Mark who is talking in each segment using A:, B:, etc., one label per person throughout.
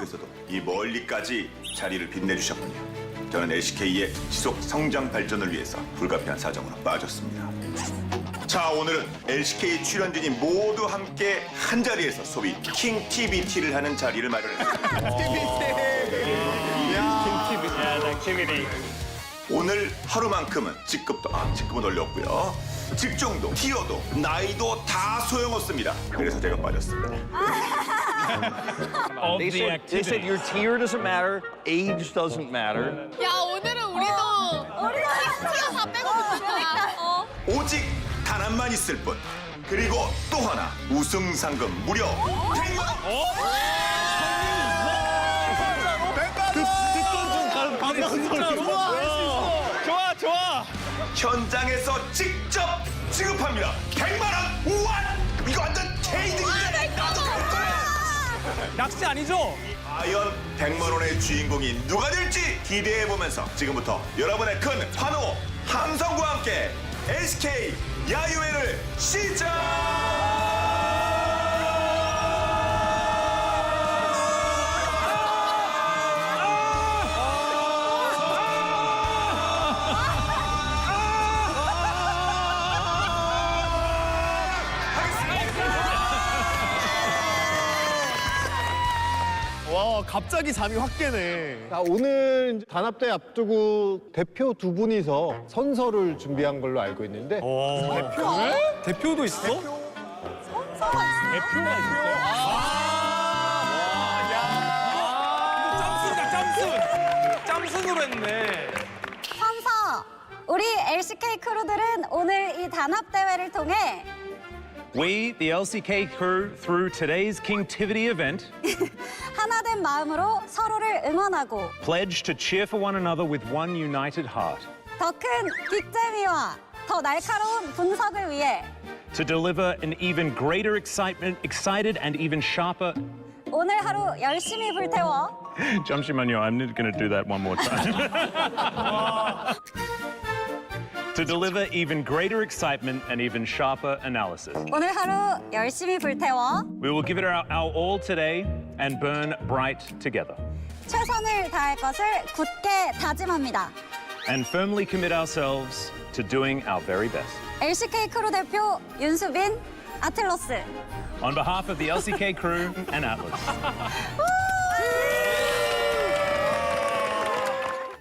A: 속에서도 이 멀리까지 자리를 빛내주셨군요. 저는 LCK의 지속 성장 발전을 위해서 불가피한 사정으로 빠졌습니다. 자, 오늘은 LCK 출연진이 모두 함께 한 자리에서 소위 킹 TBT를 하는 자리를 마련했습니다.
B: 액티비티.
A: 오늘 하루만큼은 직급은 올렸고요. 직종도, 티어도, 나이도 다 소용없습니다. 그래서 제가 빠졌습니다.
B: They said your tier doesn't matter, age doesn't matter.
C: 야, 오늘은 우리도 티어 다 빼고 붙는다.
A: 오직 단 한 만 있을 뿐. 그리고 또 하나 우승 상금 무려 100만
B: 좋아, 좋아.
A: 현장에서 직접 지급합니다. 100만 원! 우와! 이거 완전 개이득인데! 나도 갈 거야!
B: 낚시 아니죠?
A: 과연 100만 원의 주인공이 누가 될지 기대해보면서 지금부터 여러분의 큰 환호, 함성과 함께 LCK 야유회를 시작!
B: 와, 갑자기 잠이 확 깨네.
D: 자, 오늘 단합대 앞두고 대표 두 분이서 선서를 준비한 걸로 알고 있는데
B: 대표도 있어? 대표가 있어? 야. 짬순으로 했네.
E: 선서! 우리 LCK 크루들은 오늘 이 단합대회를 통해
F: We, the LCK crew, through today's Kingtivity event,
E: 하나된 마음으로 서로를 응원하고
F: pledge to cheer for one another with one united heart,
E: 더 큰 빅재미와 더 날카로운 분석을 위해
F: to deliver an even greater excited and even sharper.
E: 오늘 하루 열심히 불태워
F: 잠시만요, I'm going to do that one more time. To deliver even greater excitement and even sharper analysis.
E: 오늘 하루 열심히 불태워
F: We will give it our all today and burn bright together.
E: 최선을 다할 것을 굳게 다짐합니다.
F: And firmly commit ourselves to doing our very best.
E: LCK 크루 대표 윤수빈, 아틀러스.
F: On behalf of the LCK crew and Atlas.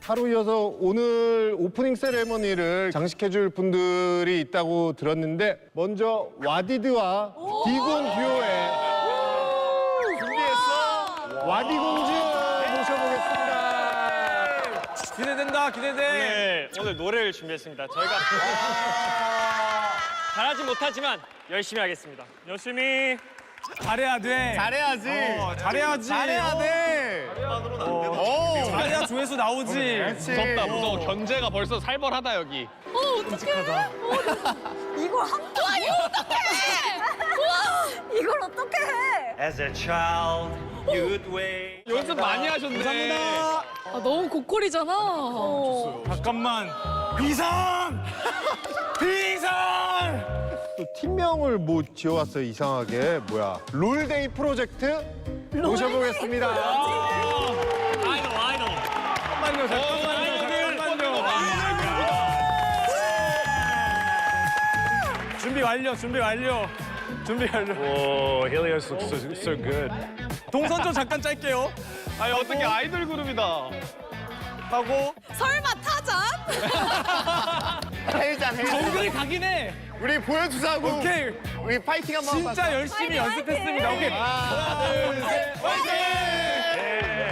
D: 하루 이어서 오늘 오프닝 세레머니를 장식해줄 분들이 있다고 들었는데 먼저 와디드와 디곤 듀오의 준비했어 와디공주 모셔보겠습니다.
B: 기대된다, 기대돼.
G: 오늘 노래를 준비했습니다. 저희가 잘하진 못하지만 열심히 하겠습니다.
B: 열심히 잘해야 돼.
D: 잘해야지.
B: 잘해야지.
D: 잘해야 돼.
B: 잘해야 조회수 나오지.
G: 무섭다, 무서워. 견제가 벌써 살벌하다, 여기.
C: 어떡해. 이걸 와, 이거 어떡해.
E: 이걸 어떻게 해?
F: As a child, you'd wait.
G: 연습 많이 하셨네.
C: 아, 너무 고퀄이잖아.
B: 잠깐만. 비상! 비상!
D: 또 팀명을 뭐 지어왔어요 이상하게 뭐야 롤데이 프로젝트 모셔보겠습니다.
B: 잠깐만요, 잠깐만요. 준비 완료.
F: Oh, Helios looks so good.
B: 동선 좀 잠깐 짤게요.
G: 아니, 어떻게 아이돌 그룹이다.
B: 하고
C: 설마 타잔?
D: 해일잔
B: 정글이 가긴 해.
D: 우리 보여주자고.
B: 오케이.
D: 우리 파이팅 한번
B: 진짜 열심히 연습했습니다. 오케이.
D: 하나 둘 셋. 파이팅!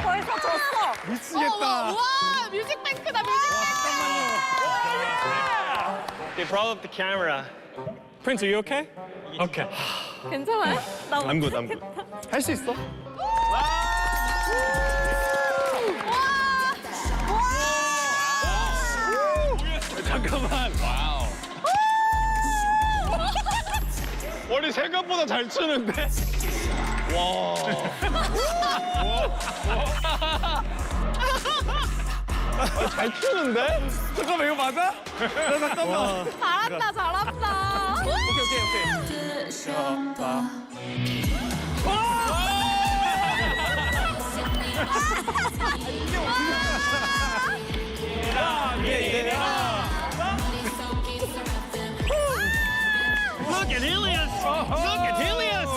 E: 벌써 졌어.
B: 미치겠다.
C: 와, 뮤직뱅크다, 뮤직뱅크.
G: They brought up the camera.
B: Prince, are you okay? Okay.
C: 괜찮아요? 나
B: I'm good.
D: 할 수 있어?
B: 잠깐만.
G: 머리 생각보다 잘 추는데? 잘 추는데?
B: 잠깐만, 이거 맞아? 야, 잠깐만.
C: 잘한다.
B: 오케이.
G: Look at Helios! Look at Helios!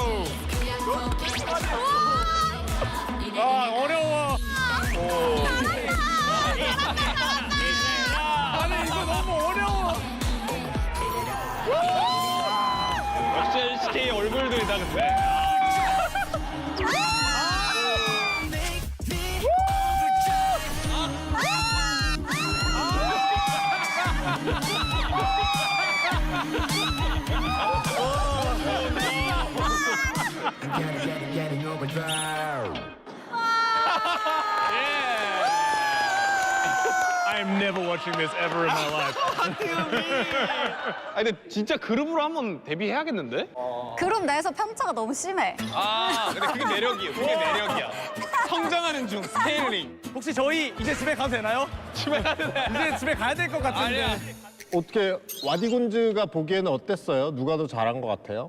G: 아, 어려워. 아니, 이거 너무 어려워. 역시 LCK 얼굴들이다, 근데.
F: I'm never watching this ever in my life.
G: 아니, 근데 진짜 그룹으로 한번 데뷔해야겠는데?
E: 그룹 내에서 편차가 너무 심해.
G: 아, 근데 그게 매력이에요. 그게 매력이야. 성장하는 중, 스케일링.
B: 혹시 저희 이제 집에 가도 되나요?
G: 집에 가도 돼.
B: 이제 집에 가야 될 것 같은데.
G: 아니야.
D: 어떻게 와디군즈가 보기에는 어땠어요? 누가 더 잘한 것 같아요?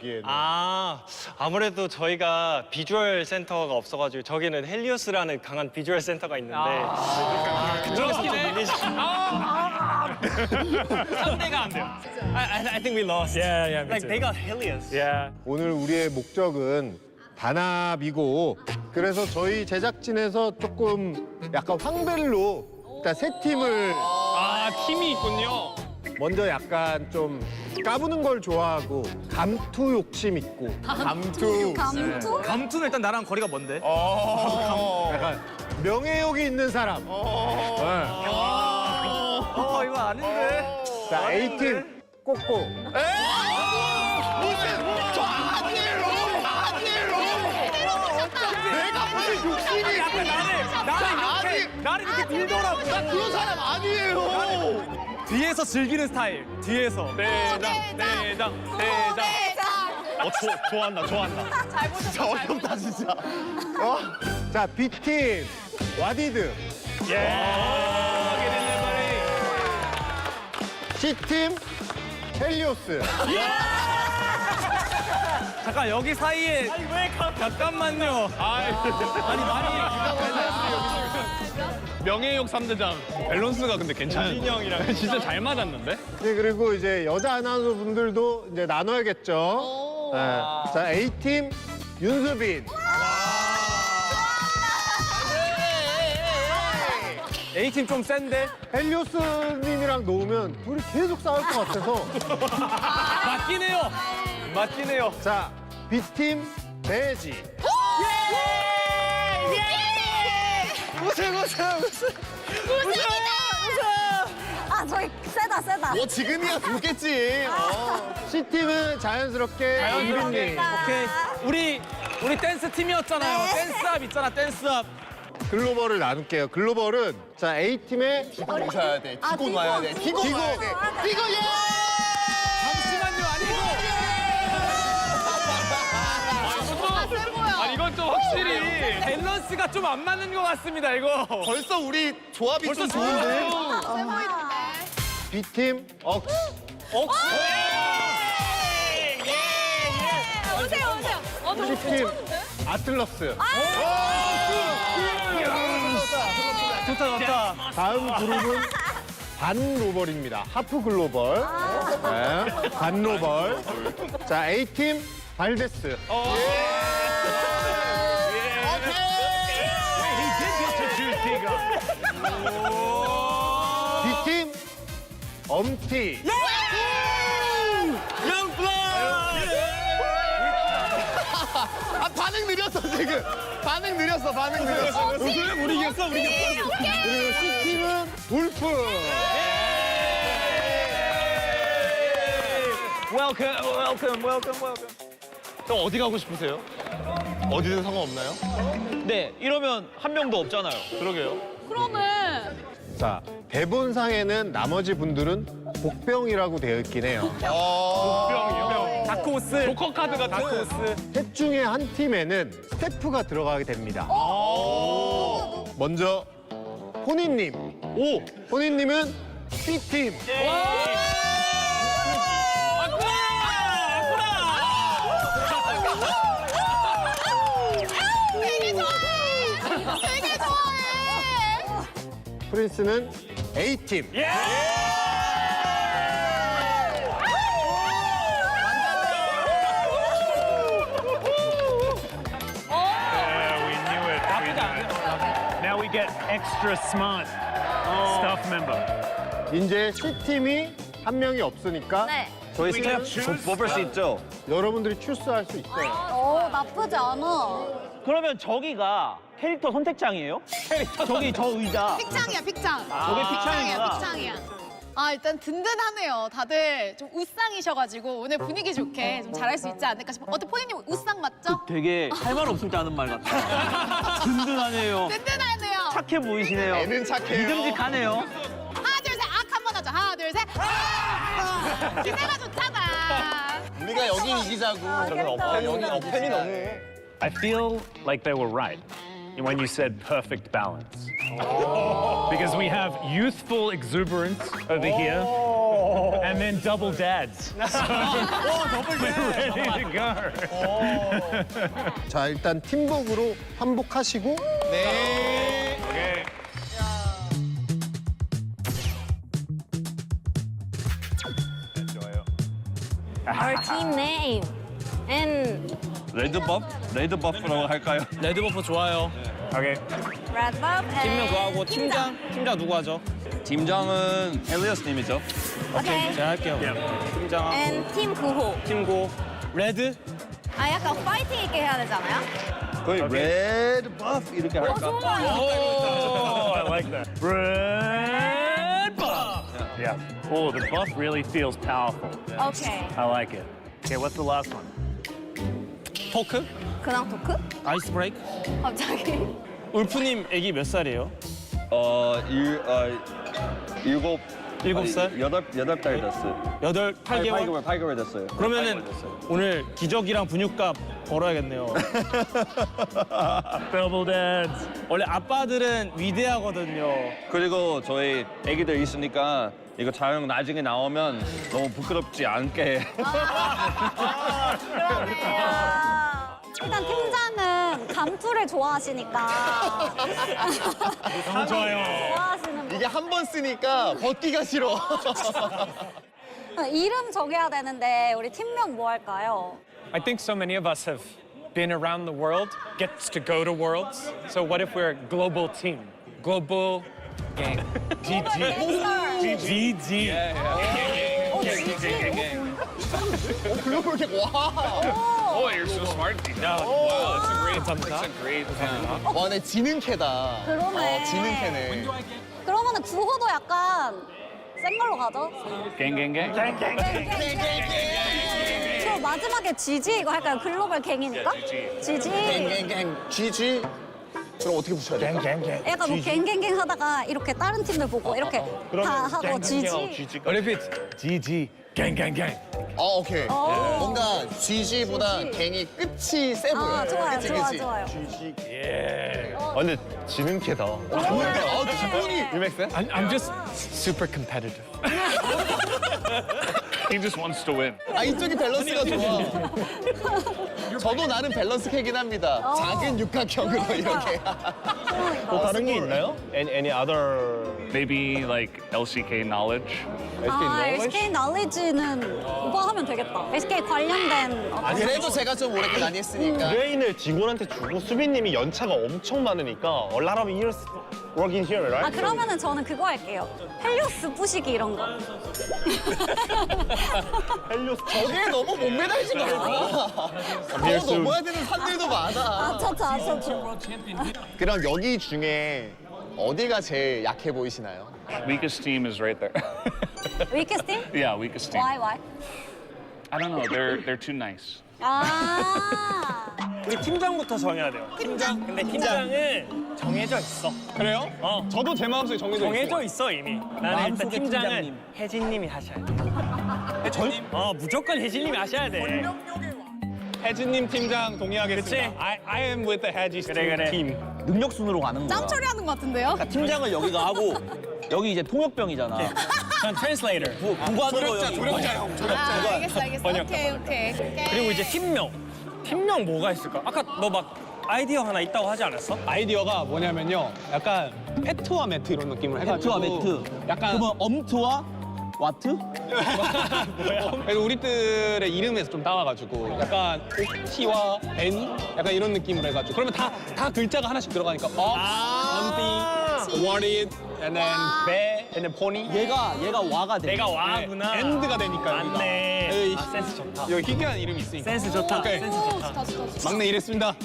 G: 아무래도 저희가 비주얼 센터가 없어가지고 저기는 헬리오스라는 강한 비주얼 센터가 있는데 그쪽에서 좀 밀리지. 상대가 안 돼요. I think we lost.
F: Yeah, me
G: Like
F: too.
G: they got Helios.
F: Yeah.
D: 오늘 우리의 목적은 단합이고 그래서 저희 제작진에서 조금 약간 황벨로 일단 세 팀을
G: 아, 팀이 있군요.
D: 먼저 약간 좀 까부는 걸 좋아하고 감투 욕심 있고 감투
E: 감투?
B: 감투는 일단 나랑 거리가 먼데.
D: 약간 명예욕이 있는 사람. 네.
B: 이거 아닌데.
D: 자 A팀 꼬꼬.
B: 나를 이렇게 밀더라고. 나 그런 사람 아니에요. 뒤에서 즐기는 스타일. 뒤에서.
G: 대장. 좋아한다.
C: 잘 보셨어.
D: 어렵다 진짜. 자 B팀 와디드. C팀 헬리오스.
B: 잠깐 여기 사이에. 잠깐만요. 아니 많이.
G: 명예욕 3대장. 밸런스가 근데 괜찮아요. 진영이랑 진짜 잘 맞았는데?
D: 네, 그리고 이제 여자 아나운서 분들도 이제 나눠야겠죠. 네. 자 A팀 윤수빈.
B: A팀 좀 센데.
D: 헬리오스님이랑 놓으면 둘이 계속 싸울 것 같아서.
B: 맞긴 해요.
D: 자 B팀 배지.
E: 아, 저기 세다.
D: 지금이야 좋겠지. C팀은 자연스럽게 이빈님.
B: 오케이. 우리 댄스 팀이었잖아요. 댄스업 있잖아. 댄스업.
D: 글로벌을 나눌게요. 글로벌은 자 A팀에
E: 디고 와야 돼. 디고 와야 돼. 디고
B: 잠시만요.
G: 아니 이건 좀 확실히
B: 밸런스가 좀 안 맞는 것 같습니다. 이거.
D: 벌써 우리 조합이 좀 좋은데. B팀 억스.
C: 오세요. 너무
D: C팀
C: 괜찮은데?
D: 아틀러스.
B: 좋다.
D: 다음 그룹은 반로벌입니다. 하프 글로벌. 네, 반로벌. 자 A팀 발데스. B팀 엄티. 반응 느렸어 지금. 반응 느렸어.
B: 우리 이겼어.
D: 그리고 C팀은 울프.
B: 웰컴.
G: 또 어디 가고 싶으세요? 어디든 상관없나요?
B: 네, 이러면 한 명도 없잖아요.
G: 그러게요.
C: 그러네.
D: 자 대본상에는 나머지 분들은 복병이라고 되어 있긴 해요.
G: 병이요?
B: 다크호스.
G: 조커 카드 같은.
B: 다크호스.
D: 셋 중에 한 팀에는 스태프가 들어가게 됩니다. 먼저 호니님. 호니님은 B팀.
C: 되게 좋아.
D: 프린스는 A팀.
F: Yeah, we knew it. Now we get extra smart staff member.
D: 이제 C팀이 한 명이 없으니까
E: 네.
H: 저희 스텝 뽑을 수 있죠?
D: 여러분들이 추스할 수 있어요.
E: 나쁘지 않아.
H: 그러면 저기가 캐릭터 선택장이에요? 저기 저 의자.
C: 픽창이야, 픽창.
H: 저게 픽창이구나.
C: 픽창이야. 아, 일단 든든하네요. 다들 좀 우상이셔가지고 오늘 분위기 좋게 좀 잘할 수 있지 않을까 싶어. 어때, 포니님 우상 맞죠?
H: 되게 할 말 없을 때 하는 말 같아. 든든하네요.
C: 든든하네요.
H: 착해 보이시네요.
D: 애는 착해요.
H: 믿음직하네요.
C: 하나, 둘, 셋, 악 한 번 하죠. 하나, 둘, 셋. 아! 기세가 좋잖아.
D: 우리가 여기 이기자고. 여기 어펜이 너무.
F: I feel like they were right when you said perfect balance. Because we have youthful exuberance over here, and then double dads. So we're ready to go.
D: 자, 일단 팀복으로 환복하시고.
F: Okay.
E: Our team name. And
H: 레드 버프? 레드 버프라고 할까요?
B: 레드 버프 좋아요.
F: Okay.
E: red buff and
B: 팀명 그거하고 팀장 누구 하죠?
H: 팀장은 헬리어스 님이죠.
E: 오케이.
B: 제가 할게요. 팀장
E: and 팀 9호.
B: 팀고 레드.
E: 약간 파이팅 있게 해야 되잖아요.
H: 거의 레드 버프 이렇게 할까?
E: 좋아요.
F: Oh, I like that. Red buff. Yeah. Oh, the buff really feels powerful.
E: 오케이.
F: I like it. Okay, what's the last one?
B: 토크?
E: 근황 토크?
B: 아이스 브레이크?
E: 갑자기.
B: 울프님 애기 몇 살이에요?
H: 일곱
B: 7살?
H: 여덟 달 됐어요.
B: 8개월?
H: 8개월 됐어요.
B: 그러면은 오늘 기저귀랑 분유값 벌어야겠네요.
F: Double dads.
B: 원래 아빠들은 위대하거든요.
H: 그리고 저희 애기들 있으니까 이거 촬영 나중에 나오면 너무 부끄럽지 않게.
E: 일단 팀장은 감투를 좋아하시니까.
F: 너무 좋아요.
E: 좋아하시는 분.
D: 이게 한 번 쓰니까 벗기가 싫어.
E: 이름 정해야 되는데 우리 팀명 뭐 할까요?
I: I think so many of us have been around the world, gets to go to worlds. So what if we're a global team? Global gang. GG. GG.
D: 글로벌 객 와.
I: Oh, you're so smart. No. Wow, that's a great. That's a great.
D: 와, 내 지능캐다.
E: 그러네.
D: 지능캐네.
E: 그러면은 9호도 약간 센 걸로 가죠?
F: Gang, gang, gang.
E: 그럼 마지막에 GG 이거 할까요? 글로벌 갱이니까? GG.
D: 갱갱갱 GG. 그럼 어떻게 붙여야 돼?
E: 약간 뭐 갱갱갱 하다가 이렇게 다른 팀들 보고 이렇게 다 하고 GG.
I: Repeat. GG. Gang, gang, gang.
D: 오케이. 뭔가 GG보다 갱이 끝이 세 보여.
E: 아, 좋아요,
D: 그치,
E: 좋아,
D: 그치?
E: 좋아요.
D: 근데 지능캐다. 좋은데? 기분이.
I: I'm just super competitive.
F: He just wants to win.
D: 이쪽이 밸런스가 좋아. 저도 나름 밸런스 캐긴 합니다. 작은 육각형으로 이렇게.
E: 또
H: 다른 게 있나요? Any other?
F: Maybe like LCK knowledge.
E: SK knowledge는 오빠 하면 되겠다. SK 관련된
D: 그래도 제가 좀 오래 많이 했으니까.
H: 브레인을 직원한테 주고 수빈님이 연차가 엄청 많으니까 a lot of years working here, right?
E: 그러면은 저는 그거 할게요. 헬리오스 부시기 이런 거.
D: 저게 너무 못 매달리신 거 아니야? 더 넘어야 되는 산들도 많아.
E: 아차차.
D: 그럼 여기 중에 어디가 제일 약해 보이시나요?
F: Weakest team is right there.
E: 위키스 팀?
F: Yeah, weakest team.
E: Why?
F: I don't know. They're too nice.
B: 우리 팀장부터 정해야 돼요. 팀장. 근데 팀장은 정해져 있어.
D: 그래요? 저도 제 마음속에
B: 정해져 있어 이미. 나는 일단 팀장은 혜진님이 하셔야 돼. 혜진님? 무조건 혜진님이 하셔야 돼.
D: 혜진님 팀장 동의하겠습니다.
B: 그치?
D: I am with the 해지
B: 그래.
D: 팀.
H: 능력 순으로 가는 거야.
C: 짬 처리하는 것 같은데요?
H: 팀장을 여기가 하고 여기 이제 통역병이잖아.
B: 난 트랜슬레이터.
H: 구하는 거 여기.
C: 알겠어. 오케이.
B: 그리고 이제 팀명. 팀명 뭐가 있을까? 아까 너 막 아이디어 하나 있다고 하지 않았어?
J: 아이디어가 뭐냐면요. 약간
B: 페트와 매트 이런 느낌으로 해가지고.
J: 페트와 매트.
B: 약간
J: 그러면 엄트와 와트?
B: 그래서 우리들의 이름에서 좀 따와가지고 약간 옥티와 벤 약간 이런 느낌으로 해가지고 그러면 다 글자가 하나씩 들어가니까 업, 언티, 워릿, and then 배, and then 포니.
J: 얘가 와가 돼.
I: 내가 와구나.
B: 엔드가 되니까 여기가.
I: 맞네.
B: 에이,
I: 아, 센스 좋다.
B: 여기 희귀한 이름이 있으니까.
I: 센스 좋다.
B: 오케이.
I: 센스
C: 오,
I: 좋다.
C: 좋다, 좋다, 좋다.
B: 막내 이랬습니다.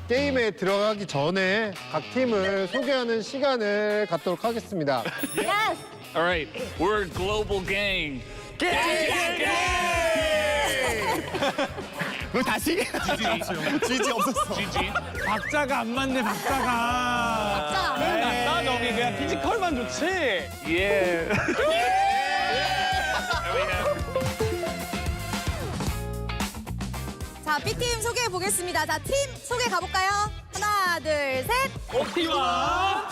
D: 게임에 들어가기 전에 각 팀을 소개하는 시간을 갖도록 하겠습니다.
E: Yes.
F: All right, we're a global gang.
B: 너 다시? GG 없었어.
F: GG.
B: 박자가 안 맞네, 박자가.
C: 박자가 안 맞네.
B: 나 저기 그냥 피지컬만 좋지.
F: Yeah.
E: 자, B팀 소개해 보겠습니다. 자, 팀 소개 가볼까요? 하나, 둘, 셋.
B: 옥티와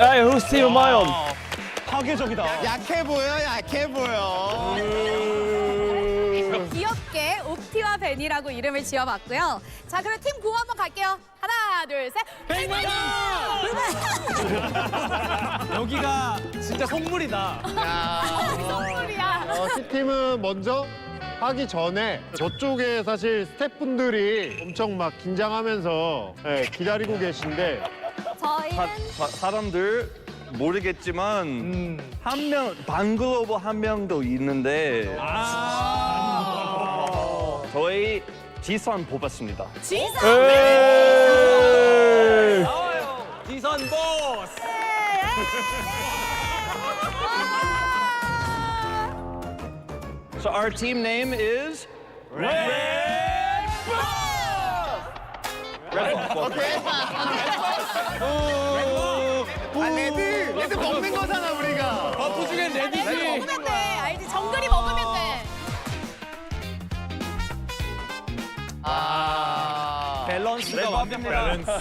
F: Hey, whose team am I on?
B: 파괴적이다.
D: 약해 보여, 약해 보여.
E: 귀엽게 옥티와 벤이라고 이름을 지어봤고요. 자, 그럼 팀 구호 한번 갈게요. 하나, 둘, 셋.
B: 여기가 진짜 선물이다.
C: 선물이야.
D: C팀은 먼저 하기 전에 저쪽에 사실 스태프분들이 엄청 막 긴장하면서 기다리고 계신데
E: 저희는
H: 사람들 모르겠지만 한 명 반글로버 한 명도 있는데 저희 지선 뽑았습니다.
E: 지선.
B: 지선 보스.
H: So our team name is
D: 레드 먹는 거잖아 우리가.
B: 버프 중에 레디지.
C: 먹으면 돼. 알지? 정글이 먹으면 돼.
B: 밸런스가 완벽합니다.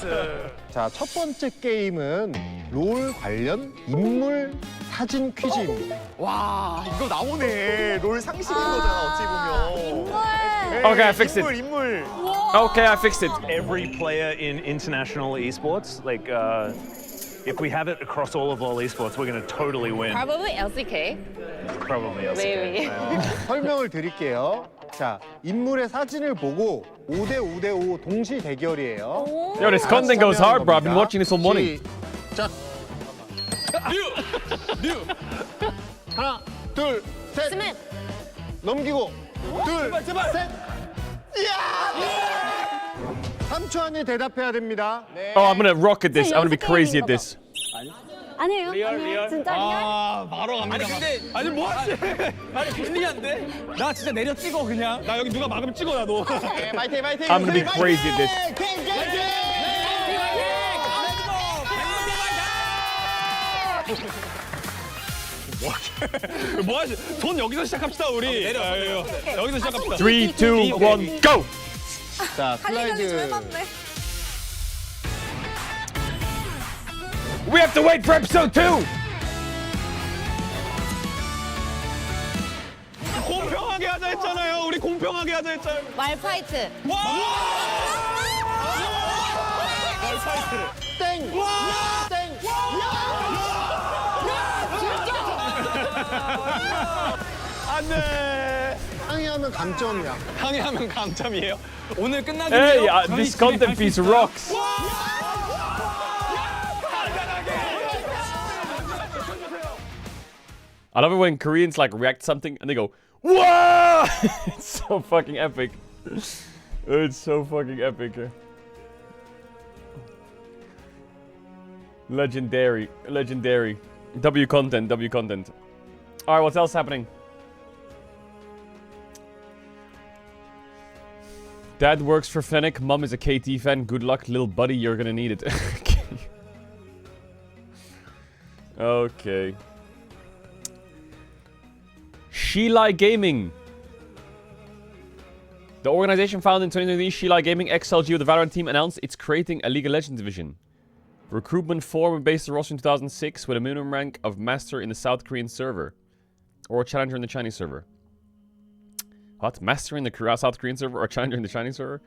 D: 자, 첫 번째 게임은 롤 관련 인물 사진 퀴즈입니다.
A: 와 이거 나오네. 롤 상식인 거잖아 어찌 보면.
F: Okay, I fixed it.
A: 인물.
F: Okay, I fixed it.
K: Every player in international esports, like if we have it across all of esports, we're going to totally win.
C: Probably LCK.
K: Probably else.
C: Maybe.
D: 설명을 드릴게요. 자, 인물의 사진을 보고 5대5대5 동시 대결이에요.
F: Yo, this content goes hard, bro. I've been watching this all morning.
D: 시작. 하나, 둘, 셋.
C: 스맨.
D: 넘기고. 둘, 셋. 3초 안에 대답해야 됩니다.
F: Oh, I'm gonna rock at this. I'm gonna be crazy at this.
E: 아니에요. 아니에요. 진짜 리얼?
B: 아, 바로 갑니다. 아니 뭐 하지? 아니 불리한데? 나 진짜 내려 찍어 그냥. 나 여기 누가 막으면 찍어 나도.
D: 파이팅, 파이팅.
F: I'm gonna be crazy at this.
B: 뭐 하지? 돈 여기서 시작합시다 우리. 여기서 시작합시다.
F: 3, 2, 1, go!
D: 자,
E: 할리갈리 좀
D: 슬라이드.
E: 해봤네.
F: We have to wait for episode 2!
B: 공평하게 하자 했잖아요. 우리 공평하게 하자 했잖아요.
C: 말파이트.
D: 땡! 땡!
B: 안돼.
D: 항의하면 감점이야.
B: 항의하면 감점이에요. 오늘 끝나기
F: Hey,
B: 전에
F: this content piece rocks. I love it when Koreans like react something and they go, "Whoa!" It's so fucking epic. It's so fucking epic. Legendary, legendary. W content, W content. All right, what else happening? Dad works for Fennec. Mom is a KT fan. Good luck, little buddy. You're gonna need it. Okay. Shilai Gaming. The organization founded in 2020, Shilai Gaming, XLG of the Valorant team, announced it's creating a League of Legends division. Recruitment form based on roster in 2006 with a minimum rank of Master in the South Korean server. Or Challenger in the Chinese server. What? Master in the South Korean server or Challenger in the Chinese server?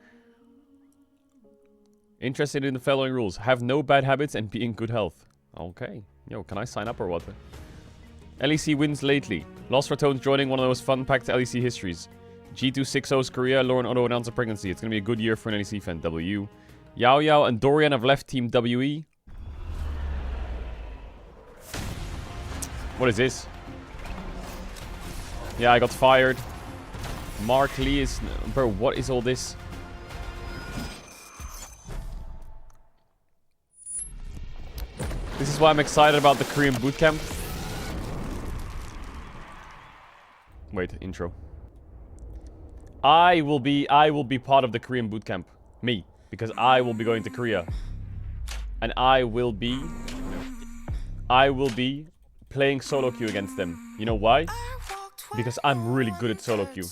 L: Interested in the following rules. Have no bad habits and be in good health. Okay. Yo, can I sign up or what? LEC wins lately. Lost Ratones joining one of the most fun-packed LEC histories. G260's Korea, Lauren Otto announced a pregnancy. It's going to be a good year for an LEC fan. W. Yao Yao and Dorian have left Team WE. What is this? Yeah, I got fired. Mark Lee is... Bro, what is all this? This is why I'm excited about the Korean bootcamp. Wait, intro. I will be part of the Korean bootcamp. Me. Because I will be going to Korea. And I will be playing solo queue against them. You know why? Because I'm really good at solo queue.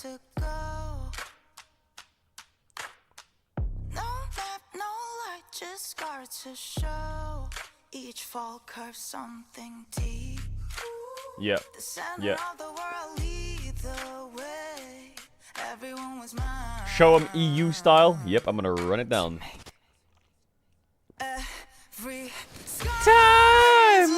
L: Yeah. Yeah. Show them EU style. Yep, I'm gonna run it down. Time!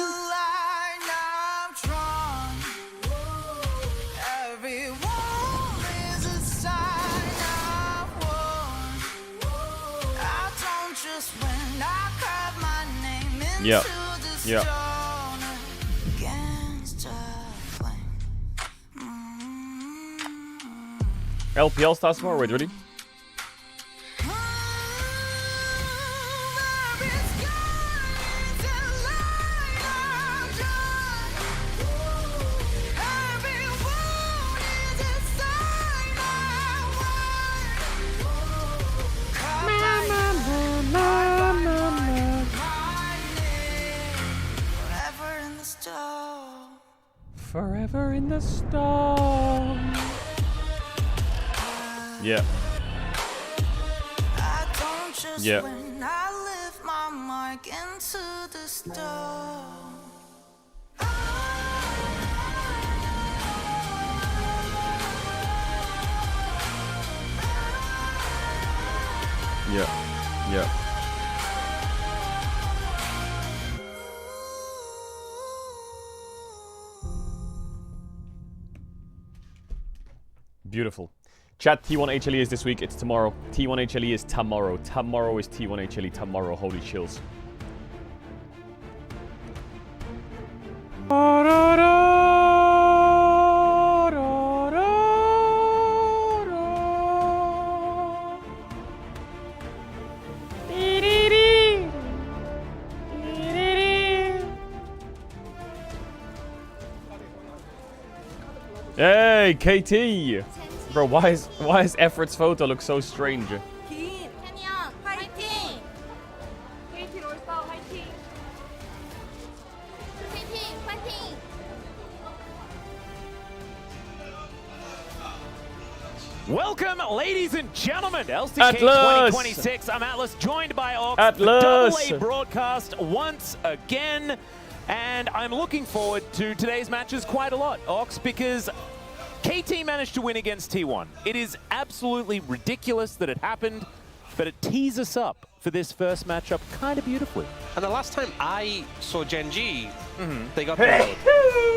L: Yeah. Yeah. LPL starts tomorrow. Wait, ready? Forever in the storm. Yeah. Yeah. Yeah. Yeah. Beautiful. Chat, T1 HLE is this week. It's tomorrow. T1 HLE is tomorrow. Tomorrow is T1 HLE. Tomorrow. Holy chills. Hey, KT! Bro, why is Effort's photo look so strange?
E: Kenya, 화이팅! KT 롤스타 화이팅! KT 화이팅!
K: Welcome, ladies and gentlemen, to LCK
L: Atlas!
K: 2026. I'm Atlas, joined by Ox.
L: Atlas!
K: The AA broadcast once again. And I'm looking forward to today's matches quite a lot, Ox, because KT managed to win against T1. It is absolutely ridiculous that it happened, but it tees us up for this first matchup kind of beautifully.
M: And the last time I saw Gen G, they got nailed.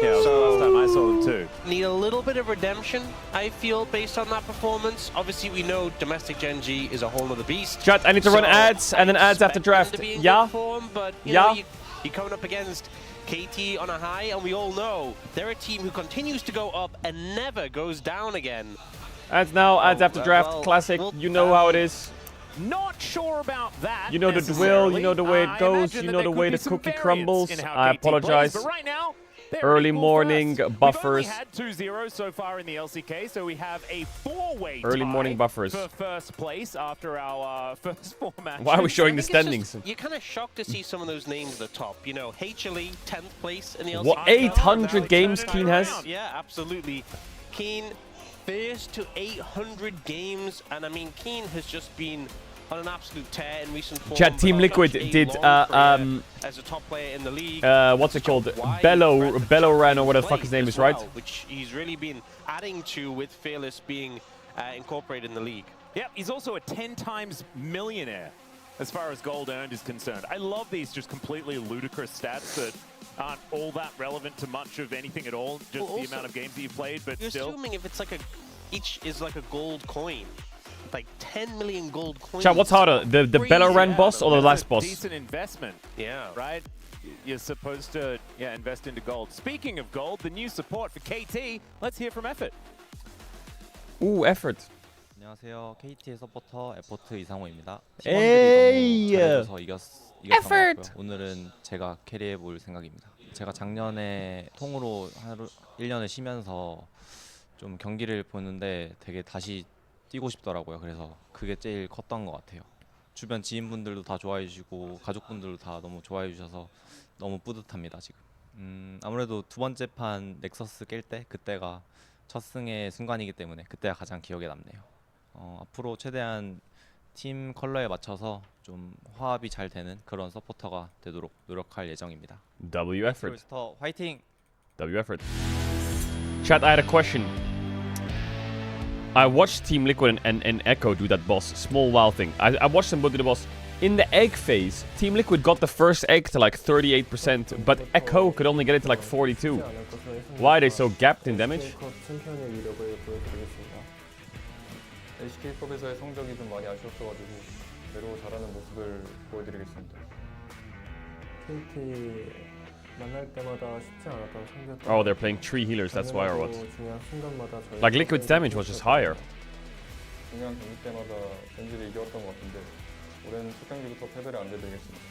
K: Yeah, so last time I saw them too.
M: Need a little bit of redemption, I feel, based on that performance. Obviously, we know domestic Gen G is a whole other beast.
L: Chat, I need to run ads and then ads after draft. Yeah?
M: Form, but you know, you're coming up against KT on a high, and we all know they're a team who continues to go up and never goes down again.
L: Ads now, ads after draft. Classic. You know how it is.
K: Not sure about that.
L: You know the drill, you know the way it goes, you know the way the cookie crumbles. I apologize.
K: But right now,
L: early morning buffers.
K: We've only had 2-0 so far in the LCK, so we have a 4-way
L: Early morning buffers.
K: for first place after our first 4 matches.
L: Why are we showing the standings?
M: You're kind of shocked to see some of those names at the top. You know, HLE, 10th place in the LCK.
L: What, 800 games Keen has?
M: Yeah, absolutely. Keen first to 800 games, and I mean, Keen has just been on an absolute tear in recent form.
L: Chat, Team Liquid did
M: as a top player in the league.
L: What's it called? Bello ran or whatever the fuck his name is, right?
M: Which he's really been adding to with Fearless being incorporated in the league.
K: Yep, he's also a 10 times millionaire as far as gold earned is concerned. I love these just completely ludicrous stats that aren't all that relevant to much of anything at all, just the amount of games that you've played, but
M: you're
K: still.
M: assuming if it's like each is like a gold coin, like 10 million gold coins.
L: Chat, what's harder, the Bellaran boss or the last boss?
K: Decent investment.
M: Yeah.
K: Right? You're supposed to invest into gold. Speaking of gold, the new support for KT. Let's hear from Effort.
L: Ooh, Effort.
N: 안녕하세요. KT의 서포터 에포트 이상호입니다.
L: 에이.
N: 이겼던 것 같고요. 오늘은 제가 캐리해 볼 생각입니다. 제가 작년에 통으로 1년을 쉬면서 좀 경기를 보는데 되게 다시 뛰고 싶더라고요. 그래서 그게 제일 컸던 것 같아요. 주변 지인분들도 다 좋아해 주시고 가족분들도 다 너무 좋아해 주셔서 너무 뿌듯합니다 지금. 아무래도 두 번째 판 넥서스 깰 때 그때가 첫 승의 순간이기 때문에 그때가 가장 기억에 남네요. 앞으로 최대한 팀 컬러에 맞춰서 좀 화합이 잘 되는 그런 서포터가 되도록 노력할 예정입니다.
L: W Effort.
N: 서포터 화이팅!
L: W Effort. Chat, I had a question. I watched Team Liquid and Echo do that boss, small WoW thing. I watched them both do the boss. In the egg phase, Team Liquid got the first egg to like 38%, but Echo could only get it to like 42. Why are they so gapped in damage?
O: 챔피언의 위력을 보여드리겠습니다. LCK컵에서의 성적이 좀 많이 아쉬웠어가지고 매로 잘하는 모습을 보여드리겠습니다. KT 만날 때마다 쉽지 않았던 상대였던.
L: Oh, they're playing 3 healers, that's why or what?
O: 중요한 순간마다 저희
L: Like Liquid's damage was just higher.
O: 중요한 경기 때마다 젠지를 이겨왔던 것 같은데 올해는 첫 경기부터 패배를 안 되겠습니다.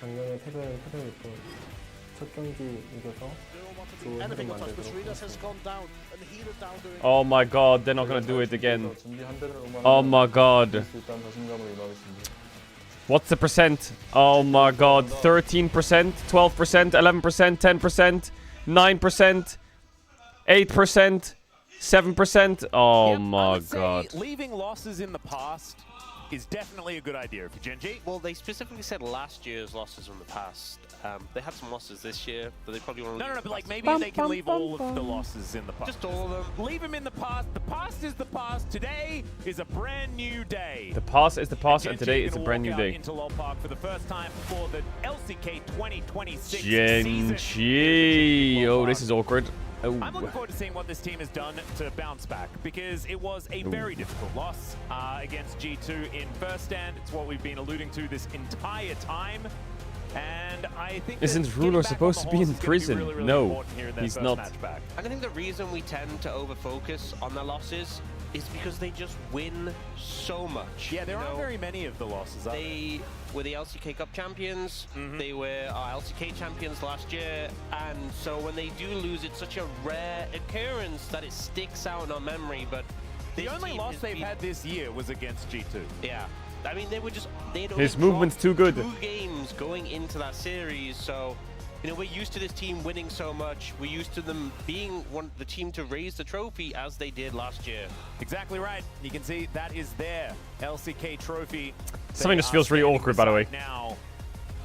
O: 작년에 패배는 패배일 뿐 첫 경기 이겨서 좋은 흐름 만들도록.
L: Oh my god, they're not gonna do it again. Oh my god. What's the percent? Oh my god, 13%, 12%, 11%, 10%, 9%, 8%, 7%. Oh my god.
K: Leaving losses in the past is definitely a good idea for Genji.
M: Well, they specifically said last year's losses from the past. They had some losses this year, but they probably want to.
K: No, but like maybe they can leave all of the losses in the past.
M: Just all of them.
K: Leave them in the past. The past is the past. Today is a brand new day.
L: The past is the past, and today is a brand new day.
K: Into LoL Park for the first time for the LCK 2026
L: Genji. Oh, this is awkward. Oh.
K: I'm looking forward to seeing what this team has done to bounce back because it was a very difficult loss against G2 in first stand. It's what we've been alluding to this entire time. And I think
L: isn't Ruler supposed to be in prison? No, he's not.
M: And I think the reason we tend to over-focus on their losses is because they just win so much.
K: Yeah, there aren't very many of the losses.
M: They were the LCK Cup champions. They were our LCK champions last year. And so when they do lose, it's such a rare occurrence that it sticks out in our memory. But
K: the only loss they've had this year was against G2.
M: Yeah. I mean,
L: his movement's too good.
M: 2 games going into that series, so you know we're used to this team winning so much. We're used to them being the team to raise the trophy as they did last year.
K: Exactly right. You can see that is their LCK trophy.
L: Something just feels really awkward, by the way.
K: Now,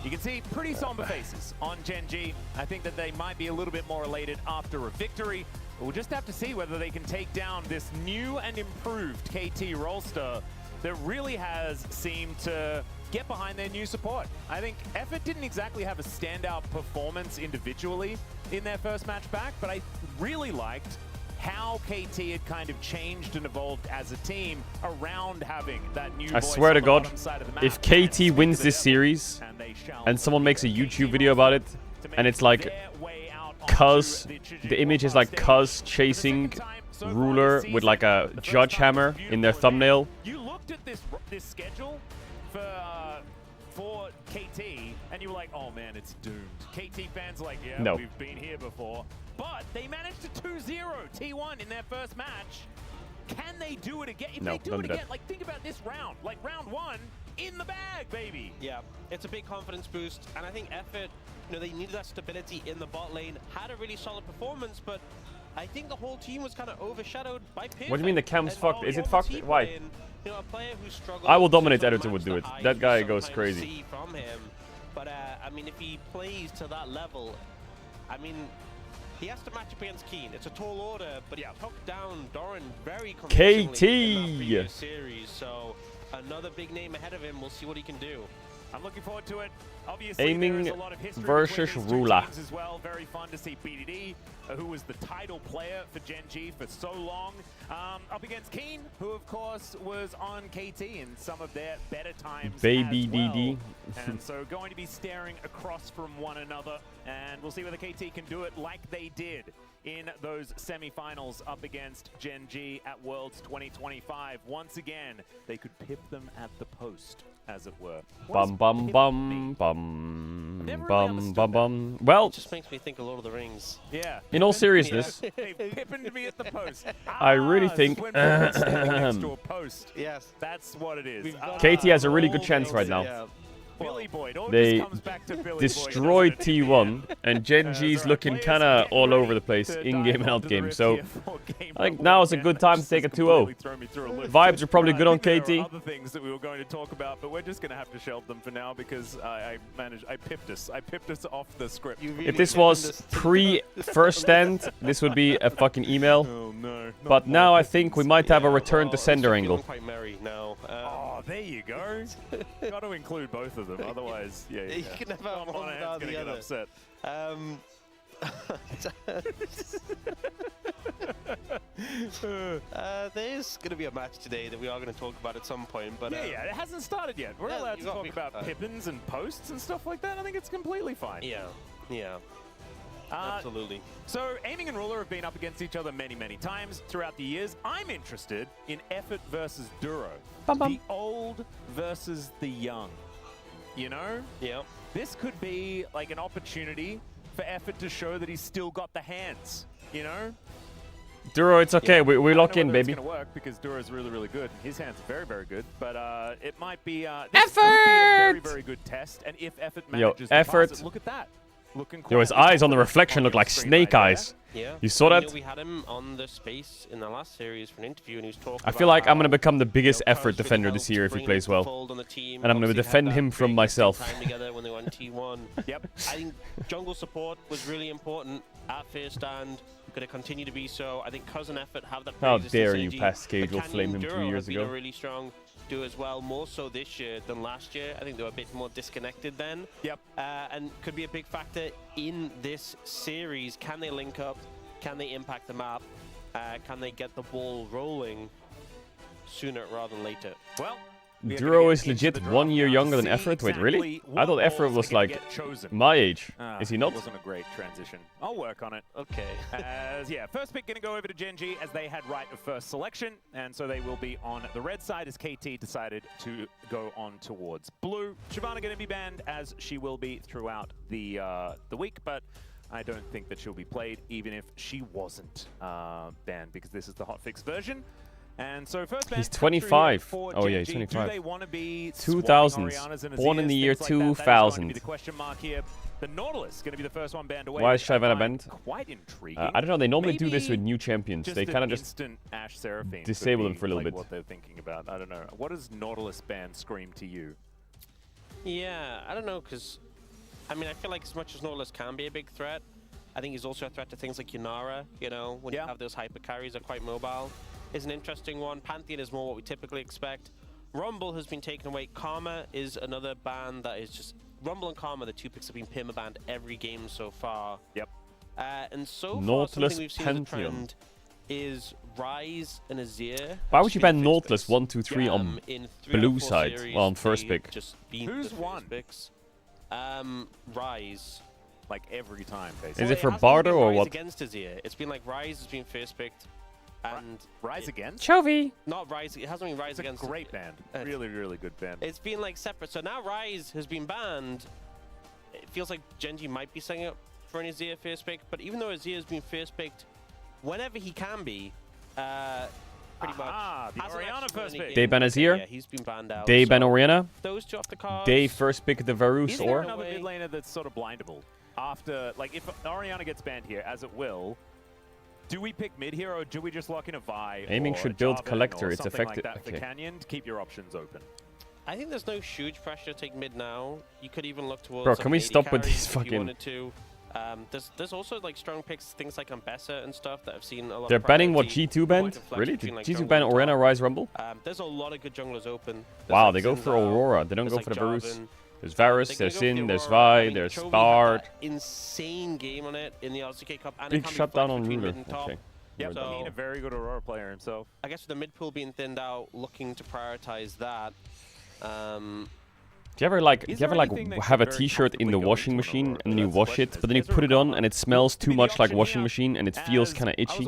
K: you can see pretty somber faces on Genji. I think that they might be a little bit more elated after a victory. But we'll just have to see whether they can take down this new and improved KT roster that really has seemed to get behind their new support. I think Effort didn't exactly have a standout performance individually in their first match back, but I really liked how KT had kind of changed and evolved as a team around having that new
L: I swear to God, if KT wins this series and someone makes a YouTube video about it, and it's like Cuz, the image is like Cuz chasing Ruler with like a judge hammer in their thumbnail.
K: At this schedule for KT and you were like, oh man, it's doomed. KT fans are like, yeah,
L: no.
K: We've been here before. But they managed to 2-0 T1 in their first match. Can they do it again? If
L: no,
K: they do it again, like think about this round. Like round 1, in the bag, baby.
M: Yeah, it's a big confidence boost. And I think Effort, you know, they needed that stability in the bot lane, had a really solid performance, but I think the whole team was kind of overshadowed by Pierre.
L: What do you mean the cam's fucked? Is it fucked? Why?
M: You know, a player who struggled.
L: I will dominate Editor would do it. That guy goes crazy.
M: From him. But I mean, if he plays to that level, I mean, he has to match up against Keen. It's a tall order, but he took down Doran very convincingly in that previous series. So another big name ahead of him. We'll see what he can do.
K: I'm looking forward to it. Obviously,
L: Aiming
K: there is a lot of history
L: versus
K: between these two
L: Rula.
K: teams as well. Very fun to see BDD, who was the title player for Gen G for so long, up against Keen, who of course was on KT in some of their better times
L: Baby
K: as well.
L: DD.
K: And so going to be staring across from one another, and we'll see whether KT can do it like they did in those semi-finals up against Gen G at Worlds 2025. Once again, they could pip them at the post, as it were.
L: Bum bum bum bum bum bum bum. Well,
M: It just makes me think of Lord of the Rings.
K: Yeah.
L: in all seriousness,
K: They pippened me at the post.
L: I really think
K: When we're standing next to a post.
M: Yes.
K: That's what it is.
L: KT has a really good chance right now.
M: Yeah.
K: Billy Boyd. All
L: They
K: this comes back to Billy
L: destroyed
K: Boyd, doesn't it?
L: T1, and Gen G's looking kind of all over the place, in-game and out-game. So I think now is a good time to take a 2-0. Vibes are probably good on
K: There
L: KT.
K: are other things that we were going to talk about, but we're just going to have to shelve them for now because I pipped us off the script.
L: If this was pre-first stand, this would be a fucking email.
K: Oh no.
L: But now I think we might have a return to sender
M: Feeling
L: angle.
M: quite merry now.
K: Oh, there you go. Got to include both of them, otherwise, yeah.
M: You can never have one without the other.
K: Upset.
M: There's going to be a match today that we are going to talk about at some point, but
K: Yeah, it hasn't started yet. We're allowed to talk about pippins and posts and stuff like that. I think it's completely fine.
M: Yeah. Absolutely.
K: So, Aiming and Ruler have been up against each other many, many times throughout the years. I'm interested in Effort versus Duro. The old versus the young. You know?
M: Yeah.
K: This could be like an opportunity for Effort to show that he's still got the hands. You know?
L: Duro, it's okay. We lock in, baby.
K: It's going to work because Duro's really, really good. His hands are very, very good. But it might be this could be a very, very good test. And if Effort manages to
L: Effort.
K: pass it, look at that. Looking
L: Yo, his eyes on the reflection look like snake eyes.
M: Yeah.
L: You saw that?
M: We had him on the space in the last series for an interview, and he was talking
L: I feel
M: about
L: like I'm
M: how,
L: going to become the biggest
M: you know,
L: Effort
M: Paris really
L: defender this
M: helped
L: year if he
M: bring
L: plays
M: him to
L: well.
M: fold on the team.
L: And I'm going to
M: Obviously had
L: defend
M: that
L: him from
M: great
L: myself.
M: time together when they won T1.
K: Yep.
M: I think jungle support was really important at first stand. Going to continue to be so. I think Cousin Effort have that.
L: How
M: pre-existing
L: dare you
M: synergy.
L: pass
M: But
L: Caedrel,
M: Canyon
L: flame him
M: Duro
L: 2 years
M: have been
L: ago.
M: a really strong duo as well, more so this year than last year. I think they were a bit more disconnected then.
K: Yep.
M: And could be a big factor in this series. Can they link up? Can they impact the map? Can they get the ball rolling sooner rather than later?
K: Well,
L: Duro is legit 1 year younger than Effort. Wait, really? I thought Effort was like my age. Is he not?
K: It wasn't a great transition. I'll work on it.
M: Okay.
K: Yeah, first pick going to go over to Gen G as they had right of first selection, and so they will be on the red side as KT decided to go on towards blue. Shyvana going to be banned as she will be throughout the week, but I don't think that she'll be played even if she wasn't banned because this is the hotfix version. And so first
L: He's
K: ban
L: 25.
K: for
L: Oh, yeah,
K: Gen
L: he's
K: G.
L: 25.
K: Do they want to be
L: 2000s. Born in the year 2000.
K: That is going to be the question mark here. The Nautilus going to be the first one banned away.
L: Why is
K: which I
L: Shyvana
K: find
L: banned?
K: Quite intriguing.
L: I don't know. They normally do this
K: Maybe
L: with new champions. They kind of just
K: instant Ash Seraphine
L: disable
K: could
L: them for a
K: be,
L: little
K: like,
L: bit.
K: What they're thinking about, I don't know. What does Nautilus ban scream to you?
M: Yeah, I don't know, because I mean, I feel like as much as Nautilus can be a big threat, I think he's also a threat to things like Yunara. You know, when you have those hyper carries are quite mobile. Is an interesting one. Pantheon is more what we typically expect. Rumble has been taken away. Karma is another ban that is just... Rumble and Karma, the two picks have been perma-banned every game so far.
K: Yep.
M: And so
L: Nautilus,
M: far, something we've seen as a
L: Pantheon.
M: trend is Ryze and Azir.
L: Why would you ban Nautilus 1, 2, 3 on
M: in 3 out of
L: blue
M: 4
L: side?
M: series,
L: Well, on first
M: they've
L: pick.
M: Just been
K: Who's
M: the
K: won?
M: first picks. Ryze.
K: Like every time, basically.
L: Is it for
M: hasn't
L: Bardo
M: been
L: or
M: Ryze
L: what?
M: against Azir. It's been like Ryze has been first picked. And
K: Ryze against?
L: Chovy!
M: Not Ryze. It hasn't been Ryze
K: It's a
M: against.
K: great band. Really, really good band.
M: It's been like separate. So now Ryze has been banned. It feels like Gen G might be setting up for an Azir first pick. But even though Azir has been first picked, whenever he can be, pretty much.
K: The Orianna first pick.
L: They ban Azir.
M: Yeah, he's been banned out.
L: They ban
M: so
L: Orianna.
M: Those two off the cards.
L: They first pick the Varus
K: Is there
L: or...
K: another mid laner that's sort of blindable? After, like, if Orianna gets banned here, as it will, do we pick mid here, or do we just lock in a Vi?
L: Aiming
K: or
L: should
K: a
L: build
K: Jarvan
L: Collector,
K: or
L: it's
K: something
L: effective-
K: Like that
L: okay.
K: For Canyon to keep your options open.
M: I think there's no huge pressure to take mid now. You could even look towards.
L: Bro,
M: some
L: can we
M: AD
L: stop with
M: carries
L: these
M: if you
L: fucking
M: wanted to. There's also like strong picks, things like Ambessa and stuff that I've seen a lot.
L: They're
M: of
L: banning what
M: priority,
L: G2 banned?
M: flex
L: Really? Did
M: between, like,
L: G2
M: jungle
L: ban
M: and
L: Orena,
M: top.
L: Rise, Rumble?
M: There's a lot of good junglers open. There's,
L: Wow,
M: like,
L: they go for
M: Xin Zhao,
L: Aurora. They don't go
M: there's,
L: for the
M: like,
L: Varus.
M: Jarvan.
L: There's Varus,
M: They're
L: there's
M: gonna go
L: Sin,
M: for
L: there's
M: Aurora. I
L: Vi,
M: mean,
L: there's
M: Chovy had
L: Bard.
M: that insane game on it in the LCK Cup, and it
L: Big
M: can be
L: shutdown
M: flexed
L: on
M: between
L: Ruler.
M: mid and top.
L: Okay.
K: Yep,
M: So-
K: being a very good Aurora player himself.
M: I guess with the mid pool being thinned out, looking to prioritize that.
L: Do you ever like have a T-shirt in the washing machine and then you wash it, but then you put it on and it smells too much like washing machine and it feels kind of itchy?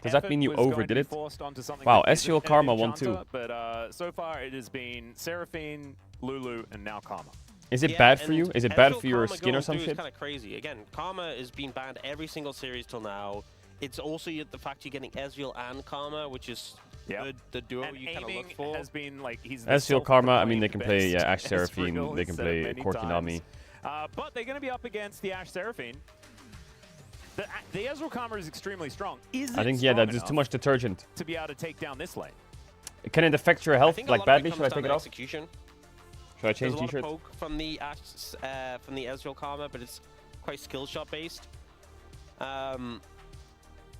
L: Does that mean you overdid it? Wow, Ezreal Karma won too.
K: But so far it has been Seraphine, Lulu, and now Karma.
L: Is it
M: Yeah,
L: bad for
M: and
L: you? Is it bad for your
M: Karma
L: skin or
M: going
L: some
M: through
L: shit?
M: Is kind of crazy. Again, Karma is being banned every single series till now. It's also the fact you're getting Ezreal and Karma, which is the duo
K: And
M: you kind of look
K: aiming
M: for.
K: has been like he's the
L: Ezreal Karma, I mean, they
K: self-proclaimed
L: can play
K: best
L: Ashe Seraphine,
K: Ezreal,
L: they can
K: said
L: play
K: it many
L: Korkinami.
K: times. But they're going to be up against the Ashe Seraphine. The Ezreal Karma is extremely strong. Is
L: I
K: it
L: think, yeah,
K: strong
L: that's just too
K: enough
L: much detergent.
K: to be able to take down this lane?
L: Can it affect your
M: I
L: health
M: think a
L: like
M: lot of it
L: badly?
M: comes
L: Should I
M: down
L: take
M: to
L: it off?
M: execution.
L: Should I change
M: There's a lot of
L: T-shirt?
M: poke from the Ashe, from the Ezreal Karma, but it's quite skill shot based.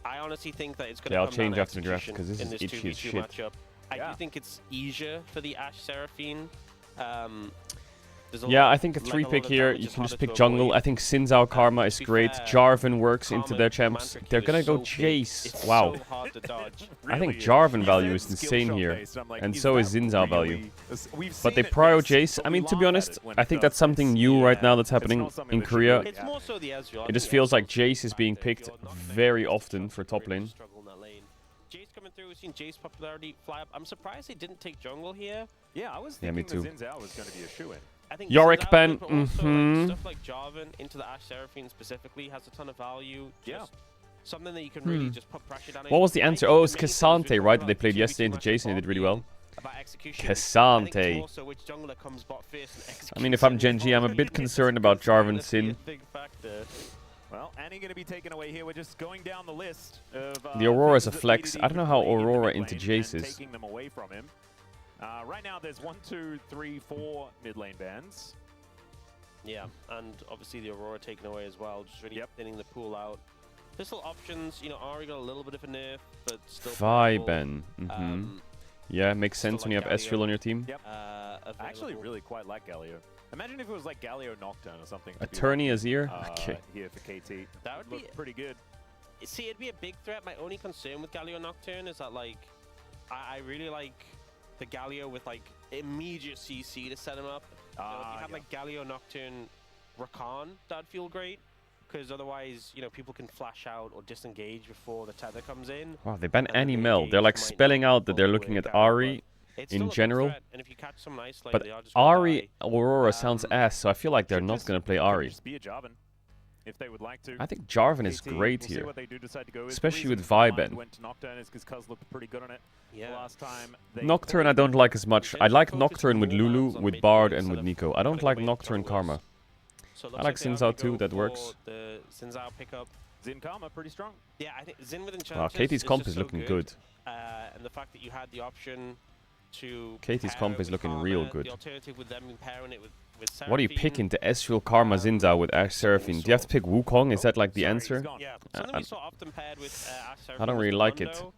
M: I honestly think that it's going to
L: Yeah, I'll
M: come
L: change
M: down to
L: after the draft,
M: execution
L: 'cause this
M: in
L: is
M: this
L: itchy as
M: 2v2
L: shit.
M: matchup. I
K: Yeah.
M: do think it's easier for the Ashe Seraphine. There's a
L: Yeah,
M: lot-
L: I think a
M: like,
L: 3-pick
M: lot of
L: here,
M: damage
L: you
M: is
L: can just
M: harder
L: pick
M: to
L: jungle.
M: avoid.
L: I think Xin Zhao Karma is
M: to be
L: great.
M: fair,
L: Jarvan works into
M: Karma
L: their champs.
M: Mantra
L: They're
M: Q
L: gonna
M: is
L: go
M: so big,
L: Jace.
M: it's
L: Wow.
M: so hard to dodge.
L: I think
K: Really
L: Jarvan
K: is.
L: value
K: He
L: is
K: said
L: insane
K: skill
L: here.
K: shot based, I'm like,
L: And
K: is
L: so is
K: that
L: Xin Zhao value.
K: really- We've
L: But they
K: seen it
L: prio
K: miss,
L: Jace.
K: but
L: I
K: we
L: mean, to
K: laugh
L: be
K: at
L: honest,
K: it when
L: I
K: it
L: think
K: does
L: that's something
K: miss.
L: new right now that's
K: It's
L: happening
K: not something
L: in
K: that should
L: Korea.
K: really
M: It's more so the Ezreal. I
L: It just
M: think
L: feels like
M: Ezreal's
L: Jace is being
M: factor. If
L: picked
M: you're not
L: very
M: Fnatic,
L: often for top
M: really
L: lane.
M: struggle in that lane. Jace coming through, we've seen Jace popularity fly up. I'm surprised they didn't take jungle here.
K: Yeah, I was
L: Yeah, me
K: thinking
L: too.
K: the Xin Zhao was going to be a shoo-in.
M: I think
L: Yorick
M: Xin Zhao
L: ban,
M: good, but also,
L: mhm.
M: like, stuff like Jarvan into the Ashe Seraphine specifically has a ton of value.
K: Yeah.
M: Just something that you can really just put pressure down.
L: What was the
M: I
L: answer?
M: think
L: Oh, it's
M: the main thing is we
L: Cassante,
M: talked
L: right? That they
M: about
L: played
M: 2v2
L: yesterday into
M: matchup
L: Jason. They did really well.
M: about execution. I think it's
L: Cassante.
M: more so which jungler comes bot first and
L: I mean, if I'm
M: executes
L: Gen G, I'm a bit concerned about Jarvan
M: That's gonna be
L: Sin.
M: a big factor.
K: Well, Annie going to be taken away here. We're just going down the list of
L: The Aurora's a
K: things that
L: flex.
K: needed
L: I don't know how
K: to be played in the
L: Aurora
K: mid
L: into
K: lane
L: Jace
K: and
L: is.
K: taking them away from him. Right now, there's 1, 2, 3, 4 mid lane bans.
M: Yeah, and obviously the Aurora taken away as well, just really thinning the pool out. Pistol options, you know, Ari got a little bit of a nerf, but still playable.
L: Viben. Yeah, makes sense when you have Ezreal on your team.
K: Yep. I actually really quite like Galio. Imagine if it was like Galio Nocturne or something. to be
L: Attorney
K: running,
L: Azir? Okay.
K: Here for KT.
M: That would
K: Look
M: be
K: pretty good.
M: See, it'd be a big threat. My only concern with Galio Nocturne is that, like, I really like the Galio with, like, immediate CC to set him up. You know, if you have, like, Galio Nocturne Rakan, that'd feel great. Because otherwise, you know, people can flash out or disengage before the tether comes in.
L: Wow, they ban
M: and then
L: Annie
M: the
L: Mel. They're
M: engage
L: like
M: might
L: spelling
M: not
L: out that they're
M: follow
L: looking
M: the
L: at
M: Galio,
L: Ari
M: but it's still a
L: in
M: big
L: general.
M: threat, and if you catch some nice lane,
L: But
M: they are just gonna
L: Ari
M: die.
L: Aurora sounds ass, so I feel like they're not going to play Ari.
K: Just be a Jarvan, if they would like to.
L: I think Jarvan is
K: KT,
L: great
K: we'll see
L: here.
K: what they do decide to go with.
L: Especially with
K: The reason why
L: Viben.
K: went to Nocturne is because Cuz looked pretty good on it last time. They
L: Nocturne I don't like as much. I like Nocturne with Lulu, with Bard, and with Nico. I don't like Nocturne Karma.
M: So it
L: I
M: looks
L: like
M: they are
L: Xin
M: gonna
L: Zhao too,
M: go
L: that
M: for
L: works.
M: The Xin Zhao pickup.
K: Xin Karma pretty strong.
M: Yeah, I think Xin with Enchantress
L: Wow, Katie's comp
M: just
L: is
M: so
L: looking good.
M: And the fact that you had the option to
L: Katie's
M: pair
L: comp
M: it
L: is
M: with
L: looking
M: Karma,
L: real good.
M: The alternative with them pairing it with
L: What do you
M: Seraphine.
L: pick into Ezreal Karma Xin Zhao with Ashe Seraphine? Do you have to pick Wukong? Is that like the answer?
M: Yeah, something we saw often paired with Ashe Seraphine
L: I don't
M: was
L: really like it.
M: Rondo.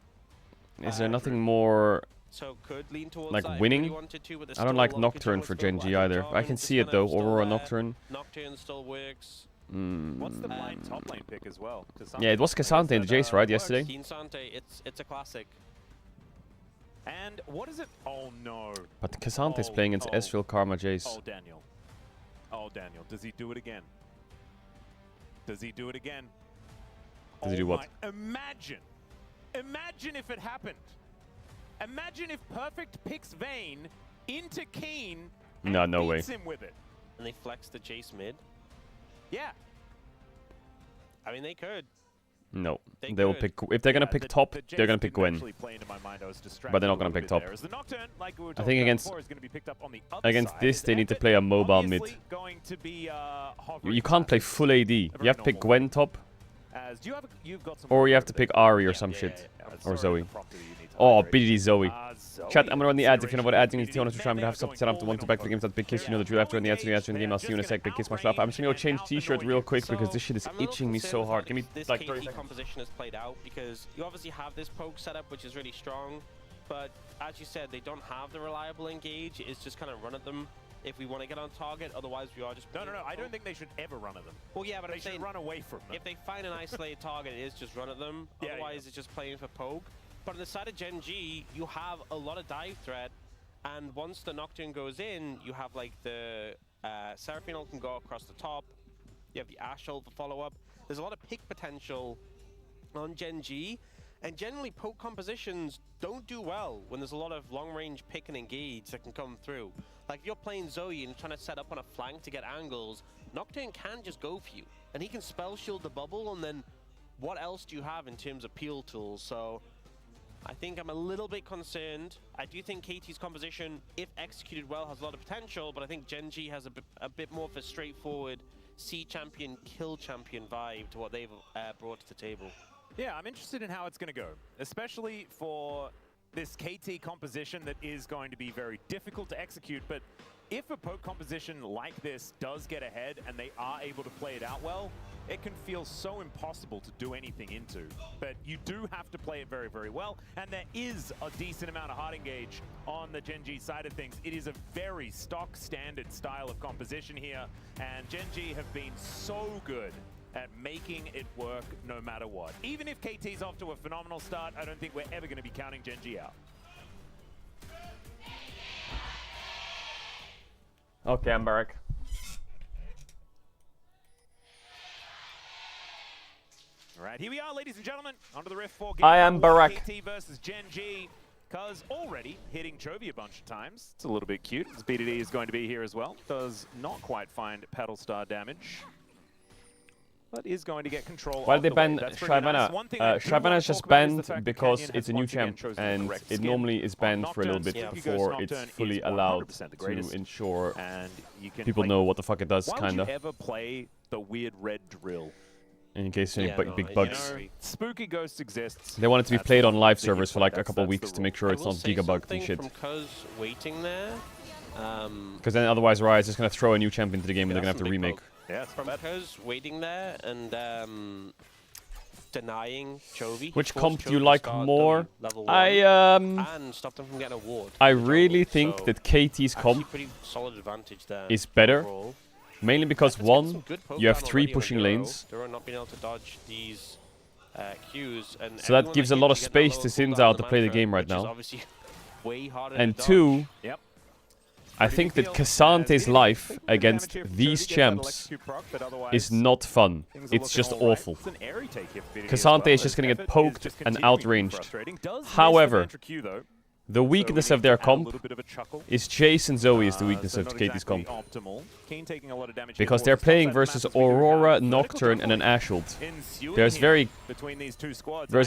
L: Is there nothing more
M: So could lean towards
L: like
M: that if you
L: winning?
M: really wanted to, but there's
L: I don't
M: still
L: like
M: a lot of
L: Nocturne
M: good
L: for
M: junglers
L: Gen
M: still.
L: G
M: I think
L: either. I
M: Jarvan
L: can
M: is
L: see
M: just
L: it
M: kind
L: though,
M: of still
L: Aurora
M: there.
L: Nocturne.
M: Nocturne still works.
K: What's the blind top lane pick as well?
L: Yeah, it was Cassante in the Jace, right, yesterday?
M: Cassante, it's a classic.
K: And what is it? Oh no.
L: But Cassante's playing against Ezreal Karma Jace.
K: Oh, Daniel. Oh, Daniel. Does he do it again? Does he do it again?
L: Does he do what?
K: Imagine. Imagine if it happened. Imagine if Perfect picks Vayne into Keen and
L: No way.
K: beats him with it.
M: And they flex the Jace mid.
K: Yeah.
M: I mean, they could.
L: No.
M: They
L: They'll
M: could.
L: pick. If they're gonna pick top,
K: The
L: they're gonna
K: Jace
L: pick
K: didn't
L: Gwen.
K: actually play into my mind. I was distracted
L: But they're
K: a
L: not gonna
K: little
L: pick
K: bit
L: top.
K: there. As the Nocturne, like we were
L: I
K: talking
L: think
K: about
L: against
K: before, is gonna be picked up on the other
L: against
K: side.
L: this, they need to
K: Effort
L: play a mobile mid.
K: obviously going to be,
L: You can't play full AD. You have to pick Gwen top,
K: As do you have you've got some
L: or you have to pick Ari or
K: Yeah,
L: some
K: yeah,
L: shit,
K: yeah, yeah.
L: or
K: Sorry,
L: Zoe.
K: the prompter that you need to
L: Oh, BDD Zoe. Chat, I'm gonna run the ads. If you know what ads you need to honest to try and have something set up to want to back to the games that big kiss. You know the drill after the ads in the game. I'll see you in a sec. Big kiss, much love. I'm just gonna go change t-shirt real quick because this shit is itching me so hard. Give me like 30 seconds.
M: Composition has played out because you obviously have this poke setup which is really strong, but as you said, they don't have the reliable engage. It's just kind of run at them if we want to get on target. Otherwise, we are just
K: No. I don't think they should ever run at them.
M: Well, yeah, but
K: they should run away from them.
M: If they find an isolated target, it is just run at them. Otherwise, it's just playing for poke. But on the side of Gen G, you have a lot of dive threat, and once the Nocturne goes in, you have like the Seraphine ult can go across the top. You have the Ash ult for follow-up. There's a lot of pick potential on Gen G, and generally poke compositions don't do well when there's a lot of long-range pick and engage that can come through. Like if you're playing Zoe and trying to set up on a flank to get angles, Nocturne can just go for you, and he can spell shield the bubble, and then what else do you have in terms of peel tools? So I think I'm a little bit concerned. I do think KT's composition, if executed well, has a lot of potential, but I think Gen G has a bit more of a straightforward C champion, kill champion vibe to what they've brought to the table.
K: Yeah, I'm interested in how it's going to go, especially for this KT composition that is going to be very difficult to execute, but if a poke composition like this does get ahead and they are able to play it out well, it can feel so impossible to do anything into. But you do have to play it very, very well, and there is a decent amount of hard engage on the Gen G side of things. It is a very stock standard style of composition here, and Gen G have been so good at making it work no matter what. Even if KT's off to a phenomenal start, I don't think we're ever going to be counting Gen G out.
L: Okay, I'm back.
K: All right, here we are, ladies and gentlemen, onto the Rift 4 game.
L: I am Barack.
K: KT versus Gen G, because already hitting Chovy a bunch of times. It's a little bit cute, as BDD is going to be here as well. Does not quite find Paddle Star damage, but is going to get control.
L: Why did they ban
K: nice.
L: Shyvana? Shyvana is just banned because it's a new champ, and it normally is banned for a little bit before it's fully allowed to ensure people know what the fuck it does,
K: Why
L: kinda.
K: would you ever play the weird red drill?
L: In case any big bugs.
K: Spooky Ghosts exists.
L: They want it to be played on live servers for like a couple of weeks to make sure it's not gigabugged and shit.
M: From Cuz waiting there.
L: Because then otherwise Riot's just gonna throw a new champ into the game and they're gonna have to remake.
K: Yeah,
M: from Cuz waiting there and denying Chovy.
L: Which comp do you like more?
M: And stop them from getting a ward.
L: I really think that KT's comp
M: pretty solid advantage there
L: is better.
M: overall.
L: Mainly because one, you have 3 pushing lanes.
M: They're not being able to dodge these Qs, and
L: So that gives a lot of space to Sinzao to play the game right now. And 2, I think that Cassante's life against these champs is not fun. It's just awful. Cassante is just going to get poked and outranged. However, the weakness of their comp is Jace and Zoe is the weakness of KT's comp. Because they're playing versus Aurora, Nocturne, and an Ash ult. There's a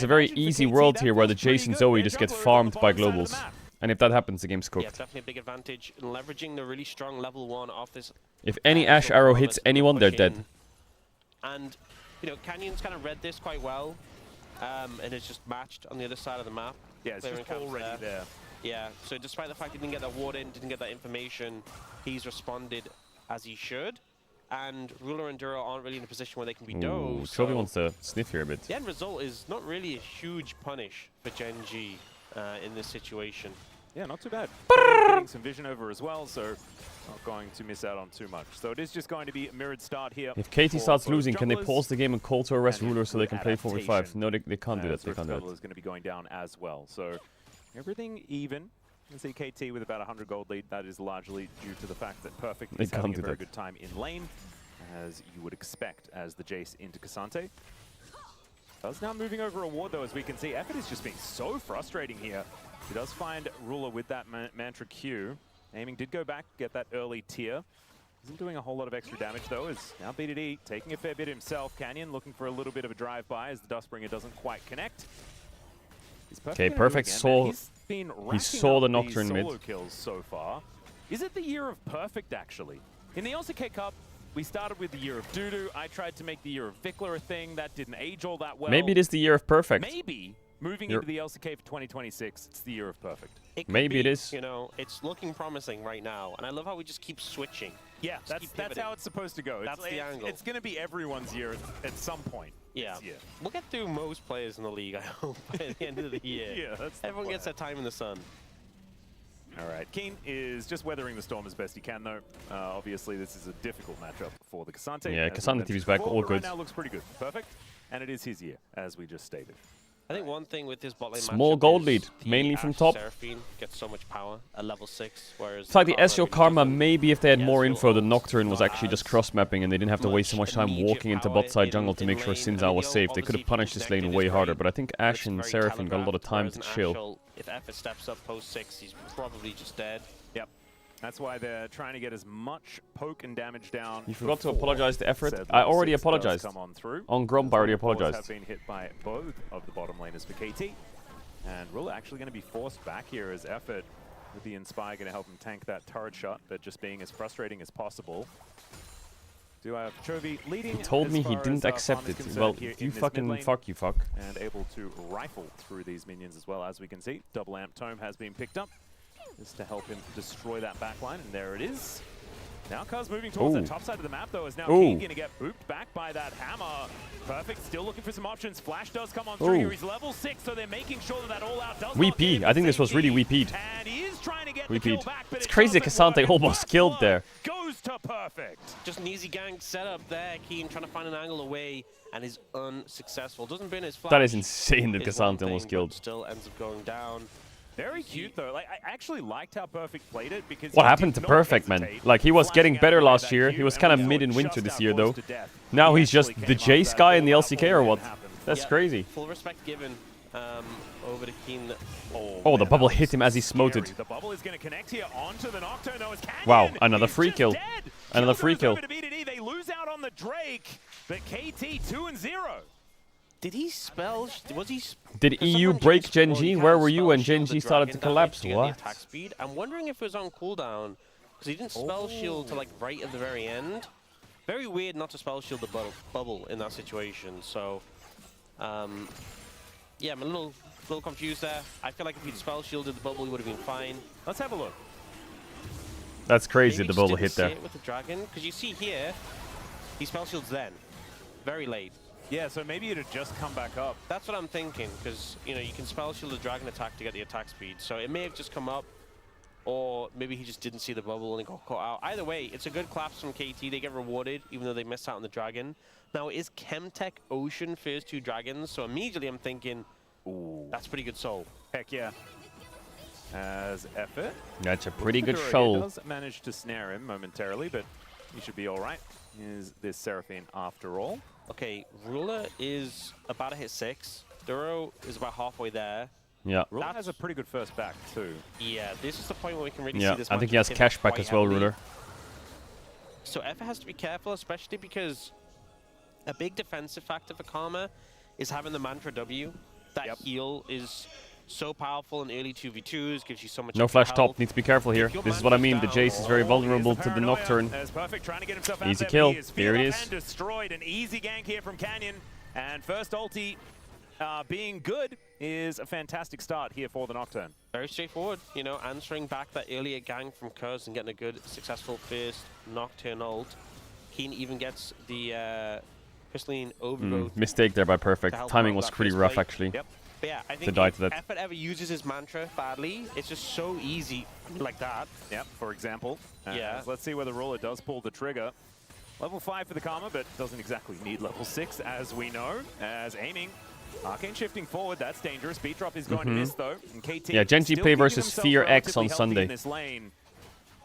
L: very easy world here where the Jace and Zoe just get farmed by globals. And if that happens, the game's cooked.
M: Yeah, definitely a big advantage in leveraging the really strong level 1 off this.
L: If any Ash arrow hits anyone, they're dead.
M: And, you know, Canyon's kind of read this quite well. And it's just matched on the other side of the map.
K: Yeah, it's just already there.
M: Yeah, so despite the fact he didn't get that ward in, didn't get that information, he's responded as he should. And Ruler and Duro aren't really in a position where they can be dosed.
L: Chovy wants to sniff here a bit.
M: The end result is not really a huge punish for Gen G in this situation.
K: Yeah, not too bad. Getting some vision over as well, so not going to miss out on too much. So it is just going to be a mirrored start here.
L: If KT starts losing, can they pause the game and call to arrest Ruler so they can play 4v5? No, they can't do that. They can't do that.
K: is going to be going down as well. So everything even. You can see KT with about 100 gold lead. That is largely due to the fact that Perfect is having a very good time in lane, as you would expect, as the Jace into Cassante. Does now moving over a ward, though, as we can see. Effort is just being so frustrating here. He does find Ruler with that Mantra Q. Aiming did go back, get that early tier. Isn't doing a whole lot of extra damage, though, as now BDD taking a fair bit himself. Canyon looking for a little bit of a drive-by as the Dustbringer doesn't quite connect.
L: Okay, Perfect saw he saw the Nocturne mid.
K: Solo kills so far. Is it the year of Perfect, actually? In the OZK Cup, we started with the year of Dudu. I tried to make the year of Vikler a thing. That didn't age all that well.
L: Maybe it is the year of Perfect.
K: Maybe moving into the LCK for 2026, it's the year of perfect.
L: Maybe it is.
M: You know, it's looking promising right now, and I love how we just keep switching.
K: Yeah, that's how it's supposed to go.
M: That's the angle.
K: It's going to be everyone's year at some point.
M: Yeah.
K: this year.
M: We'll get through most players in the league, I hope, by the end of the year.
K: Yeah, that's the
M: Everyone gets
K: plan.
M: their time in the sun.
K: All right, Keen is just weathering the storm as best he can, though. Obviously, this is a difficult matchup for the Cassante.
L: Yeah,
K: as we
L: Cassante
K: mentioned
L: TV's back,
K: before,
L: all
K: but
L: good.
K: Right now looks pretty good. Perfect. And it is his year, as we just stated.
M: I think one thing with this bot lane
L: Small
M: matchup
L: gold
M: is
L: lead,
M: the
L: mainly from
M: Ashe
L: top.
M: Seraphine gets so much power at level 6, whereas
L: It's like the Ezreal
M: really
L: Karma,
M: doesn't.
L: maybe if they had
M: The
L: more
M: Ezreal
L: info, the
M: ult
L: Nocturne was
M: not
L: actually just
M: as
L: cross-mapping and they didn't have to waste so much time
M: immediate
L: walking into
M: power
L: bot side
M: in-
L: jungle to
M: in
L: make sure
M: lane.
L: Sinzao was
M: Leo
L: safe. They could have
M: obviously
L: punished this lane
M: connected
L: way
M: is
L: harder,
M: great,
L: but I think
M: but
L: Ashe
M: it's
L: and
M: very
L: Seraphine got a lot of time to
M: telegraphed,
L: chill.
M: whereas an Ashe, if Effort steps up post 6, he's probably just dead.
K: Yep. That's why they're trying to get as much poke and damage down.
L: You forgot to
K: before
L: apologize to Effort.
K: said
L: I
K: level
L: already
K: 6 does
L: apologized.
K: come on through.
L: On Grump, I already
K: As the balls
L: apologized.
K: have been hit by both of the bottom laners for KT. And Ruler actually going to be forced back here as Effort with the Inspire going to help him tank that turret shot, but just being as frustrating as possible. Do I have Chovy leading?
L: He told
K: as
L: me he
K: far
L: didn't
K: as,
L: accept
K: farm is
L: it.
K: concerned
L: Well,
K: here
L: you
K: in this
L: fucking
K: mid lane,
L: fuck, you fuck.
K: and able to rifle through these minions as well, as we can see. Double Amp Tome has been picked up just to help him destroy that backline, and there it is. Now Cuz moving towards the
L: Ooh.
K: top side of the map, though, is now
L: Ooh.
K: King going to get booped back by that hammer. Perfect, still looking for some options. Flash does come on through
L: Ooh.
K: here. He's level 6, so they're making sure that all out does
L: We
K: lock in
L: peed. I think this was really we peed.
K: And he is trying to get
L: We
K: the kill
L: peed.
K: back, but
L: It's
K: it
L: crazy
K: doesn't
L: Cassante
K: work.
L: almost
K: First
L: killed
K: blood
L: there.
K: Goes to Perfect.
M: Just an easy gang setup there. Keen trying to find an angle away and is unsuccessful. Doesn't burn his flash.
L: That is insane that
M: is one
L: Cassante almost
M: thing, but
L: killed.
M: Still ends up going down.
K: Very cute, though. Like, I actually liked how Perfect played it because
L: What
K: he
L: happened
K: did
L: to
K: not
L: Perfect, man?
K: hesitate,
L: Like, he was getting
K: flashing out
L: better
K: away
L: last
K: that
L: year.
K: Q,
L: He was
K: and
L: kind of
K: we
L: mid
K: saw
L: in
K: it
L: winter
K: just
L: this
K: out
L: year, though.
K: close to death.
L: Now
K: He
L: he's just
K: actually
L: the
K: came off
L: Jace
K: that
L: guy in the
K: goal
L: LCK or
K: when
L: what?
K: it happened.
L: That's
M: Yeah,
L: crazy.
M: Full respect given over to Keen.
L: Oh, the
K: man,
L: bubble
K: that
L: hit him as he
K: scary.
L: smoted.
K: The bubble is going to connect here onto the Nocturne. No, it's Canyon.
L: Wow, another
K: He's
L: free
K: just
L: kill.
K: dead.
L: Another
K: Kill
L: free
K: goes
L: kill.
K: over to BDD. They lose out on the Drake, but KT 2-0.
M: Did he spell? Was he?
L: Did
M: because
L: EU
M: someone
L: break
M: just-
L: Gen
M: well,
L: G?
M: he
L: Where
M: can't
L: were you
M: spell
L: when
M: shield
L: Gen
M: the
L: G started to
M: dragon
L: collapse?
M: damage to get
L: What?
M: The attack speed. I'm wondering if it was on cooldown because he didn't spell shield to like right at the very end. Very weird not to spell shield the bubble in that situation. So, yeah, I'm a little confused there. I feel like if he'd spell shielded the bubble, he would have been fine.
K: Let's have a look.
L: That's crazy,
M: Maybe
L: the
M: just
L: bubble
M: didn't
L: hit
M: see
L: there.
M: it with the dragon, because you see here, he spell shields then, very late.
K: Yeah, so maybe it had just come back up.
M: That's what I'm thinking, because you know you can spell shield the dragon attack to get the attack speed. So it may have just come up, or maybe he just didn't see the bubble and he got caught out. Either way, it's a good collapse from KT. They get rewarded, even though they missed out on the dragon. Now it is Chemtech Ocean first 2 dragons, so immediately I'm thinking, ooh, that's pretty good soul.
K: Heck yeah. As Effort.
L: That's a pretty good
K: Fedora
L: show.
K: does manage to snare him momentarily, but he should be all right. Is this Seraphine after all?
M: Okay, Ruler is about to hit 6. Duro is about halfway there.
L: Yeah.
K: Ruler has a pretty good first back too.
M: Yeah, this is the point where we can really
L: Yeah,
M: see this.
L: I think
M: matchup
L: he has
M: pivot
L: cash back
M: quite
L: as well,
M: heavily.
L: Ruler.
M: So Effort has to be careful, especially because a big defensive factor for Karma is having the Mantra W. That heal is so powerful in early 2v2s, gives you so much
L: No
M: extra
L: flash
M: health.
L: top, need to be careful here.
M: If your
L: This is what I mean, the
M: Mantra's
L: Jace is
M: down,
L: very vulnerable to the
K: Paranoia.
L: Nocturne.
K: There's Perfect trying to get himself out
L: Easy
K: there,
L: kill.
K: but he is
L: Here it
K: feared
L: is.
K: and destroyed. An easy gank here from Canyon. And first ulti being good is a fantastic start here for the Nocturne.
M: Very straightforward, you know, answering back that earlier gank from Kuz and getting a good, successful first Nocturne ult. Keen even gets the Crystalline Overgrowth.
L: Mistake there by
M: to
L: Perfect.
M: help
L: Timing
M: out
L: was
M: that
L: pretty
M: first
L: rough,
M: play.
L: actually.
K: Yep.
M: But yeah, I
L: To
M: think
L: die
M: if
L: to that.
M: Effort ever uses his mantra badly, it's just so easy like that.
K: Yep, for example.
M: Yeah.
K: Let's see whether Ruler does pull the trigger. Level 5 for the Karma, but doesn't exactly need level 6, as we know. As aiming. Arcane shifting forward, that's dangerous. Beat drop is going to miss, though. And KT
L: Yeah, Gen G
K: still
L: play
K: keeping
L: versus
K: themselves
L: Fear X on
K: relatively healthy
L: Sunday.
K: in this lane.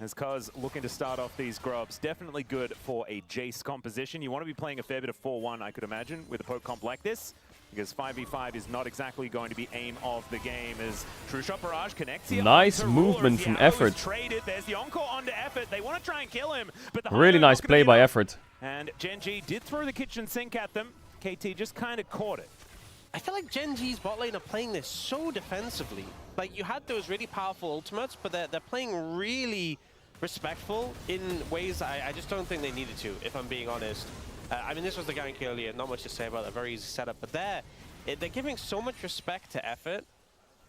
K: As Cuz looking to start off these grubs. Definitely good for a Jace composition. You want to be playing a fair bit of 4-1, I could imagine, with a poke comp like this. Because 5v5 is not exactly going to be aim of the game as True Shot Barrage connects here.
L: Nice
K: onto
L: movement
K: Ruler.
L: from
K: The arrow is
L: Effort.
K: Traded. There's the encore onto Effort. They want to try and kill him, but the
L: Really
K: Hundo
L: nice
K: not gonna
L: play
K: be
L: by
K: enough.
L: Effort.
K: And Gen G did throw the kitchen sink at them. KT just kind of caught it.
M: I feel like Gen G's bot lane are playing this so defensively. Like, you had those really powerful ultimates, but they're playing really respectful in ways I just don't think they needed to, if I'm being honest. I mean, this was the gank earlier, not much to say about a very easy setup, but there, they're giving so much respect to effort.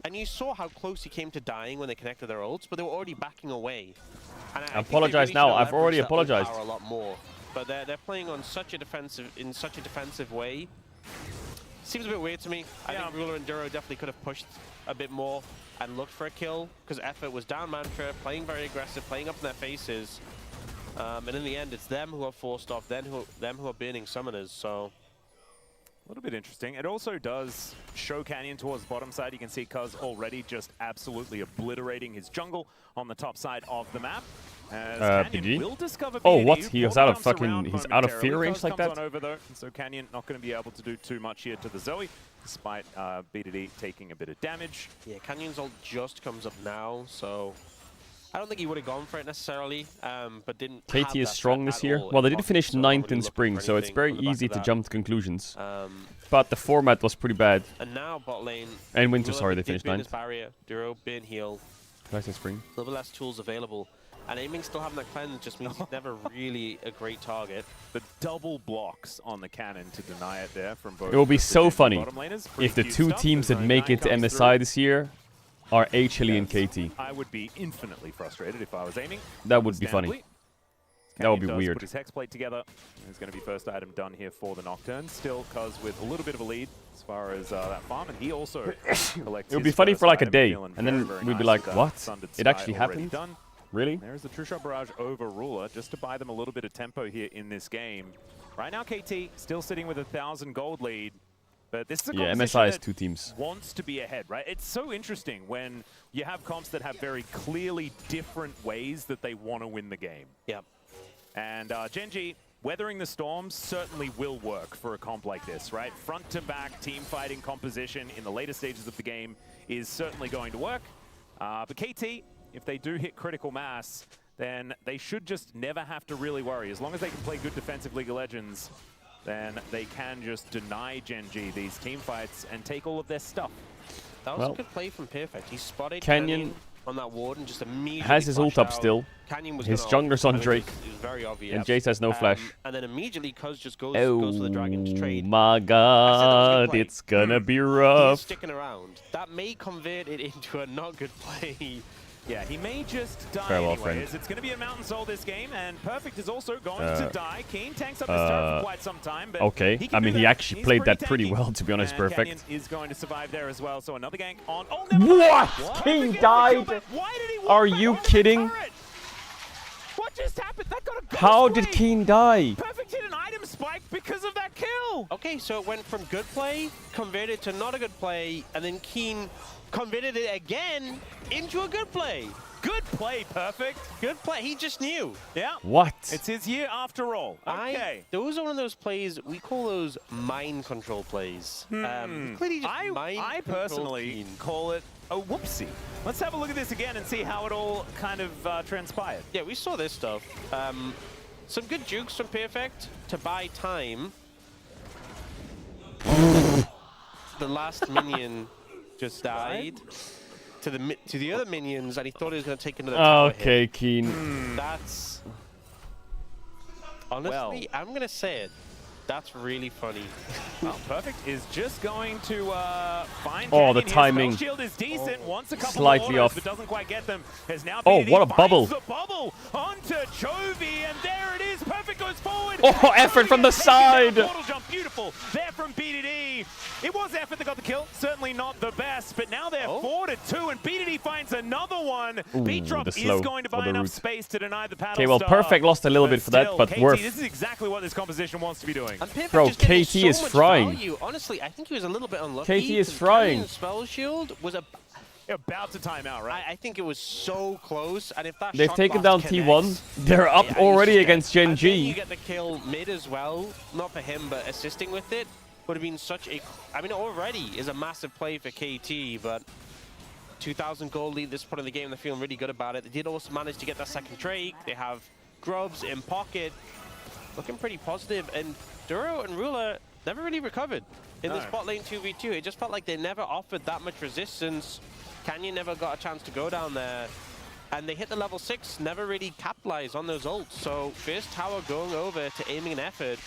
M: And you saw how close he came to dying when they connected their ults, but they were already backing away. And I
L: Apologize
M: think they really
L: now.
M: should have
L: I've already
M: leveraged that ult
L: apologized.
M: power a lot more. But they're playing on such a defensive way. Seems a bit weird to me. I think Ruler and Duro definitely could have pushed a bit more and looked for a kill, because effort was down mantra, playing very aggressive, playing up in their faces. And in the end, it's them who are forced off, them who are burning summoners. So.
K: A little bit interesting. It also does show Canyon towards the bottom side. You can see Cuz already just absolutely obliterating his jungle on the top side of the map. As Canyon will discover
L: oh,
K: BD.
L: what? He was out of
K: Ball jumps
L: fucking...
K: around
L: He's out of fear
K: momentarily.
L: range
K: Cuz
L: like
K: comes
L: that?
K: on over, though, so Canyon not going to be able to do too much here to the Zoe, despite BDD taking a bit of damage.
M: Yeah, Canyon's ult just comes up now, so... I don't think he would have gone for it necessarily, but didn't.
L: KT is strong this year. Well, they did finish 9th in spring, so it's very easy to jump to conclusions. But the format was pretty bad.
M: And now bot lane.
L: And winter, sorry, they finished 9th.
M: Barrier, Duro, bin heal.
L: Nice in spring.
M: A little less tools available. And aiming still having that cleanse just means he's never really a great target.
K: The double blocks on the cannon to deny it there from both.
L: It will be so funny
K: laners.
L: if the two teams that make it to MSI this year are Hilly and KT.
K: I would be infinitely frustrated if I was aiming.
L: That would be funny. That would be weird.
K: Put his hex plate together. It's going to be first item done here for the Nocturne. Still, Cuz with a little bit of a lead as far as that farm, and he also collects.
L: It would be funny for like a day, and then we'd be like, "What? It actually happened? Really?"
K: There's the True Shot Barrage over Ruler, just to buy them a little bit of tempo here in this game. Right now, KT still sitting with 1,000 gold lead. But this is a
L: MSI is 2 teams.
K: Wants to be ahead, right? It's so interesting when you have comps that have very clearly different ways that they want to win the game.
M: Yep.
K: And Genji, weathering the storms certainly will work for a comp like this, right? Front to back team fighting composition in the later stages of the game is certainly going to work. But KT, if they do hit critical mass, then they should just never have to really worry. As long as they can play good defensive League of Legends, then they can just deny Genji these team fights and take all of their stuff.
M: That was a good play from Perfect. He spotted
L: Canyon
M: on that ward and just immediately
L: has his ult up still. His jungler's on Drake.
M: It was very obvious.
L: And Jace has no flash.
M: And then immediately Cuz just goes for the Dragon's trade.
L: My god, it's gonna be rough.
M: He's sticking around. That may convert it into a not good play.
K: Yeah, he may just die
L: Farewell,
K: anyways.
L: friend.
K: It's going to be a Mountain Soul this game, and Perfect is also going to die. Keen tanks up his turret for quite some time, but
L: okay. I mean, he actually played that pretty well, to be honest.
K: and
L: Perfect.
K: Canyon is going to survive there as well, so another gank on... Oh,
L: What? Keen died?
K: Why did he
L: Are you kidding?
K: What just happened? That got a ghost
L: How did
K: play.
L: Keen die?
K: Perfect hit an item spike because of that kill.
M: Okay, so it went from good play, converted to not a good play, and then Keen converted it again into a good play.
K: Good play, Perfect.
M: Good play. He just knew.
K: Yeah.
L: What?
K: It's his year after all. Okay.
M: Those are one of those plays, we call those mind control plays. Clearly just
K: I personally call it a whoopsie. Let's have a look at this again and see how it all kind of transpired.
M: Yeah, we saw this stuff. Some good jukes from Perfect to buy time. The last minion just died to the other minions, and he thought he was going to take another tower
L: Okay,
M: hit.
L: Keen.
M: That's honestly, I'm going to say it. That's really funny.
K: Well, Perfect is just going to find
L: Oh, the
K: Canyon. His
L: timing.
K: spell shield is decent. Wants a couple
L: Slightly
K: of
L: off.
K: orders, but doesn't quite get them. Has now
L: Oh,
K: BDD
L: what a
K: finds
L: bubble.
K: The bubble onto Chovy, and there it is. Perfect goes forward.
L: Oh, effort from the side.
K: Portal jump, beautiful. There from BDD. It was effort that got the kill. Certainly not the best, but now they're 4-2, and BDD finds another one. Beat Drop
L: the
K: is
L: slow
K: going to
L: or
K: buy
L: the
K: enough
L: root.
K: space to deny the paddle
L: Okay, well,
K: star.
L: Perfect lost a little bit for that,
K: still,
L: but
K: KT,
L: worth.
K: This is exactly what this composition wants to be doing.
L: Bro, KT is frying.
M: Value. Honestly, I think he was a little bit unlucky.
L: KT is frying.
M: Spell shield was
K: about to time out, right?
M: I think it was so close, and if that
L: They've
M: shot
L: taken down
M: blast
L: T1.
M: connects,
L: They're up
M: yeah,
L: already
M: he's
L: against
M: dead. And then
L: Genji.
M: you get the kill mid as well, not for him, but assisting with it would have been such a. I mean, already is a massive play for KT, but 2,000 gold lead this point of the game. They're feeling really good about it. They did also manage to get that second Drake. They have Grubs in pocket, looking pretty positive, and Duro and Ruler never really recovered in this bot lane 2v2. It just felt like they never offered that much resistance. Canyon never got a chance to go down there. And they hit the level 6, never really capitalized on those ults. So first tower going over to aiming an effort.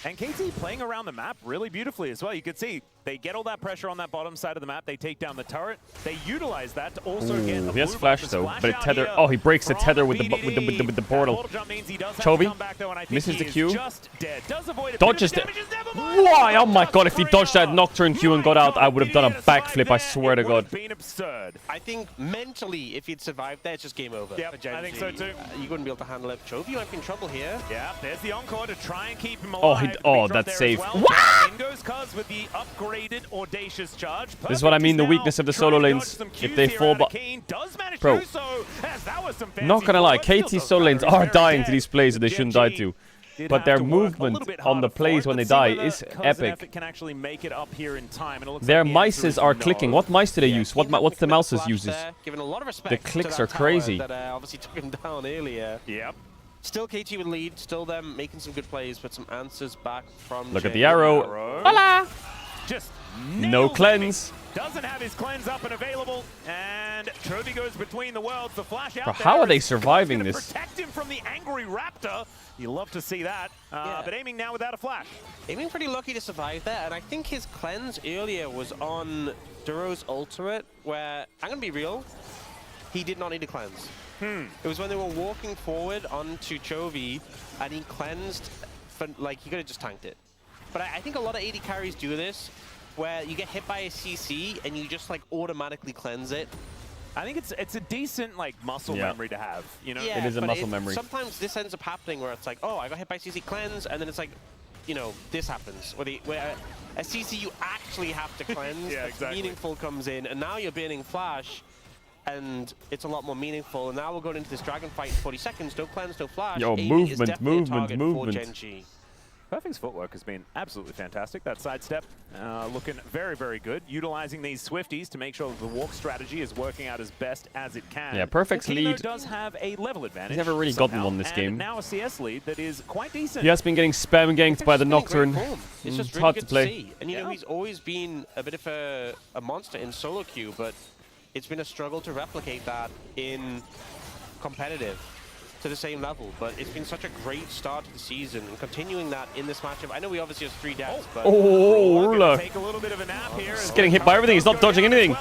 K: And KT playing around the map really beautifully as well. You could see They get all that pressure on that bottom side of the map. They take down the turret. They utilize that to also get a
L: He has
K: move
L: flash
K: up,
L: though,
K: splash
L: but it
K: out
L: tether.
K: here
L: Oh, he breaks the
K: from
L: tether with the
K: VDD.
L: with the portal.
K: Portal jump means he does have to
L: Chovy
K: come back, though, and I think
L: misses
K: he
L: the
K: is
L: Q.
K: just dead. Does avoid a
L: Dodges
K: bit
L: the.
K: of damage, never mind.
L: Why? Oh my god! If he dodged that Nocturne Q and got out, I would have done a backflip. I swear to God.
K: Been absurd.
M: I think mentally, if he'd survived there, it's just game over.
K: Yep, I think so too.
M: You wouldn't be able to handle it. Chovy might be in trouble here.
K: Yeah, there's the encore to try and keep him
L: Oh,
K: alive.
L: that save.
K: Well. In goes Cuz with the upgraded Audacious Charge.
L: This is what I mean, the weakness of the solo lanes. If they fall, bro, not gonna lie, KT solo lanes are dying to these plays that they shouldn't die to. But their movement on the plays when they die is epic.
K: Can actually make it up here in time. And it looks
L: Their
K: like the answer
L: mices
K: is
L: are
K: no.
L: clicking. What mice do they use? What's the mouse's uses?
M: Given a lot of respect
L: The
M: to
L: clicks
M: that
L: are
M: tower
L: crazy.
M: That obviously took him down earlier.
K: Yep.
M: Still KT with lead, still them making some good plays, but some answers back from
L: Look at
M: Jay.
L: the arrow. Hola!
K: Just
L: No cleanse.
K: Doesn't have his cleanse up and available, and Chovy goes between the worlds. The flash out.
L: Bro, how
K: there
L: are they
K: is
L: surviving
K: gonna
L: this?
K: Protect him from the angry raptor. You love to see that. But aiming now without a flash.
M: Aiming pretty lucky to survive there, and I think his cleanse earlier was on Duro's ultimate, where, I'm gonna be real, he did not need a cleanse. It was when they were walking forward onto Chovy, and he cleansed, for, like, he could have just tanked it. But I think a lot of AD carries do this, where you get hit by a CC, and you just, like, automatically cleanse it.
K: I think it's a decent, like, muscle memory to have, you know?
M: Yeah,
L: It is a
M: but
L: muscle memory.
M: Sometimes this ends up happening where it's like, oh, I got hit by CC cleanse, and then it's like, you know, this happens. Where a CC you actually have to cleanse,
K: Yeah,
M: that's
K: exactly.
M: meaningful comes in, and now you're banning flash, and it's a lot more meaningful. And now we're going into this dragon fight in 40 seconds, no cleanse, no flash.
L: Yo,
M: Aiming is
L: movement,
M: definitely a target
L: movement.
M: for Gen G.
K: Perfect's footwork has been absolutely fantastic. That sidestep looking very, very good. Utilizing these Swifties to make sure that the walk strategy is working out as best as it can.
L: Yeah, Perfect's
K: Tino
L: lead.
K: does have a level advantage.
L: He's never really gotten one this
K: and
L: game.
K: Now a CS lead that is quite decent.
L: He has been getting spam ganked by the Nocturne.
M: It's just
L: It's
M: really
L: hard
M: good
L: to play.
M: see. And you know, he's always been a bit of a monster in solo queue, but it's been a struggle to replicate that in competitive to the same level. But it's been such a great start to the season, and continuing that in this matchup. I know we obviously have 3 deaths, but
L: Rula.
K: Take a little bit of a nap here.
L: He's getting hit by everything. He's not dodging anything.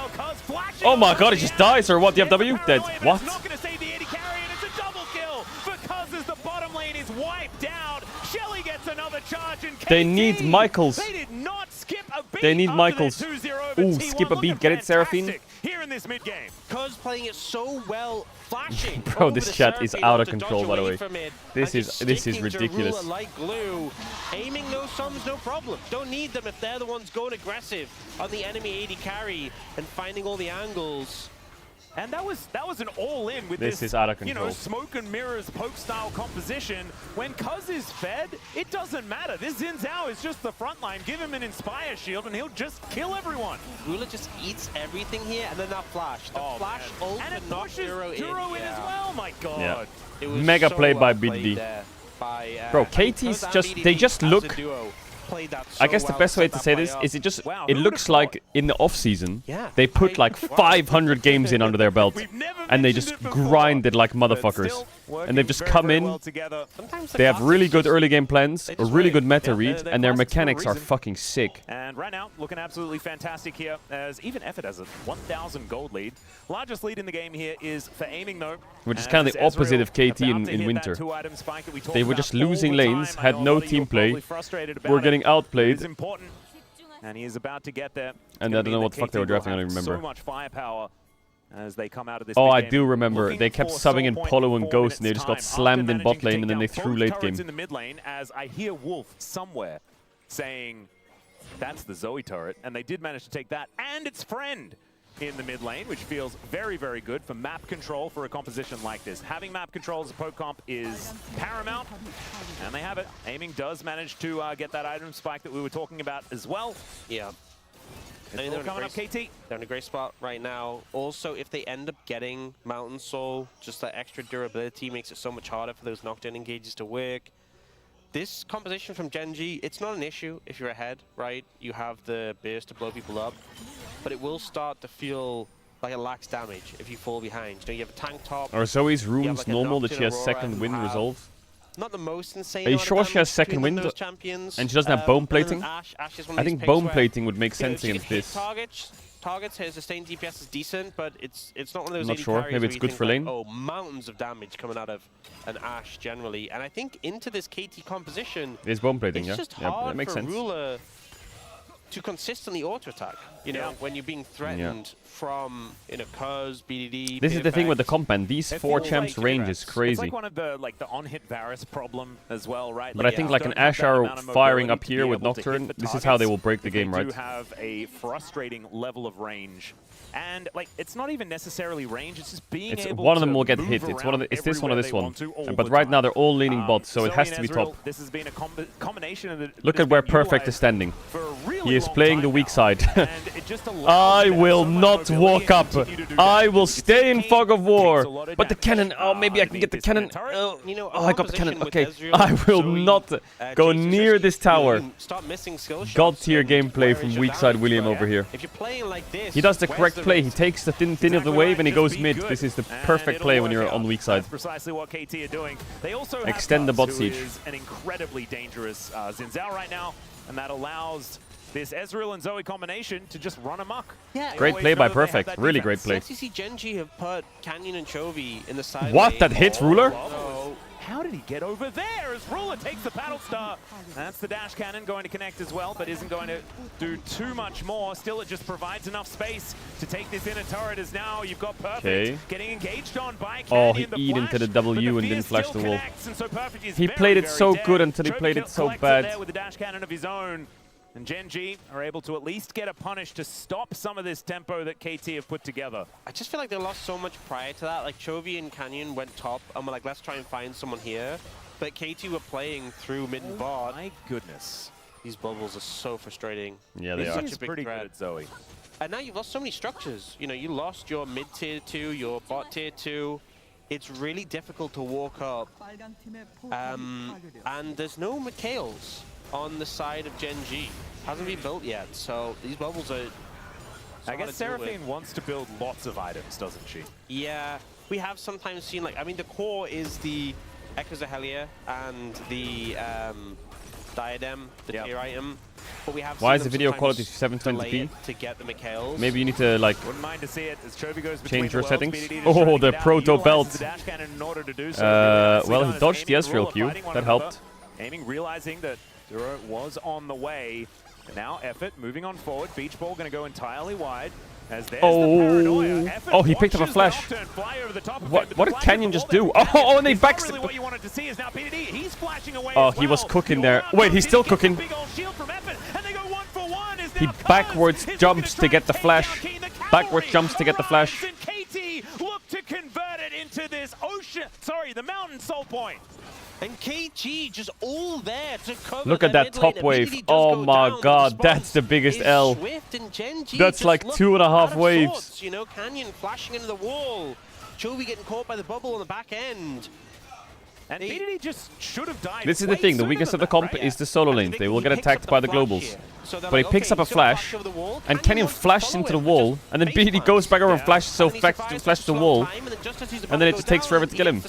L: Oh my god, he just dies or what? The FW? Dead. What?
K: Not going to save the AD carry, and it's a double kill because as the bottom lane is wiped out, Shelly gets another charge, and
L: They need Michaels.
K: They did not skip a beat.
L: They need
K: after
L: Michaels.
K: their 2-0 over
L: Ooh,
K: T1.
L: skip a beat.
K: Looking
L: Get it, Seraphine.
K: fantastic here in this mid game.
M: Cuz playing it so well, flashing.
L: Bro,
M: over
L: this
M: the
L: chat is
M: Seraphine
L: out of
M: to
L: control,
M: dodge
L: by the
M: away
L: way.
M: from it,
L: This
M: and
L: is
M: just sticking
L: ridiculous.
M: to Rula like glue. Aiming no sums, no problem. Don't need them if they're the ones going aggressive on the enemy AD carry and finding all the angles.
K: And that was an all-in with
L: This
K: this
L: is out of
K: you know,
L: control.
K: smoke and mirrors poke-style composition. When Cuz is fed, it doesn't matter. This Xin Zhao is just the front line. Give him an Inspire shield and he'll just kill everyone.
M: Rula just eats everything here, and then that flash. The flash ult
K: And
M: to
K: it
M: knock
K: pushes
M: Duro in.
K: Duro in as well. My God.
L: Yeah.
M: It was
L: Mega
M: so
L: play by
M: well played
L: BDD.
M: there by,
L: Bro,
M: I mean,
L: KT's
M: Cuz and
L: just,
M: BDD
L: they just
M: as a
L: look,
M: duo played that
L: I
M: so
L: guess the
M: well,
L: best way
M: set
L: to
M: that
L: say
M: play
L: this
M: up.
L: is it just,
K: Wow,
L: it
K: who
L: looks
K: would've
L: like in the off-season,
M: Yeah.
L: they put like 500 games in under their belt, and they just grinded like motherfuckers. And they've just come in, they have really good early game plans, a really good meta read, and their mechanics are fucking sick.
K: And right now, looking absolutely fantastic here, as even Effort has a 1,000 gold lead. Largest lead in the game here is for aiming, though.
L: Which is kind of the opposite of KT in winter. They were just losing lanes, had no team play, were getting outplayed,
K: It's important, and he is about to get there.
L: and I don't know what the fuck they were drafting, I don't even
K: So
L: remember.
K: much firepower as they come out of this.
L: Oh,
K: big
L: I
K: game.
L: do remember.
K: Looking
L: They kept
K: for
L: subbing in
K: Soul Point
L: Polo and
K: 4
L: Ghost, and they
K: minutes
L: just got
K: time
L: slammed in
K: after
L: bot lane,
K: managing
L: and
K: to
L: then they
K: take
L: threw
K: down
L: late
K: both
L: game.
K: turrets in the mid lane, as I hear Wolf somewhere saying that's the Zoe turret, and they did manage to take that and its friend in the mid lane, which feels very, very good for map control for a composition like this. Having map control as a poke comp is paramount, and they have it. Aiming does manage to get that item spike that we were talking about as well.
M: Yeah.
K: It's all coming up, KT.
M: They're in a great spot right now. Also, if they end up getting Mountain Soul, just that extra durability makes it so much harder for those knockdown engages to work. This composition from Gen G, it's not an issue if you're ahead, right? You have the burst to blow people up, but it will start to feel like it lacks damage if you fall behind. You know, you have a tank top.
L: Are Zoe's
M: you have
L: runes
M: like a
L: normal that she
M: Nocturne
L: has
M: Aurora
L: second
M: who
L: win
M: have
L: resolve?
M: not the most insane.
L: Are you
M: amount of
L: sure she has
M: damage
L: second
M: between
L: wind?
M: those champions.
L: And she doesn't have bone
M: Other than
L: plating?
M: Ashe is one of
L: I
M: these
L: think
M: picks
L: bone
M: where,
L: plating would make
M: you know,
L: sense
M: she can
L: against
M: hit
L: this.
M: Targets, her sustained DPS is decent, but it's not one of those
L: Not
M: 80
L: sure.
M: carries
L: Maybe
M: where
L: it's
M: you
L: good
M: think,
L: for
M: like,
L: lane.
M: oh, mountains of damage coming out of an Ashe generally. And I think into this KT composition,
L: It's bone plating,
M: it's
L: yeah.
M: just
L: Yeah,
M: hard
L: that makes
M: for
L: sense.
M: Ruler to consistently auto-attack, you know, when you're being threatened from, you know, Curse, BDD,
L: This is the thing with the comp, man. These
K: It
L: four
K: feels
L: champs
K: like
L: range
K: It's
L: is crazy.
K: like one of the on-hit Varus problem as well, right?
L: But I think like an Ashe arrow firing up here with Nocturne, this is how they will break the game,
K: They
L: right?
K: do have a frustrating level of range. And like, it's not even necessarily range, it's just being able
L: One of them
K: to
L: will get
K: move
L: hit. It's one of
K: around
L: the, it's this one or
K: everywhere
L: this
K: they
L: one.
K: want to all
L: But
K: the
L: right now
K: time.
L: they're all leaning bot, so it
K: Zoe
L: has
K: and
L: to be
K: Ezreal,
L: top.
K: This has been a combination of the,
L: Look at where Perfect is standing. He is playing the weak side. I will not walk up. I will stay in fog of war. But the cannon, oh, maybe I can get the cannon. Oh, I got the cannon. Okay, I will not go near this tower. God tier gameplay from weak side William over here.
M: If you're playing like this,
L: He does the correct play. He takes the thin of the wave and he goes mid. This is the perfect play when you're on weak side.
K: That's precisely what KT are doing. They also
L: Extend the
K: have
L: bot
K: Cuz, who
L: siege.
K: is an incredibly dangerous Xin Zhao right now, and that allows this Ezreal and Zoe combination to just run amok.
M: Yeah.
L: Great play by Perfect. Really great play.
M: CC Genji have put Canyon and Chovy in the side
L: What?
M: lane.
L: That hits Ruler?
M: No.
K: How did he get over there as Ruler takes the Battle Star? That's the dash cannon going to connect as well, but isn't going to do too much more. Still, it just provides enough space to take this inner turret as now you've got Perfect
L: Okay.
K: getting engaged on by
L: Oh,
K: Canyon.
L: he eat into the W and didn't flash the wall.
K: He
L: He played it so good until he played it so bad.
K: There with the dash cannon of his own. And Genji are able to at least get a punish to stop some of this tempo that KT have put together.
M: I just feel like they lost so much prior to that. Like Chovy and Canyon went top and were like, let's try and find someone here. But KT were playing through mid and bot.
K: My goodness.
M: These bubbles are so frustrating.
L: Yeah, they
M: It's
L: are.
M: such a big
K: pretty
M: threat.
K: good at Zoe.
M: And now you've lost so many structures. You know, you lost your mid tier 2, your bot tier 2. It's really difficult to walk up. And there's no Mikhails on the side of Genji. Hasn't been built yet, so these bubbles are...
K: I guess Seraphine wants to build lots of items, doesn't she?
M: Yeah, we have sometimes seen, like, I mean, the core is the Echoes of Helia and the Diadem, the tier item. But we have
L: Why
M: seen
L: is the
M: them
L: video
M: sometimes
L: quality
M: delay
L: 720p?
M: it to get the Mikhails.
L: Maybe you need to like
K: Wouldn't mind to see it as Chovy goes between
L: change your
K: the worlds.
L: settings.
K: BDD just trying
L: Oh,
K: to
L: the
K: get out.
L: proto
K: He
L: belt.
K: utilizes the dash cannon in order to do so.
L: Well, he dodged the Ezreal Q. That helped.
K: Aiming, realizing that Duro was on the way. And now Effort moving on forward. Beach Ball going to go entirely wide. As there's the paranoia. Effort
L: Oh, he picked up a
K: watches the
L: flash.
K: Nocturne fly over the top of him,
L: What
K: but
L: did
K: the flash
L: Canyon
K: of
L: just
K: the
L: do?
K: wall
L: Oh,
K: there.
L: oh, and they
K: It's not
L: backst-
K: really what you wanted to see is now PDD. He's flashing away
L: Oh,
K: as
L: he was
K: well.
L: cooking there. Wait, he's still cooking.
K: Big old shield from Effort, and they go 1-for-1 as
L: He
K: now Cuz
L: backwards
K: is
L: jumps
K: looking
L: to get the
K: try and
L: flash.
K: take down Keen. The
L: Backwards
K: cavalry
L: jumps to get the flash.
K: arrives, and KT look to convert it into this ocean. Sorry, the mountain soul point.
M: And KT just all there to cover
L: Look at
M: their
L: that
M: mid
L: top
M: lane.
L: wave.
M: Immediately does
L: Oh
M: go
L: my
M: down.
L: god,
M: The
L: that's the biggest
M: is
L: L.
M: Swift and Genji
L: That's
M: just
L: like
M: look
L: 2.5
M: out of
L: waves.
M: sorts, you know, Canyon flashing into the wall. Chovy getting caught by the bubble on the back end.
K: And BDD just should have died.
L: This is the
K: way
L: thing, the
K: sooner
L: weakness
K: than
L: of the
K: that,
L: comp
K: right?
L: is the solo lanes. They will get attacked by the globals. But he picks up a flash, and Canyon flashes into the wall, and then BDD goes back over and flashes so flash the wall, and then it just takes forever to kill him.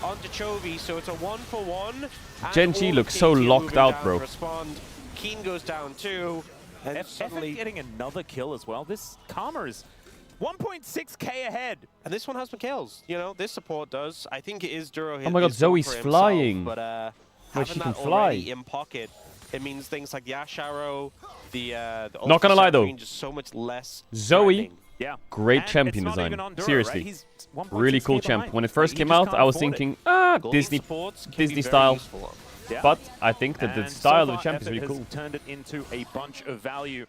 M: Onto Chovy, so it's a 1-for-1.
L: Genji looks so locked out, bro.
M: Keen goes down too. And suddenly
K: getting another kill as well. This Karma is 1.6k ahead.
M: And this one has Mikhails. You know, this support does. I think it is Duro here.
L: Oh my god, Zoe's flying.
M: But
L: Wait, she
M: having
L: can
M: that
L: fly.
M: already in pocket, it means things like the Ash Arrow, the
L: Not gonna lie, though.
M: just so much less
L: Zoe,
M: threatening.
K: Yeah.
L: great
K: And
L: champion
K: it's not even
L: design.
K: on Duro,
L: Seriously.
K: right? He's 1.6K
L: Really cool champ.
K: behind.
L: When it first
K: He
L: came
K: just
L: out,
K: can't
L: I was
K: afford it.
L: thinking,
M: Golden
L: Disney
M: supports can be
L: Disney
M: very
L: style.
M: useful.
K: Yeah.
L: But I think that the
K: And
L: style
K: so
L: of the
K: far,
L: champ is
K: Effort
L: really
K: has
L: cool.
K: turned it into a bunch of value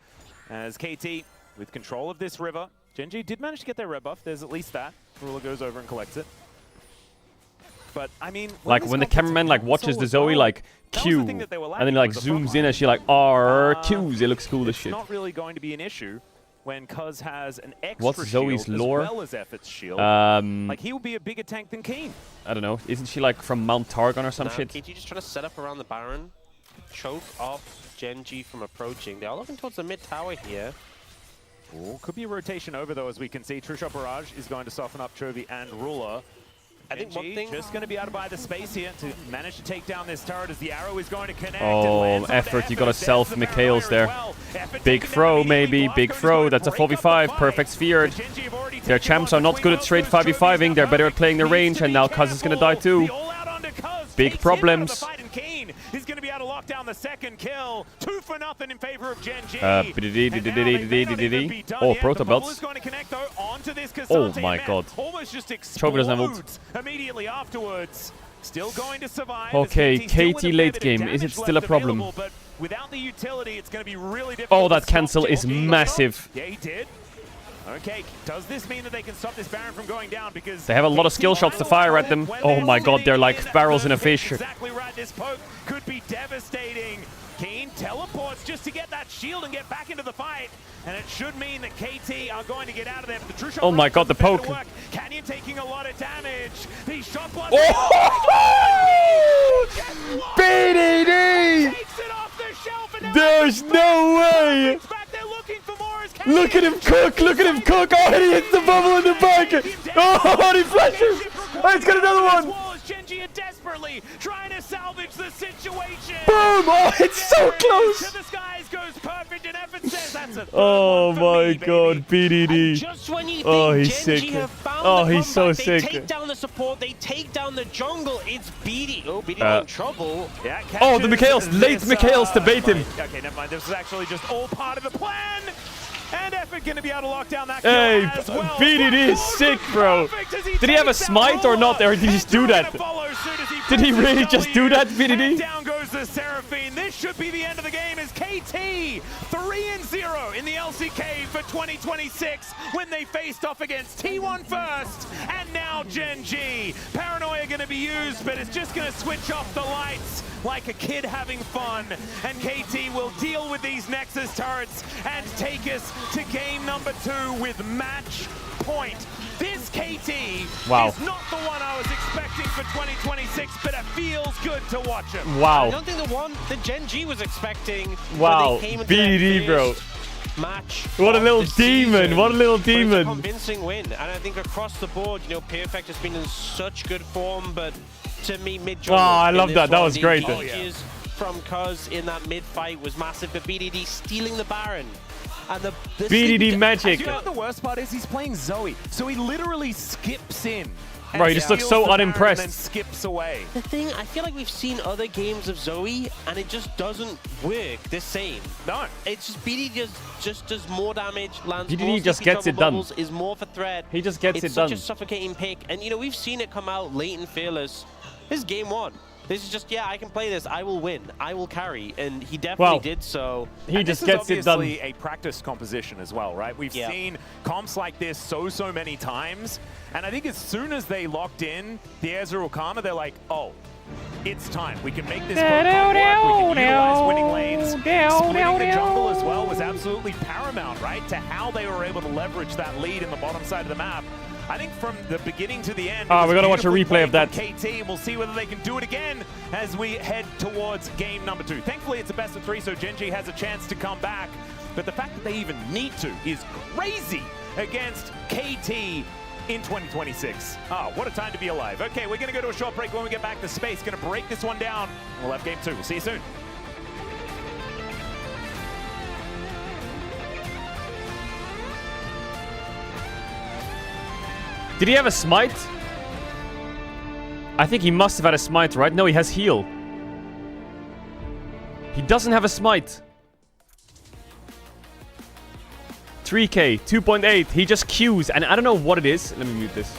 K: as KT with control of this river. Genji did manage to get their red buff. There's at least that. Ruler goes over and collects it. But I mean,
L: Like when the cameraman like watches the Zoe like Q, and then he like zooms in and she like Qs. It looks cool as
K: it's
L: shit.
K: not really going to be an issue when Cuz has an extra
L: What's Zoe's
K: shield
L: lore?
K: as well as Effort's shield. Like he will be a bigger tank than Keen.
L: I don't know. Isn't she like from Mount Targon or some
M: Now,
L: shit?
M: KT just trying to set up around the Baron, choke off Genji from approaching. They are looking towards the mid tower here.
K: Ooh, could be a rotation over though, as we can see. True Shot Barrage is going to soften up Chovy and Ruler.
M: I think one thing
K: just going to be able to buy the space here to manage to take down this turret as the arrow is going to connect.
L: Oh, effort. You got to self Mikhails there. Big throw, maybe. Big throw. That's a 4v5. Perfect sphere. Their champs are not good at straight 5v5ing. They're better at playing the range. And now Kaz is going to die too. Big problems.
K: He's going to be able to lock down the second kill. 2-0 in favor of Gen G.
L: Oh, Proto Belts. Oh my god. Choker doesn't have ult.
K: Immediately afterwards. Still going to survive.
L: Okay, KT late game. Is it still a problem?
K: Without the utility, it's going to be really difficult.
L: Oh, that cancel is massive.
K: Yeah, he did. Okay, does this mean that they can stop this Baron from going down? Because
L: they have a lot of skill shots to fire at them. Oh my god, they're like barrels in a fish.
K: Exactly right. This poke could be devastating. Keen teleports just to get that shield and get back into the fight. And it should mean that KT are going to get out of there. But the true shot,
L: oh my god, the poke.
K: Canyon taking a lot of damage. These shot blocks.
L: Oh! BDD! There's no way! Look at him cook! Look at him cook! Oh, and he hits the bubble in the back! Oh, and he flashes! Oh, he's got another one!
K: Genji are desperately trying to salvage the situation.
L: Boom! Oh, it's so close!
K: To the skies goes perfect, and Effort says that's a
L: oh my god, BDD!
M: Just when you think
L: oh, he's
M: Genji
L: sick!
M: have found
L: Oh,
M: the
L: he's so
M: comeback,
L: sick!
M: They take down the support, they take down the jungle. It's BD. Oh, BD in trouble.
K: Yeah,
L: oh, the Mikhails! Late Mikhails to bait him!
K: Okay, never mind. This is actually just all part of the plan. And Effort going to be able to lock down that kill
L: hey,
K: as well.
L: BDD is sick, bro. Did he have a smite or not, or did he just do that? Did he really just do that, BDD?
K: Down goes the Seraphine. This should be the end of the game as KT 3-0 in the LCK for 2026 when they faced off against T1 first and now Gen G. Paranoia going to be used, but it's just going to switch off the lights like a kid having fun. And KT will deal with these Nexus turrets and take us to game number 2 with match point. This KT is not the one I was expecting for 2026, but it feels good to watch him.
L: Wow.
M: I don't think the one that Gen G was expecting.
L: Wow,
M: They came into
L: BDD, bro.
M: Match.
L: What a little demon! What a little demon!
M: It's a convincing win, and I think across the board, you know, Perfect has been in such good form, but to me, mid-jungle.
L: Oh, I love that. That was great.
M: From Cuz in that mid-fight was massive, but BDD stealing the Baron. And the
L: BDD magic.
K: You know what the worst part is? He's playing Zoe, so he literally skips in.
L: Bro, he just looks so unimpressed.
K: And then skips away.
M: The thing, I feel like we've seen other games of Zoe, and it just doesn't work the same.
K: No.
M: It's just BDD just does more damage, lands
L: BDD
M: more
L: just gets it done.
M: Is more for threat.
L: He just gets it done.
M: It's such a suffocating pick, and you know we've seen it come out late and fearless. This is game 1. This is just, yeah, I can play this. I will win. I will carry. And he definitely did so.
L: He just gets it done.
K: This is obviously a practice composition as well, right? We've seen comps like this so many times. And I think as soon as they locked in the Ezreal Karma, they're like, oh, it's time. We can make this work. We can utilize winning lanes. Splitting the jungle as well was absolutely paramount, right? To how they were able to leverage that lead in the bottom side of the map. I think from the beginning to the end,
L: we're gonna watch a replay of that.
K: KT, and we'll see whether they can do it again as we head towards game number 2. Thankfully, it's a best of 3, so Gen G has a chance to come back. But the fact that they even need to is crazy against KT in 2026. Oh, what a time to be alive. Okay, we're gonna go to a short break. When we get back to space, gonna break this one down. We'll have game 2. We'll see you soon.
L: Did he have a smite? I think he must have had a smite, right? No, he has heal. He doesn't have a smite. 3k, 2.8. He just Qs, and I don't know what it is. Let me mute this.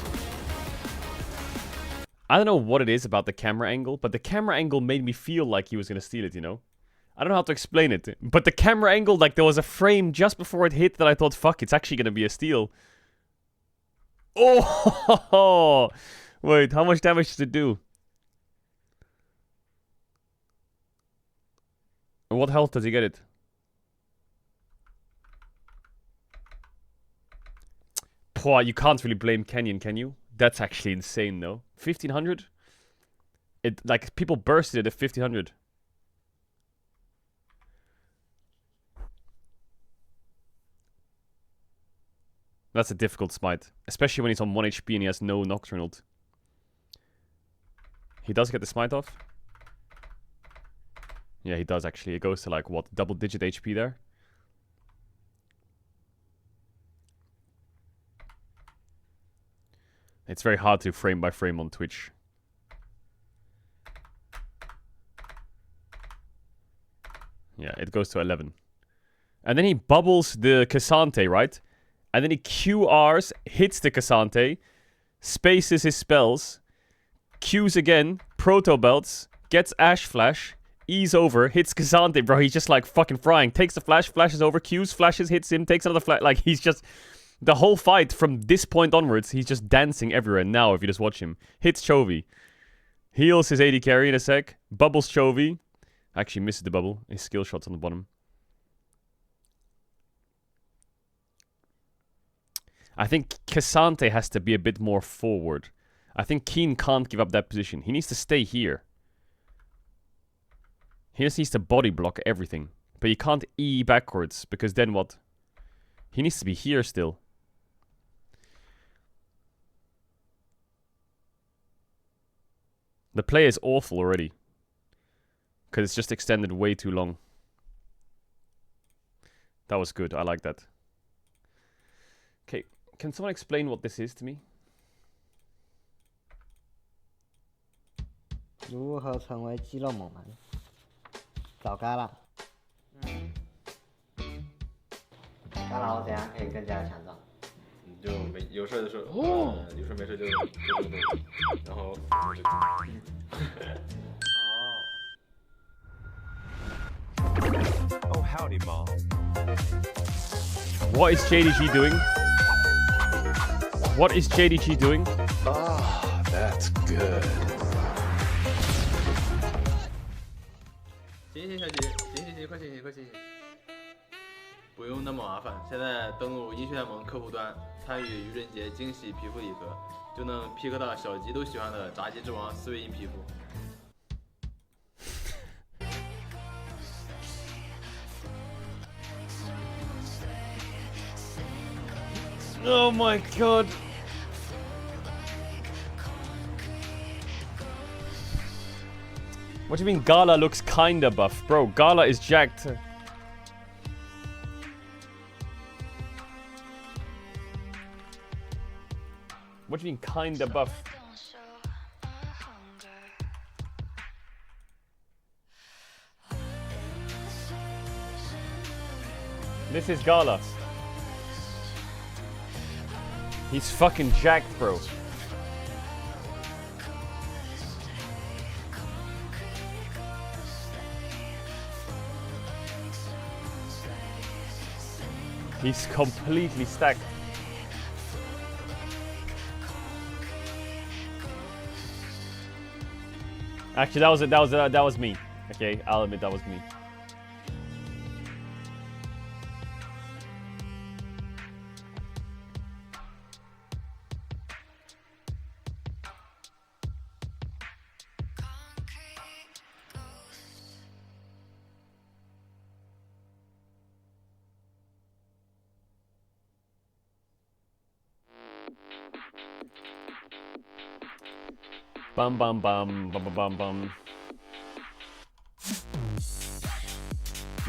L: I don't know what it is about the camera angle, but the camera angle made me feel like he was gonna steal it, you know? I don't know how to explain it, but the camera angle, like there was a frame just before it hit that I thought, fuck, it's actually gonna be a steal. Oh, wait, how much damage does it do? What health does he get it? Poor, you can't really blame Canyon, can you? That's actually insane, though. 1500? It, like, people bursted it at 1500. That's a difficult smite. Especially when he's on 1 HP and he has no Nocturnal. He does get the smite off. Yeah, he does actually. It goes to like, what, double-digit HP there? It's very hard to frame by frame on Twitch. Yeah, it goes to 11. And then he bubbles the Cassante, right? And then he QRs, hits the Cassante, spaces his spells, Qs again, Proto Belts, gets Ash Flash, E's over, hits Cassante, bro. He's just like fucking frying. Takes the flash, flashes over, Qs, flashes, hits him, takes another flash. Like, he's just... The whole fight from this point onwards, he's just dancing everywhere. Now, if you just watch him. Hits Chovy. Heals his AD carry in a sec. Bubbles Chovy. Actually misses the bubble. His skill shot's on the bottom. I think Cassante has to be a bit more forward. I think Keen can't give up that position. He needs to stay here. He just needs to body block everything. But he can't E backwards, because then what? He needs to be here still. The play is awful already. Because it's just extended way too long. That was good. I like that. Okay, can someone explain what this is to me?
P: 如何成为肌肉猛男？找嘎啦。嘎啦，我怎样可以更加强壮？
O: 你就有事的时候，有事没事就动动，然后就。
Q: Oh, howdy, Mom.
L: What is JDG doing? What is JDG doing?
Q: Ah, that's good.
R: 行，小姐，行，快行，不用那么麻烦。现在登录英雄联盟客户端，参与愚人节惊喜皮肤礼盒，就能 pick 到小吉都喜欢的炸鸡之王4V1皮肤。
L: Oh my god. What do you mean Gala looks kinda buff? Bro, Gala is jacked. What do you mean kinda buff? This is Gala. He's fucking jacked, bro. He's completely stacked. Actually, that was me. Okay, I'll admit that was me. Bum bum bum bum bum bum bum.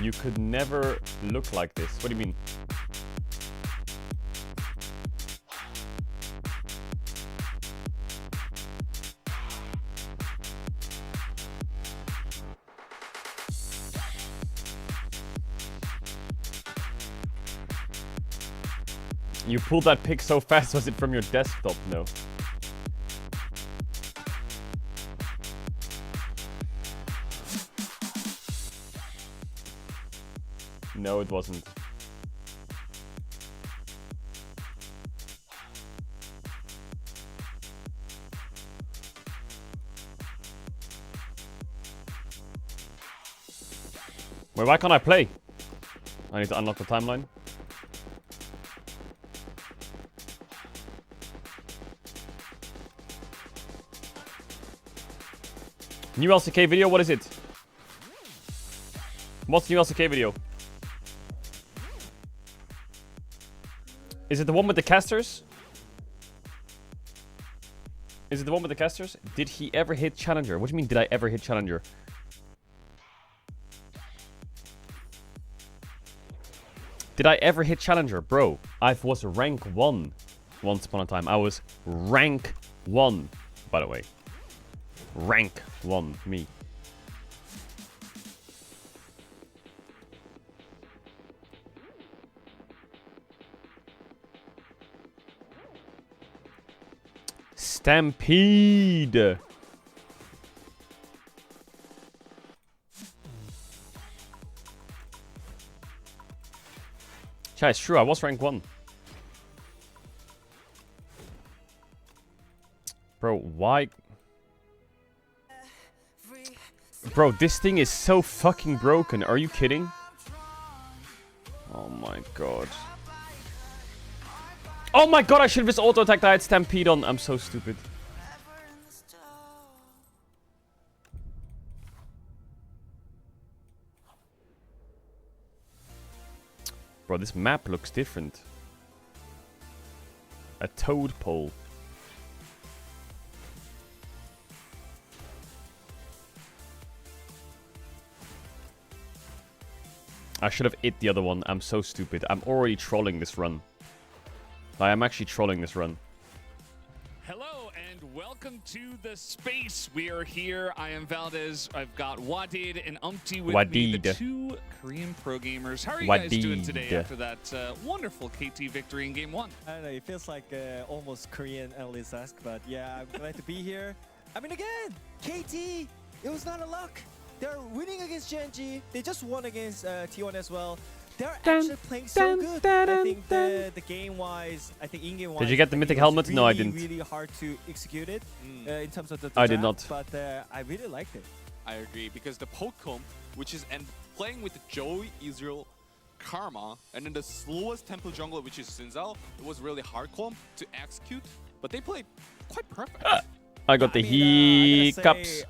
L: You could never look like this. What do you mean? You pulled that pic so fast, was it from your desktop? No. No, it wasn't. Wait, why can't I play? I need to unlock the timeline. New LCK video, what is it? What's new LCK video? Is it the one with the casters? Is it the one with the casters? Did he ever hit Challenger? What do you mean, did I ever hit Challenger? Did I ever hit Challenger? Bro, I was rank 1 once upon a time. I was rank 1, by the way. Rank 1, me. Stampede! Yeah, it's true, I was rank 1. Bro, why? Bro, this thing is so fucking broken. Are you kidding? Oh my god. Oh my god, I should have just auto-attacked. I had Stampede on. I'm so stupid. Bro, this map looks different. A toad pole. I should have hit the other one. I'm so stupid. I'm already trolling this run. I am actually trolling this run.
S: Hello and welcome to the space. We are here. I am Valdez. I've got Wadid and Umpty with me, the 2 Korean pro gamers. How are you guys doing today after that wonderful KT victory in Game 1?
T: I don't know, it feels like almost Korean analyst-esque, but yeah, I'm glad to be here. I mean, again, KT, it was not a luck. They're winning against Genji. They just won against T1 as well. They're actually playing so good. I think the game-wise, I think in-game-wise...
L: Did you get the mythic helmet? No, I didn't.
T: Really hard to execute it in terms of the
L: I did not.
T: But I really liked it.
U: I agree, because the Pokemon, which is playing with the Joey, Israel, Karma, and then the slowest tempo jungler, which is Sinzal, it was really hard comp to execute, but they played quite perfect.
L: I got the hiccups.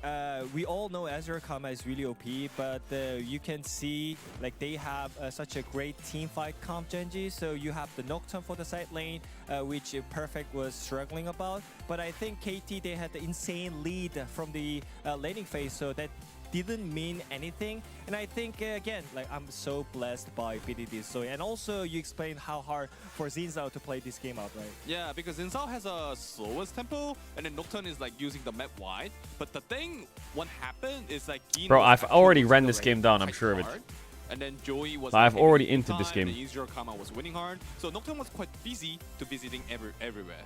T: We all know Azure Karma is really OP, but you can see like they have such a great team fight comp Genji. So you have the Nocturne for the side lane, which Perfect was struggling about. But I think KT, they had the insane lead from the laning phase, so that didn't mean anything. And I think again, like I'm so blessed by BDD. So and also you explained how hard for Zinzao to play this game out, right?
U: Yeah, because Zinzao has a slowest tempo, and then Nocturne is like using the map wide. But the thing, what happened is like
L: Bro, I've already ran this game down. I'm sure of it.
U: And then Joey was.
L: I've already entered this game.
U: And Israel Karma was winning hard, so Nocturne was quite busy to visiting everywhere.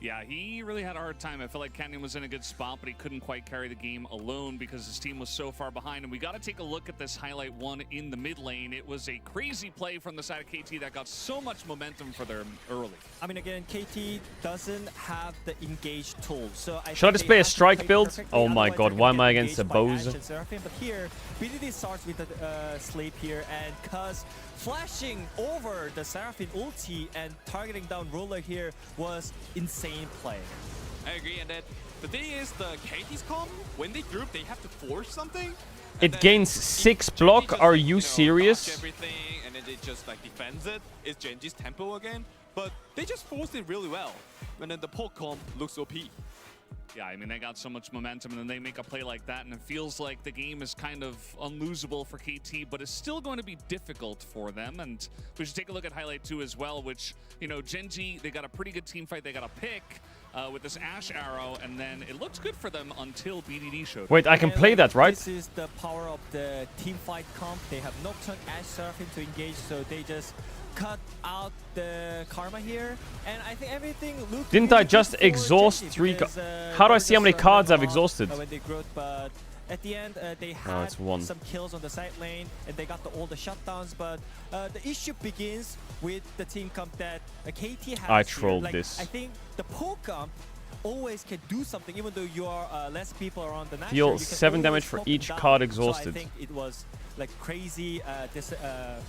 S: Yeah, he really had a hard time. I felt like Canyon was in a good spot, but he couldn't quite carry the game alone because his team was so far behind. And we got to take a look at this highlight one in the mid lane. It was a crazy play from the side of KT that got so much momentum for them early.
T: I mean, again, KT doesn't have the engaged tool. So
L: should I just play a strike build? Oh my god, why am I against a Bose?
T: But here, BDD starts with the sleep here, and Cuz flashing over the Seraphine ulti and targeting down Roller here was insane play.
U: I agree, and then the thing is, the KT's comp, when they group, they have to force something.
L: It gains 6 block.
U: Just,
L: are you serious?
U: Everything, and then they just like defends it. It's Genji's tempo again, but they just forced it really well. And then the poke comp looks OP.
S: Yeah, I mean, they got so much momentum, and then they make a play like that, and it feels like the game is kind of unlosable for KT, but it's still going to be difficult for them. And we should take a look at highlight 2 as well, which, you know, Genji, they got a pretty good team fight. They got a pick with this Ash arrow, and then it looked good for them until BDD showed.
L: Wait, I can play that, right?
T: This is the power of the team fight comp. They have Nocturne, Ash, Seraphine to engage, so they just cut out the Karma here, and I think everything looked.
L: Didn't I just exhaust 3 cards? How do I see how many cards I've exhausted?
T: When they growth, but at the end they had some kills on the side lane, and they got all the shutdowns. But the issue begins with the team comp that KT has.
L: I trolled
T: like,
L: this.
T: I think the poke comp always can do something, even though you are less people around the match.
L: Deal 7 damage for each card exhausted.
T: So I think it was like crazy, this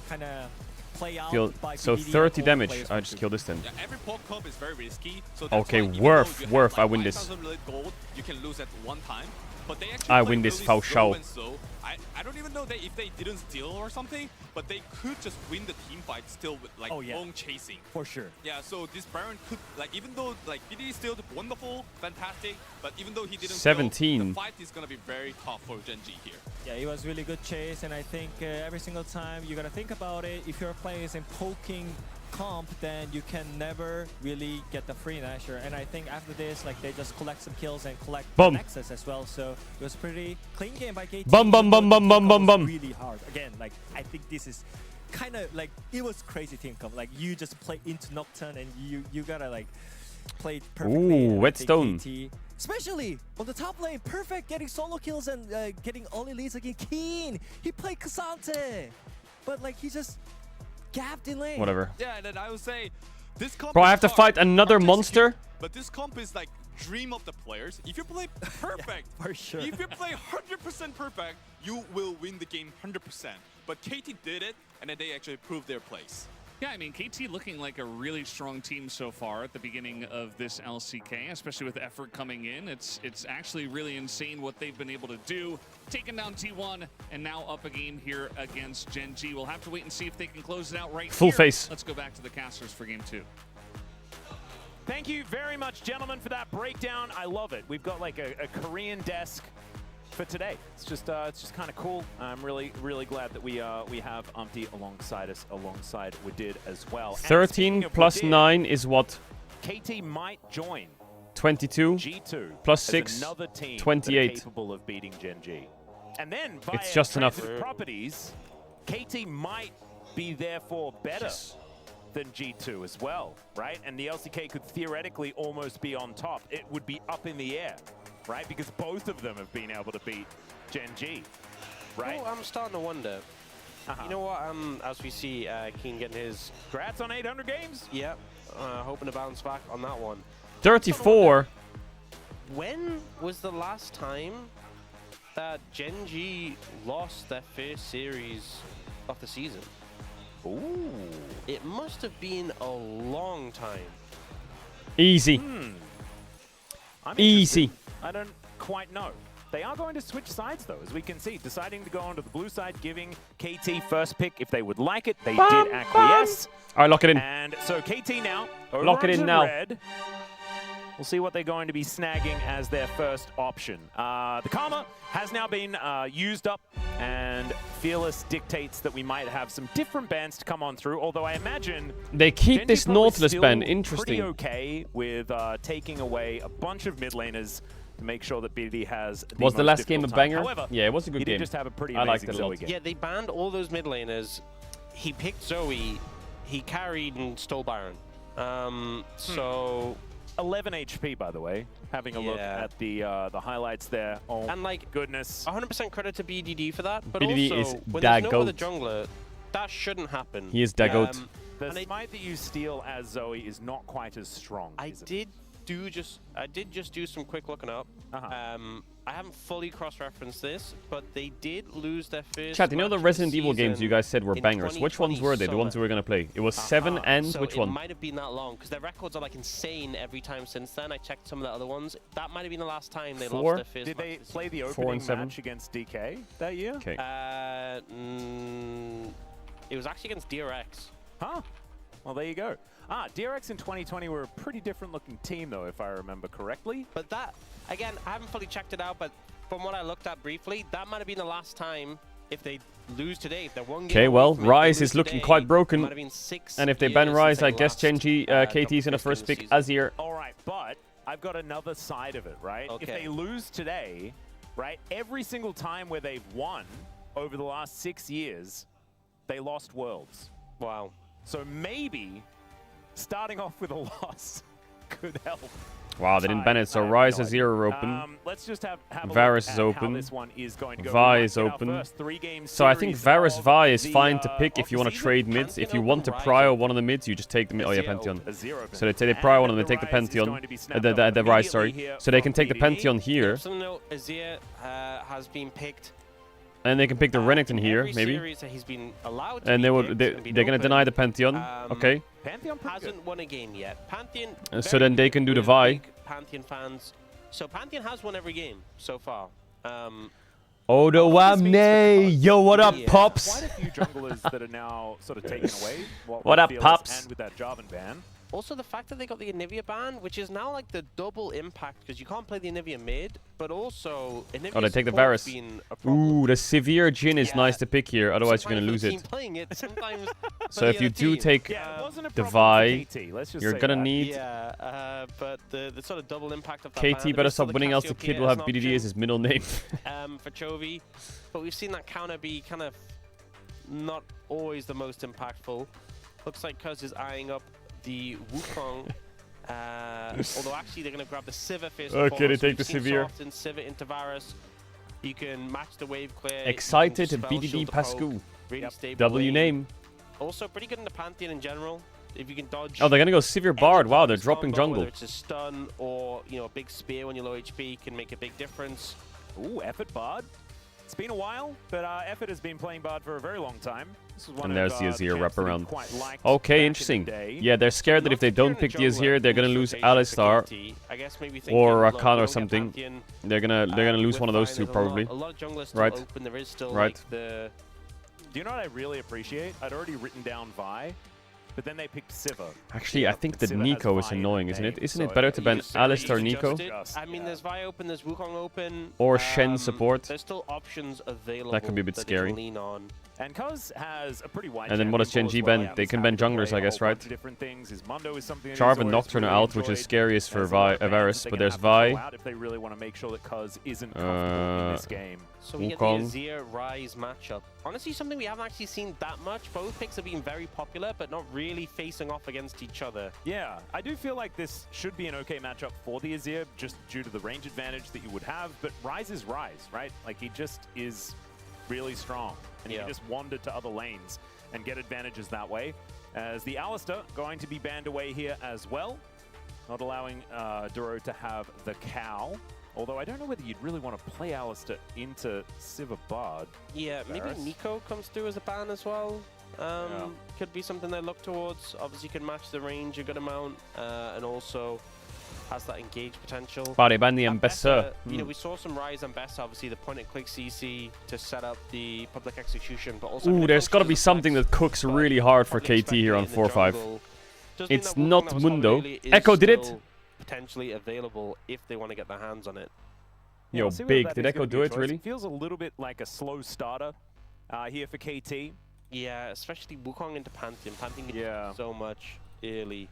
T: kind of play out by
L: so
T: BDD
L: 30 damage. I just killed this then.
U: Yeah, every poke comp is very risky. So
L: okay,
U: why,
L: worth. I win this.
U: Gold, you can lose at one time, but they actually
L: I win this
U: really
L: Fao Shao.
U: So I don't even even though if they didn't steal or something, but they could just win the team fight still with like long chasing.
K: For sure.
U: Yeah, so this Baron could, like, even though like BD still wonderful, fantastic, but even though he didn't
L: 17.
U: steal, the fight is gonna be very tough for Gen.G here.
T: Yeah, it was really good chase, and I think every single time you gotta think about it. If your player is in poking comp, then you can never really get the free Nashor. And I think after this, like, they just collect some kills and collect Nexus as well. So it was pretty clean game by KT. Really hard. Again, like, I think this is kind of like, it was crazy team comp. Like, you just play into Nocturne and you gotta like play it perfectly.
L: Ooh, Whetstone.
T: Especially on the top lane, perfect, getting solo kills and getting early leads against Keen. He played Cassante, but like he just gapped in lane.
L: Whatever.
U: Yeah, and then I would say this comp.
L: Bro, I have to fight another monster.
U: But this comp is like dream of the players. If you play perfect,
T: for sure.
U: If you play 100% perfect, you will win the game 100%. But KT did it, and then they actually proved their place.
S: Yeah, I mean, KT looking like a really strong team so far at the beginning of this LCK, especially with effort coming in. It's actually really insane what they've been able to do. Taking down T1 and now up a game here against Gen.G. We'll have to wait and see if they can close it out right
L: Full
S: here.
L: face.
S: Let's go back to the casters for game 2.
K: Thank you very much, gentlemen, for that breakdown. I love it. We've got like a Korean desk for today. It's just kind of cool. I'm really glad that we have Umpty alongside us, alongside Wadid as well.
L: 13 plus
K: Wadid,
L: 9 is what?
K: KT might join
L: 22
K: G2
L: plus
K: as
L: 6,
K: another team
L: 28.
K: that are capable of beating Gen.G. And then via
L: It's just enough.
K: properties, KT might be therefore better than G2 as well, right? And the LCK could theoretically almost be on top. It would be up in the air, right? Because both of them have been able to beat Gen.G, right?
M: You know, I'm starting to wonder. You know what? As we see Keen getting his...
K: Congrats on 800 games.
M: Yep. Hoping to bounce back on that one.
L: 34.
M: When was the last time that Gen.G lost their first series of the season?
K: Ooh.
M: It must have been a long time.
L: Easy.
K: I'm
L: Easy.
K: interested. I don't quite know. They are going to switch sides, though, as we can see, deciding to go onto the blue side, giving KT first pick if they would like it. They did acquiesce.
L: All right, lock it in.
K: And so KT now, over
L: Lock it in
K: onto
L: now.
K: red. We'll see what they're going to be snagging as their first option. The Karma has now been used up, and Fearless dictates that we might have some different bands to come on through, although I imagine
L: They keep
K: Gen.G
L: this
K: probably
L: Nautilus
K: still
L: band.
K: pretty
L: Interesting.
K: okay with taking away a bunch of mid laners to make sure that BD has
L: Was the
K: most
L: last game a
K: difficult time.
L: banger?
K: However,
L: Yeah, it was a good
K: he
L: game.
K: did just have a pretty
L: I liked
K: amazing
L: it a
K: Zoe
L: lot.
K: game.
M: Yeah, they banned all those mid laners. He picked Zoe. He carried and stole Baron. So
K: 11 HP, by the way. Having a look at the highlights there. Oh,
M: and like
K: goodness.
M: 100% credit to BDD for that. But
L: BDD
M: also,
L: is
M: when there's no
L: Dagoat.
M: other jungler, that shouldn't happen.
L: He is Dagoat.
K: The smite that you steal as Zoe is not quite as strong.
M: I did just do some quick looking up. I haven't fully cross-referenced this, but they did lose their first.
L: Chat, you know the
M: match of
L: Resident
M: the
L: Evil games you guys said were
M: in
L: bangers? Which ones
M: 2020
L: were they? The ones we were going to play? It was 7 and
M: so
L: which
M: it
L: one?
M: might have been that long because their records are like insane every time since then. I checked some of the other ones. That might have been the last time they
L: 4?
M: lost their first.
K: Did they play the
L: 4
K: opening
L: and 7?
K: match against DK that year?
L: Okay.
M: It was actually against DRX.
K: Huh. Well, there you go. DRX in 2020 were a pretty different looking team, though, if I remember correctly.
M: But that, again, I haven't fully checked it out, but from what I looked at briefly, that might have been the last time if they lose today. If they're one game
L: Okay,
M: away
L: well,
M: from it,
L: Rise
M: they
L: is
M: lose
L: looking
M: today,
L: quite
M: it
L: broken.
M: might have been 6
L: And if they ban
M: years
L: Rise,
M: since
L: I
M: they
L: guess
M: last,
L: Gen.G, KT's in the
M: top
L: first
M: 50
L: pick.
M: season.
L: Azir.
K: All right, but I've got another side of it, right? If
M: Okay.
K: they lose today, right, every single time where they've won over the last 6 years, they lost Worlds.
M: Wow.
K: So maybe starting off with a loss could help.
L: Wow, they didn't ban it. So Rise, Azir are open.
K: Let's just have a
L: Varus
K: look
L: is
K: at how
L: open.
K: this one is going to go.
L: Vi
K: We
L: is
K: might get our
L: open.
K: first 3-game
L: So I think
K: series
L: Varus
K: of
L: Vi is
K: the,
L: fine to pick
K: of
L: if you
K: the
L: want to
K: season.
L: trade mids. If you
M: Pantheon
L: want to
M: Rise
L: prio
M: open.
L: one of the mids, you just take the mid. Oh yeah,
M: Azir
L: Pantheon.
M: open.
K: Azir open.
L: So they prio
K: And
L: one of them, they take the
K: Rise is
L: Pantheon.
K: going to be snapped up
L: The Rise, sorry.
K: immediately here
L: So they
K: from
L: can take the
K: BDD.
L: Pantheon here,
M: So no, Azir has been picked.
L: and they can pick the Renekton here,
M: Every
L: maybe.
M: series that he's been allowed to
L: And
M: be
L: they would
M: picked
L: they're
M: and been
L: going to
M: open.
L: deny the Pantheon. Okay.
K: Pantheon
M: Hasn't won a game yet. Pantheon.
L: So
M: very
L: then they can do the
M: big
L: Vi.
M: Pantheon fans. So Pantheon has won every game so far.
L: Odo Wamne! Yo, what up, pops?
K: Quite a few junglers that are now sort of taken away.
L: What up,
K: Fearless
L: pops?
K: And with that Jarvan ban.
M: Also, the fact that they got the Anivia ban, which is now like the double impact, because you can't play the Anivia mid, but also Anivia
L: Oh, they take the
M: support's
L: Varus.
M: been a problem.
L: Ooh, the Severe Jhin is nice to pick here, otherwise you're
M: Sometimes
L: gonna lose
M: for the
L: it.
M: team playing it, sometimes
L: So
M: for
L: if
M: the
L: you
M: other
L: do
M: team.
L: take the Vi, you're gonna need...
M: Yeah, but the sort of double impact of that
L: KT
M: ban,
L: better
M: there's still
L: stop
M: the
L: winning, else the
M: Cassiopeia
L: kid will
M: as
L: have
M: an
L: BDD
M: option,
L: as his middle name.
M: for Chovy, but we've seen that counter be kind of not always the most impactful. Looks like Cuz is eyeing up the Wukong. Although actually they're going to grab the Sivir first.
L: Okay, they take
M: We've
L: the
M: seen
L: Sivir.
M: Soft and Sivir into Varus. You can match the wave clear. you can
L: Excited
M: spell
L: BDD
M: shield the
L: Pascu.
M: poke, really stable
L: W
M: lane.
L: name.
M: Also pretty good in the Pantheon in general. If you can dodge.
L: Oh, they're gonna go Severe Bard. Wow, they're
M: any
L: dropping
M: combo,
L: jungle.
M: Whether it's a stun or a big spear when you're low HP can make a big difference.
K: Ooh, Effort Bard. It's been a while, but Effort has been playing Bard for a very long time. This is one
L: And there's
K: of,
L: the Azir
K: champs that he
L: wraparound.
K: quite liked
L: Okay,
K: back in
L: interesting.
K: the day.
L: Yeah, they're scared that if they don't pick the Azir, they're gonna lose Alistar
M: I guess maybe thinking,
L: or
M: look,
L: Rakan
M: we
L: or
M: don't get
L: something.
M: Pantheon.
L: They're gonna lose
M: We're
L: one of those
M: fine.
L: two
M: There's
L: probably.
M: A lot of junglers still
L: Right.
M: open. There is still
L: Right.
M: like the.
K: Do you know what I really appreciate? I'd already written down Vi, but then they picked Sivir.
L: Actually, I think the
K: Sivir has
L: Nico is
K: Vi in
L: annoying,
K: the
L: isn't it?
K: name,
L: Isn't
K: so
L: it better to ban
M: Just
L: Alistar
M: adjust
L: Nico?
M: it. I mean, there's Vi open, there's Wukong open.
L: Or Shen support?
M: There's still options available.
L: That could be a bit
M: that they
L: scary.
M: can lean on.
K: And Cuz has a pretty wide
L: And then what does
K: champion
L: Gen G
K: pool as well.
L: ban?
K: Yeah,
L: They
K: he's
L: can
K: had
L: ban
K: to
L: junglers,
K: play
L: I
K: a
L: guess,
K: whole
L: right?
K: bunch of different things. His Mundo is something that
L: Charv
K: he's
L: and
K: always
L: Nocturne are
K: really
L: out, which is
K: enjoyed.
L: scariest for
K: There's a lot of bans
L: Varus,
K: they're
L: but
K: gonna
L: there's
K: have to throw
L: Vi.
K: out if they really want to make sure that Cuz isn't comfortable in this game.
M: So we
L: Wukong.
M: get the Azir Ryze matchup. Honestly, something we haven't actually seen that much. Both picks have been very popular, but not really facing off against each other.
K: Yeah, I do feel like this should be an okay matchup for the Azir, just due to the range advantage that you would have. But Ryze is Ryze, right? Like, he just is really strong, and he can just wander to other lanes and get advantages that way. As the Alistar going to be banned away here as well, not allowing Duro to have the cow. Although I don't know whether you'd really want to play Alistar into Sivir Bard.
M: Yeah, maybe
K: Varus.
M: Nico comes through as a ban as well. Could be something they look towards. Obviously, can match the range a good amount, and also has that engage potential.
L: Wow, they banned the Ambassador.
M: You know, we saw some Ryze and Best, obviously the point-and-click CC to set up the public execution, but also.
L: Ooh, there's gotta be something that cooks really hard for KT here on 4-5. It's not Mundo. Echo did it!
M: Potentially available if they want to get their hands on it.
L: Yo,
K: we'll see whether
L: big.
K: that
L: Did
K: is
L: Echo
K: gonna be
L: do
K: a
L: it,
K: choice.
L: really?
K: It feels a little bit like a slow starter here for KT.
M: Yeah, especially Wukong into Pantheon. Pantheon can do so much early.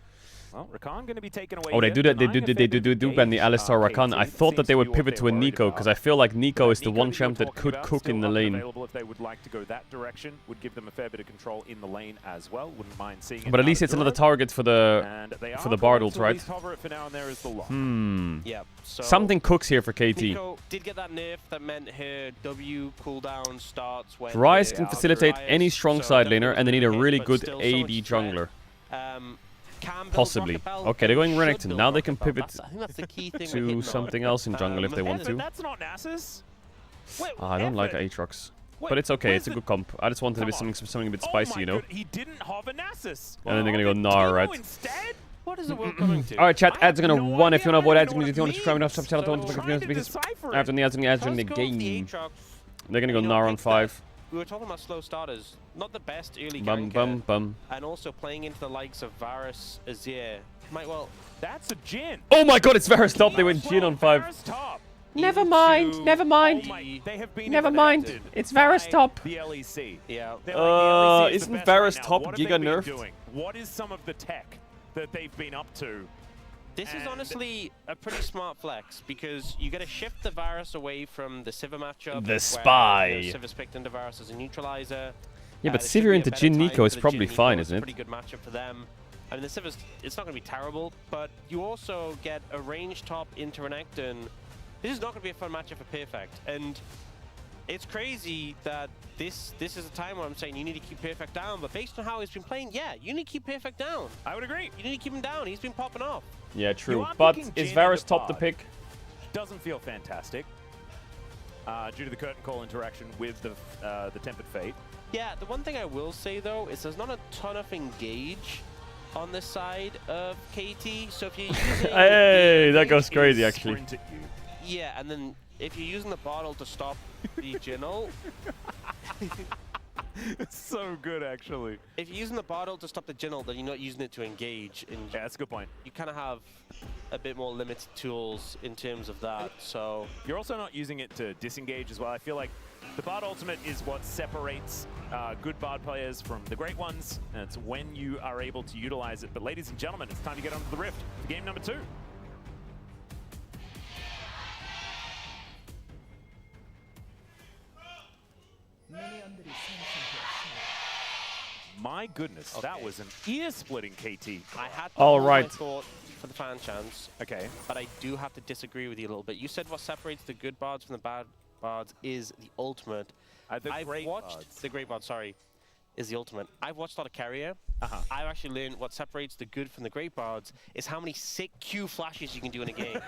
K: Well, Rakan going to be taken away.
L: Oh, they
K: here,
L: do that. They
K: denying a
L: do
K: fair bit of
L: ban the
K: engage,
L: Alistar Rakan.
K: KT.
L: I thought that they
K: Seems
L: would
K: to be what
L: pivot to
K: they're
L: a
K: worried
L: Nico,
K: about.
L: because I feel like Nico is the
K: Nico
L: one
K: that you were
L: champ that
K: talking
L: could
K: about,
L: cook
K: still
L: in the
K: up and
L: lane.
K: available if they would like to go that direction, would give them a fair bit of control in the lane as well. Wouldn't mind seeing it.
L: But at least it's another target for the Bard ult, right?
M: Yeah. So
L: Something cooks here for KT.
M: Nico did get that nerf that meant her W cooldown starts when
L: Ryze
M: the
L: can facilitate
M: Ryze,
L: any strong
M: so
L: side
M: definitely
L: laner, and they need a
M: hit,
L: really
M: but
L: good
M: still so
L: AD
M: much threat.
L: jungler.
M: Can build
L: Possibly.
M: Rocket Bell,
L: Okay, they're going
M: should
L: Renekton.
M: build
L: Now they
M: Rocket
L: can
M: Bell.
L: pivot
M: I think that's the key thing we're
L: to
M: hitting on.
L: something else in jungle if they want to.
K: That's not Nasus.
L: I don't like Aatrox. But it's okay, it's a good comp. I just wanted to be something a bit spicy, you know?
K: He didn't have a Nasus.
L: And then they're gonna go Gnar, right?
M: What is the world coming to?
L: Alright, chat, ads are gonna run. If you wanna avoid ads, if you want to subscribe, enough channel, don't forget because after the ads in the game. They're gonna go Gnar on 5.
M: We were talking about slow starters. Not the best early
L: Bum,
M: ganker,
L: bum, bum.
M: and also playing into the likes of Varus, Azir. Might well.
K: That's a Jhin.
L: Oh my god, it's Varus top. They went Jhin on 5.
E: Never mind, never mind. Never mind. It's Varus top.
K: The LEC.
M: Yeah.
L: Isn't Varus top Giga nerfed?
K: Doing? What is some of the tech that they've been up to?
M: This is honestly a pretty smart flex because you got to shift the Varus away from the Sivir matchup.
L: The
M: where,
L: spy.
M: Sivir's picked into Varus as a neutralizer.
L: Yeah, but
M: there should
L: Sivir
M: be
L: into
M: a better
L: Jhin
M: time
L: Nico is
M: for the
L: probably
M: Jhin
L: fine,
M: Nico.
L: isn't
M: It's
L: it?
M: a pretty good matchup for them. I mean, the Sivir's, it's not going to be terrible, but you also get a range top into Renekton. This is not going to be a fun matchup for Perfect. And it's crazy that this is a time where I'm saying you need to keep Perfect down, but based on how he's been playing, yeah, you need to keep Perfect down.
K: I would agree.
M: You need to keep him down. He's been popping off.
L: Yeah, true.
K: You are
L: But
K: picking
L: is
K: Jhin
L: Varus
K: into
L: top the
K: Bard.
L: pick?
K: Doesn't feel fantastic due to the curtain call interaction with the Tempered Fate.
M: Yeah, the one thing I will say though is there's not a ton of engage on this side of KT. So if you're using
L: Hey, that goes crazy actually.
M: yeah, and then if you're using the bottle to stop the Jingle.
K: It's so good, actually.
M: If you're using the bottle to stop the Jingle, then you're not using it to engage. Yeah,
K: that's a good point.
M: You kind of have a bit more limited tools in terms of that, so...
K: You're also not using it to disengage as well. I feel like the Bard ultimate is what separates good Bard players from the great ones, and it's when you are able to utilize it. But ladies and gentlemen, it's time to get onto the Rift for game number 2. My goodness, that was an ear-splitting KT.
M: I had to
L: All
M: hold
L: right.
M: my thought for the fan chance.
K: Okay.
M: But I do have to disagree with you a little bit. You said what separates the good bards from the bad bards is the ultimate. I've watched the great bard, sorry, is the ultimate. I've watched a lot of carrier. I've actually learned what separates the good from the great bards is how many sick Q flashes you can do in a game.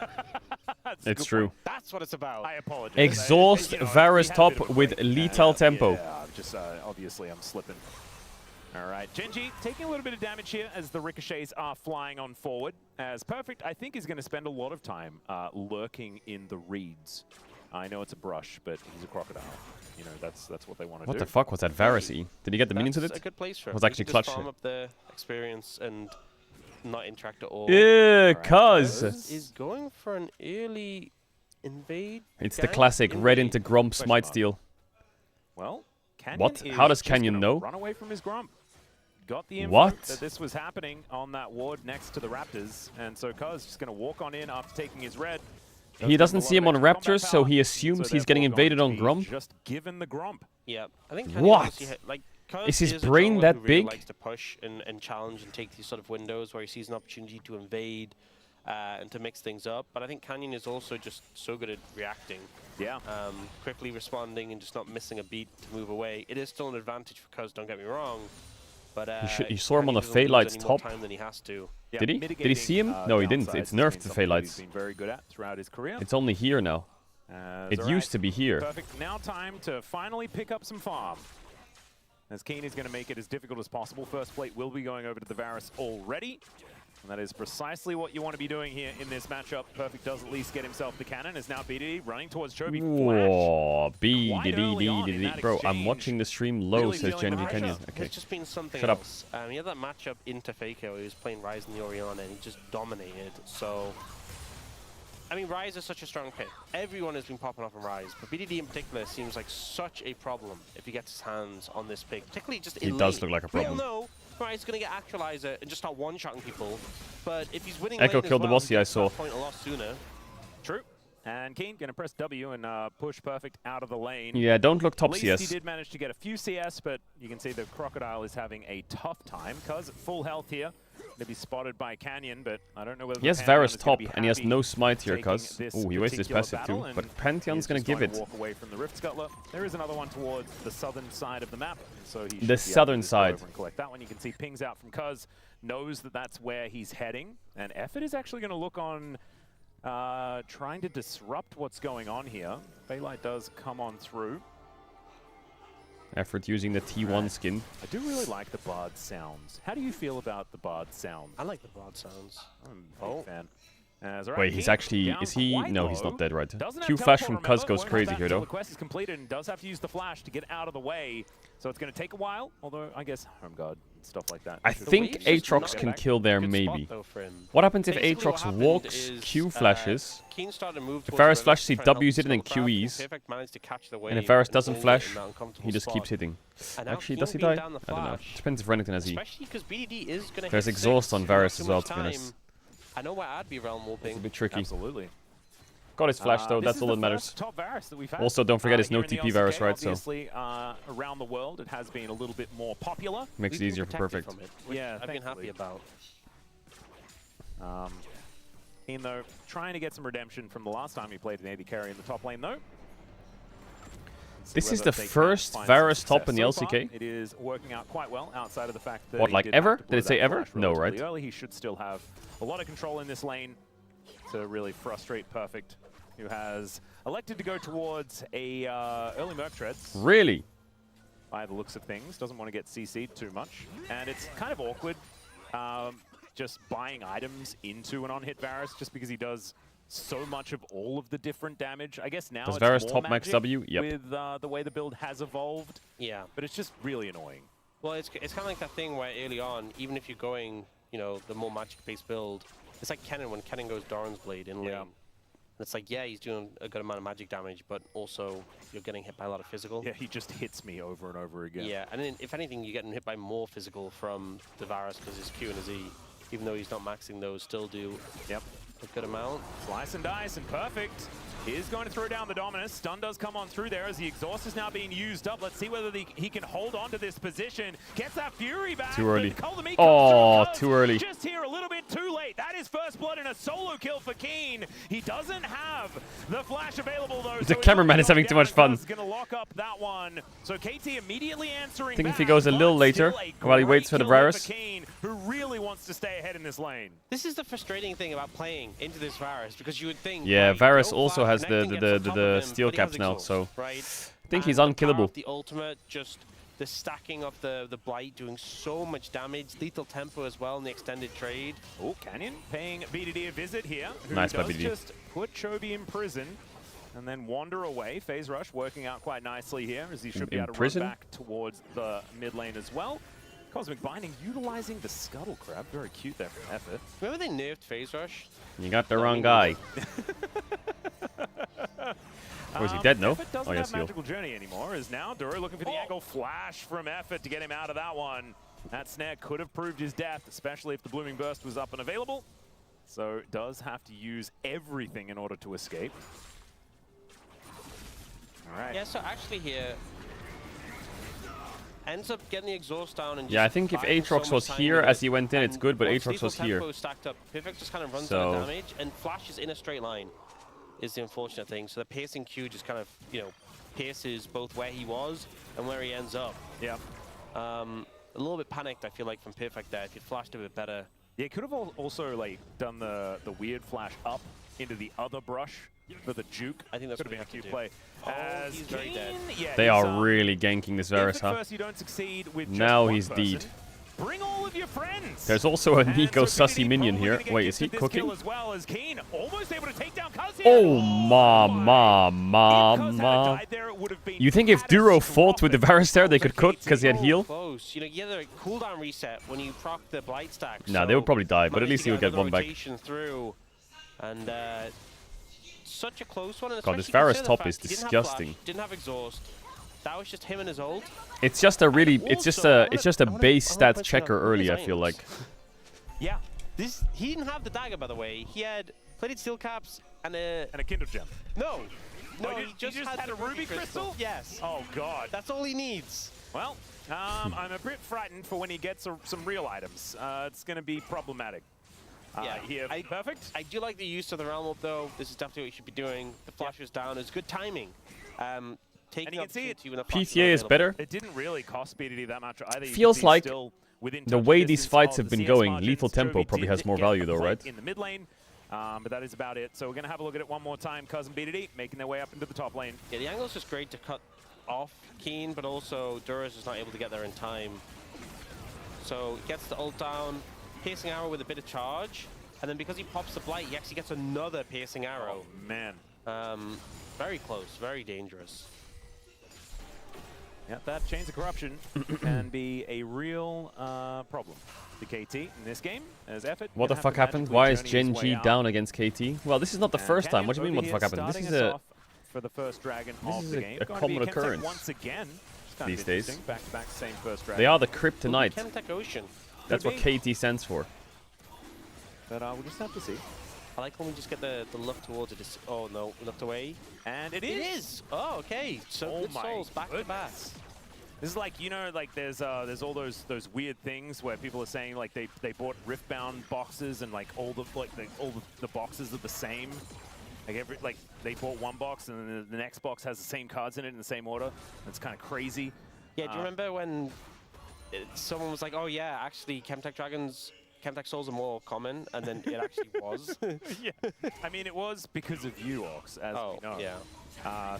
L: It's true.
M: That's what it's about.
K: I apologize.
L: Exhaust Varus top with lethal tempo.
K: Yeah, just obviously I'm slipping. All right, Genji taking a little bit of damage here as the ricochets are flying on forward. As Perfect, I think, is going to spend a lot of time lurking in the reeds. I know it's a brush, but he's a crocodile. You know, that's what they want to do.
L: What the fuck was that Varus E? Did he get the minions with it?
M: That's a good place for him.
L: It was actually clutch.
M: Just farm up the experience and not interact at all.
L: Yeah, cuz.
M: Is going for an early invade.
L: It's the classic red into Grump smite steal.
K: Well, Canyon
L: what? How does Canyon know?
K: Run away from his Grump. Got the info
L: What?
K: that this was happening on that ward next to the Raptors, and so Cuz just going to walk on in after taking his red.
L: He doesn't see him on Raptors, so he assumes he's getting invaded on Grump.
K: Just given the Grump.
M: Yeah, I think
L: What?
M: Like,
L: Is his
M: a
L: brain
M: jungler
L: that
M: who really
L: big?
M: likes to push and challenge and take these sort of windows where he sees an opportunity to invade and to mix things up. But I think Canyon is also just so good at reacting.
K: Yeah.
M: Quickly responding and just not missing a beat to move away. It is still an advantage for Cuz, don't get me wrong. But
L: He saw him on the
M: Canyon doesn't lose
L: Phaelites
M: any more
L: top.
M: time than he has to.
K: Yeah,
L: Did he? Did he
K: mitigating,
L: see him? No, he didn't.
K: downsides
L: It's
K: has
L: nerfed
K: been
L: the
K: something that he's
L: Phaelites.
K: been very good at throughout his career.
L: It's only here now. It
K: All
L: used
K: right.
L: to be here.
K: Perfect. Now time to finally pick up some farm. As Keen is going to make it as difficult as possible. First plate will be going over to the Varus already. And that is precisely what you want to be doing here in this matchup. Perfect does at least get himself the cannon. Is now BDD running towards Chobi.
L: Whoa,
K: that
L: Bro, I'm
K: exchange.
L: watching the stream low,
M: Really
L: says
M: feeling
L: Genji
M: the
L: Canyon.
M: pressure.
L: Okay.
M: It's just been something
L: Shut up.
M: else. He had that matchup into Faker where he was playing Ryze and the Orion and he just dominated. So, I mean, Ryze is such a strong pick. Everyone has been popping off on Ryze, but BDD in particular seems like such a problem if he gets his hands on this pick, particularly just in
L: He does
M: lane.
L: look like a
M: We
L: problem.
M: all know Ryze is going to get Actualizer and just start one-shotting people, but if he's winning
L: Echo
M: lane as
L: killed the
M: well,
L: bossy,
M: he
L: I
M: gets to that
L: saw.
M: point a lot sooner.
K: True. And Keen going to press W and push Perfect out of the lane.
L: Yeah, don't look top
K: At least
L: CS.
K: he did manage to get a few CS, but you can see the Crocodile is having a tough time. Cuz at full health here. To be spotted by Canyon, but I don't know whether
L: He has
K: the Pantheon
L: Varus
K: is gonna
L: top,
K: be
L: and he has
K: happy
L: no smite here,
K: taking
L: cuz.
K: this
L: Oh, he wasted his
K: particular
L: passive
K: battle,
L: too.
K: and
L: But Pantheon's
K: he's
L: gonna
K: just
L: give
K: trying
L: it.
K: to walk away from the Rift Scuttler. There is another one towards the southern side of the map, so he should be
L: The
K: able to
L: southern
K: just go
L: side.
K: over and collect that one. You can see pings out from Cuz, knows that that's where he's heading, and Effort is actually going to look on trying to disrupt what's going on here. Phaelite does come on through.
L: Effort using the T1 skin.
K: I do really like the Bard sounds. How do you feel about the Bard sounds?
M: I like the Bard sounds.
K: I'm a big fan.
L: Wait, he's actually... Is he... No, he's not dead, right?
K: Doesn't
L: Q
K: have
L: flash
K: teleport,
L: from Cuz
K: remember?
L: goes
K: Won't have
L: crazy
K: that
L: here,
K: until
L: though.
K: the quest is completed and does have to use the flash to get out of the way. So it's going to take a while, although I guess Home Guard and stuff like that.
L: I think Aatrox can kill there, maybe. What happens if
M: Basically what
L: Aatrox
M: happened
L: walks,
M: is,
L: Q flashes?
M: Keen started to move
L: If
M: towards
L: Varus
M: the
L: flashes, he
M: try and help
L: W's it and then
M: Silvercraft,
L: QEs.
M: Perfect managed to catch the
L: And
M: wave
L: if Varus
M: and
L: doesn't
M: hold it in
L: flash,
M: that uncomfortable
L: he just
M: spot.
L: keeps hitting.
M: And now
L: Actually,
M: Keen
L: does he
M: being
L: die?
M: down the
L: I don't know.
M: flash,
L: Depends if Renekton has E.
M: Especially because BDD is going to
L: There's
M: hit
L: exhaust
M: 6
L: on
M: in
L: Varus
M: not
L: as
M: too
L: well,
M: much
L: to be honest.
M: time. I know where I'd be realm warping.
L: It's a bit tricky.
K: Absolutely.
L: Got his flash though,
K: This
L: that's
K: is
L: all
K: the
L: that matters.
K: first top Varus that we've had.
L: Also, don't forget it's no
K: here in the
L: TP Varus,
K: LCK,
L: right? So
K: Obviously, around the world, it has been a little bit more popular.
L: makes it
M: We've been
L: easier for
M: protected
L: perfect.
M: from it, which
K: Yeah,
M: I've been happy
K: thankfully.
M: about.
K: Keen, though, trying to get some redemption from the last time he played an AD carry in the top lane, though.
L: This is
K: whether
L: the
K: they can
L: first
K: find
L: Varus
K: some
L: top in the
K: success. So far,
L: LCK.
K: It is working out quite well outside of the fact that
L: What,
K: he
L: like
K: did
L: ever?
K: have to
L: Did
K: blow
L: it say
K: that
L: ever?
K: flash
L: No,
K: relatively
L: right?
K: Early. He should still have a lot of control in this lane to really frustrate Perfect, who has elected to go towards a early Merc Treads.
L: Really?
K: By the looks of things, doesn't want to get CC'd too much, and it's kind of awkward just buying items into an on-hit Varus just because he does so much of all of the different damage. I guess now
L: Does
K: it's
L: Varus
K: more
L: top max
K: magic
L: W? Yep.
K: with the way the build has evolved.
M: Yeah.
K: But it's just really annoying.
M: Well, it's kind of like that thing where early on, even if you're going, you know, the more magic-based build, it's like Kennen when Kennen goes Doran's Blade in lane. It's like, yeah, he's doing a good amount of magic damage, but also you're getting hit by a lot of physical.
K: Yeah, he just hits me over and over again.
M: Yeah, and then if anything, you're getting hit by more physical from the Varus because his Q and his E, even though he's not maxing those, still do a good amount.
K: Slice and dice and perfect. Is going to throw down the Dominus. Stun does come on through there as the exhaust is now being used up. Let's see whether he can hold on to this position. Gets that Fury back.
L: Too early.
K: Cold
L: Oh, too early.
K: Just here a little bit too late. That is first blood and a solo kill for Keen. He doesn't have the flash available though.
L: The cameraman is having too much fun.
K: Going to lock up that one. So KT immediately answering
L: I think if
K: back,
L: he goes a little
K: but
L: later,
K: still a
L: while he waits
K: great
L: for the
K: kill there
L: Varus.
K: Keen, who really wants to stay ahead in this lane.
M: This is the frustrating thing about playing into this Varus, because you would think...
L: Yeah,
M: right,
L: Varus
M: no
L: also
M: flash
L: has
M: connecting gets on top of
L: the
M: him,
L: steel
M: but he has
L: caps now,
M: exhaust,
L: so
M: right?
L: I think he's
M: And the power
L: unkillable.
M: of the ultimate, just the stacking of the Blight doing so much damage, lethal tempo as well in the extended trade.
K: Oh, Canyon paying BDD a visit here. Who
L: Nice by
K: does
L: BDD.
K: just put Chovy in prison and then wander away. Phase Rush working out quite nicely here as he should be
L: In
K: able to
L: prison?
K: run back towards the mid lane as well. Cosmic Binding utilizing the Scuttle Crab. Very cute there from Effort.
M: Remember they nerfed Phase Rush?
L: You got the wrong guy. Or is he dead, no?
K: Effort doesn't
L: Oh, yes,
K: have
L: heal.
K: Magical Journey anymore. Is now Duro looking for the angle flash from Effort to get him out of that one. That snare could have proved his death, especially if the Blooming Burst was up and available. So does have to use everything in order to escape. All right.
M: Yeah, so actually here, ends up getting the exhaust down and
L: Yeah, I
M: just
L: think if
M: buying so
L: Aatrox
M: much
L: was
M: time
L: here
M: with
L: as
M: it.
L: he went in, it's
M: And
L: good, but
M: once
L: Aatrox
M: lethal
L: was here.
M: tempo stacked up, Perfect just kind of runs
L: So-
M: out of damage, and Flash is in a straight line, is the unfortunate thing. So the piercing Q just kind of, you know, pierces both where he was and where he ends up.
K: Yeah.
M: A little bit panicked, I feel like, from Perfect there. If he'd flashed a bit better.
K: Yeah, could have also like done the weird flash up into the other brush for the juke.
M: I think that's
K: could have
M: what
K: been a
M: he
K: cute
M: had
K: play.
M: to do.
K: As
M: he's very dead.
K: Yeah,
L: They
K: he's,
L: are really ganking this Varus,
K: if at
L: huh?
K: first you don't succeed with just
L: Now
K: one
L: he's
K: person,
L: dead.
K: Bring all of your friends.
L: There's also a
K: And
L: Nico
K: so
L: sussy
K: BDD
L: minion
K: probably
L: here.
K: gonna get
L: Wait, is he
K: gifted this kill
L: cooking?
K: as well as Keen almost able to take down Kazi.
L: Oh, ma. You think if Duro fought with the Varus there, they could cook because he had heal?
M: Close. You know, you get a cooldown reset when you proc the Blight stack.
L: Nah, they
M: so
L: would probably die, but at
M: managed
L: least
M: to
L: he would get
M: another
L: one back.
M: rotation through, and such a close one. And
L: God, this
M: especially
L: Varus
M: consider the
L: top is
M: fact he didn't have flash,
L: disgusting.
M: Didn't have exhaust. That was just him and his ult.
L: It's just a really, it's just a base stat
M: punch
L: checker
M: him up.
L: early, I
M: His
L: feel
M: items.
L: like.
M: Yeah. He didn't have the dagger, by the way. He had plated steel caps and a
K: Kindle gem.
M: No. No,
K: Oh,
M: he just
K: had
M: the
K: a ruby crystal?
M: Yes.
K: Oh god.
M: That's all he needs.
K: Well, I'm a bit frightened for when he gets some real items. It's going to be problematic.
M: Yeah,
K: here, perfect.
M: I do like the use of the realm up though. This is definitely what you should be doing. The flash was down. It's good timing. Taking
K: you can see it.
M: when the flash
L: PTA is
M: available.
L: better.
K: It didn't really cost BDD that much either. You can
L: Feels
K: see
L: like
K: still within
L: the
K: touch
L: way
K: distance
L: these fights
K: of
L: have
K: the
L: been
K: CS
L: going,
K: margins.
L: lethal tempo
K: Chovy
L: probably
K: did
L: has more
K: get
L: value
K: a
L: though,
K: plate
L: right?
K: In the mid lane, but that is about it. So we're going to have a look at it one more time. Cousin BDD making their way up into the top lane.
M: Yeah, the angle's just great to cut off Keen, but also Duras is not able to get there in time. So gets the ult down, piercing arrow with a bit of charge, and then because he pops the blight, he actually gets another piercing arrow.
K: Oh man.
M: Very close, very dangerous.
K: Yeah, that Chains of Corruption can be a real problem to KT in this game. As Effort
L: What the fuck happened? Why is Gen G down against KT? Well, this is not the first time. What do you mean what the fuck happened? This is a
K: for the first dragon of the game.
L: a
K: Going to be
L: common
K: Chemtech
L: occurrence
K: once again. It's kind of
L: these days.
K: interesting. Back to back, same first dragon.
L: They are the kryptonite.
M: Chemtech Ocean.
L: That's what
K: Could
L: KT stands for.
K: But we'll just have to see.
M: I like when we just get the look towards it. Oh no, we looked away.
K: And it
M: It
K: is.
M: is. Oh, okay. So
K: Oh
M: good
K: my
M: souls back to back.
K: This is like, you know, like there's all those weird things where people are saying like they bought Riftbound boxes and like all the boxes are the same. Like they bought one box and then the next box has the same cards in it in the same order. It's kind of crazy.
M: Yeah, do you remember when someone was like, "Oh yeah, actually, Chemtech souls are more common," and then it actually was.
K: Yeah, I mean it was because of you, Ox, as we know.
M: Yeah.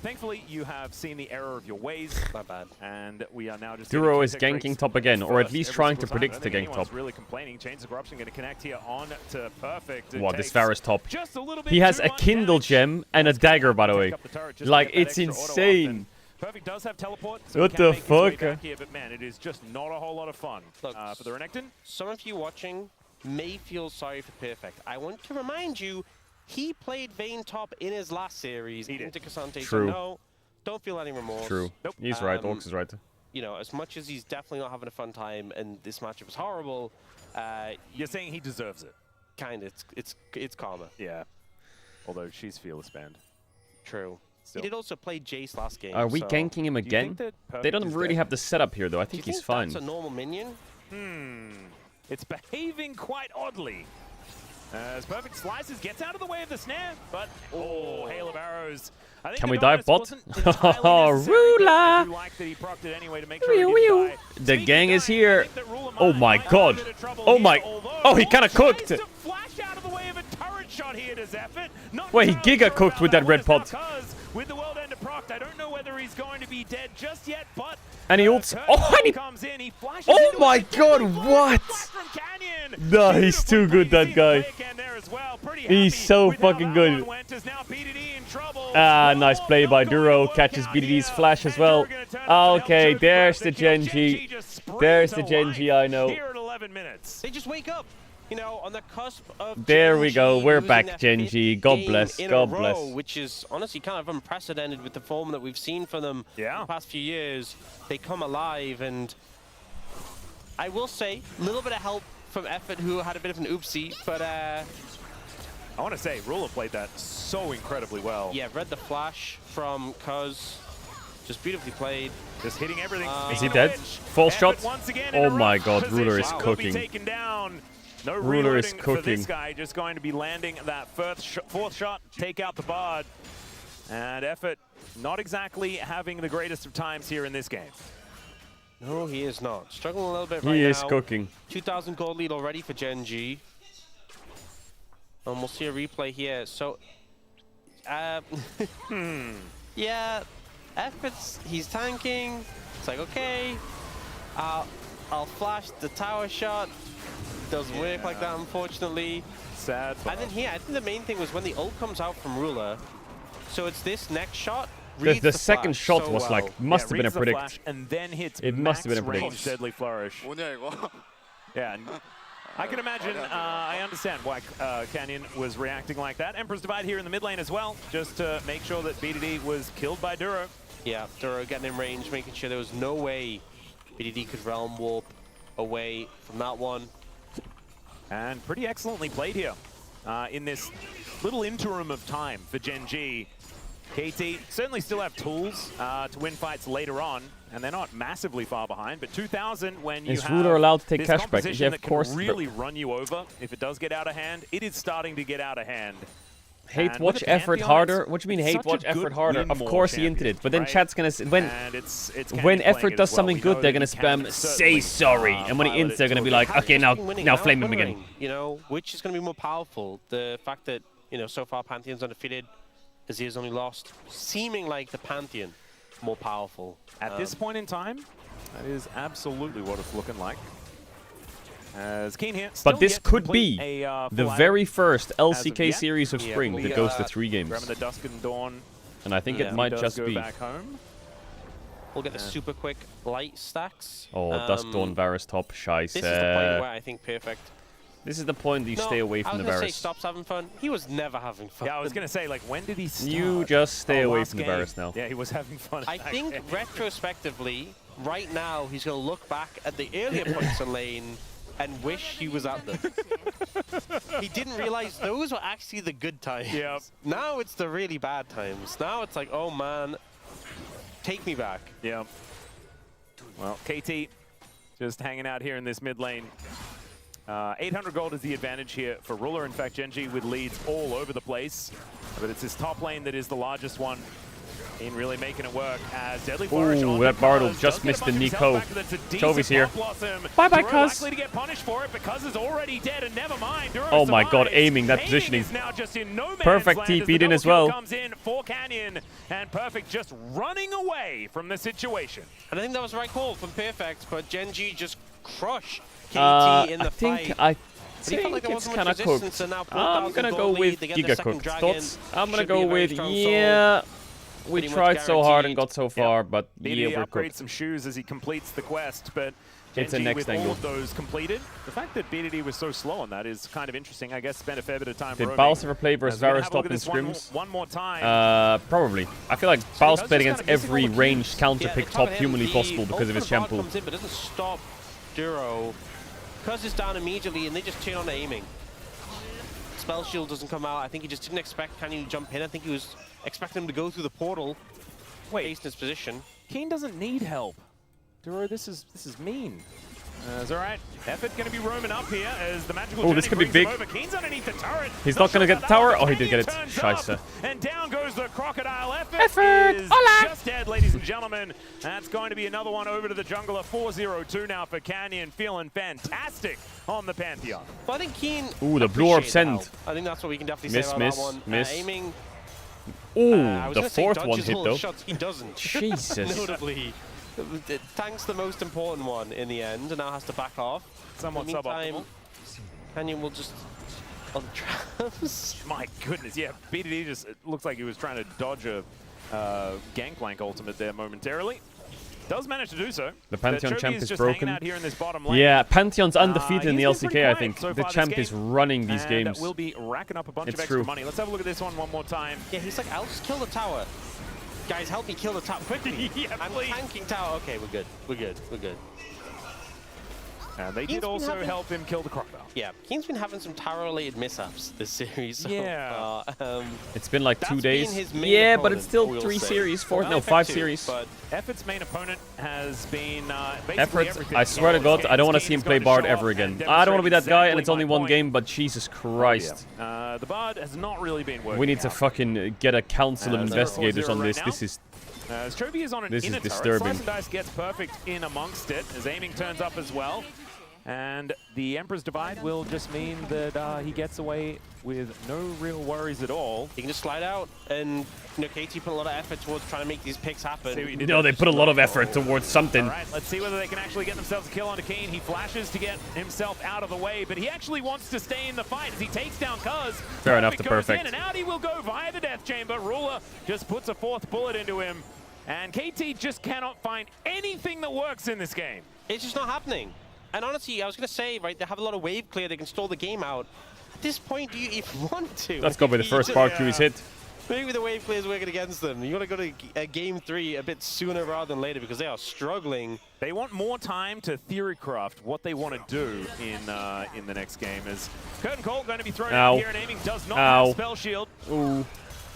K: Thankfully, you have seen the error of your ways. Not bad. And we are now just...
L: Duro is ganking top again, or at least trying to predict the gank top.
K: Really complaining. Chains of Corruption going to connect here on to Perfect.
L: What, this Varus top? He has a Kindle gem and a dagger, by the way. Like, it's insane.
K: Perfect does have teleport, so
L: what the fuck?
K: Here, but man, it is just not a whole lot of fun.
M: Look,
K: for the Renekton.
M: Some of you watching may feel sorry for Perfect. I want to remind you, he played Vayne top in his last series into Cassante.
L: True.
M: So no, don't feel any remorse.
L: True. Nope. He's right. Orcs is right.
M: You know, as much as he's definitely not having a fun time and this matchup is horrible,
K: you're saying he deserves it.
M: Kind of. It's karma.
K: Yeah. Although she's fearless banned.
M: True. He did also play Jace last game.
L: Are we
M: so
L: ganking him again? They don't really have the setup here, though. I think he's fine.
M: That's a normal minion?
K: It's behaving quite oddly. As Perfect slices, gets out of the way of the snare, but hail of arrows. I think
L: can we dive bot? Oh,
K: Ruler! Like that he procced it anyway to make sure
L: the gang is here. Oh my god. Oh my. Oh, he kind of cooked.
K: Shot here to Zephyr.
L: Wait, he giga cooked with that red pot.
K: With the world ender proc, I don't know whether he's going to be dead just yet, but
L: and he ults. Oh, and he
K: comes in, he flashes.
L: Oh my god, what? No, he's too good, that guy. He's so fucking good. Ah, nice play by Duro. Catches BDD's flash as well. Okay, there's the Genji. There's the Genji, I know.
M: They just wake up. You know, on the cusp of
L: there we go. We're back, Genji. God bless. God bless.
M: Which is honestly kind of unprecedented with the form that we've seen from them the past few years. They come alive, and I will say, a little bit of help from Effort, who had a bit of an oopsie, but
K: I want to say, Ruler played that so incredibly well.
M: Yeah, read the flash from Cuz. Just beautifully played.
K: Just hitting everything.
L: Is he dead? False shot? Oh my god, Ruler is cooking.
K: No
L: Ruler is
K: for this
L: cooking.
K: guy, just going to be landing that fourth shot, take out the Bard. And Effort not exactly having the greatest of times here in this game.
M: No, he is not. Struggling a little bit right now.
L: He is cooking.
M: 2,000 gold lead already for Genji. And we'll see a replay here. So, yeah, Effort's, he's tanking. It's like, okay, I'll flash the tower shot. Doesn't work like that, unfortunately.
K: Sad.
M: And then here, I think the main thing was when the ult comes out from Ruler. So it's this next shot.
L: The second shot was like, must have been a predict.
K: And then hits
L: it must have been a predict.
K: Deadly flourish. Yeah, I can imagine, I understand why Canyon was reacting like that. Emperor's Divide here in the mid lane as well, just to make sure that BDD was killed by Duro.
M: Yeah, Duro getting in range, making sure there was no way BDD could realm warp away from that one.
K: And pretty excellently played here in this little interim of time for Genji. KT certainly still have tools to win fights later on, and they're not massively far behind. But 2,000, when you
L: is
K: have
L: Ruler allowed to take
K: this
L: cashback?
K: composition
L: Yeah,
K: that
L: of course.
K: can really run you over if it does get out of hand, it is starting to get out of hand.
L: Hate watch effort harder. What do you mean hate watch effort harder? Of course he hinted it, but then chat's gonna when effort does something good, they're gonna spam say sorry, and when he ints, they're gonna be like, okay, now flame him again.
M: You know, which is gonna be more powerful? The fact that so far Pantheon's undefeated, as he has only lost, seeming like the Pantheon more powerful
K: at this point in time. That is absolutely what it's looking like. As Keen here,
L: but this could be the very first LCK series of spring that goes to 3 games.
K: Grabbing the Dusk and Dawn.
L: And I think it might just be.
K: Back home.
M: We'll get the super quick light stacks.
L: Oh, Dusk Dawn Varus top, scheiße.
M: This is the point where I think Perfect.
L: This is the point you stay away from the Varus.
M: I was going to say stops having fun. He was never having fun.
K: Yeah, I was going to say, like, when did he start?
L: You just stay away from the Varus now.
K: Yeah, he was having fun.
M: I think retrospectively, right now, he's going to look back at the earlier points in lane and wish he was at them. He didn't realize those were actually the good times.
K: Yep.
M: Now it's the really bad times. Now it's like, oh man, take me back.
K: Yeah. Well, KT just hanging out here in this mid lane. 800 gold is the advantage here for Ruler. In fact, Genji with leads all over the place. But it's his top lane that is the largest one in really making it work as Deadly Flourish
L: Ooh,
K: on
L: that
K: the
L: Bardal
K: Cuz.
L: just
K: Does
L: missed
K: get a
L: the
K: bunch of his
L: Nico.
K: health back, that's a decent
L: Chovy's here.
K: Pop Blossom.
L: Bye-bye,
K: Duro
L: Cuz.
K: likely to get punished for it, but Cuz is already dead, and never mind. Duro
L: Oh my god,
K: survives.
L: aiming, that positioning.
K: Is now just in no man's
L: Perfect
K: land as the
L: TP'd in
K: double
L: as well.
K: kill comes in for Canyon, and Perfect just running away from the situation.
M: And I think that was the right call from Perfect, but Genji just crushed KT in the
L: I think
M: fight.
L: I
M: But he felt like
L: think
M: there
L: it's
M: wasn't
L: kind
M: much
L: of
M: resistance,
L: cooked.
M: and now
L: I'm gonna go with Giga cooked. Thoughts? I'm gonna
M: Should be
L: go
M: a very
L: with
M: strong
L: yeah. We
M: Pretty much
L: tried so hard and
M: guaranteed.
L: got so far, but
K: BDD
L: yeah, we're
K: upgrades
L: cooked.
K: some shoes as he completes the quest, but
L: It's a
K: Genji
L: next
K: with
L: angle.
K: all of those completed. The fact that BDD was so slow on that is kind of interesting. I guess spent a fair bit of time
L: Did
K: roaming.
L: Baus ever play versus
K: We're gonna
L: Varus
K: have a look
L: top
K: at
L: in
K: this
L: scrims?
K: one more time.
L: Probably. I feel like Baus
K: Cuz
L: played
K: just
L: against
K: kind of missing
L: every
K: all the
L: ranged
K: cues.
L: counter
M: Yeah,
L: pick
M: the
L: top
M: top
L: humanly
M: end,
L: possible because of his
M: ultimate
L: shampoo.
M: bar comes in, but doesn't stop Duro. Cuz is down immediately, and they just turn on aiming. Spell shield doesn't come out. I think he just didn't expect Canyon to jump in. I think he was expecting him to go through the portal.
K: Wait,
M: based in his position.
K: Keen doesn't need help. Duro, this is mean. It's all right. Effort going to be roaming up here as the magical
L: Oh, this
K: journey
L: could be
K: brings him
L: big.
K: over. Keen's underneath the turret.
L: He's not gonna
K: sure
L: get the
K: about
L: tower.
K: that
L: Oh,
K: one.
L: he did get it.
K: Canyon turns
L: Scheiße.
K: up, and down goes the crocodile.
L: Effort.
K: Is
L: Hola.
K: just dead, ladies and gentlemen. That's going to be another one over to the jungler. 4-0-2 now for Canyon. Feeling fantastic on the Pantheon.
M: But I think Keen.
L: Ooh, the blue orb
M: appreciated
L: send.
M: help. I think that's what we can definitely
L: Miss,
M: say about
L: miss,
M: that one.
L: miss.
M: Aiming.
L: Ooh,
M: I was
L: the
M: gonna say
L: fourth one
M: dodges
L: hit
M: all
L: though.
M: the shots. He doesn't.
L: Jesus.
M: Notably. Tank's the most important one in the end, and now has to back off.
K: Somewhat
M: in the meantime,
K: suboptimal.
M: Canyon will just on traps.
K: My goodness, yeah. BDD just it looks like he was trying to dodge a Gangplank ultimate there momentarily. Does manage to do so.
L: The Pantheon
K: Chovy
L: champ
K: is
L: is
K: just
L: broken.
K: hanging out here in this bottom lane.
L: Yeah, Pantheon's undefeated in the
K: He's been pretty
L: LCK, I
K: quiet
L: think.
K: so
L: The
K: far this
L: champ is
K: game,
L: running these
K: and
L: games.
K: We'll be racking up a bunch
L: It's
K: of extra
L: true.
K: money. Let's have a look at this one more time.
M: Yeah, he's like, I'll just kill the tower. Guys, help me kill the tower quickly.
K: Yeah,
M: I'm
K: please.
M: tanking tower. Okay, we're good. We're good. We're good.
K: And they
M: Keen's
K: did
M: been
K: also
M: having-
K: help him kill the crocodile.
M: Yeah, Keen's been having some tower-related mishaps this series. So,
K: Yeah.
L: It's been like 2
M: that's been
L: days.
M: his main
L: Yeah, but
M: opponent,
L: it's still
M: we'll
L: 3
M: say.
L: series, 4,
M: Well,
L: no,
M: Effort
L: 5
M: too,
L: series.
M: But
K: Effort's main opponent has been basically
L: Effort,
K: everything.
L: I swear to
K: in
L: God,
K: this
L: I don't
K: game.
L: want to see him
K: Keen's
L: play
K: going to
L: Bard
K: show
L: ever
K: up
L: again.
K: and
L: I don't want to be that guy, and
K: demonstrate
L: it's only
K: exactly
L: one
K: my
L: game, but Jesus Christ.
K: The Bard has not really been working
L: We need to
K: out.
L: fucking get a council of
K: 0-4-0
L: investigators on
K: right
L: this.
K: now.
L: This is
K: As Chovy is on an
L: This is
K: inner turret,
L: disturbing.
K: Slice and Dice gets perfect in amongst it as aiming turns up as well. And the Emperor's Divide will just mean that he gets away with no real worries at all.
M: he can just slide out, and KT put a lot of effort towards trying to make these picks happen.
K: See what you did
L: no,
K: there?
L: they put a lot of effort towards something.
K: All right, let's see whether they can actually get themselves a kill onto Keen. He flashes to get himself out of the way, but he actually wants to stay in the fight as he takes down Cuz.
L: Fair enough to
K: goes
L: perfect.
K: in, and out he will go via the Death Chamber. Ruler just puts a 4th bullet into him, and KT just cannot find anything that works in this game.
M: It's just not happening. And honestly, I was going to say, right, they have a lot of wave clear. They can stall the game out. At this point, do you even want to?
L: Let's go with the first Bard Q he's hit.
M: Maybe the wave clear is working against them. You want to go to game 3 a bit sooner rather than later because they are struggling.
K: They want more time to theorycraft what they want to do in the next game. As Curtain Call going to be thrown out here, and aiming does not have spell shield.
L: Ooh.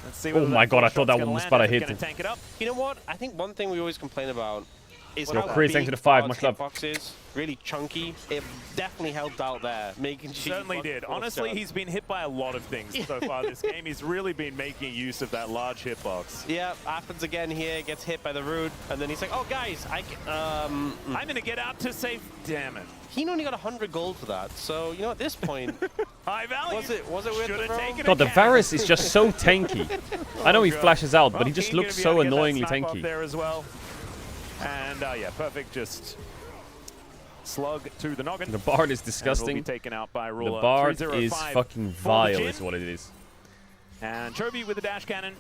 K: Let's see
L: Oh
K: whether
L: my
K: that
L: God, I
K: shot's
L: thought that
K: gonna
L: one was
K: land.
L: about a
K: It's
L: hit.
K: gonna tank it up.
M: You know what? I think one thing we always complain about is
L: Yo,
M: how
L: Chris, thanks
M: big
L: for the 5,
M: Bard's
L: much love.
M: hitbox is. Really chunky. It definitely helped out there, making sure.
K: Certainly did. Honestly, he's been hit by a lot of things so far this game. He's really been making use of that large hitbox.
M: Yeah, happens again here. Gets hit by the root, and then he's like, "Oh, guys,
K: I'm gonna get out to save." Damn it.
M: He only got 100 gold for that. So you know, at this point,
K: high value.
M: Was it worth the throw?
L: God, the Varus is just so tanky. I know he flashes out, but he just
K: Keen
L: looks
K: gonna
L: so
K: be able to get that
L: annoyingly
K: snipe off
L: tanky.
K: there as well. And yeah, perfect. Just slug to the noggin.
L: The Bard is
K: And
L: disgusting.
K: will be taken out by
L: The
K: Ruler.
L: Bard is
K: 305
L: fucking
K: for the
L: vile,
K: Jhin.
L: is what it is.
K: And Chovy with the dash cannon.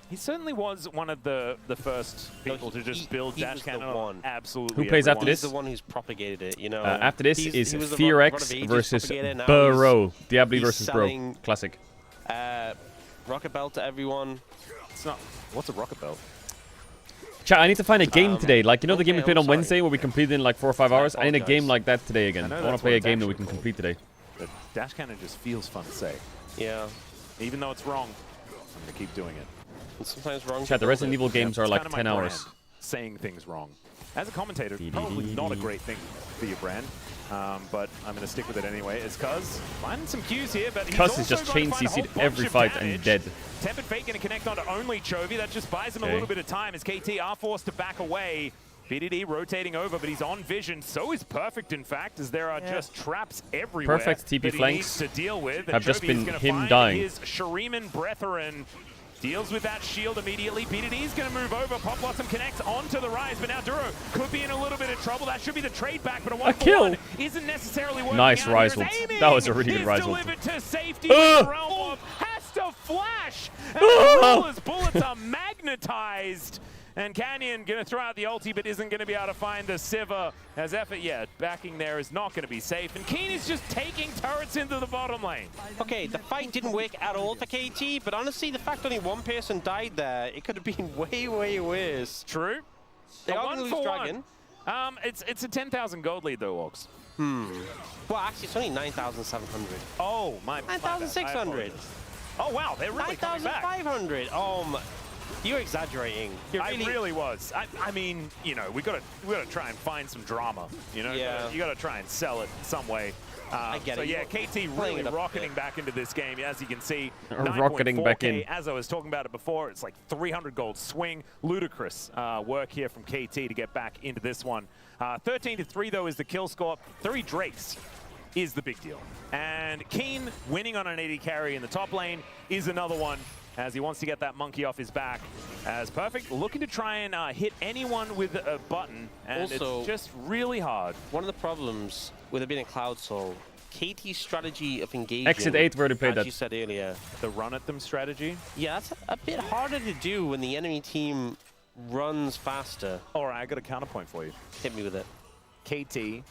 K: He certainly was one of the first people to just build
M: he
K: dash
M: was the
K: cannon on
M: one.
K: absolutely
L: Who plays after
K: everyone.
L: this?
M: He's the one who's propagated it. You know.
L: After this
M: He
L: is
M: was the
L: Fear
M: rod
L: X
M: of ages
L: versus
M: propagated, now
L: Bro. Diablo
M: he's
L: versus Bro.
M: selling,
L: Classic.
M: Rocket Belt to everyone.
K: It's not. What's a Rocket Belt?
L: Chat, I need to find a game today. Like, you know the game we
M: okay,
L: played
M: I'm
L: on Wednesday where we completed in like 4 or 5 hours? I need a
M: apologize.
L: game like that today again.
K: I know
L: I want
K: that's
L: to play
K: what
L: a
K: it's
L: game that we
K: actually
L: can
K: called.
L: complete today.
K: But dash cannon just feels fun to say.
M: Yeah.
K: Even though it's wrong, I'm gonna keep doing it.
M: And sometimes wrong.
L: Chat, the Resident Evil
K: Yeah,
L: games are
K: it's
L: like
K: kinda my
L: 10 hours.
K: brand. saying things wrong. As a commentator, probably not a great thing for your brand, but I'm going to stick with it anyway. It's Cuz finding some cues here, but
L: Cuz is just chain CC'd every fight and dead.
K: Tempered Fate going to connect onto only Chovy. That just buys him a little bit of time as KT are forced to back away. BDD rotating over, but he's on vision. So is Perfect, in fact, as there are just traps everywhere.
L: Perfect TP
K: that
L: flanks
K: he needs to deal with.
L: have just been him dying.
K: His Shuriman Brethren deals with that shield immediately. BDD's going to move over. Pop Blossom connects onto the rise, but now Duro could be in a little bit of trouble. That should be the trade back, but a 1-for-1 isn't necessarily working
L: Nice
K: out.
L: rise ult. That was a really good rise ult.
K: Delivered to safety with the realm of has to flash. And Ruler's bullets are magnetized. And Canyon going to throw out the ulti, but isn't going to be able to find the Sivir. As Effort, backing there is not going to be safe. And Keen is just taking turrets into the bottom lane.
M: Okay, the fight didn't work at all for KT, but honestly, the fact only one person died there, it could have been way, way worse.
K: True.
M: They are going to lose Dragon.
K: It's a 10,000 gold lead, though, Wox.
M: Well, actually, it's only 9,700.
K: Oh, my
M: 9,600.
K: Oh, wow, they're really coming back.
M: 9,500. You're exaggerating.
K: I really was. I mean, you know, we gotta try and find some drama. You know, you gotta try and sell it some way.
M: I get
K: so
M: it.
K: Yeah, KT really rocketing back into this game, as you can see.
L: Rocketing back in.
K: As I was talking about it before, it's like 300 gold swing. Ludicrous work here from KT to get back into this one. 13-3 though is the kill score. 3 Drakes is the big deal. And Keen winning on an 80 carry in the top lane is another one, as he wants to get that monkey off his back. As Perfect looking to try and hit anyone with a button, and
M: also,
K: it's just really hard.
M: One of the problems with it being a Cloud Soul, KT's strategy of engaging,
L: Exit 8, we already played that.
M: as you said earlier.
K: The run at them strategy?
M: Yeah, that's a bit harder to do when the enemy team runs faster.
K: All right, I got a counterpoint for you.
M: Hit me with it.
K: KT.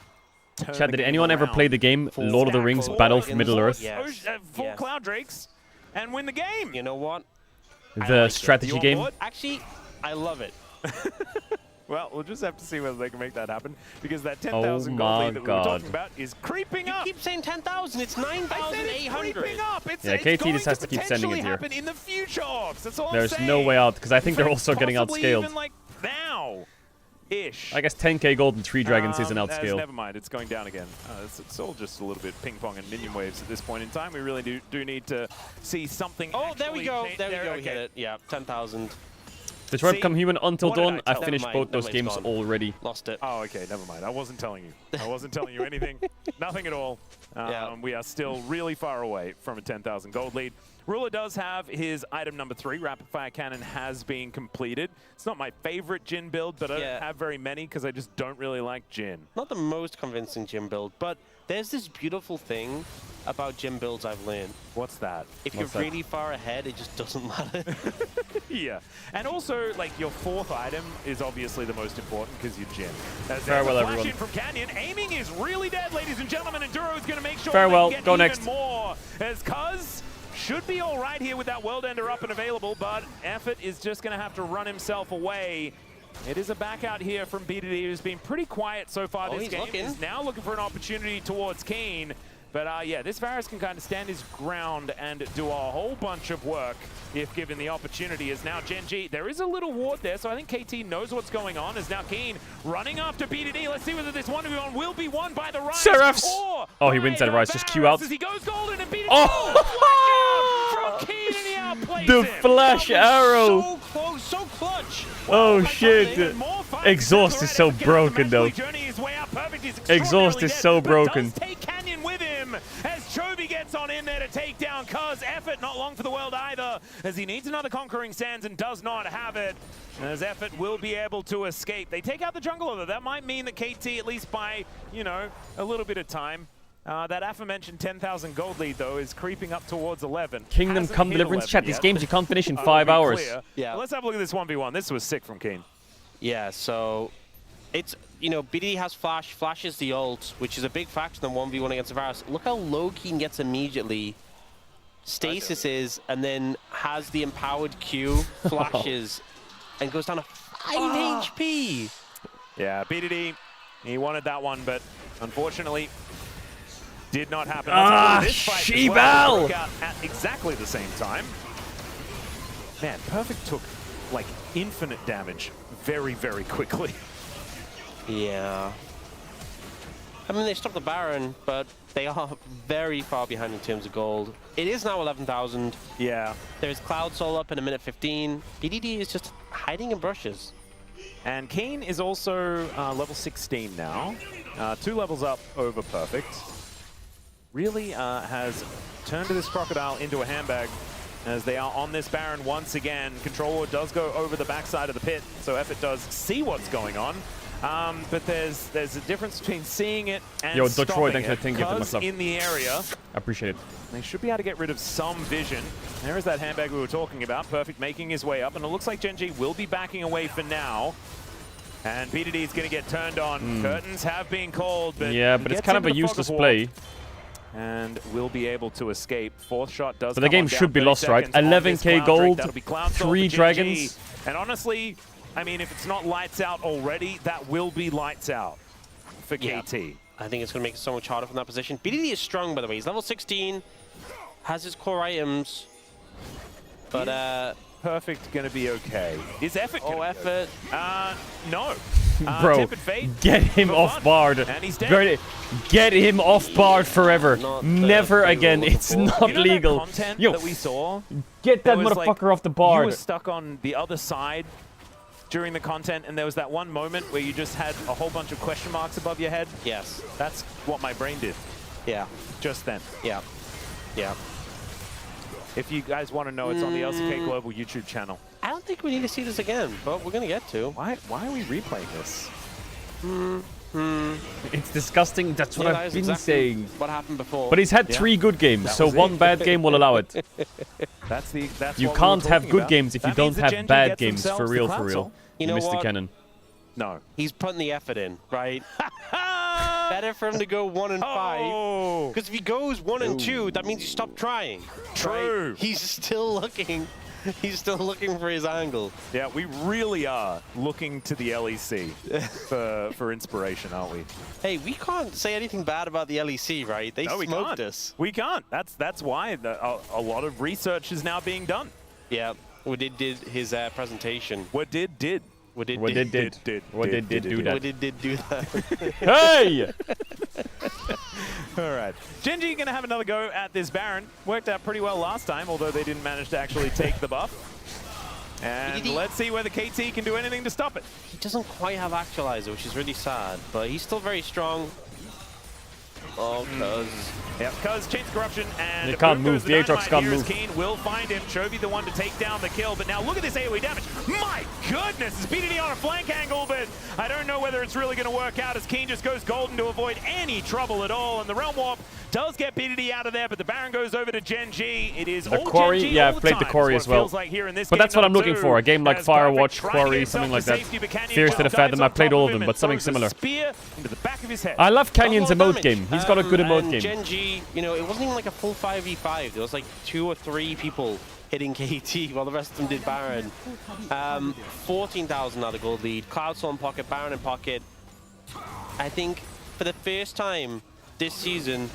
L: Chad, did anyone ever play the game Lord of the Rings Battle for Middle-earth?
K: Yes. Full Cloud Drakes and win the game.
M: You know what?
L: The strategy game?
M: Actually, I love it.
K: Well, we'll just have to see whether they can make that happen, because that 10,000 gold lead that we were talking about is creeping up.
M: You keep saying 10,000. It's 9,800.
K: Creeping up. It's
L: KT just has to keep sending it here.
K: happen in the future, Ox. That's all
L: There's
K: I'm saying.
L: no way out, because I think they're also getting outscaled.
K: Even like now-ish.
L: I guess 10k gold and 3 dragons isn't outscaled.
K: Never mind, it's going down again. It's all just a little bit ping-pong and minion waves at this point in time. We really do need to see something.
M: Oh, there we go. There we go.
K: Okay.
M: We hit it. Yeah, 10,000.
L: Detroit Become Human Until Dawn. I
K: tell
L: finished
K: you?
L: both those games already.
M: Lost it.
K: Oh, okay, never mind. I wasn't telling you. I wasn't telling you anything. Nothing at all. We are still really far away from a 10,000 gold lead. Ruler does have his item number 3. Rapid Fire Cannon has been completed. It's not my favorite Jhin build, but I don't have very many because I just don't really like Jhin.
M: Not the most convincing Jhin build, but there's this beautiful thing about Jhin builds I've learned.
K: What's that?
M: If you're really far ahead, it just doesn't matter.
K: Yeah. And also, like, your 4th item is obviously the most important because you're Jhin.
L: Farewell,
K: flash
L: everyone.
K: in from Canyon. Aiming is really dead, ladies and gentlemen, and Duro is going to make sure
L: Farewell.
K: they can get
L: Go
K: even
L: next.
K: more. As Cuz should be all right here with that World Ender up and available, but Effort is just going to have to run himself away. It is a back out here from BDD, who's been pretty quiet so far this game. He's now looking for an opportunity towards Keen. But yeah, this Varus can kind of stand his ground and do a whole bunch of work if given the opportunity. As now Genji, there is a little ward there, so I think KT knows what's going on. As now Keen running after BDD. Let's see whether this 1v1 will be won by the Rise.
L: Seraphs!
K: Or
L: Oh, he wins that Rise. Just Q out.
K: as he goes golden and BDD.
L: Oh!
K: From Keen, and he outplays
L: The
K: him.
L: flash arrow!
M: So close, so clutch.
L: Oh shit! Exhaust is so broken though. Exhaust is so broken.
K: Take Canyon with him as Chovy gets on in there to take down Cuz. Effort not long for the world either, as he needs another Conquering Sands and does not have it. As Effort will be able to escape. They take out the jungle though. That might mean that KT, at least by, you know, a little bit of time. That aforementioned 10,000 gold lead, though, is creeping up towards 11.
L: Kingdom
K: Hasn't
L: Come
K: hit
L: Deliverance
K: 11
L: chat. These
K: yet.
L: games you can't finish in
K: I'll
L: 5
K: be
L: hours.
K: clear.
M: Yeah.
K: Let's have a look at this 1v1. This was sick from Keen.
M: Yeah, so it's, you know, BDD has Flash. Flash is the ult, which is a big factor in the 1v1 against Varus. Look how low Keen gets immediately. Stasis is, and then has the empowered Q, flashes, and goes down to 5 HP.
K: Yeah, BDD, he wanted that one, but unfortunately, did not happen. This fight as well broke out at exactly the same time. Man, Perfect took like infinite damage very, very quickly.
M: Yeah. I mean, they stopped the Baron, but they are very far behind in terms of gold. It is now 11,000.
K: Yeah.
M: There's Cloud Soul up in a minute 15. BDD is just hiding in bushes.
K: And Keen is also level 16 now. 2 levels up over Perfect. Really has turned this Crocodile into a handbag as they are on this Baron once again. Controller does go over the backside of the pit, so Effort does see what's going on. But there's a difference between seeing it and
L: Detroit,
K: stopping it.
L: thank you for the
K: Cuz
L: sub.
K: in the area,
L: I appreciate it.
K: they should be able to get rid of some vision. There is that handbag we were talking about. Perfect making his way up, and it looks like Gen.G will be backing away for now. And BDD is going to get turned on. Curtains have been called, but
L: yeah, but it's kind of a useless play.
K: And will be able to escape. Fourth shot does.
L: But the game should be lost, right? 11k gold, 3 dragons.
K: And honestly, I mean, if it's not lights out already, that will be lights out for KT.
M: I think it's going to make it so much harder from that position. BDD is strong, by the way. He's level 16, has his core items, but
K: Perfect gonna be okay. Is Effort gonna be
M: Effort.
K: okay? No.
L: Bro, get him off Bard.
K: And he's dead.
L: Get him off Bard forever. Never again. It's not legal.
K: Yo, that we saw,
L: get that motherfucker off the Bard.
K: You were stuck on the other side during the content, and there was that one moment where you just had a whole bunch of question marks above your head.
M: Yes.
K: That's what my brain did.
M: Yeah.
K: Just then.
M: Yeah. Yeah.
K: If you guys want to know, it's on the LCK Global YouTube channel.
M: I don't think we need to see this again, but we're going to get to.
K: Why are we replaying this?
L: It's disgusting. That's what I've been saying.
M: What happened before?
L: But he's had 3 good games, so one bad game will allow it.
K: That's
L: you
K: what
L: can't
K: we were
L: have
K: talking
L: good
K: about.
L: games if you
K: That
L: don't
K: means that
L: have
K: Gen.G
L: bad
K: gets
L: games, for
K: themselves
L: real,
K: the
L: for real.
K: console.
M: You know
L: Mr.
M: what?
L: Cannon.
K: No.
M: He's putting the effort in, right? Better for him to go 1 and 5. Because if he goes 1 and 2, that means you stop trying.
K: True.
M: Right? He's still looking. He's still looking for his angle.
K: Yeah, we really are looking to the LEC for inspiration, aren't we?
M: Hey, we can't say anything bad about the LEC, right? They
K: we
M: smoked
K: can't.
M: us.
K: We can't. That's why a lot of research is now being done.
M: Yeah, Woodid did his presentation.
K: What did?
L: What did do that?
M: Woodid did do that.
L: Hey!
K: All right. Gen.G going to have another go at this Baron. Worked out pretty well last time, although they didn't manage to actually take the buff. And let's see whether KT can do anything to stop it.
M: He doesn't quite have Actualizer, which is really sad, but he's still very strong. Oh, Cuz.
K: Yep, Cuz changed corruption, and
L: They can't move. The Aatrox can't move.
K: Keen will find him. Chovy the one to take down the kill, but now look at this AoE damage. My goodness, it's BDD on a flank angle, but I don't know whether it's really going to work out as Keen just goes golden to avoid any trouble at all, and the Realm Warp does get BDD out of there, but the Baron goes over to Gen.G. It is
L: The
K: all
L: Quarry,
K: Gen.G
L: yeah,
K: all
L: I've played the
K: time,
L: Quarry
K: is
L: as
K: what it
L: well.
K: feels like here in this
L: But
K: game
L: that's what I'm
K: number
L: looking
K: 2,
L: for. A game like
K: as
L: Firewatch,
K: Perfect trying to
L: Quarry,
K: get
L: something like
K: himself
L: that.
K: to safety, but Canyon
L: Fierce to
K: just
L: the Fathom,
K: dives
L: I
K: on
L: played
K: top
L: all
K: of
L: of them,
K: him
L: but
K: and
L: something
K: throws
L: similar.
K: a spear into the back of his head.
L: I love Canyon's
K: Double
L: emote
K: damage.
L: game. He's got a good emote
M: and
L: game.
M: Gen.G, you know, it wasn't even like a full 5v5. There was like 2 or 3 people hitting KT while the rest of them did Baron. 14,000 now the gold lead. Cloud Soul in pocket, Baron in pocket. I think for the first time this season,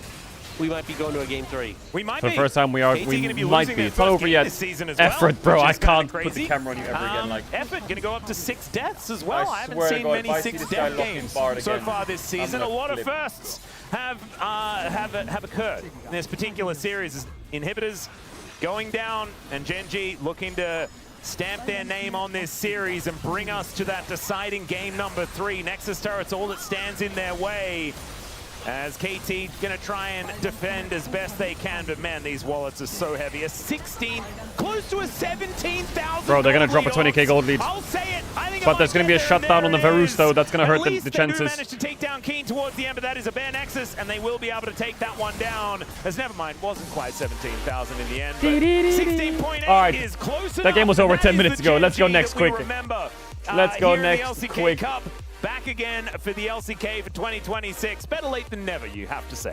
M: we might be going to a game 3.
K: We might
L: For the
K: be.
L: first time we are,
K: KT
L: we
K: gonna be
L: might
K: losing
L: be.
K: their
L: It's not
K: first
L: over
K: game
L: yet.
K: this season as well,
L: Effort, bro.
K: which
L: I
K: is kinda
L: can't put
K: crazy.
L: the camera on you ever again. Like,
K: Effort gonna go up to 6 deaths as well. I haven't
L: swear to
K: seen
L: God,
K: many
L: if I see
K: 6
L: this guy
K: death
L: locked in
K: games
L: Bard
K: so
L: again,
K: far this season. A
L: gonna
K: lot of
L: flip.
K: firsts have occurred in this particular series. Inhibitors going down, and Gen.G looking to stamp their name on this series and bring us to that deciding game number 3. Nexus turrets all that stands in their way, as KT gonna try and defend as best they can, but man, these wallets are so heavy. A 16, close to a 17,000.
L: bro, they're gonna drop a 20k gold lead.
K: I'll say it. I think
L: But there's gonna be a shutdown on the Varus though. That's gonna hurt the chances.
K: They do manage to take down Keen towards the end, but that is a bare Nexus, and they will be able to take that one down. As never mind, wasn't quite 17,000 in the end, but 16.8
L: All right,
K: is close enough.
L: that game was over
K: That
L: 10
K: is
L: minutes
K: the
L: ago. Let's go
K: Gen.G
L: next
K: that we
L: quick.
K: remember,
L: Let's go
K: here in the
L: next
K: LCK
L: quick.
K: Cup. Back again for the LCK for 2026. Better late than never, you have to say.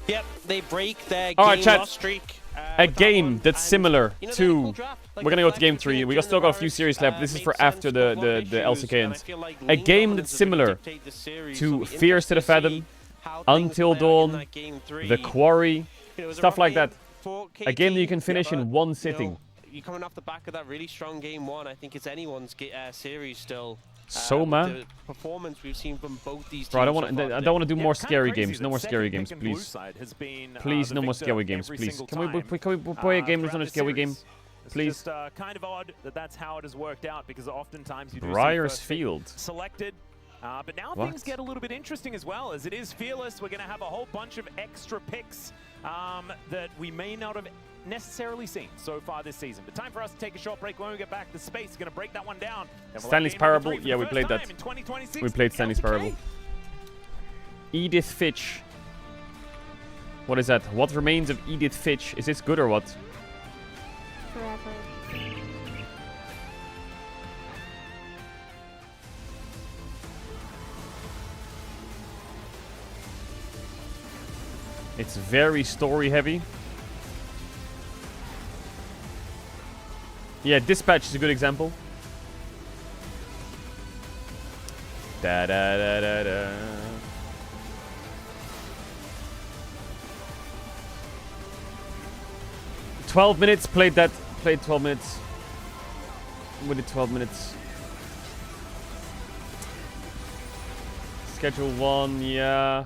M: Yep, they break their
L: All right,
M: game
L: chat.
M: loss streak.
L: A game that's similar to... We're gonna go to game 3. We still got a few series left. This is for after the LCK ends. A game that's similar to Fierce to the Fathom, Until Dawn, The Quarry, stuff like that. A game that you can finish in one sitting.
M: You're coming off the back of that really strong game 1. I think it's anyone's series still.
L: Soma?
M: The performance we've seen from both these teams.
L: Bro, I don't want
M: so
L: to.
M: far
L: I don't want to do
K: Yeah,
L: more
K: kinda
L: scary
K: crazy
L: games.
K: that
L: No more
K: second
L: scary
K: pick
L: games,
K: and blue
L: please.
K: side has been,
L: Please,
K: the
L: no more
K: victor
L: scary games,
K: every
L: please.
K: single
L: Can we
K: time,
L: play a game that's
K: throughout
L: not a
K: this
L: scary game?
K: series. It's
L: Please.
K: just kind of odd that that's how it has worked out because oftentimes you do see
L: Briars
K: first pick
L: Field.
K: selected. But now
L: What?
K: things get a little bit interesting as well. As it is Fearless, we're going to have a whole bunch of extra picks that we may not have necessarily seen so far this season. But time for us to take a short break. When we get back, the space is going to break that one down. Then we'll
L: Stanley's
K: have game number
L: Parable.
K: 3 for
L: Yeah,
K: the
L: we
K: first
L: played that.
K: time in 2026.
L: We played Stanley's
K: LCK.
L: Parable. Edith Fitch. What is that? What remains of Edith Fitch? Is this good or what?
G: Forever.
L: It's very story heavy. Yeah, Dispatch is a good example. Da da da da da. "12 minutes, played that. Played 12 minutes. We did 12 minutes. Schedule 1, yeah.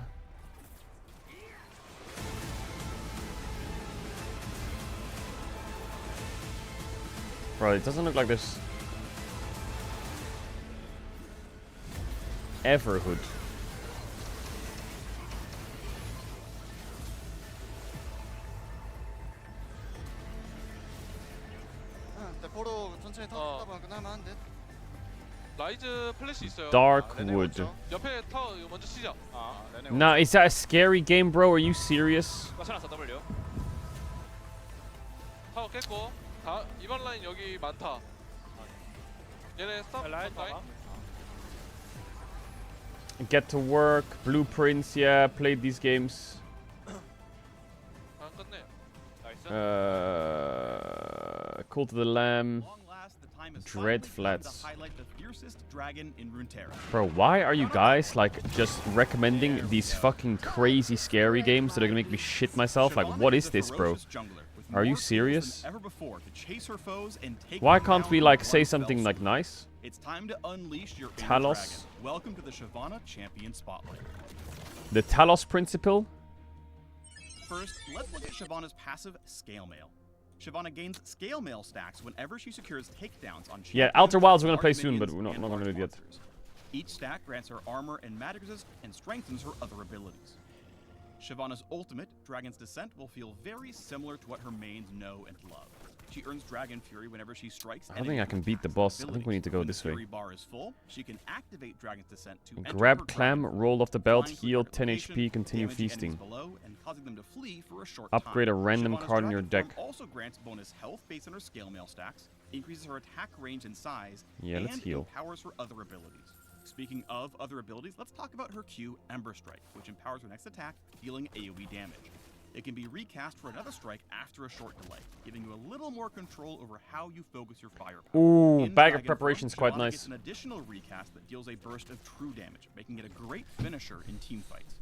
L: Bro, it doesn't look like there's Everhood.
V: 대포로 천천히 타다가 끝날만 한데.
W: 라이즈 플래시 있어요.
L: Darkwood.
W: 옆에 타워 이거 먼저 치자.
L: Nah, is that a scary game, bro? Are you serious?
W: 맞춰놨어 W. 타워 깼고 다 이번 라인 여기 많다. 얘네 스탑 라인.
L: Get to work, Blueprints, yeah, played these games.
W: 안 끝내.
L: Cult of the Lamb, Dread Flats. Bro, why are you guys like just recommending these fucking crazy scary games that are gonna make me shit myself? Like, what is this, bro? Are you serious? Why can't we like say something like nice?
X: It's time to unleash your inner
L: Talos.
X: dragon. Welcome to the Shyvana Champion Spotlight.
L: The Talos Principle?
X: First, let's look at Shyvana's passive Scale Mail. Shyvana gains Scale Mail stacks whenever she secures takedowns on
L: Yeah,
X: champions,
L: Outer Wilds we're gonna play
X: large
L: soon, but
X: minions,
L: we're not
X: and
L: gonna do
X: large
L: it yet.
X: monsters. Each stack grants her armor and magic resist and strengthens her other abilities. Shyvana's ultimate, Dragon's Descent, will feel very similar to what her mains know and love. She earns Dragon Fury whenever she strikes.
L: I don't think I can beat the boss. I think we need to go
X: When the
L: this way.
X: Fury bar is full, she can activate Dragon's Descent to enter
L: Grab
X: her
L: Clam,
X: Dragon
L: roll off the belt,
X: flying
L: heal
X: through
L: 10
X: location,
L: HP, continue
X: damaging enemies
L: feasting.
X: below and causing them to flee for a short
L: Upgrade a
X: time.
L: random
X: Shyvana's
L: card in your
X: Dragon
L: deck.
X: Form also grants bonus health based on her Scale Mail stacks, increases her attack range and size,
L: Yeah, let's
X: and
L: heal.
X: empowers her other abilities. Speaking of other abilities, let's talk about her Q, Ember Strike, which empowers her next attack, dealing AoE damage. It can be recast for another strike after a short delay, giving you a little more control over how you focus your firepower.
L: Ooh,
X: In
L: Bag of
X: Dragon
L: Preparation's
X: form,
L: quite
X: Shyvana
L: nice.
X: gets an additional recast that deals a burst of true damage, making it a great finisher in team fights.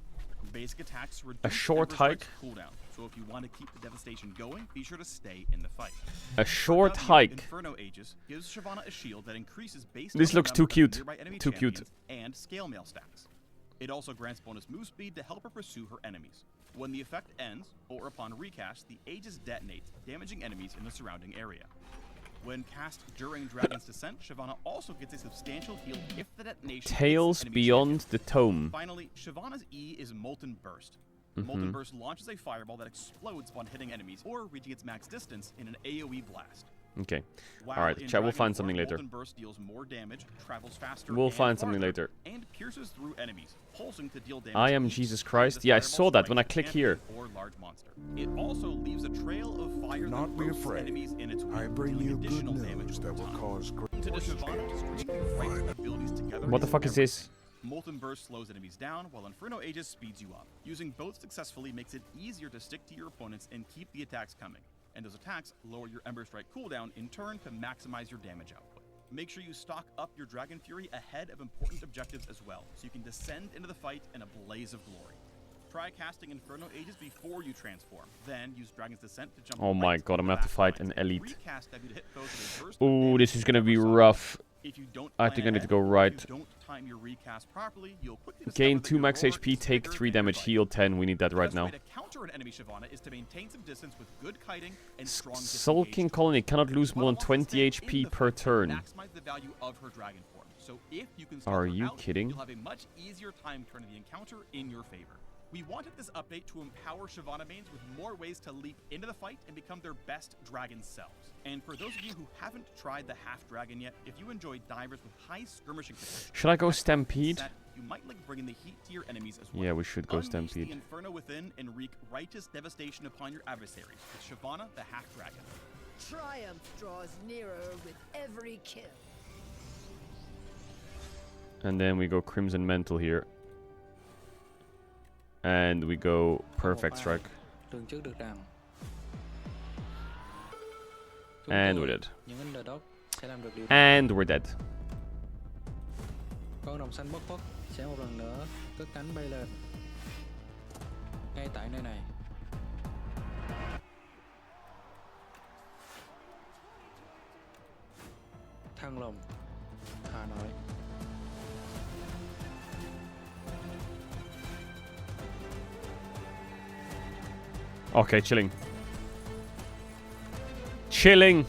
X: Basic attacks reduce
L: short
X: Ember Strike's
L: hike.
X: cooldown, so if you want to keep the devastation going, be sure to stay in the fight.
L: A short
X: W,
L: hike.
X: Inferno Aegis gives Shyvana a shield that increases base
L: This
X: damage
L: looks too
X: numbers of
L: cute.
X: nearby enemy
L: Too cute.
X: champions and Scale Mail stacks. It also grants bonus move speed to help her pursue her enemies. When the effect ends, or upon recast, the Aegis detonates, damaging enemies in the surrounding area. When cast during Dragon's Descent, Shyvana also gets a substantial heal if the detonation hits
L: Tales
X: enemy
L: Beyond the Tome.
X: Finally, Shyvana's E is Molten Burst.
L: Mhm.
X: Molten Burst launches a fireball that explodes upon hitting enemies or reaching its max distance in an AoE blast.
L: Okay.
X: While
L: Alright,
X: in
L: chat, we'll
X: Dragon
L: find
X: form,
L: something later.
X: Molten Burst deals more damage, travels faster,
L: We'll
X: and
L: find something
X: farther,
L: later.
X: and pierces through enemies, pulsing to deal damage
L: I am
X: to each
L: Jesus
X: time
L: Christ.
X: this
L: Yeah, I
X: fireball
L: saw that when I
X: strikes a
L: click here.
X: champion or large monster. It also leaves a trail of fire
Q: Not
X: that
Q: be
X: roasts
Q: afraid.
X: enemies in its wake,
Q: I bring
X: dealing
Q: you good
X: additional damage
Q: news
X: over
Q: that will
X: time.
Q: cause great
X: To the Shyvana, stringing the right abilities together
L: What the
X: is
L: fuck is this?
X: Molten Burst slows enemies down, while Inferno Aegis speeds you up. Using both successfully makes it easier to stick to your opponents and keep the attacks coming. And those attacks lower your Ember Strike cooldown in turn to maximize your damage output. Make sure you stock up your Dragon Fury ahead of important objectives as well, so you can descend into the fight in a blaze of glory. Try casting Inferno Aegis before you transform, then use Dragon's Descent to jump
L: Oh my
X: right
L: god, I'm
X: into
L: gonna have to
X: the
L: fight
X: back
L: an
X: lines.
L: elite.
X: Recast W to hit foes with a burst of
L: Ooh,
X: damage
L: this is gonna be
X: never saw
L: rough.
X: If you don't
L: I think I need to go right.
X: if you don't time your recast properly, you'll quickly
L: Gain
X: discover
L: 2 max
X: that your
L: HP, take 3 damage, heal 10. We need that right
X: best
L: now.
X: way to counter an enemy Shyvana is to maintain some distance with good kiting and strong
L: Sulking Colony cannot lose more than 20 HP per turn.
X: maximize the value of her dragon form. So if you can
L: Are
X: stealth her
L: you
X: out,
L: kidding?
X: you'll have a much easier time turning the encounter in your favor. We wanted this update to empower Shyvana mains with more ways to leap into the fight and become their best dragon selves. And for those of you who haven't tried the half dragon yet, if you enjoy divers with high skirmishing potential,
L: Should I go Stampede?
X: you might like bringing the heat to your enemies as well.
L: Yeah, we should go
X: Unleash
L: Stampede.
X: the Inferno within and wreak righteous devastation upon your adversaries with Shyvana the half dragon.
A: Triumph draws nearer with every kill.
L: And then we go Crimson Mantle here. And we go Perfect Strike.
H: Lường trước được rằng
L: And we're dead.
H: những underdog sẽ làm được điều
L: And we're dead.
H: con rồng xanh bất khuất sẽ một lần nữa cất cánh bay lên ngay tại nơi này. Thăng Long, Hà Nội.
L: Okay, chilling. Chilling.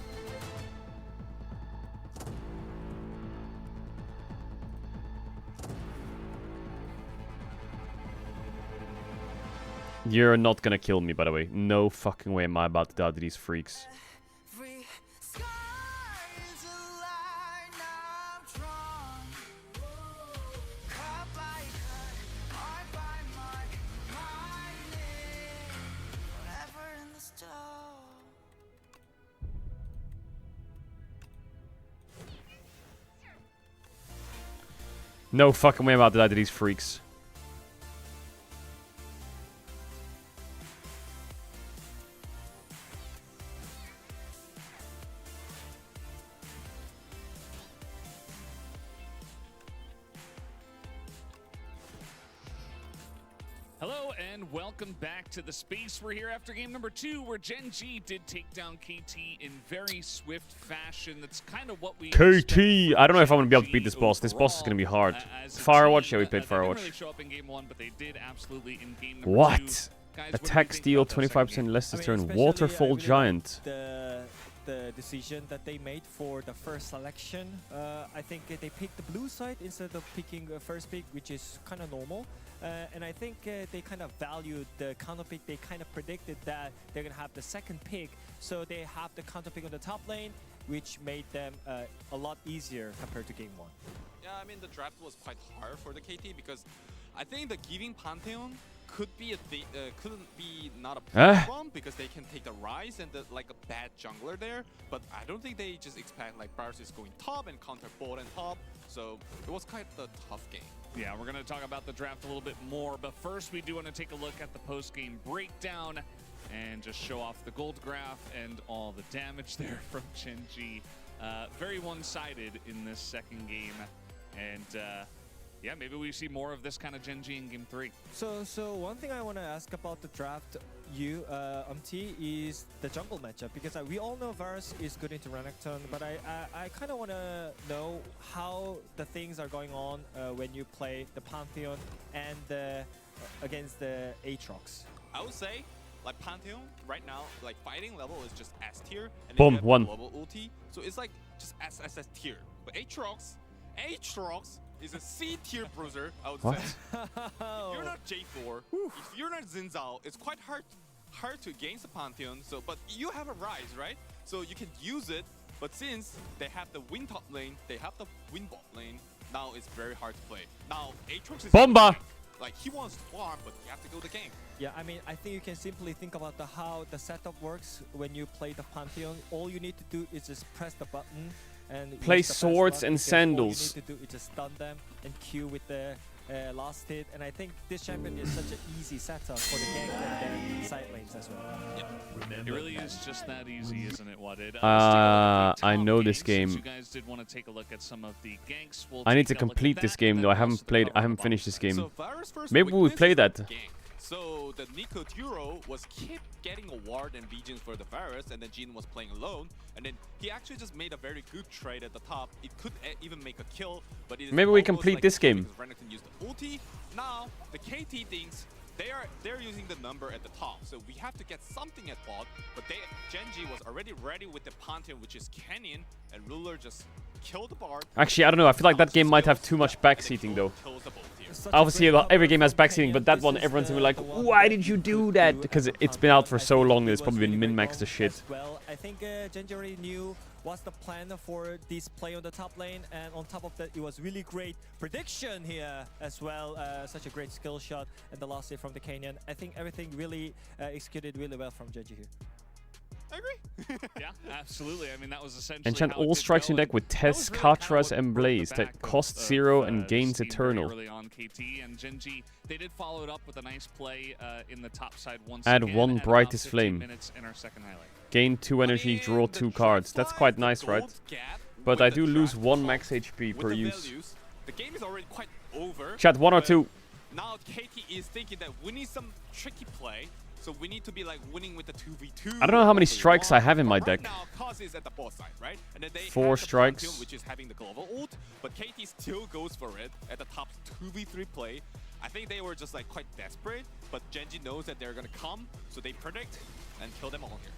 L: You're not gonna kill me, by the way. No fucking way am I about to die to these freaks. No fucking way I'm about to die to these freaks.
S: Hello and welcome back to the space. We're here after game number 2 where Gen G did take down KT in very swift fashion. That's kind of what we
L: KT! I don't know if I'm gonna be able to beat this boss. This boss is gonna be hard. Firewatch? Yeah, we played Firewatch.
S: They didn't really show up in game 1, but they did absolutely in game number 2.
L: What?
S: Guys,
L: Attack steal 25% less this turn. Waterfall Giant.
T: The decision that they made for the first selection. I think they picked the blue side instead of picking first pick, which is kind of normal. And I think they kind of valued the counter pick. They kind of predicted that they're going to have the second pick. So they have the counter pick on the top lane, which made them a lot easier compared to game 1.
U: Yeah, I mean, the draft was quite hard for the KT because I think the giving Pantheon couldn't be not a problem because they can take the Rise and like a bad jungler there. But I don't think they just expect like Barus is going top and counter bot and top. So it was quite a tough game.
S: Yeah, we're going to talk about the draft a little bit more, but first we do want to take a look at the post-game breakdown and just show off the gold graph and all the damage there from Gen G. Very one-sided in this second game, and yeah, maybe we see more of this kind of Gen G in game 3.
T: So one thing I want to ask about the draft, Umti, is the jungle matchup, because we all know Varus is good into Renekton, but I kind of want to know how the things are going on when you play the Pantheon and against the Aatrox.
U: I would say, like Pantheon right now, like fighting level is just S tier, and
L: Boom,
U: then you have
L: one.
U: global ulti, so it's like just S tier. But Aatrox is a C tier bruiser, I would
L: What?
U: say. If you're not J4, if you're not Xin Zhao, it's quite hard to against the Pantheon. So, but you have a Rise, right? So you can use it. But since they have the win top lane, they have the win bot lane, now it's very hard to play. Now Aatrox is
L: Bomba!
U: like he wants to farm, but you have to go the game.
T: Yeah, I mean, I think you can simply think about how the setup works when you play the Pantheon. All you need to do is just press the button and
L: Play
T: use the fast
L: swords
T: button,
L: and
T: because
L: sandals.
T: All you need to do is just stun them and Q with the last hit. And I think this champion is such an easy setup for the gank and the side lanes as well.
S: It really is just that easy, isn't it, Wadid?
L: I know this game.
S: You guys did want to take a look at some of the ganks. We'll
L: I need to
S: take a look at
L: complete this
S: that,
L: game
S: and
L: though.
S: then
L: I
S: also
L: haven't
S: the
L: finished this game.
U: So Varus first
L: Maybe we'll
U: weakness
L: play
U: is
L: that.
U: the gank. So the Nico Duro was keep getting a ward and regions for the Varus, and then Jin was playing alone, and then he actually just made a very good trade at the top. It could even make a kill, but it is
L: Maybe we
U: almost
L: complete
U: like
L: this game.
U: Renekton used the ulti. Now the KT thinks they're using the number at the top, so we have to get something at bot. But Genji was already ready with the Pantheon, which is Canyon, and Ruler just killed the Bard.
L: Actually, I don't know. I feel like that game might have too much backseating, though. Obviously, every game has backseating, but that one, everyone's gonna be like, why did you do that? Because it's been out for so long, it's probably been min-maxed to shit.
T: Well, I think Genji already knew what's the plan for this play on the top lane, and on top of that, it was really great prediction here as well. Such a great skill shot and the last hit from the Canyon. I think everything really executed really well from Genji here.
U: I agree.
S: Yeah, absolutely. I mean, that was essentially
L: Enchant
S: how it
L: all
S: did
L: strikes
S: go,
L: in deck with Tess, Katras, and Blaze that cost 0 and gains
S: Steam
L: eternal.
S: very early on KT, and Genji, they did follow it up with a nice play in the top side once
L: Add
S: again,
L: one
S: at about
L: brightest
S: 15
L: flame.
S: minutes in our second highlight.
L: Gain 2 energy, draw 2 cards. That's quite nice, right? But I do lose 1 max HP per use.
U: The game is already quite over.
L: Chat 1 or 2.
U: Now KT is thinking that we need some tricky play. So we need to be like winning with the 2v2.
L: I don't know how many strikes I have in my deck.
U: Right now, Cause is at the boss side, right? And then they
L: 4
U: have the
L: strikes.
U: Pantheon, which is having the global ult, but KT still goes for it at the top 2v3 play. I think they were just like quite desperate, but Genji knows that they're gonna come, so they predict and kill them all here.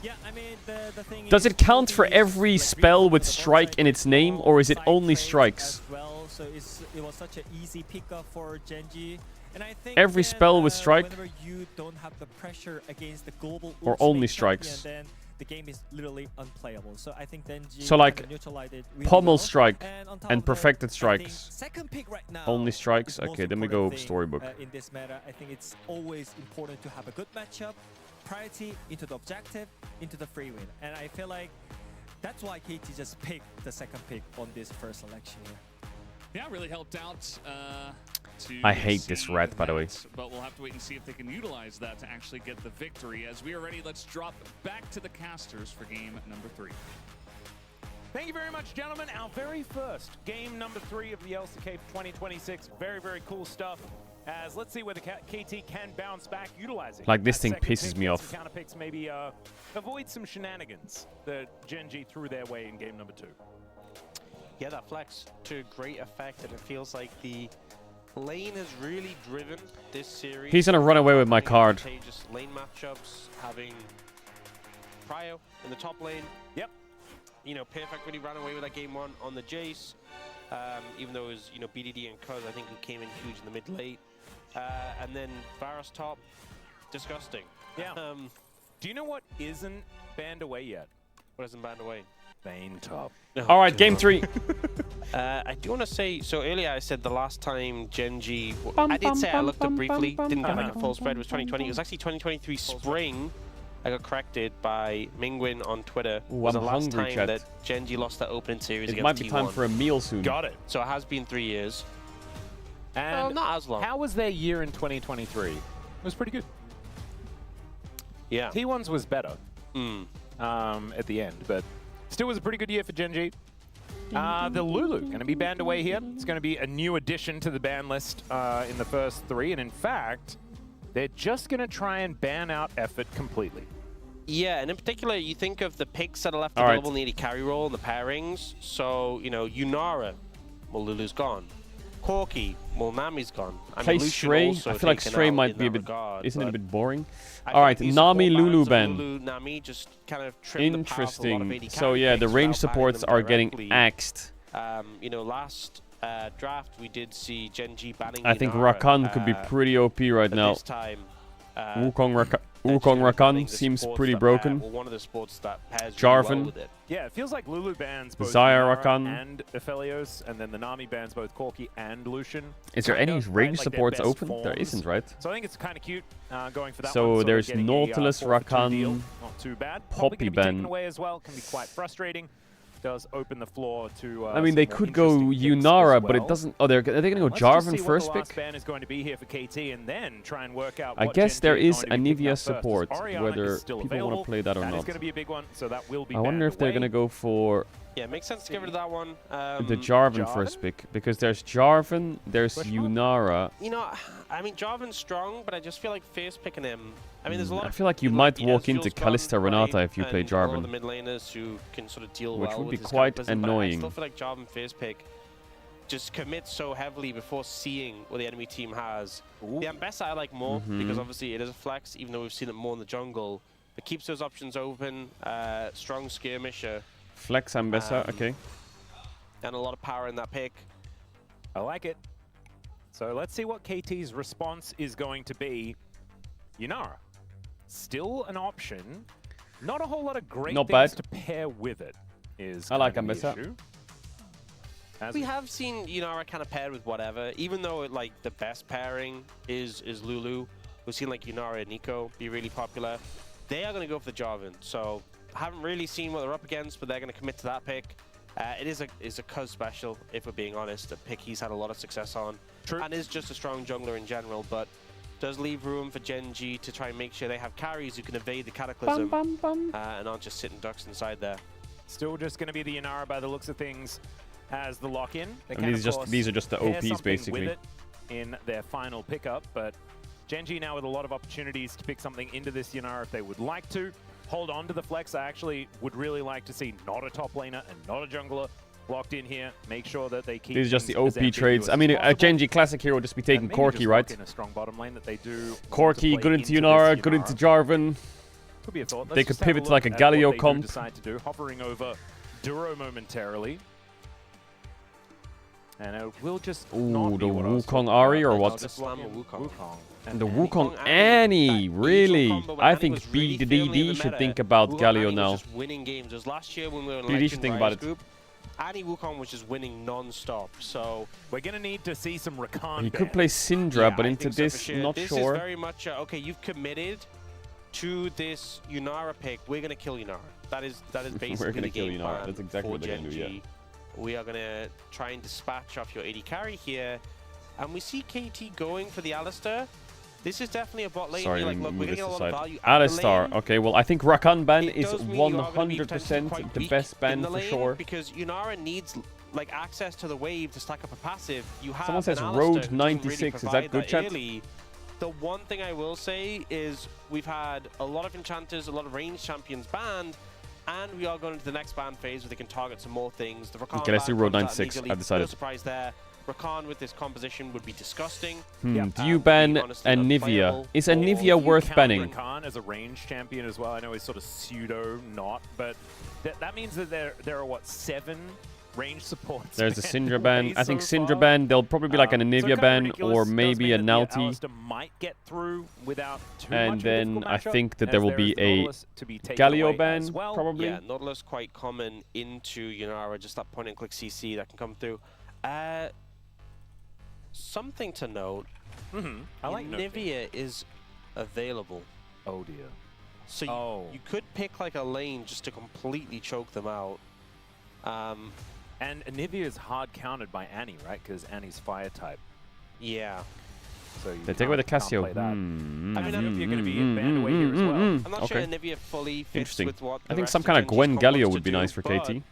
T: Yeah, I mean, the thing
L: Does
T: is,
L: it count for every spell with strike in its name, or is it only strikes?
T: Well, so it was such an easy pickup for Genji. And I think
L: Every spell with strike?
T: whenever you don't have the pressure against the global
L: Or
T: ultimate
L: only
T: champion,
L: strikes?
T: then the game is literally unplayable. So I think Genji
L: So like
T: neutralized it really
L: pommel
T: well.
L: strike
T: And on top
L: and
T: of that,
L: perfected
T: I think
L: strikes.
T: second pick right now
L: Only strikes?
T: is the most
L: Okay, then we
T: important
L: go
T: thing,
L: storybook.
T: in this meta, I think it's always important to have a good matchup, priority into the objective, into the free win. And I feel like that's why KT just picked the second pick on this first selection here.
S: Yeah, really helped out.
L: I hate this rat, by the way.
S: But we'll have to wait and see if they can utilize that to actually get the victory. As we are ready, let's drop back to the casters for game number 3.
K: Thank you very much, gentlemen. Our very first game number 3 of the LCK 2026. Very, very cool stuff. As let's see whether KT can bounce back utilizing.
L: Like, this
K: that
L: thing
K: second
L: pisses
K: pick,
L: me
K: get
L: off.
K: some counter picks, maybe avoid some shenanigans that Genji threw their way in game number 2.
M: Yeah, that flex to great effect, and it feels like the lane has really driven this series.
L: He's gonna run away with my card.
M: Advantageous lane matchups, having Cryo in the top lane.
K: Yep.
M: You know, Perfect really ran away with that game 1 on the Jace. Even though it was, you know, BDD and Cuz, I think who came in huge in the mid late. And then Varus top, disgusting.
K: Yeah. Do you know what isn't banned away yet?
M: What isn't banned away?
K: Vayne top.
L: All right, game 3.
M: I do want to say, so earlier I said the last time Genji, I did say I looked up briefly, didn't get like a full spread, was 2020. It was actually 2023 spring. I got corrected by Mingwin on Twitter.
L: Ooh,
M: was
L: I'm
M: the last
L: hungry,
M: time
L: chat.
M: that Genji lost that opening series
L: It
M: against
L: might be
M: T1.
L: time for a meal soon.
K: Got it.
M: So it has been 3 years.
K: And
M: not as long.
K: How was their year in 2023? It was pretty good.
M: Yeah.
K: T1's was better at the end, but still was a pretty good year for Genji. The Lulu going to be banned away here. It's going to be a new addition to the ban list in the first 3, and in fact, they're just going to try and ban out Effort completely.
M: Yeah, and in particular, you think of the picks that are left
L: All right.
M: available near the carry roll and the pairings. So, you know, Yunara, well, Lulu's gone. Corki, well, Nami's gone. I
L: Play
M: mean, Lucian
L: Stray.
M: also
L: I feel like
M: taken
L: Stray
M: out
L: might
M: in
L: be a
M: that
L: bit.
M: regard,
L: Isn't it a
M: but
L: bit boring?
M: I
L: All
M: think
L: right,
M: these
L: Nami
M: support
L: Lulu
M: balance of
L: ban.
M: Lulu, Nami just kind of trimmed the path of a lot of
L: Interesting.
M: AD
L: So
M: carry
L: yeah, the
M: picks
L: range
M: without banning
L: supports
M: them
L: are getting
M: directly.
L: axed.
M: You know, last draft we did see Genji banning
L: I think
M: Yunara,
L: Rakan could be pretty OP right
M: but
L: now.
M: This time,
L: Wukong Rakan seems pretty broken.
M: one of the sports that pairs really well
L: Jarvan.
M: with it.
K: Yeah, it feels like Lulu bans both
L: Zaya
K: Yunara
L: Rakan.
K: and Aphelios, and then the Nami bans both Corki and Lucian.
L: Is there
K: Kind
L: any
K: of,
L: range
K: right, like their
L: supports
K: best
L: open? There
K: forms.
L: isn't, right?
K: So I think it's kind of cute going for that
L: So
K: one. So
L: there's
K: they're getting
L: Nautilus,
K: a 4 for 2
L: Rakan,
K: deal. Not too bad.
L: Poppy
K: Probably gonna be taken
L: ban.
K: away as well. Can be quite frustrating. Does open the floor to.
L: I mean,
K: some
L: they
K: more
L: could go
K: interesting picks
L: Yunara,
K: as
L: but it
K: well.
L: doesn't. Oh, are they going to go
K: Let's just
L: Jarvan
K: see
L: first
K: what the last
L: pick?
K: ban is going to be here for KT, and then try and work out.
L: I
K: what
L: guess
K: Genji
L: there
K: is
L: is
K: going to be picking
L: Anivia
K: up first.
L: support,
K: Orianna
L: whether
K: is still
L: people want to
K: available.
L: play that or
K: That
L: not.
K: is going to be a big one, so that will be
L: I wonder
K: banned
L: if they're
K: away.
L: going to go for
M: Yeah, it makes sense to get rid of that one.
L: The Jarvan first pick, because there's Jarvan, there's Yunara.
M: You know, I mean, Jarvan's strong, but I just feel like first picking him. I mean, there's a lot.
L: I feel like you might walk into Kalista Renata if you play
M: All
L: Jarvan,
M: the mid laners who can sort of deal
L: which
M: well
L: would be
M: with his
L: quite
M: cataclysm, but
L: annoying.
M: I still feel like Jarvan first pick just commits so heavily before seeing what the enemy team has. The Ambessa I like more because obviously it is a flex, even though we've seen it more in the jungle. It keeps those options open. Strong skirmisher.
L: Flex Ambessa, okay.
M: And a lot of power in that pick.
K: I like it. So let's see what KT's response is going to be. Yunara, still an option. Not a whole lot of great things to pair with it. I
L: like Ambessa.
M: We have seen Yunara kind of paired with whatever, even though like the best pairing is Lulu. We've seen like Yunara and Nico be really popular. They are going to go for the Jarvan, so I haven't really seen what they're up against, but they're going to commit to that pick. It is a Cuz special, if we're being honest, a pick he's had a lot of success on. True. And is just a strong jungler in general, but does leave room for Genji to try and make sure they have carries who can evade the Cataclysm and aren't just sitting ducks inside there.
K: Still just going to be the Yunara by the looks of things as the lock-in.
L: These are just the OPs basically.
K: With it in their final pickup, but Genji now with a lot of opportunities to pick something into this Yunara if they would like to. Hold on to the flex. I actually would really like to see not a top laner and not a jungler locked in here. Make sure that they keep.
L: These are just the OP trades. I mean, a Genji classic hero would just be taking Corki, right?
K: In a strong bottom lane that they do.
L: Corki, good into Yunara, good into Jarvan.
K: Could be a thought.
L: They could pivot to like a Galio comp.
K: Decide to do, hovering over Duro momentarily. And it will just not
L: the
K: be what I was
L: Wukong Ari or what? The Wukong Annie, really? I think BDD should think about Galio now.
M: Just winning games. As last year when we were in
L: BDD should think about it.
M: Group, Annie Wukong was just winning non-stop. So
K: we're gonna need to see some Rakan.
L: He could play Syndra, but into this, not
M: this
L: sure.
M: Is very much okay. You've committed to this Yunara pick. We're gonna kill Yunara. That is basically
L: we're gonna
M: the
L: kill
M: game
L: Yunara.
M: plan
L: That's exactly
M: for
L: what they're gonna do. Yeah.
M: We are going to try and dispatch off your AD carry here. And we see KT going for the Alistar. This is definitely a bot lane.
L: Sorry,
M: like, look, we're getting a lot of value.
L: Alistar, okay, well, I think Rakan ban is 100% the best ban for sure.
M: Because Yunara needs like access to the wave to stack up a passive. You have
L: Someone says
M: Alistar
L: Road 96,
M: really
L: is that good, chat?
M: Early. The one thing I will say is we've had a lot of enchanters, a lot of ranged champions banned. And we are going into the next ban phase where they can target some more things. The Rakan
L: okay, let's do Road 96. I've decided.
M: No surprise there. Rakan with this composition would be disgusting.
L: Do you ban Anivia? Is Anivia worth banning?
K: Rakan as a range champion as well. I know he's sort of pseudo not, but that means that there are what 7 range supports.
L: There's a Syndra ban. I think Syndra ban. There'll probably be like an Anivia ban or maybe a Naughty.
K: Might get through without too
L: and
K: much
L: then I think that there will be a Galio ban, probably.
M: Yeah, Nautilus quite common into Yunara, just that point and click CC that can come through. Something to note.
K: I like
M: Nivea is available.
K: Oh dear.
M: So you could pick like a lane just to completely choke them out.
K: And Anivia is hard countered by Annie, right? Because Annie's fire type.
M: Yeah.
K: So
L: they take away the Cassio.
K: I mean, I don't know if you're going to be banned away here as well.
M: I'm not sure Anivia fully fits with what
L: I think some kind of Gwen Galio would be nice for KT.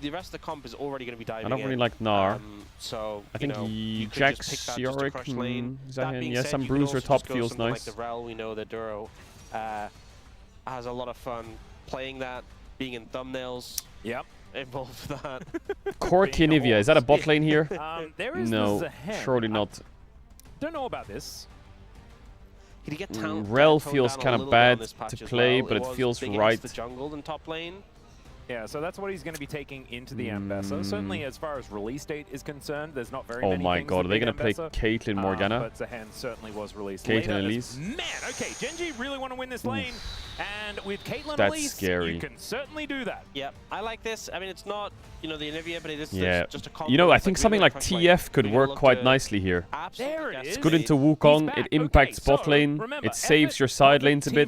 M: The rest of the comp is already going to be diving
L: I don't really like Gnar.
M: So
L: I think
M: you
L: Jax, Yorick, yeah, some Bruiser top feels nice.
M: Like the Rel, we know that Duro has a lot of fun playing that, being in thumbnails.
K: Yep.
M: Involved with that.
L: Corki Anivia, is that a bot lane here?
K: There is
L: no, surely not.
K: Don't know about this.
L: Rel feels kind of bad to play, but it feels right.
M: The jungle and top lane.
K: Yeah, so that's what he's going to be taking into the Ambessa. Certainly, as far as release date is concerned, there's not very many
L: Oh my god, are they going to play Caitlyn Morgana?
K: But Zahan certainly was released
L: Caitlyn Elise.
K: Man, okay, Genji really want to win this lane. And with Caitlyn Elise,
L: scary.
K: you can certainly do that.
M: Yep, I like this. I mean, it's not, the Anivia, but it is just a
L: combo. I think something like TF could work quite nicely here.
K: There it is.
L: It's good into Wukong, it impacts bot lane, it saves your side lanes a bit.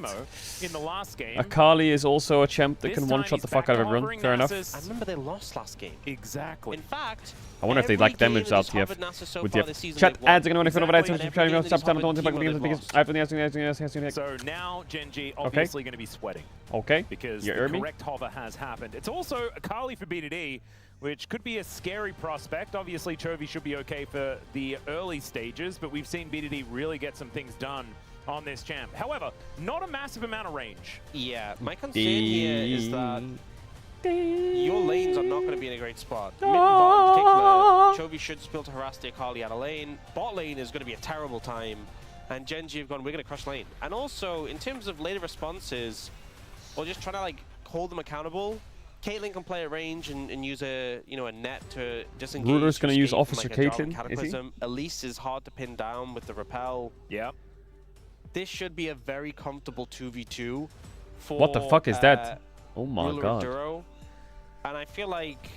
K: In the last game,
L: Akali is also a champ that can one-shot the fuck out of everyone.
K: covering
L: Fair enough.
K: Nasus.
M: I remember they lost last game.
K: Exactly.
M: In fact,
L: I wonder if they like damage out TF with TF. Chat ads are going to over that.
K: So now Genji obviously going to be sweating.
L: Okay.
K: Because
L: you
K: the
L: heard me?
K: correct hover has happened. It's also Akali for BDD, which could be a scary prospect. Obviously, Chovy should be okay for the early stages, but we've seen BDD really get some things done on this champ. However, not a massive amount of range.
M: Yeah, my concern here is that your lanes are not going to be in a great spot. Mid and bot in particular, Chovy should spill to harass the Akali out of lane. Bot lane is going to be a terrible time. And Genji have gone, we're going to crush lane. And also, in terms of later responses, or just trying to like hold them accountable, Caitlyn can play at range and use a a net to disengage.
L: Ruler's going to use
M: escape from,
L: Officer
M: like, a Jarvan
L: Caitlyn, is he?
M: Cataclysm. Elise is hard to pin down with the repel.
K: Yeah.
M: This should be a very comfortable 2v2 for
L: What the fuck is that? Oh my
M: Ruler
L: god.
M: and Duro. And I feel like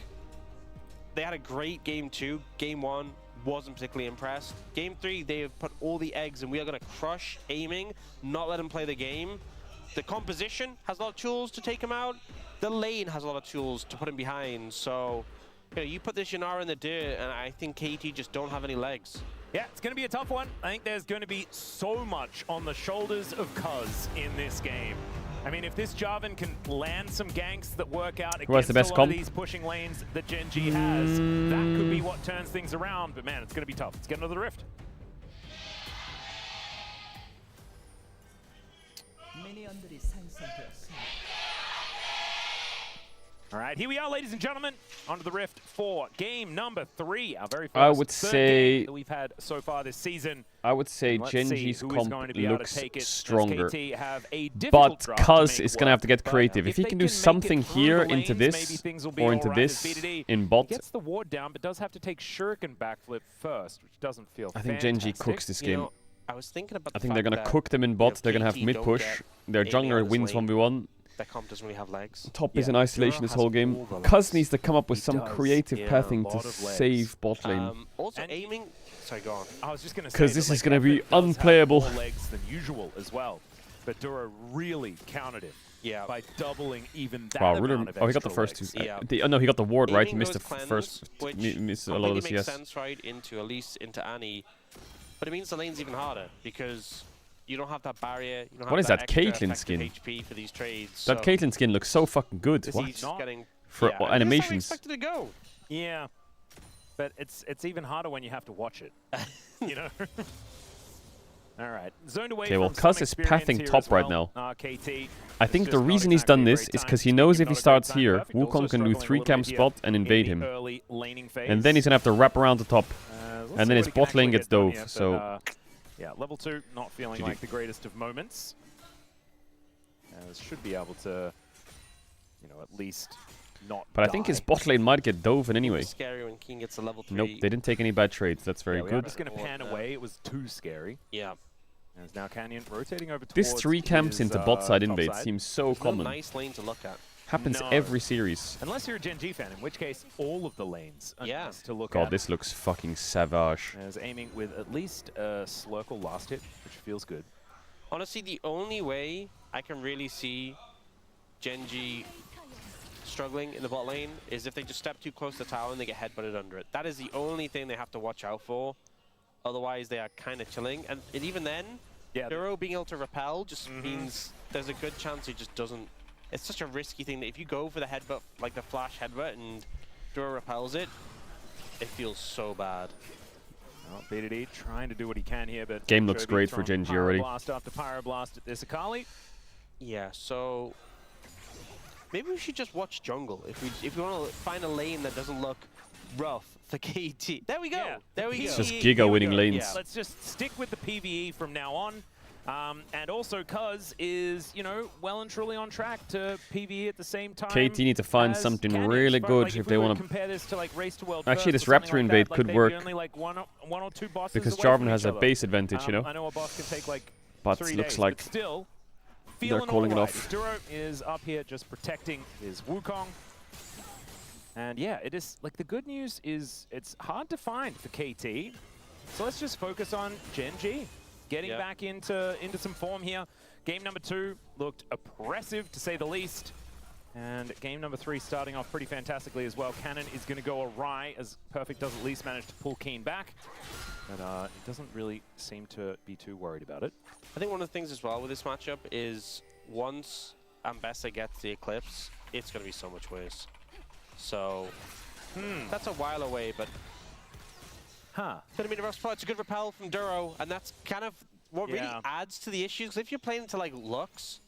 M: they had a great game 2. Game 1 wasn't particularly impressed. Game 3, they have put all the eggs and we are going to crush aiming, not let him play the game. The composition has a lot of tools to take him out. The lane has a lot of tools to put him behind. So, you put this Yanara in the dirt and I think KT just don't have any legs.
K: Yeah, it's going to be a tough one. I think there's going to be so much on the shoulders of Cuz in this game. I mean, if this Jarvan can land some ganks that work out against
L: the best
K: a lot of
L: comp?
K: these pushing lanes that Genji has, that could be what turns things around. But man, it's going to be tough. Let's get into the Rift. All right, here we are, ladies and gentlemen, onto the Rift for game number 3, our very first
L: I would
K: third
L: say
K: game that we've had so far this season.
L: I would say
K: Let's
L: Genji's
K: see who is
L: comp
K: going to be able to
L: looks
K: take it, as
L: stronger.
K: KT have a difficult
L: But
K: drop to
L: Cuz
K: make
L: is going to have to get
K: work.
L: creative.
K: But
L: If he
K: they
L: can do
K: make it
L: something
K: through
L: here
K: the
L: into
K: lanes,
L: this
K: maybe things will be
L: or into
K: all right as
L: this
K: BDD
L: in bot,
K: gets the ward down, but does have to take Shuriken backflip first, which doesn't feel
L: I think
K: fantastic.
L: Genji cooks this game.
M: I was thinking about
L: I
M: the
L: think they're
M: fact
L: going to
M: that,
L: cook them in bot. They're going to have
M: KT
L: mid
M: don't
L: push.
M: get
L: Their
M: aiming
L: jungler
M: on this
L: wins
M: lane.
L: 1v1.
M: Their comp doesn't really have legs.
L: Top is in isolation this whole game. Cuz needs to come up with some creative pathing to save bot lane.
M: Also aiming. Sorry, go on.
K: I was just going to say
L: Because this
K: that,
L: is
K: like,
L: going to be
K: Everett does have
L: unplayable.
K: more legs than usual as well, but Duro really countered it.
M: Yeah.
K: By doubling even that
L: Wow,
K: amount
L: Ruler,
K: of
L: oh, he got the
K: extra
L: first
K: legs.
L: two. Oh no, he got the ward, right? He
M: Aiming
L: missed the
M: goes cleanse,
L: first,
M: which
L: missed a lot of the
M: completely makes
L: CS.
M: sense, right? Into Elise, into Annie. But it means the lane's even harder because you don't have that barrier. You don't
L: What
M: have
L: is that
M: extra
L: Caitlyn
M: effective
L: skin?
M: HP for these trades.
L: That
M: so
L: Caitlyn skin looks so fucking good.
M: he's
L: What?
M: just getting,
L: For
M: yeah, I mean, that's how we
L: animations.
M: expected to go.
K: Yeah, but it's even harder when you have to watch it. You know. All right, zoned away.
L: Okay, well,
K: from
L: Cuz
K: some
L: is
K: experience
L: pathing
K: here
L: top
K: as
L: right
K: well.
L: now.
K: KT.
L: I think the reason he's done this is because he knows if he starts here, Wukong can do 3-camp spot and invade him. And then he's going to have to wrap around the top. And then his bot lane gets dove, so...
K: Yeah, level 2, not feeling
L: GG.
K: like the greatest of moments. Should be able to, at least not
L: But I think his bot lane might get dove anyway.
M: It's scary when King gets a level 3.
L: Nope, they didn't take any bad trades. That's very
K: We are
L: good.
K: just going to pan away. It was too scary.
M: Yeah.
K: As now Canyon rotating over towards
L: This 3 camps
K: his,
L: into bot side
K: top
L: invade
K: side.
L: seems so
M: There's no
L: common.
M: nice lane to look at.
L: Happens
K: No.
L: every series.
K: Unless you're a Genji fan, in which case all of the lanes are
M: Yeah.
K: nice to look
L: God,
K: at.
L: this looks fucking savage.
K: As aiming with at least a Slurkle last hit, which feels good.
M: Honestly, the only way I can really see Genji struggling in the bot lane is if they just step too close to the tower and they get headbutted under it. That is the only thing they have to watch out for. Otherwise, they are kind of chilling. And even then, Duro being able to repel just means there's a good chance he just doesn't... It's such a risky thing that if you go for the headbutt, like the flash headbutt, and Duro repels it, it feels so bad.
K: Well, BDD trying to do what he can here, but...
L: Game looks
K: Chovy
L: great for
K: throwing
L: Genji already.
K: Pyroblast after Pyroblast at this Akali.
M: Yeah, so... Maybe we should just watch jungle if we want to find a lane that doesn't look rough for KT. There we go.
K: Yeah,
M: there we go.
L: It's just Giga winning lanes.
K: Yeah, let's just stick with the PvE from now on. And also, Cuz is, well and truly on track to PvE at the same time.
L: KT need to find
K: as
L: something
K: Canyon.
L: really
K: But,
L: good
K: like,
L: if they
K: we
L: want to...
K: compare this to like Race to World
L: Actually,
K: First
L: this
K: or something
L: Raptor
K: like
L: invade
K: that,
L: could
K: like,
L: work.
K: they'd be only like one or two bosses
L: Because
K: away
L: Jarvan
K: from
L: has
K: each
L: a
K: other.
L: base advantage,
K: I know a boss can take like
L: But
K: 3
L: looks
K: days,
L: like
K: but still,
L: they're
K: feeling
L: calling it
K: all right.
L: off.
K: Duro is up here just protecting his Wukong. And yeah, it is like the good news is it's hard to find for KT. So let's just focus on Genji getting back into some form here. Game number 2 looked oppressive to say the least. And game number 3 starting off pretty fantastically as well. Cannon is going to go awry as Perfect does at least manage to pull Keen back. But he doesn't really seem to be too worried about it.
M: I think one of the things as well with this matchup is once Ambessa gets the Eclipse, it's going to be so much worse. So that's a while away, but it's going to be a rough spot. It's a good repel from Duro, and that's kind of what really adds to the issues. If you're playing into like Lux,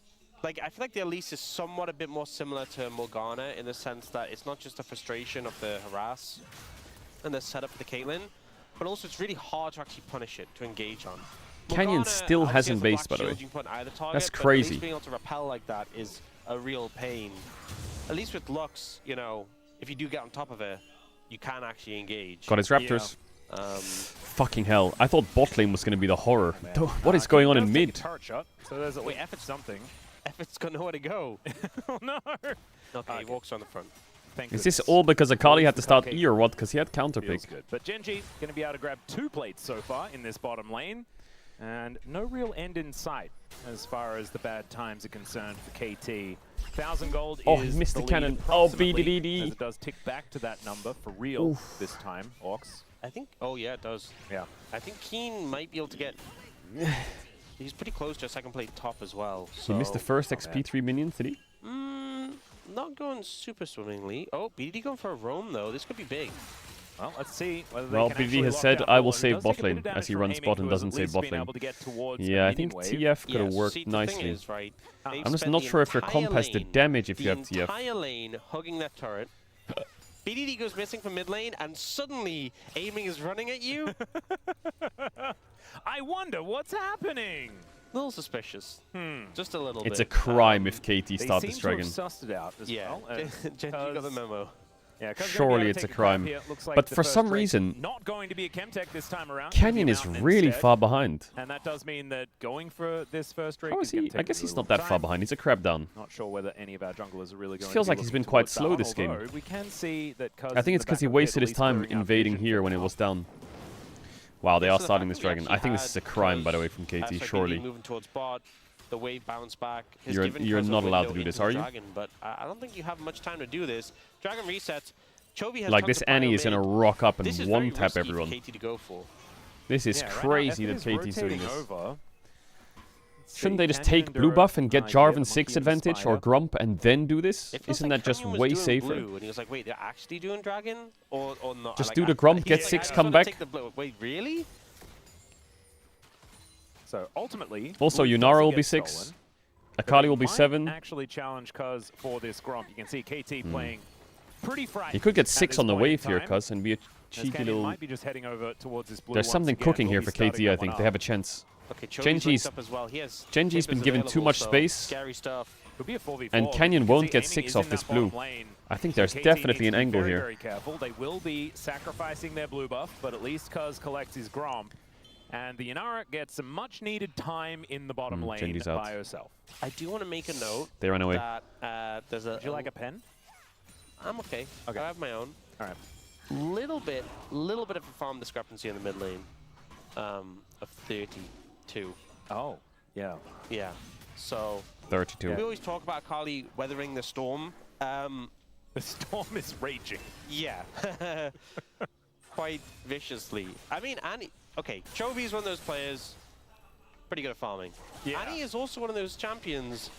M: like I feel like the Elise is somewhat a bit more similar to Morgana in the sense that it's not just a frustration of the harass and the setup of the Caitlyn, but also it's really hard to actually punish it, to engage on.
L: Canyon still hasn't based, by the way. That's crazy.
M: Being able to repel like that is a real pain. At least with Lux, you know, if you do get on top of it, you can actually engage.
L: Got his Raptors. Fucking hell. I thought bot lane was going to be the horror. What is going on in mid?
K: So there's wait, Effort's something.
M: Effort's got nowhere to go.
K: Oh no!
M: Okay, he walks on the front.
L: Is this all because Akali had to start E or what? Because he had counter pick.
K: But Genji going to be able to grab 2 plates so far in this bottom lane. And no real end in sight as far as the bad times are concerned for KT. 1,000 gold
L: he
K: is
L: missed
K: the
L: the
K: lead
L: cannon. Oh,
K: approximately,
L: BDD.
K: as it does tick back to that number for real this time, Orcs.
M: I think, oh yeah, it does.
K: Yeah.
M: I think Keen might be able to get, he's pretty close to a second plate top as well. So.
L: He missed the first XP 3 minions, did he?
M: Not going super swimmingly. Oh, BDD going for a roam though. This could be big.
K: Well, let's see whether they
L: Well,
K: can
L: BD
K: actually
L: has
K: lock
L: said,
K: down
L: I
K: ball.
L: will
K: He
L: save
K: does
L: bot
K: take a bit
L: lane,
K: of damage
L: as he
K: from
L: runs
K: Amy,
L: bot
K: who
L: and
K: has
L: doesn't
K: at
L: save
K: least
L: bot
K: been
L: lane.
K: able to get towards
L: Yeah,
K: a
L: I think
K: minion wave.
L: TF could have
M: Yes,
L: worked
M: see, the
L: nicely.
M: thing is, right,
L: I'm just not sure if their comp has the damage if you have
M: the
L: TF.
M: entire lane hugging that turret. BDD goes missing from mid lane, and suddenly aiming is running at you.
K: I wonder what's happening.
M: A little suspicious. Just a little bit.
L: It's a crime if KT start this dragon.
K: They seem to have sussed it out as well.
M: Genji got the memo.
K: Yeah,
L: surely it's a crime.
K: Like
L: but for some reason,
K: not going to be a Chemtech this time around.
L: Canyon is really far behind.
K: And that does mean that going for this first Drake
L: How is he? I guess he's not that far behind. He's a crab down.
K: Not sure whether any of our junglers are really going.
L: Feels like he's been quite slow this game.
K: We can see that.
L: I think it's because he wasted his time invading here when it was down. Wow, they are starting this dragon. I think this is a crime, by the way, from KT. Surely.
M: Moving towards bot, the wave bounce back.
L: You're not allowed to do this, are you?
M: Dragon, but I don't think you have much time to do this. Dragon resets. Chovy has
L: like this Annie is gonna rock up and one tap everyone.
M: KT to go for.
L: This is crazy that KT's doing this.
K: Over.
L: Shouldn't they just take blue buff and get Jarvan 6 advantage or Grump and then do this? Isn't that just way safer?
M: Blue, and he was like, wait, they're actually doing dragon or not?
L: Just do the Grump, get 6, come back.
M: Wait, really?
K: So ultimately,
L: also Yunara will be 6. Akali will be 7.
K: Actually challenge Cuz for this Grump. You can see KT playing pretty frightened.
L: He could get 6 on the wave here, Cuz, and be a cheeky little...
K: Might be just heading over towards this blue.
L: There's something cooking here for KT, I think. They have a chance.
M: Okay,
L: Genji's been given too much space.
M: Scary stuff.
K: Be a 4v4.
L: And Canyon won't get 6 off this blue. I think there's definitely an angle here.
K: Very careful. They will be sacrificing their blue buff, but at least Cuz collects his Gromp. And the Yunara gets some much-needed time in the bottom lane
L: Genji's
K: by herself.
M: I do want to make a note.
L: They ran away.
M: That, there's a.
K: Would you like a pen?
M: I'm okay. I have my own.
K: All right.
M: Little bit of a farm discrepancy in the mid lane. Of 32.
K: Oh, yeah.
M: Yeah. So.
L: 32.
M: We always talk about Akali weathering the storm.
K: The storm is raging.
M: Yeah. Quite viciously. I mean, Annie. Okay, Chovy is one of those players pretty good at farming.
K: Yeah.
M: Annie is also one of those champions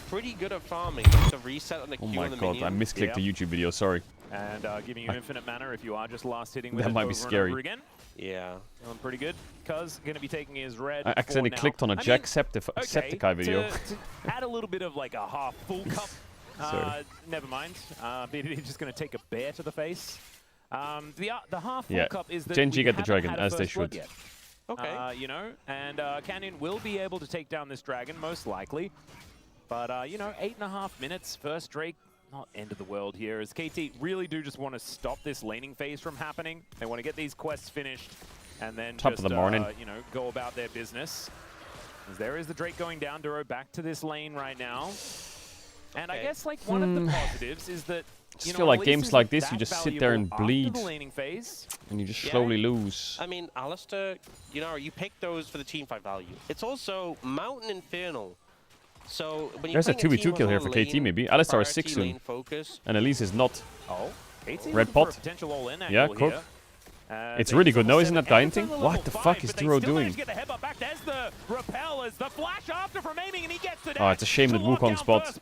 M: pretty good at farming. To reset on the Q
L: Oh my
M: on the
L: god,
M: minion.
L: I misclicked the YouTube video, sorry.
K: And giving you infinite mana if you are just last hitting with
L: That
K: it
L: might be
K: over
L: scary.
K: and over again.
M: Yeah.
K: Feeling pretty good. Cuz going to be taking his red.
L: I accidentally clicked on a Jacksepticeye video.
K: To add a little bit of like a half full cup. Never mind. BDD just going to take a bear to the face. The half full cup is that
L: Genji
K: we
L: get the
K: haven't
L: dragon,
K: had a
L: as they
K: first blood
L: should.
K: yet.
M: Okay.
K: You know, and Canyon will be able to take down this dragon, most likely. But, you know, 8.5 minutes, first Drake, not end of the world here, as KT really do just want to stop this laning phase from happening. They want to get these quests finished and then
L: Top
K: just,
L: of the morning.
K: you know, go about their business. As there is the Drake going down, Duro back to this lane right now. And I guess, like, one of the positives is that,
L: I just feel like games like this, you just sit there and bleed.
K: The laning phase.
L: And you just slowly lose.
M: I mean, Alistair, you know, you pick those for the teamfight value. It's also Mountain Infernal. So when
L: There's a
M: you're playing
L: 2v2 kill here for KT maybe. Alistar is 6 soon. And Elise is not.
K: Oh,
L: Red pot. Yeah, Cook. It's really good. No, isn't that guy hinting? What the fuck is Duro doing? Oh, it's a shame that Wukong spots.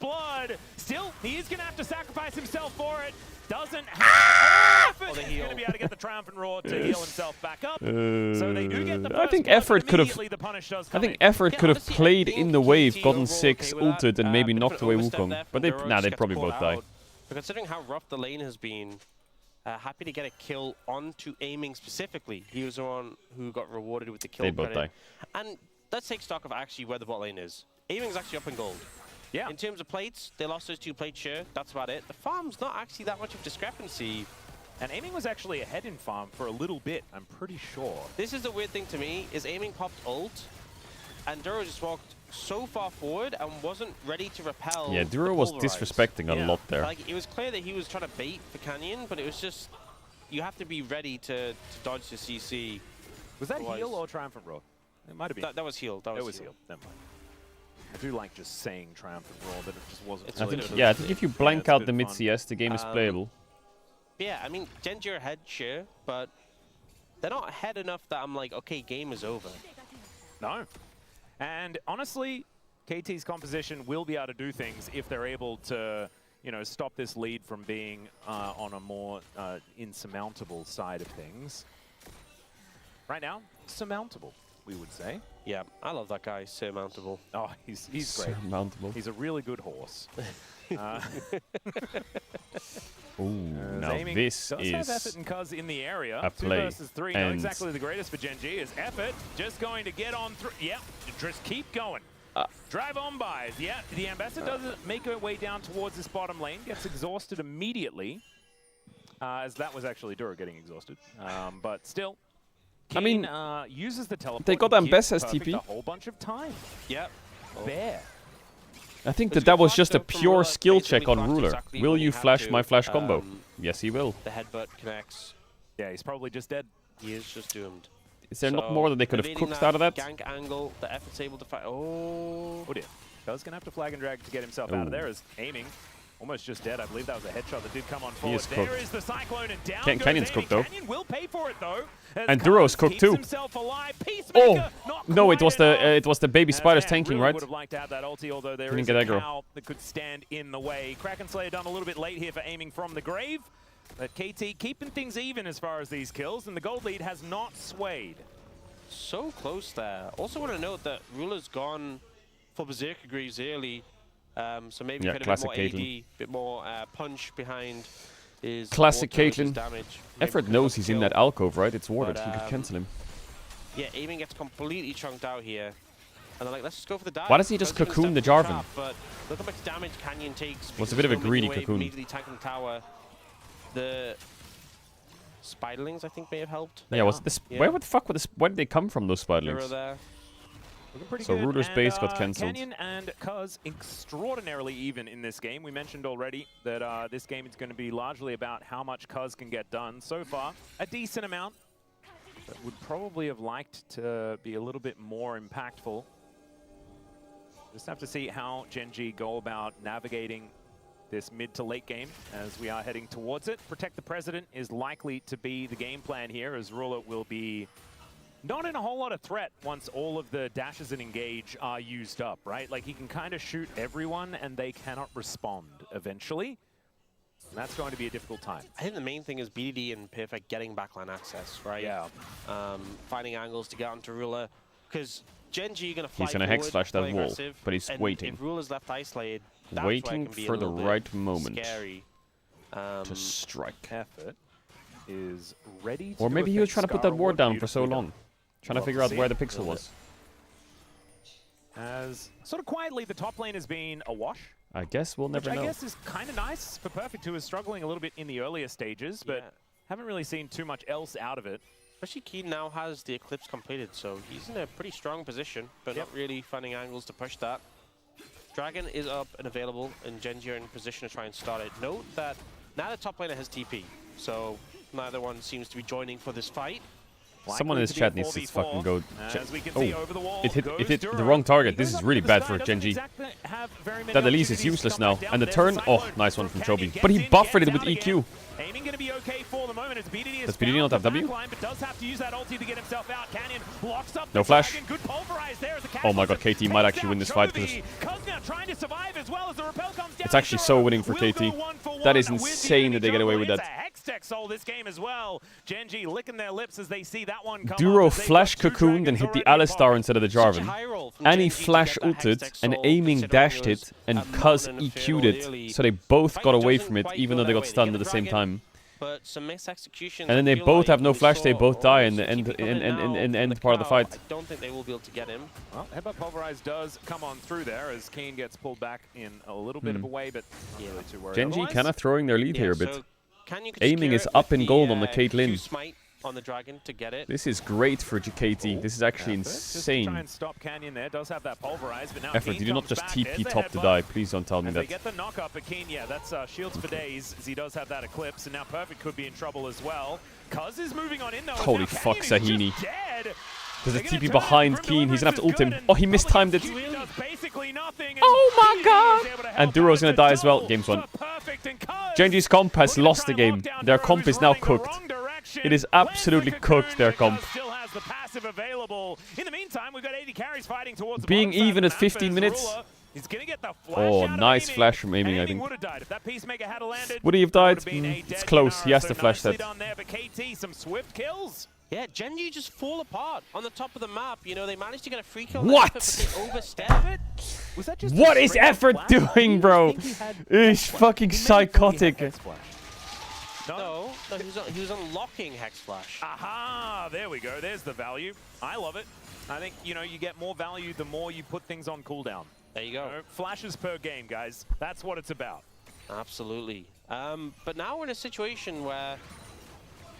K: Still, he's going to have to sacrifice himself for it. Doesn't have enough effort. He's going to be able to get the triumphant roar to heal himself back up. So they do get the
L: I think Effort could have played in the wave, gotten 6, ulted, and maybe knocked away Wukong. But they'd probably both die.
M: But considering how rough the lane has been, happy to get a kill onto aiming specifically. He was the one who got rewarded with the kill.
L: They both die.
M: And let's take stock of actually where the bot lane is. Aiming's actually up in gold.
K: Yeah.
M: In terms of plates, they lost those 2 plates, sure. That's about it. The farm's not actually that much of discrepancy.
K: And aiming was actually ahead in farm for a little bit, I'm pretty sure.
M: This is the weird thing to me, is aiming popped ult, and Duro just walked so far forward and wasn't ready to repel.
L: Yeah, Duro was disrespecting a lot there.
M: Like, it was clear that he was trying to bait for Canyon, but it was just, you have to be ready to dodge the CC.
K: Was that heal or triumphant roar? It might have been.
M: That was heal. That was heal.
K: Never mind. I do like just saying triumphant roar, but it just wasn't.
L: I think if you blank out the mid CS, the game is playable.
M: Yeah, I mean, Genji are ahead, sure, but they're not ahead enough that I'm like, okay, game is over.
K: No. And honestly, KT's composition will be able to do things if they're able to, you know, stop this lead from being on a more insurmountable side of things. Right now, surmountable, we would say.
M: Yeah, I love that guy, surmountable.
K: Oh, he's great.
L: Surmountable.
K: He's a really good horse.
L: Ooh, now this
K: does have Effort and Cuz in the area.
L: a
K: 2
L: play.
K: versus 3, not exactly the greatest for Genji. Is Effort just going to get on through? Yeah, just keep going. Drive on by. Yeah, the Ambassador doesn't make her way down towards this bottom lane. Gets exhausted immediately. As that was actually Duro getting exhausted. But still, Kane,
L: I mean,
K: uses the teleport.
L: they got Ambassador's TP.
K: A whole bunch of time.
M: Yep.
K: Bear.
L: I think that was just a pure skill check on Ruler. Will you flash my flash combo? Yes, he will.
M: The headbutt connects.
K: Yeah, he's probably just dead.
M: He is just doomed.
L: Is there not more that they could have cooked out of that?
M: Gank angle, the Effort's able to fight. Oh
K: dear. Cuz gonna have to flag and drag to get himself out of there. Is aiming. Almost just dead. I believe that was a headshot that did come on forward.
L: There
K: is the Cyclone and down
L: Canyon's cooked though.
K: Canyon will pay for it though.
L: And Duro's cooked too. Oh no! It was the baby spiders tanking, right?
K: Would have liked to have that ulti, although there
L: Didn't
K: is
L: get
K: a
L: aggro.
K: cow that could stand in the way. Kraken Slayer done a little bit late here for aiming from the grave, but KT keeping things even as far as these kills, and the gold lead has not swayed.
M: So close there. Also want to note that Ruler's gone for Berserker Greaves early. So maybe
L: Yeah,
M: put a bit
L: classic
M: more
L: Caitlyn.
M: AD, bit more punch behind his
L: Classic
M: Caitlyn.
L: Caitlyn. Effort knows he's in that alcove, right? It's warded. He could cancel him.
M: Yeah, aiming gets completely chunked out here. And they're like, let's just go for the dive.
L: Why does he just cocoon the Jarvan?
M: But look how much damage Canyon takes.
L: Was a bit of a greedy cocoon.
M: Immediately tanking the tower. The Spiderlings, I think, may have helped.
L: Yeah, was this? Where the fuck were this? Where did they come from? Those Spiderlings.
M: There.
L: So Ruler's base got cancelled.
K: Canyon and Cuz extraordinarily even in this game. We mentioned already that this game is going to be largely about how much Cuz can get done. So far, a decent amount. But would probably have liked to be a little bit more impactful. Just have to see how Genji go about navigating this mid to late game as we are heading towards it. Protect the President is likely to be the game plan here, as Ruler will be not in a whole lot of threat once all of the dashes and engage are used up, right? Like, he can kind of shoot everyone and they cannot respond eventually. And that's going to be a difficult time.
M: I think the main thing is BDD and Perfect getting backline access, right?
K: Yeah.
M: Finding angles to get onto Ruler. Because Genji, you're going to fly
L: He's going to hex slash that wall, but he's waiting.
M: If Ruler's left isolated, that's
L: Waiting
M: where it can be
L: for
M: a
L: the
M: little bit
L: right moment
M: scary.
L: to strike.
K: Effort is ready to
L: Or maybe he was trying to put that ward down for so long. Trying to figure out where the
K: it.
L: pixel was.
K: As sort of quietly, the top lane has been a wash.
L: I guess we'll never
K: Which
L: know.
K: I guess is kind of nice for Perfect, who is struggling a little bit in the earlier stages, but haven't really seen too much else out of it.
M: Especially Keen now has the Eclipse completed, so he's in a pretty strong position, but not really finding angles to push that. Dragon is up and available, and Genji are in position to try and start it. Note that now the top laner has TP, so neither one seems to be joining for this fight.
L: Someone in this chat needs to fucking go. Oh, it hit the wrong target. This is really bad for Genji. That Elise is useless now. And the turn, oh, nice one from Chobi. But he buffered it with EQ.
K: Aiming going to be okay for the moment as BDD
L: Does BDD not have W?
K: But does have to use that ulti to get himself out. Canyon locks up
L: no flash.
K: Good pulverize there as
L: Oh my god, KT might actually win this fight because
K: trying to survive as well as the repel comes down.
L: It's actually so winning for KT. That is insane that they get away with that.
K: Hextech soul this game as well. Genji licking their lips as they see that one come
L: Duro flash cocooned and hit the Alistar instead of the Jarvan. And he flash ulted and aiming dashed it and Cuz EQ'd it. So they both got away from it even though they got stunned at the same time.
M: But some misexecution.
L: And then they both have no flash, they both die in the end part of the fight.
M: I don't think they will be able to get him.
K: Well, Headbutt Pulverize does come on through there as Kane gets pulled back in a little bit of a way, but not really too worried.
L: Genji kind of throwing their lead here a bit.
M: So
L: Aiming is up in gold on the Caitlyn.
M: On the dragon to get it.
L: This is great for KT. This is actually insane.
K: Just try and stop Canyon there. Does have that pulverize, but now
L: Effort, you do not just TP top to die. Please don't tell me that.
K: They get the knock up at Kane. Yeah, that's shields for days. As he does have that eclipse, and now Perfect could be in trouble as well. Cuz is moving on in though.
L: Holy fuck, Sahini. There's a TP behind Keen. He's gonna have to ult him. Oh, he mistimed it. Oh my god! And Duro's gonna die as well. Game's won. Genji's comp has lost the game. Their comp is now cooked. It is absolutely cooked, their comp. Being even at 15 minutes. Oh, nice flash from aiming, I think. Would he have died? It's close. He has to flash that.
M: Yeah, Genji just fall apart on the top of the map. You know, they managed to get a free kill.
L: What? What is Effort doing, bro? He's fucking psychotic.
M: No, he was unlocking Hex Flash.
K: Aha, there we go. There's the value. I love it. I think, you know, you get more value the more you put things on cooldown.
M: There you go.
K: Flashes per game, guys. That's what it's about.
M: Absolutely. But now we're in a situation where...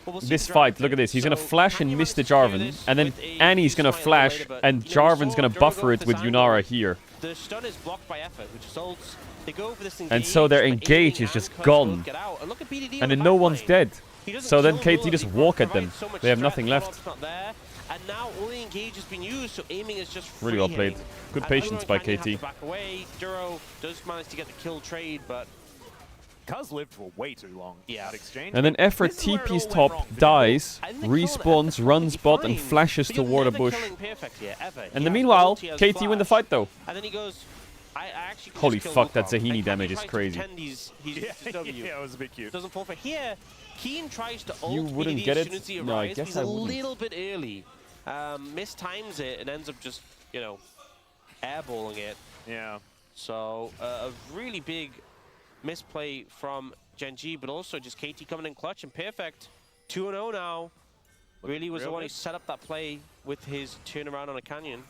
M: Well,
L: this fight, look at this. He's going to flash and miss the Jarvan, and then Annie's going to flash, and Jarvan's going to buffer it with Yunara here.
M: The stun is blocked by Effort, which results... They go for this engage,
L: and so their engage is just gone. And then no one's dead. So then KT just walk at them. They have nothing left.
M: And now all the engage has been used, so aiming is just
L: really well played. Good patience by KT.
M: Duro does manage to get the kill trade, but
K: Cuz lived for way too long.
M: Yeah.
K: That exchange.
L: And then Effort TP's top, dies, respawns, runs bot, and flashes toward a bush. And then meanwhile, KT win the fight though.
M: And then he goes, I actually
L: holy fuck, that Zahini damage is crazy.
K: Yeah, it was a bit cute.
M: Doesn't fall for here. Keen tries to ult.
L: You wouldn't get it? No, I guess
M: he's
L: I wouldn't.
M: a little bit early. Mistimes it and ends up just, you know, airballing it.
K: Yeah.
M: So a really big misplay from Genji, but also just KT coming in clutch and perfect. 2-0 now. Really was the one who set up that play with his turnaround on a Canyon.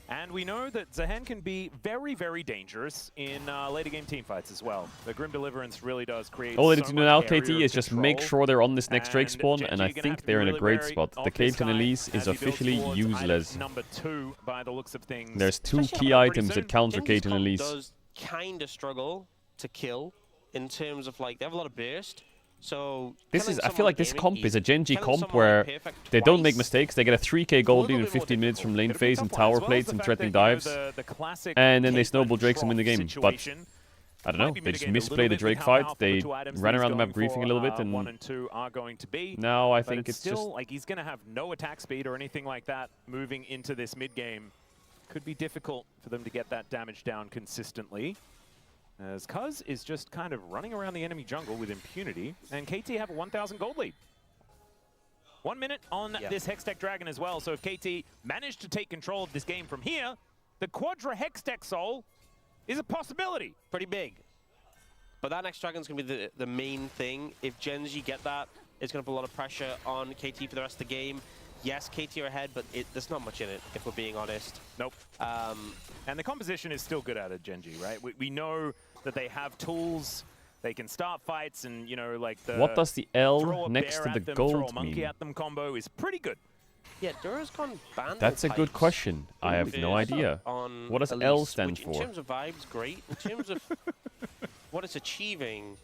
K: And we know that Zahen can be very, very dangerous in later game teamfights as well. The Grim Deliverance really does create
L: all they need to do now, KT, is just make sure they're on this next Drake spawn, and I think they're in a great spot. The Caitlyn Elise is officially useless.
K: Number 2 by the looks of things.
L: There's 2 key items that counter Caitlyn Elise.
M: Does kind of struggle to kill in terms of, like, they have a lot of burst. So
L: this is, I feel like this comp is a Genji comp where they don't make mistakes. They get a 3k gold lead in 15 minutes from lane phase and tower plates and threatening dives. And then they snowball Drakes and win the game. But I don't know, they just misplay the Drake fight. They ran around the map griefing a little bit, and
K: 1 and 2 are going to be.
L: Now I think it's
K: still
L: just
K: like he's going to have no attack speed or anything like that moving into this mid game. Could be difficult for them to get that damage down consistently. As Cuz is just kind of running around the enemy jungle with impunity, and KT have a 1,000 gold lead. 1 minute on this Hextech Dragon as well, so if KT managed to take control of this game from here, the Quadra Hextech Soul is a possibility.
M: Pretty big. But that next Dragon's going to be the main thing. If Genji get that, it's going to put a lot of pressure on KT for the rest of the game. Yes, KT are ahead, but there's not much in it, if we're being honest.
K: Nope. And the composition is still good out of Genji, right? We know that they have tools, they can start fights, and, you know, like the...
L: What does the L next to the gold
K: throw a monkey
L: mean?
K: at them combo is pretty good.
M: Yeah, Duro's gone Vandal
L: That's a good question. I have no idea. What does L stand for?
M: In terms of vibes, great. In terms of what it's achieving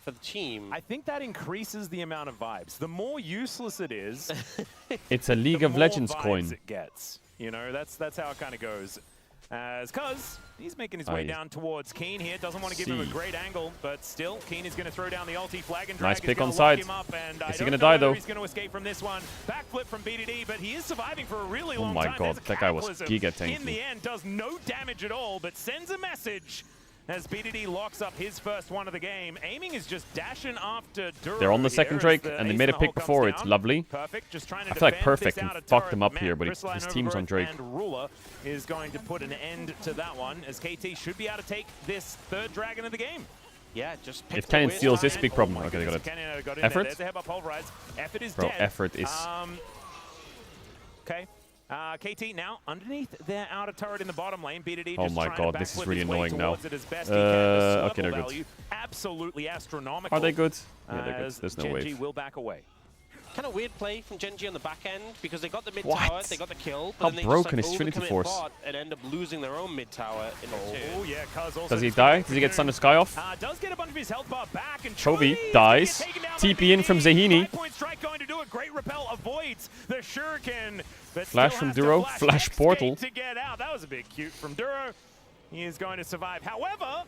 M: for the team...
K: I think that increases the amount of vibes. The more useless it is,
L: It's a League of Legends coin.
K: It gets. You know, that's how it kind of goes. As Cuz, he's making his way down towards Keen here. Doesn't want to give him a great angle, but still, Keen is going to throw down the ulti flag and drag.
L: Nice pick on
K: lock
L: side.
K: him up, and
L: Is he going to die, though?
K: He's going to escape from this one. Backflip from BDD, but he is surviving for a really long time.
L: Oh my god, that guy was giga tanky.
K: In the end, does no damage at all, but sends a message as BDD locks up his first one of the game. Aiming is just dashing after Duro.
L: They're on the second Drake, and they made a pick before. It's lovely.
K: Perfect. Just trying to
L: I feel like Perfect
K: can
L: can fuck them up here, but his team's on Drake.
K: And Ruler is going to put an end to that one, as KT should be able to take this third dragon of the game. Yeah, just
L: If Canyon steals this, big problem. Okay, they got it. Effort?
K: There's a headbutt pulverized. Effort is
L: Bro,
K: dead.
L: Effort is...
K: Okay. KT now underneath their outer turret in the bottom lane. BDD
L: Oh
K: just
L: my
K: trying
L: god,
K: to
L: this is
K: backflip
L: really
K: his way
L: annoying now.
K: towards it as best he can. The
L: Okay, they're
K: level
L: good.
K: value, absolutely astronomical.
L: Are they good? Yeah, they're good.
K: As
L: There's no
K: Gen G
L: wave.
K: will back away.
M: Kind of weird play from Gen G on the back end because they got the mid
L: What?
M: tower, they got the kill, but
L: How
M: then they
L: broken
M: just,
L: is
M: like,
L: Trinity
M: overcommit
L: Force?
M: bot and end up losing their own mid tower in return.
K: Oh yeah, Cuz also
L: Does he die? Does he get Thunder Sky off?
K: does get a bunch of his health bar back, and
L: Chovy dies. TP in from Zahini.
K: 5-point strike going to do it. Great repel avoids the shuriken. But
L: Flash
K: still
L: from
K: has to
L: Duro.
K: flash
L: Flash
K: X-Gate
L: portal.
K: to get out. That was a bit cute from Duro. He is going to survive. However,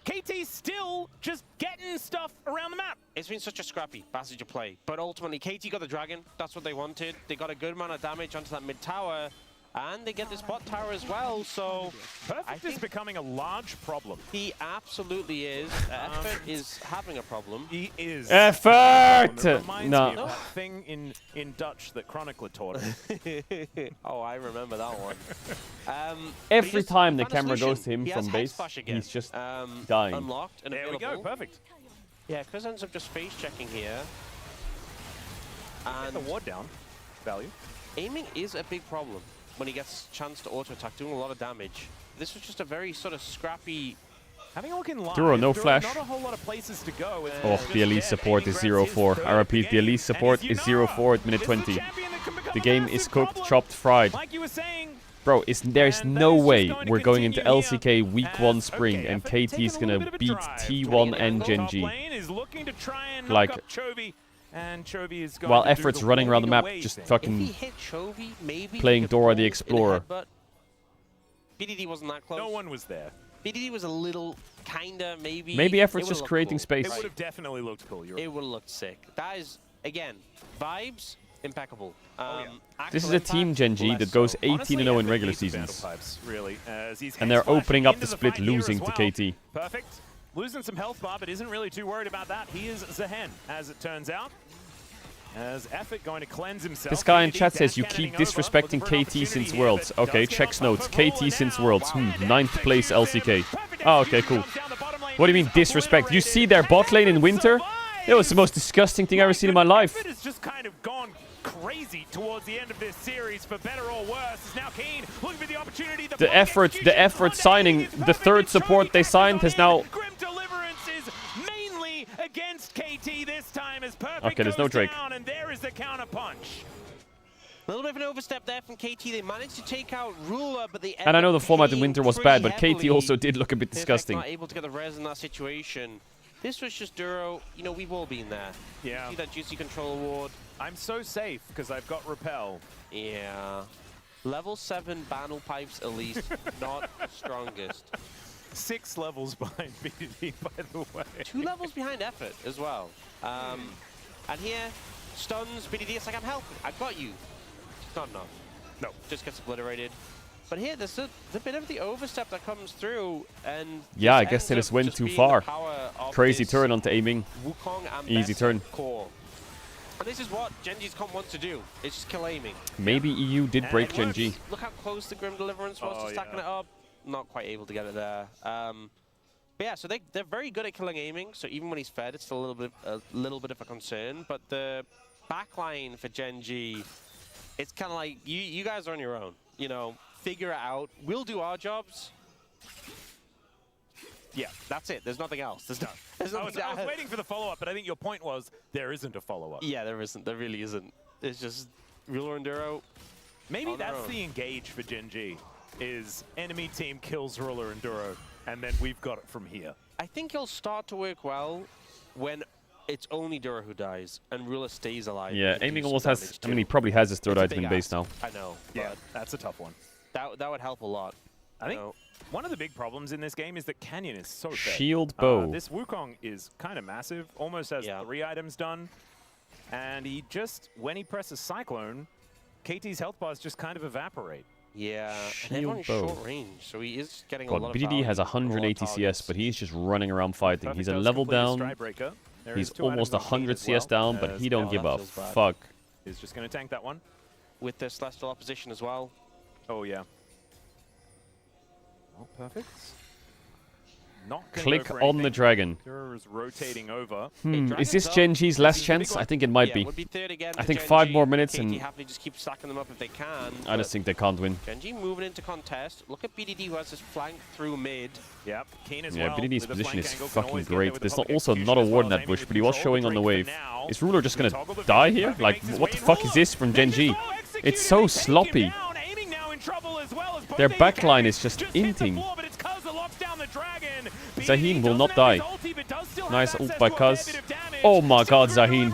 K: KT's still just getting stuff around the map.
M: It's been such a scrappy passage of play, but ultimately KT got the dragon. That's what they wanted. They got a good amount of damage onto that mid tower, and they get this bot tower as well. So
K: Perfect is becoming a large problem.
M: He absolutely is. Effort is having a problem.
K: He is.
L: Effort!
K: It reminds me
L: No.
K: of that thing in Dutch that Chronicler taught us.
M: Oh, I remember that one.
L: Every time the camera goes to him from base, he's just dying.
M: Unlocked and
K: There we
M: available.
K: go, perfect.
M: Yeah, Chris ends up just face checking here.
K: Get
M: And
K: the ward down. Value.
M: aiming is a big problem when he gets a chance to auto attack, doing a lot of damage. This was just a very sort of scrappy.
K: Having a look in live,
L: Duro, no flash.
K: Not a whole lot of places to go.
L: Oh, the elite support is 0-4. I repeat, the elite support is 0-4 at minute 20. The game is cooked, chopped, fried.
K: Like you were saying,
L: Bro, there's no way we're going into LCK week 1 spring and KT is gonna beat T1 and Gen G. Like,
K: and Chovy is going
L: while
K: to do
L: Effort's
K: the
L: running around the map,
K: walking away
L: just
K: thing.
L: fucking
M: If he hit Chovy, maybe
L: playing
M: he could
L: Dora the
M: pull in a
L: Explorer.
M: headbutt. BDD wasn't that close.
K: No one was there.
M: BDD was a little, kinda, maybe.
L: Maybe
M: It
L: Effort's
M: would've
L: just
M: looked
L: creating
M: cool.
L: space.
K: It would have definitely looked cool. You're
M: It would have looked sick. That is, again, vibes, impeccable.
L: This is a team Gen G that goes 18-0 in regular seasons.
K: Pipes, really, as he's
L: And they're
K: head splashing
L: opening up
K: into
L: the split,
K: fight here
L: losing
K: as
L: to
K: well.
L: KT.
K: Perfect. Losing some health bar, but isn't really too worried about that. He is Zahen, as it turns out. As Effort going to cleanse himself.
L: This guy in
K: BDD
L: chat says you
K: dash
L: keep
K: cannoning over,
L: disrespecting
K: looking for an
L: KT since
K: opportunity here,
L: Worlds.
K: but
L: Okay,
K: does get
L: checks
K: off
L: notes.
K: of Ruler
L: KT since
K: now.
L: Worlds. 9th place LCK. Oh, okay, cool. What do you mean disrespect? You see their bot lane in winter? It was the most disgusting thing I've ever seen in my life.
K: Effort has just kind of gone crazy towards the end of this series, for better or worse. Is now Keen looking for the opportunity.
L: The effort signing, the third support they signed has now...
K: Grim Deliverance is mainly against KT this time as Perfect
L: Okay, there's
K: goes
L: no Drake.
K: down, and there is the counter punch.
M: A little bit of an overstep there from KT. They managed to take out Ruler, but they
L: And I know the format in
M: paying
L: winter was
M: pretty
L: bad, but
M: heavily.
L: KT also did look a bit
M: Perfect
L: disgusting.
M: Not able to get the res in that situation. This was just Duro. You know, we've all been there.
K: Yeah.
M: See that juicy control award.
K: I'm so safe because I've got repel.
M: Yeah. Level 7 Banal Pipes at least, not strongest.
K: 6 levels behind BDD, by the way.
M: 2 levels behind Effort as well. And here, stuns, BDD, it's like, I'm helping, I've got you. It's not enough.
K: No.
M: Just gets obliterated. But here, there's a bit of the overstep that comes through, and
L: Yeah, I
M: this
L: guess they
M: ends
L: just
M: up
L: went too
M: being
L: far.
M: the power of
L: Crazy
M: this
L: turn onto aiming.
M: Wukong and
L: Easy
M: Bessie
L: turn.
M: core. And this is what Gen G's comp wants to do. It's just kill aiming.
L: Maybe EU did
M: And
L: break
M: it
L: Gen
M: works.
L: G.
M: Look how close the Grim Deliverance was to stacking it up. Not quite able to get it there. But yeah, so they're very good at killing aiming. So even when he's fed, it's still a little bit of a concern. But the backline for Gen G, it's kind of like you guys are on your own. You know, figure it out. We'll do our jobs. Yeah, that's it. There's nothing else. There's
K: I was waiting for the follow-up, but I think your point was there isn't a follow-up.
M: Yeah, there isn't. There really isn't. It's just Ruler and Duro.
K: Maybe
M: on their
K: that's
M: own.
K: the engage for Gen G, is enemy team kills Ruler and Duro, and then we've got it from here.
M: I think it'll start to work well when it's only Dura who dies, and Ruler stays alive.
L: Yeah, Aiming almost has... I mean, he probably has his third item in base now.
M: I know.
K: Yeah, that's a tough one.
M: That would help a lot.
K: I think one of the big problems in this game is that Canyon is so fed.
L: Shield bow.
K: This Wukong is kind of massive, almost has 3 items done. And he just, when he presses Cyclone, KT's health bars just kind of evaporate.
M: Yeah, and everyone's short range, so he is getting a lot of
L: BDD
M: value
L: has 180 CS, but he's just running around fighting. He's a level down. He's almost 100 CS down, but he don't give a fuck.
K: He's just going to tank that one.
M: With the Celestial opposition as well.
K: Oh, yeah. Oh, perfect. Not
L: Click on the dragon.
K: Is rotating over.
L: Is this Gen G's last chance? I think it might be. I think 5 more minutes and...
M: happily just keep stacking them up if they can.
L: I just think they can't win.
M: Gen G moving into contest. Look at BDD who has this flank through mid.
K: Yep, Keen as
L: yeah,
K: well.
L: BDD's position is fucking great. There's also not a ward in that bush, but he was showing on the wave. Is Ruler just gonna die here? Like, what the fuck is this from Gen G? It's so sloppy. Their backline is just inting. Zaheen will not die. Nice ult by Kaz. Oh my god, Zaheen.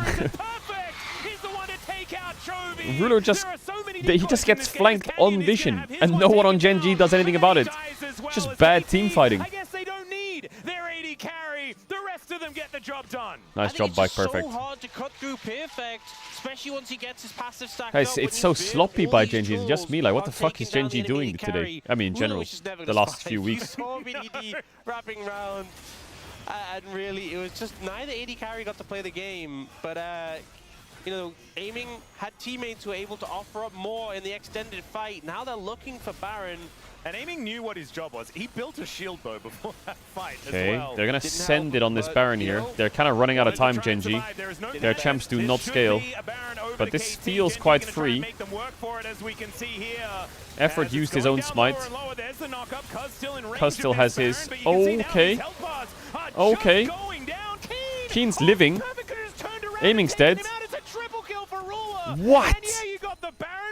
L: Ruler he just gets flanked on vision, and no one on Gen G does anything about it. Just bad team fighting. Nice job by Perfect.
M: So hard to cut through Perfect, especially once he gets his passive stacked
L: Guys,
M: up.
L: it's so sloppy by Gen G. It's just me. Like, what the fuck is Gen G doing today? I mean, in general, the last few weeks.
M: Wrapping round, and really, it was just neither AD carry got to play the game, but you know, Aiming had teammates who were able to offer up more in the extended fight. Now they're looking for Baron.
K: And Aiming knew what his job was. He built a shield bow before that fight as
L: Okay,
K: well.
L: they're gonna send it on this Baron here. They're kind of running out of time, Gen G. Their champs do not scale. But this feels quite free. Effort used his own smite. Kuz still has his. Okay. Okay. Keen's living. Aiming's dead. What?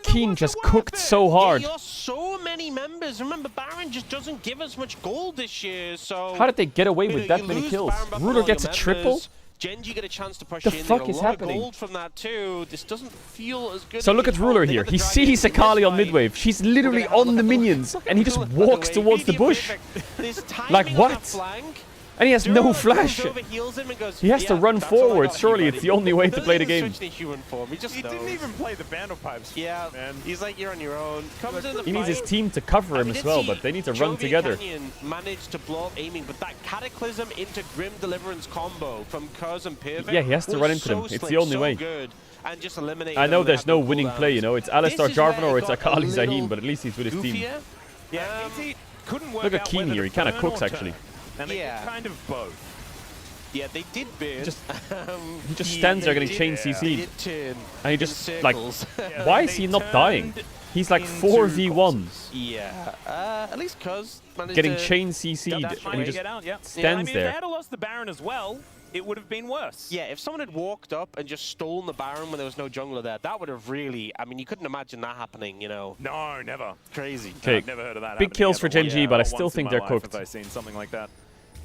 L: Keen just cooked so hard.
M: Yeah, you lost so many members. Remember, Baron just doesn't give us much gold this year, so...
L: How did they get away with that many kills? Ruler gets a triple?
M: Gen G get a chance to push
L: the
M: in.
L: Fuck is happening?
M: Gold from that too. This doesn't feel as good.
L: So look at Ruler here. He sees Akali on midwave. She's literally on the minions, and he just walks towards the bush. Like what? And he has no flash. He has to run forward. Surely it's the only way to play the game.
K: He didn't even play the Vandal Pipes.
M: Yeah, man. He's like, you're on your own.
L: He needs his team to cover him as well, but they need to run together.
M: Managed to blow up Aiming, but that Cataclysm into Grim Deliverance combo from Kuz and Perfect.
L: Yeah, he has to run into them. It's the only way.
M: Good. And just eliminate
L: I know there's no winning play, you know. It's Alistar Jarvan or it's Akali Zaheen, but at least he's with his team.
K: Yeah, couldn't work
L: Look at
K: out
L: Keen here. He kind of cooks, actually.
K: And they did kind of both.
M: Yeah, they did burn.
L: He just stands there getting chain CC'd. And he just, like, why is he not dying? He's like 4v1.
M: Yeah, at least Kuz managed
L: getting
M: to
L: chain CC'd, and he just stands
K: there. If they had
L: there.
K: lost the Baron as well, it would have been worse.
M: Yeah, if someone had walked up and just stolen the Baron when there was no jungler there, that would have really, I mean, you couldn't imagine that happening, you know.
K: No, never.
M: Crazy.
L: Okay,
K: I've never heard of that.
L: big kills for Gen G, but I still think they're cooked.
K: Have I seen something like that?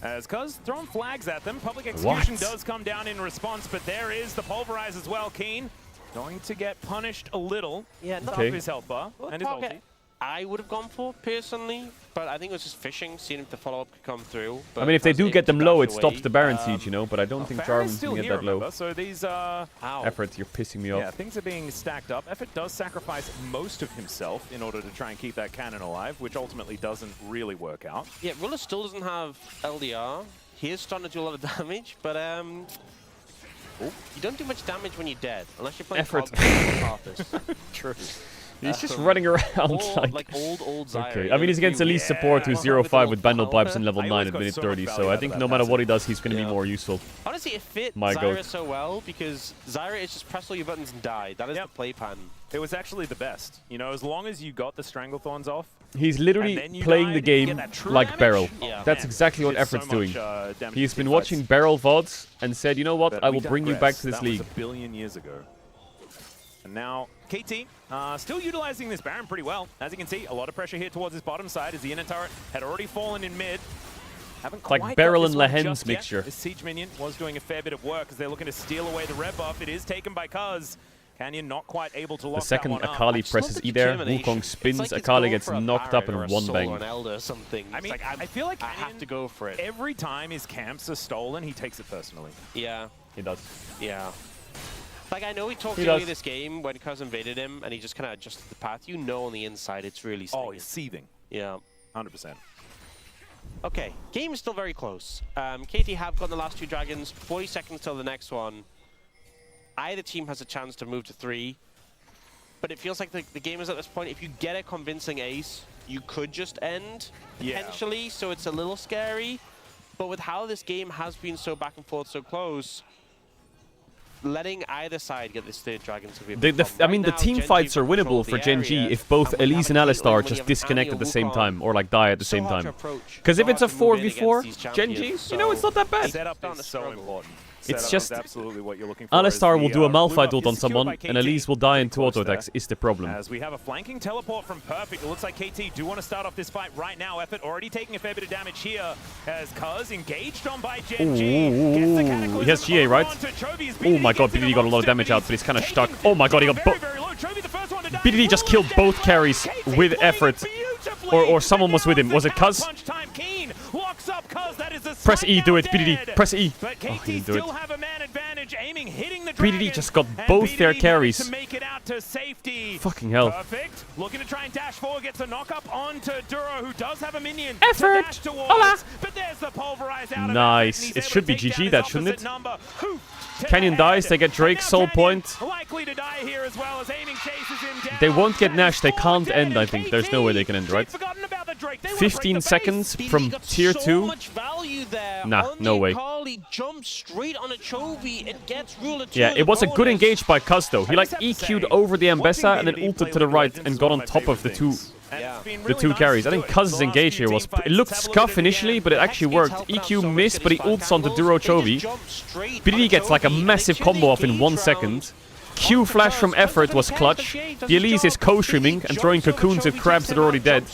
K: As Kuz throwing flags at them, Public Execution does come down in response, but there is the Pulverize as well. Keen going to get punished a little.
M: Yeah,
K: off his health bar and his ulti.
M: I would have gone for personally, but I think it was just fishing, seeing if the follow-up could come through.
L: I mean, if they do get them low, it stops the Baron siege, you know, but I don't think Jarvan's
K: still
L: going to
K: here,
L: get that low.
K: remember? So these
L: Effort, you're pissing me off.
K: Yeah, things are being stacked up. Effort does sacrifice most of himself in order to try and keep that cannon alive, which ultimately doesn't really work out.
M: Yeah, Ruler still doesn't have LDR. He is starting to do a lot of damage, but you don't do much damage when you're dead, unless you're playing
L: Effort.
K: True.
L: He's just running around
M: like old Zyra.
L: Okay, I mean, he's against elite support who's 0-5 with Vandal Pipes and level 9 at minute 30, so I think no matter what he does, he's going to be more useful.
M: Honestly, it fit Zyra so well because Zyra is just press all your buttons and die. That is the play pattern.
K: It was actually the best. You know, as long as you got the Stranglethorns off.
L: He's literally playing the game like Beryl.
K: Yeah.
L: That's exactly what Effort's doing. He's been watching Beryl VODs and said, you know what, I will bring you back to this league.
K: That was a billion years ago. And now, KT still utilizing this Baron pretty well. As you can see, a lot of pressure here towards his bottom side as the inner turret had already fallen in mid. Haven't
L: Like
K: quite
L: Beryl
K: got
L: and
K: this one
L: Lehen's
K: just yet.
L: mixture.
K: The Siege Minion was doing a fair bit of work as they're looking to steal away the red buff. It is taken by Cuz. Canyon not quite able to lock
L: The second
K: that one up.
L: Akali presses E there, Wukong spins, Akali gets knocked up in one bang.
M: Elder or something.
K: I mean, I feel like
M: I have to go for it.
K: Every time his camps are stolen, he takes it personally.
M: Yeah.
L: He does.
M: Yeah. Like, I know he talked
L: He
M: earlier
L: does.
M: this game when Cuz invaded him, and he just kind of adjusted the path. You know on the inside it's really stinging.
K: Oh, he's seething.
M: Yeah.
K: 100%.
M: Okay, game is still very close. KT have gotten the last 2 dragons, 40 seconds till the next one. Either team has a chance to move to 3, but it feels like the game is at this point, if you get a convincing ace, you could just end, potentially, so it's a little scary. But with how this game has been so back and forth, so close, letting either side get this 3rd dragon to be a big problem.
L: I mean,
M: Right
L: the
M: now,
L: team
M: Gen G
L: fights are
M: control
L: winnable
M: the
L: for Gen G
M: area,
L: if both
M: and when you
L: Elise
M: have
L: and
M: a
L: Alistar
M: Caitlyn,
L: just
M: when you have
L: disconnect
M: Annie
L: at the
M: or
L: same
M: Wukong,
L: time, or like die at the same
M: hard to
L: time.
M: approach.
L: Because if
M: So
L: it's a
M: hard to move in
L: 4v4,
M: against these
L: Gen G,
M: champions,
L: you know, it's not that bad.
K: Setup is so important.
L: It's
K: Setup
L: just
K: is absolutely what you're looking for.
L: Alistar will do a
K: blue buff
L: Malphite ult
K: is
L: on
K: secured
L: someone,
K: by
L: and
K: KT.
L: Elise will die in 2
K: Close
L: auto
K: there.
L: attacks. Is the problem.
K: As we have a flanking teleport from Perfect, it looks like KT do want to start off this fight right now. Effort already taking a fair bit of damage here as Cuz engaged on by Gen G.
L: Ooh, he has GA, right? Oh my god, BDD got a lot of damage out, but he's kind of stuck. Oh my god, he got both. BDD just killed both carries with effort. Or someone was with him. Was it Cuz? Press E, do it, BDD. Press E. Oh, he didn't do it. BDD just got both their carries. Fucking hell.
K: Perfect. Looking to try and dash forward, gets a knock up onto Duro, who does have a minion.
L: Effort!
K: To dash towards, but there's the pulverize out
L: Nice. It should be GG, that shouldn't it? Canyon dies, they get Drake's soul point.
K: Likely to die here as well as aiming chases him down.
L: They won't get Nash, they can't end, I think. There's no way they can end, right? 15 seconds from tier 2? Nah, no way.
M: Jumps straight on a Chovy and gets Ruler 2
L: Yeah, it was a good engage by Cuz though. He like EQ'd over the Ambessa and then ulted to the right and got on top of the two carries. I think Cuz's engage here was... It looked scuff initially, but it actually worked. EQ missed, but he ults onto Duro Chovy. BDD gets like a massive combo off in 1 second. Q flash from effort was clutch. The Elise is co-streaming and throwing cocoons at crabs that are already dead.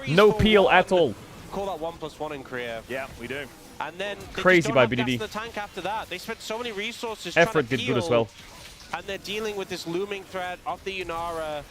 L: No peel at all.
M: Call that 1+1 in Korea.
K: Yeah, we do.
M: And then
L: Crazy by BDD.
M: the tank after that. They spent so many resources
L: Effort
M: trying to
L: did good as
M: heal,
L: well.
M: and they're dealing with this looming threat off the Yunara,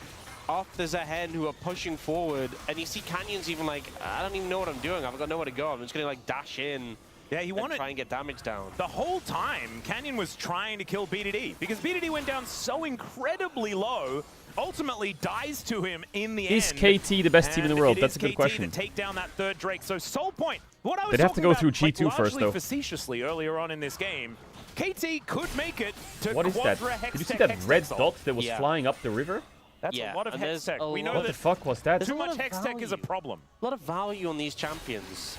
M: off the Zehen, who are pushing forward. And you see Canyon's even like, I don't even know what I'm doing. I've got nowhere to go. I'm just gonna like dash in.
K: Yeah, he wanted
M: try and get damage down.
K: The whole time, Canyon was trying to kill BDD because BDD went down so incredibly low. Ultimately dies to him in the end.
L: Is KT the best team in the world? That's a good question.
K: To take down that 3rd Drake. So Soul Point. What I was
L: They'd have to
K: talking
L: go through
K: about,
L: G2 first, though.
K: Facetiously earlier on in this game, KT could make it to
L: What is that? Did you see that red dot that was flying up the river?
K: That's a lot of hex tech. We know
L: what the fuck was that?
K: Too much hex tech is a problem.
M: A lot of value on these champions.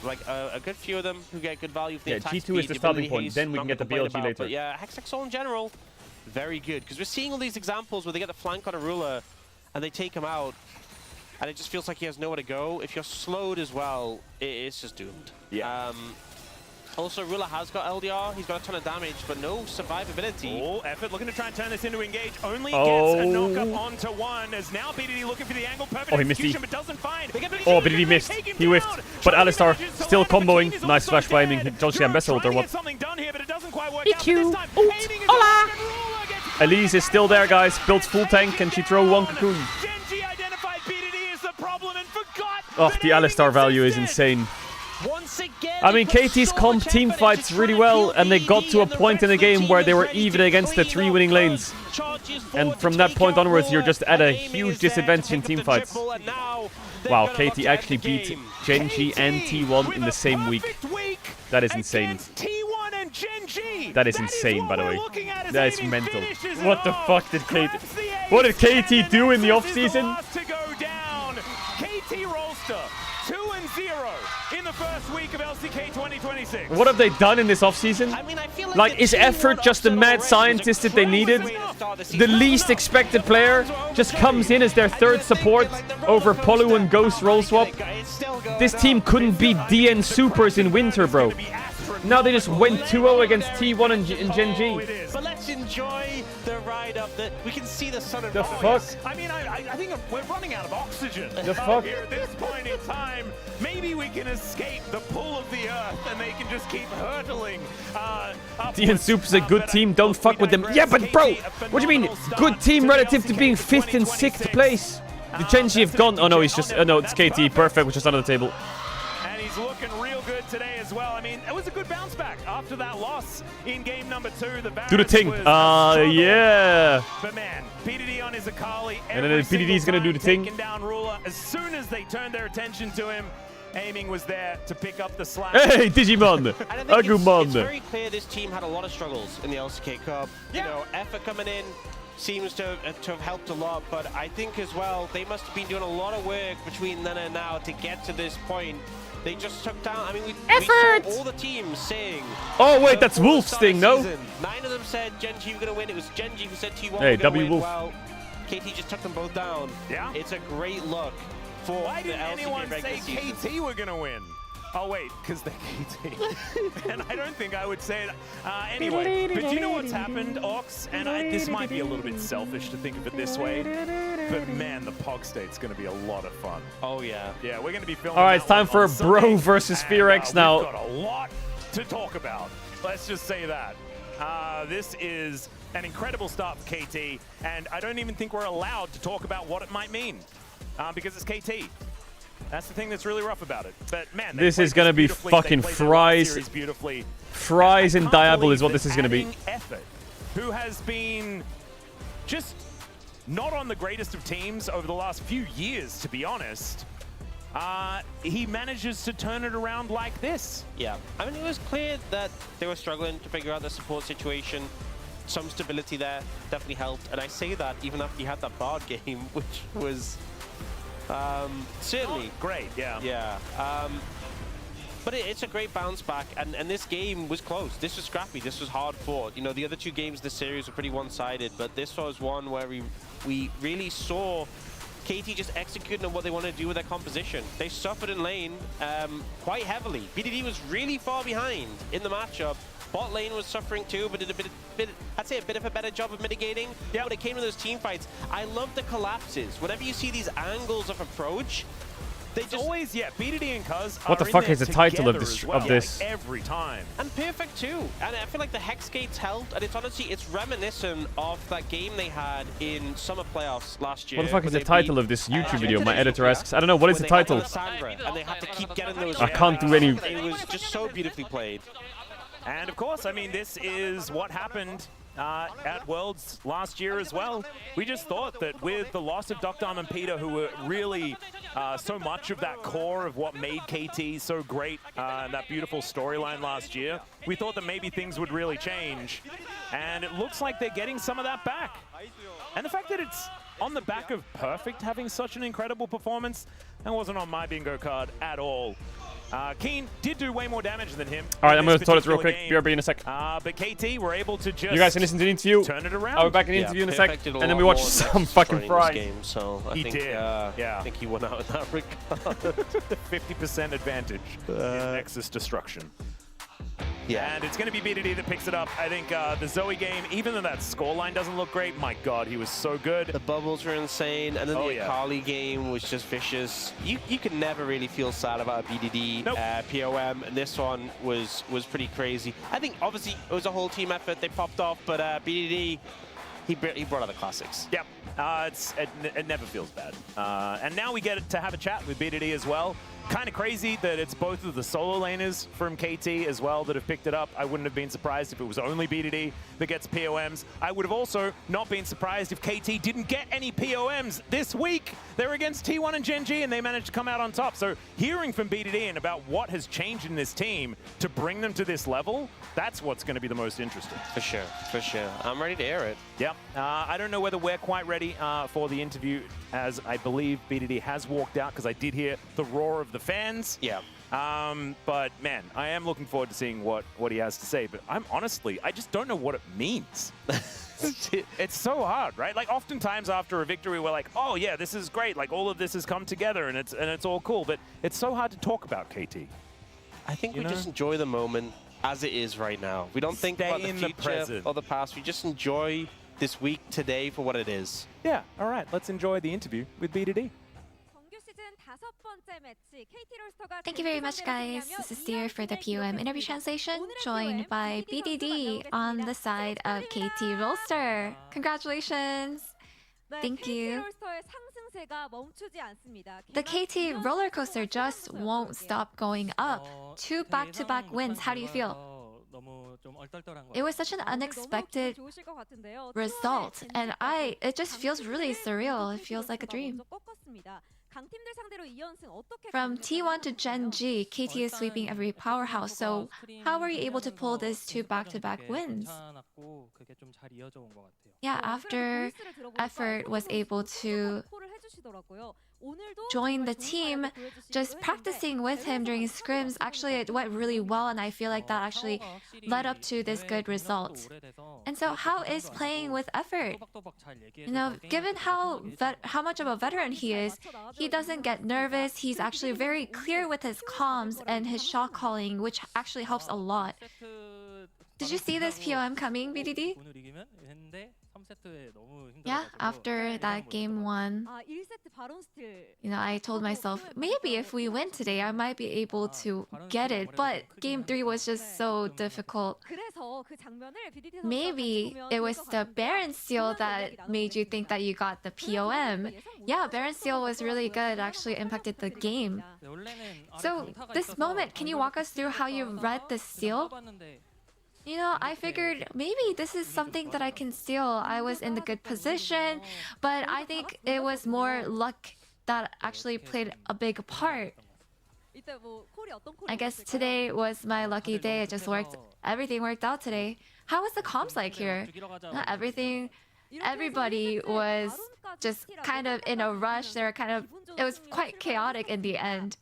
M: Like a good few of them who get good value. If they attack
L: G2
M: speed,
L: is the starting
M: ability
L: point.
M: haste,
L: Then we
M: not
L: can get the
M: gonna complain
L: BLG
M: about,
L: later.
M: But yeah, Hextech Soul in general, very good. Because we're seeing all these examples where they get the flank on a ruler and they take him out. And it just feels like he has nowhere to go. If you're slowed as well, it's just doomed.
K: Yeah.
M: Also, Ruler has got LDR. He's got a ton of damage, but no survivability.
K: Oh, effort looking to try and turn this into engage. Only gets a knock-up onto one, as now BDD looking for the angle. Perfect
L: he missed
K: execution, but doesn't find.
L: Oh, BDD missed. He whiffed. But Alistar still comboing. Nice flash by aiming. Dodge the Ambessa ult or what? EQ. Ult. Hola. Elise is still there, guys. Builds full tank and she throw 1 cocoon. Oh, the Alistar value is insane. I mean, KT's comp team fights really well, and they got to a point in the game where they were even against the 3 winning lanes. And from that point onwards, you're just at a huge disadvantage in team fights. Wow, KT actually beat Gen G and T1 in the same week. That is insane. That is insane, by the way. That is mental. What the fuck did KT... What did KT do in the offseason?
K: KT Rolster, 2-0 in the first week of LCK 2026.
L: What have they done in this offseason? Like, is effort just the mad scientist that they needed? The least expected player just comes in as their 3rd support over Polu and Ghost roll swap. This team couldn't beat DN Supers in winter, bro. Now they just went 2-0 against T1 and Gen G.
M: But let's enjoy the ride up. We can see the sun.
L: The fuck?
K: I mean, I think we're running out of oxygen.
L: The fuck?
K: Here at this point in time, maybe we can escape the pull of the earth and they can just keep hurtling.
L: DN Soup's a good team, don't fuck with them. Yeah, but bro, what do you mean? Good team relative to being 5th and 6th place? The Genji have gone. Oh no, he's just. No, it's KT. Perfect, which is under the table.
K: And he's looking real good today as well. I mean, it was a good bounce back after that loss in game number 2. The
L: do the thing. Yeah.
K: But man, PDD on his Akali.
L: And then PDD is gonna do the thing.
K: Down Ruler. As soon as they turned their attention to him, aiming was there to pick up the slack.
L: Hey, Digimon! Agumon!
M: It's very clear this team had a lot of struggles in the LCK Cup.
K: Yeah.
M: You know, effort coming in seems to have helped a lot, but I think as well, they must have been doing a lot of work between then and now to get to this point. They just took down, I mean, we saw all the teams saying...
L: Oh, wait, that's Wolf's thing, no?
M: 9 of them said Genji were going to win. It was Genji who said T1
L: hey,
M: were going to win.
L: Wolf.
M: Well, KT just took them both down.
K: Yeah.
M: It's a great look for
K: Why
M: the
K: didn't
M: LCK
K: anyone
M: regular
K: say
M: season.
K: KT were going to win? Oh, wait, because they're KT. And I don't think I would say it. Anyway, but do you know what's happened, Ox? And this might be a little bit selfish to think of it this way, but man, the Pog State's going to be a lot of fun.
M: Oh, yeah.
K: Yeah, we're going to be filming.
L: All right, it's time for Bro versus Fearex now.
K: We've got a lot to talk about. Let's just say that. This is an incredible start for KT, and I don't even think we're allowed to talk about what it might mean because it's KT. That's the thing that's really rough about it. But man,
L: this is gonna be fucking fries. Fries and Diable is what this is gonna be.
K: Effort, who has been just not on the greatest of teams over the last few years, to be honest. He manages to turn it around like this.
M: Yeah, I mean, it was clear that they were struggling to figure out the support situation. Some stability there definitely helped, and I say that even after you had that Bard game, which was certainly
K: great. Yeah.
M: Yeah. But it's a great bounce back, and this game was close. This was scrappy. This was hard fought. You know, the other 2 games of the series were pretty one-sided, but this was one where we really saw KT just executing on what they wanted to do with their composition. They suffered in lane quite heavily. BDD was really far behind in the matchup. Bot lane was suffering too, but did I'd say a bit of a better job of mitigating. Yeah. When it came to those team fights, I love the collapses. Whenever you see these angles of approach, they just
K: always, BDD and Cuz
L: what the fuck is the title of this?
K: Well. Every time.
M: And perfect too. And I feel like the Hex Gates helped, and it's honestly, it's reminiscent of that game they had in summer playoffs last year.
L: What the fuck is the title of this YouTube video? My editor asks. I don't know. What is the title?
M: And they had to keep getting those.
L: I can't do any.
M: It was just so beautifully played.
K: And of course, I mean, this is what happened at Worlds last year as well. We just thought that with the loss of Dr. and Peter, who were really so much of that core of what made KT so great, that beautiful storyline last year, we thought that maybe things would really change. And it looks like they're getting some of that back. And the fact that it's on the back of Perfect having such an incredible performance, that wasn't on my bingo card at all. Keen did do way more damage than him.
L: All right, I'm going to toilet real quick. BRB in a sec.
K: But KT were able to just...
L: You guys can listen to the interview.
K: Turn it around.
L: I'll be back in the interview in a sec. And then we watch some fucking fries.
M: Game, so I think,
K: I
M: think he won out in that regard.
K: 50% advantage in Nexus destruction.
M: Yeah.
K: And it's going to be BDD that picks it up. I think the Zoe game, even though that scoreline doesn't look great, my God, he was so good.
M: The bubbles were insane, and then the Akali game was just vicious. You can never really feel sad about a BDD POM, and this one was pretty crazy. I think, obviously, it was a whole team effort. They popped off, but BDD, he brought out the classics.
K: Yep. It never feels bad. And now we get to have a chat with BDD as well. Kind of crazy that it's both of the solo laners from KT as well that have picked it up. I wouldn't have been surprised if it was only BDD that gets POMs. I would have also not been surprised if KT didn't get any POMs this week. They're against T1 and Gen.G and they managed to come out on top. So hearing from BDD and about what has changed in this team to bring them to this level, that's what's going to be the most interesting.
M: For sure, for sure. I'm ready to air it.
K: Yep. I don't know whether we're quite ready for the interview, as I believe BDD has walked out, because I did hear the roar of the fans.
M: Yeah.
K: But man, I am looking forward to seeing what he has to say. But I just don't know what it means. It's so hard, right? Like oftentimes after a victory, we're like, oh yeah, this is great. Like all of this has come together and it's all cool. But it's so hard to talk about KT.
M: I think we just enjoy the moment as it is right now. We don't think about the future or the past. We just enjoy this week today for what it is.
K: Yeah. All right. Let's enjoy the interview with BDD.
E: 정규 시즌
C: Thank you very much, guys. This is Dear for the POM interview translation, joined by BDD on the side of KT Rolster. Congratulations. Thank you. The KT roller coaster just won't stop going up. 2 back-to-back wins. How do you feel? It was such an unexpected result, and it just feels really surreal. It feels like a dream. From T1 to Gen G, KT is sweeping every powerhouse. So how were you able to pull these 2 back-to-back wins? Yeah, after Effort was able to join the team, just practicing with him during scrims, actually it went really well, and I feel like that actually led up to this good result. And so how is playing with Effort? You know, given how much of a veteran he is, he doesn't get nervous. He's actually very clear with his comms and his shot calling, which actually helps a lot. Did you see this POM coming, BDD? Yeah, after that game 1, you know, I told myself, maybe if we win today, I might be able to get it. But game 3 was just so difficult. Maybe it was the Baron Seal that made you think that you got the POM. Yeah, Baron Seal was really good, actually impacted the game. So this moment, can you walk us through how you read the seal? You know, I figured maybe this is something that I can steal. I was in the good position, but I think it was more luck that actually played a big part. I guess today was my lucky day. It just worked. Everything worked out today. How was the comms like here? Everybody was just kind of in a rush. It was quite chaotic in the end.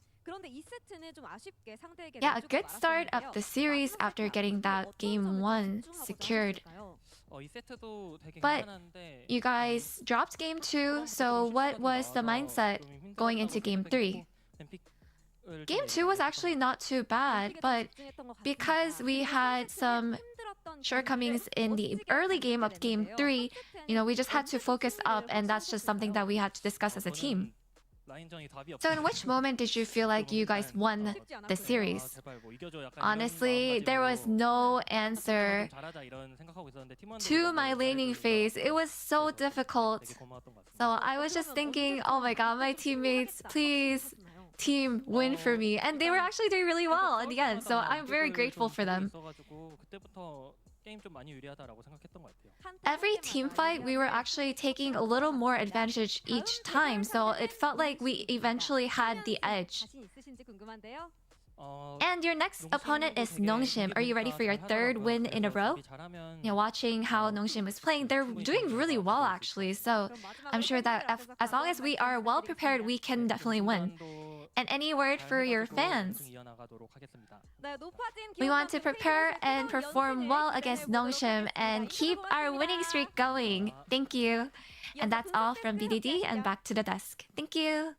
C: Yeah, a good start of the series after getting that game 1 secured. But you guys dropped game 2, so what was the mindset going into game 3? Game 2 was actually not too bad, but because we had some shortcomings in the early game of game 3, you know, we just had to focus up, and that's just something that we had to discuss as a team. So in which moment did you feel like you guys won the series? Honestly, there was no answer to my laning phase. It was so difficult. So I was just thinking, oh my god, my teammates, please, team, win for me. And they were actually doing really well in the end, so I'm very grateful for them. Every team fight, we were actually taking a little more advantage each time, so it felt like we eventually had the edge. And your next opponent is Nongshim. Are you ready for your 3rd win in a row? You know, watching how Nongshim is playing, they're doing really well actually, so I'm sure that as long as we are well prepared, we can definitely win. And any word for your fans? We want to prepare and perform well against Nongshim and keep our winning streak going. Thank you. And that's all from BDD, and back to the desk. Thank you.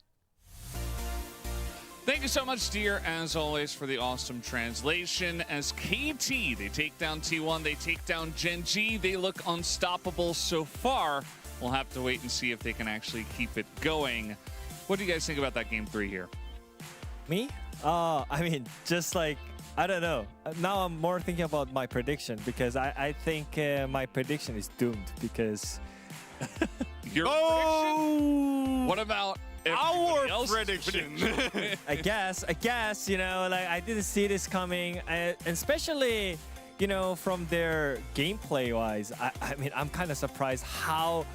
S: Thank you so much, Dear, as always, for the awesome translation. As KT, they take down T1, they take down Gen G. They look unstoppable so far. We'll have to wait and see if they can actually keep it going. What do you guys think about that game 3 here?
T: Me? I mean, just like, I don't know. Now I'm more thinking about my prediction, because I think my prediction is doomed, because...
S: Your prediction? What about
T: our prediction? I guess, you know, like, I didn't see this coming, and especially, you know, from their gameplay-wise, I mean, I'm kind of surprised how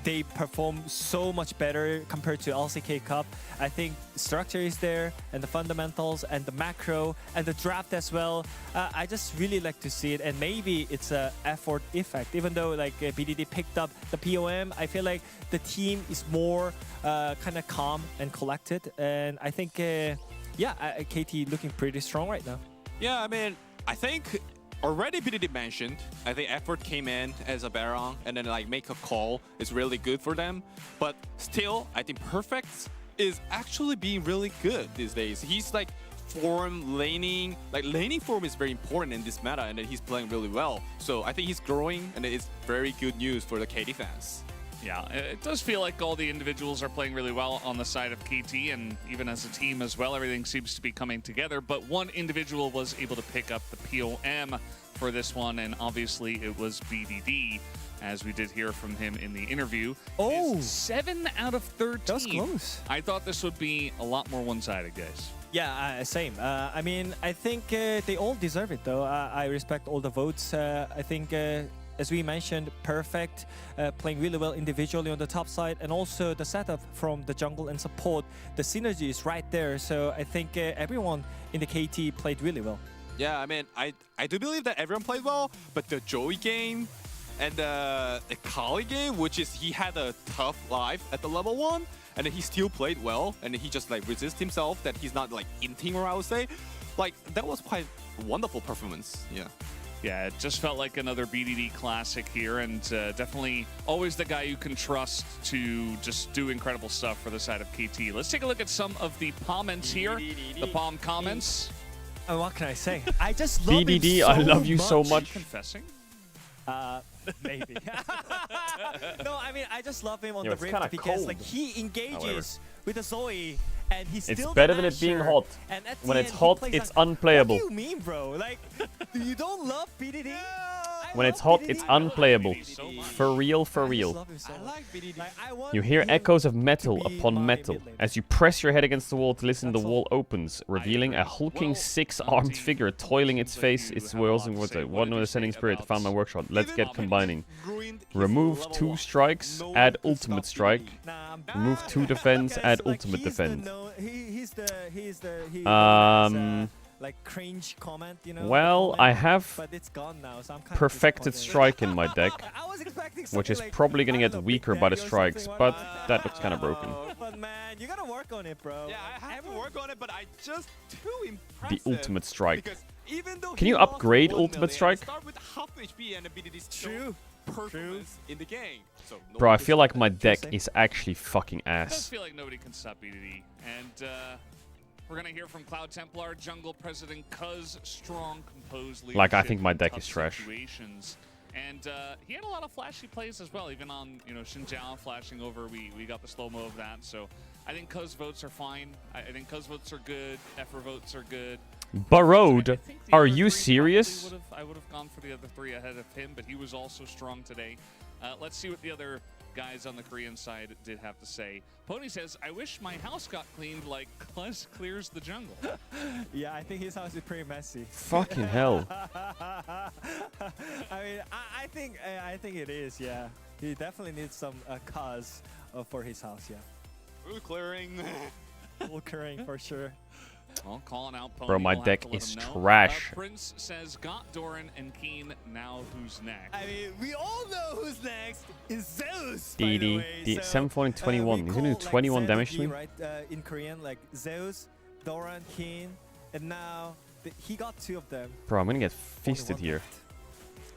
T: they perform so much better compared to LCK Cup. I think structure is there, and the fundamentals, and the macro, and the draft as well. I just really like to see it, and maybe it's a effort effect. Even though like BDD picked up the POM, I feel like the team is more kind of calm and collected, and I think, yeah, KT looking pretty strong right now.
U: Yeah, I mean, I think already BDD mentioned, I think effort came in as a Baron and then like make a call is really good for them. But still, I think Perfect is actually being really good these days. He's like laning form is very important in this meta, and then he's playing really well. So I think he's growing, and it's very good news for the KT fans.
S: Yeah, it does feel like all the individuals are playing really well on the side of KT, and even as a team as well, everything seems to be coming together. But one individual was able to pick up the POM for this one, and obviously it was BDD, as we did hear from him in the interview.
T: Oh!
S: 7 out of 13.
T: That was close.
S: I thought this would be a lot more one-sided, guys.
T: Yeah, same. I mean, I think they all deserve it, though. I respect all the votes. I think, as we mentioned, Perfect playing really well individually on the top side, and also the setup from the jungle and support. The synergy is right there. So I think everyone in the KT played really well.
U: Yeah, I mean, I do believe that everyone played well, but the Joey game and the Kali game, which is he had a tough life at the level 1, and he still played well, and he just like resist himself that he's not like inting, or I would say, like that was quite a wonderful performance. Yeah.
S: Yeah, it just felt like another BDD classic here, and definitely always the guy you can trust to just do incredible stuff for the side of KT. Let's take a look at some of the comments here, the POM comments.
T: And what can I say? I just love
L: BDD,
T: him so
L: I love you
T: much.
L: so much.
S: Confessing?
T: Maybe. No, I mean, I just love him on
L: Yo,
T: the
L: it's
T: Rift
L: kinda
T: because
L: cold.
T: like he engages with the Zoe, and he's
L: It's
T: still
L: better
T: the
L: than it being
T: masher,
L: hot.
T: and at
L: When
T: the
L: it's
T: end, he
L: hot,
T: plays
L: it's
T: like,
L: unplayable.
T: What do you mean, bro? Like, you don't love BDD?
L: When it's hot, it's unplayable. For real, for real. You hear echoes of metal upon metal. As you press your head against the wall to listen, the wall opens, revealing a hulking 6-armed figure toiling its face. It's whirls and what's it? One with ascending spirit found my workshop. Let's get combining. Remove 2 strikes, add ultimate strike. Remove 2 defense, add ultimate defense.
T: Like cringe comment, you know.
L: Well, I have
T: but it's gone now, so I'm kind
L: perfected strike in my deck, which is probably gonna get weaker by the strikes, but that looks kind of broken.
T: But man, you gotta work on it, bro.
U: Yeah, I have to work on it, but I just too
L: The
U: impressive.
L: ultimate strike.
U: Because even though
L: Can
U: he
L: you
U: lost
L: upgrade
U: 1
L: ultimate
U: million,
L: strike?
U: Start with half HP and BDD still performance in the game. So no
L: Bro, I
U: one
L: feel
U: is
L: like my deck
U: interesting.
L: is actually fucking
S: It does
L: ass.
S: feel like nobody can stop BDD. And we're going to hear from Cloud Templar, Jungle President Cuz, strong, composed leadership.
L: Like, I think my
S: in
L: deck
S: tough
L: is trash.
S: situations. And he had a lot of flashy plays as well, even on, you know, Xinjiao flashing over. We got the slow-mo of that. So I think Cuz votes are fine. I think Cuz votes are good. Effer votes are good.
L: Barode, are you serious?
S: I would have gone for the other 3 ahead of him, but he was also strong today. Let's see what the other guys on the Korean side did have to say. Pony says, I wish my house got cleaned like Klez clears the jungle.
T: Yeah, I think his house is pretty messy.
L: Fucking hell.
T: I mean, I think it is, yeah. He definitely needs some cause for his house, yeah.
U: Rule clearing.
T: Rule clearing for sure.
S: Well, calling out Pony.
L: Bro, my
S: we'll have
L: deck
S: to let
L: is
S: him know.
L: trash.
S: Prince says, got Doran and Keen, now who's next?
T: I mean, we all know who's next is Zeus, by the
L: DD,
T: way.
L: 721. He's gonna do 21 damage to me.
T: Right, in Korean, like Zeus, Doran, Keen, and now he got 2 of them.
L: Bro, I'm gonna get fisted here.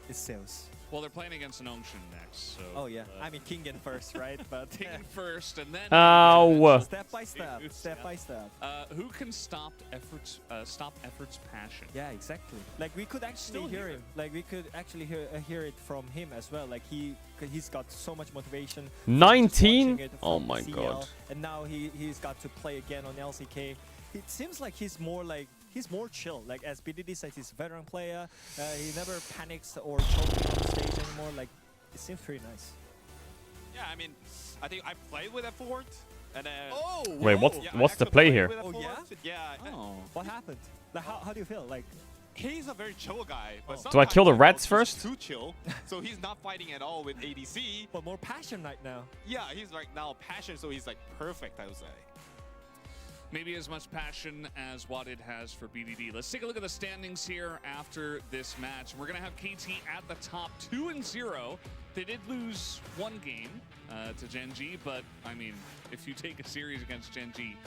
T: It's Zeus.
S: Well, they're playing against Nongshin next, so...
T: Oh, yeah. I mean, Kingen first, right? But
S: Kingen first, and then...
L: Ow!
T: Step by step. Step by step.
S: Who can stop Effort's passion?
T: Yeah, exactly. Like, we could actually hear him. Like, we could actually hear it from him as well. Like, he's got so much motivation.
L: 19? Oh my god.
T: And now he's got to play again on LCK. It seems like he's more chill. Like, as BDD says, he's a veteran player. He never panics or choking on the stage anymore. Like, it seems pretty nice.
U: Yeah, I mean, I think I played with Effort. And
L: Wait, what's the play here?
T: Oh, yeah?
U: Yeah.
T: Oh. What happened? Like, how do you feel? Like,
U: he's a very chill guy. But
L: Do I kill the rats
U: he's
L: first?
U: Too chill, so he's not fighting at all with ADC.
T: But more passion right now.
U: Yeah, he's right now passion, so he's like perfect, I would say.
S: Maybe as much passion as Wadid has for BDD. Let's take a look at the standings here after this match. We're going to have KT at the top 2-0. They did lose 1 game to Gen.G, but I mean, if you take a series against Gen.G,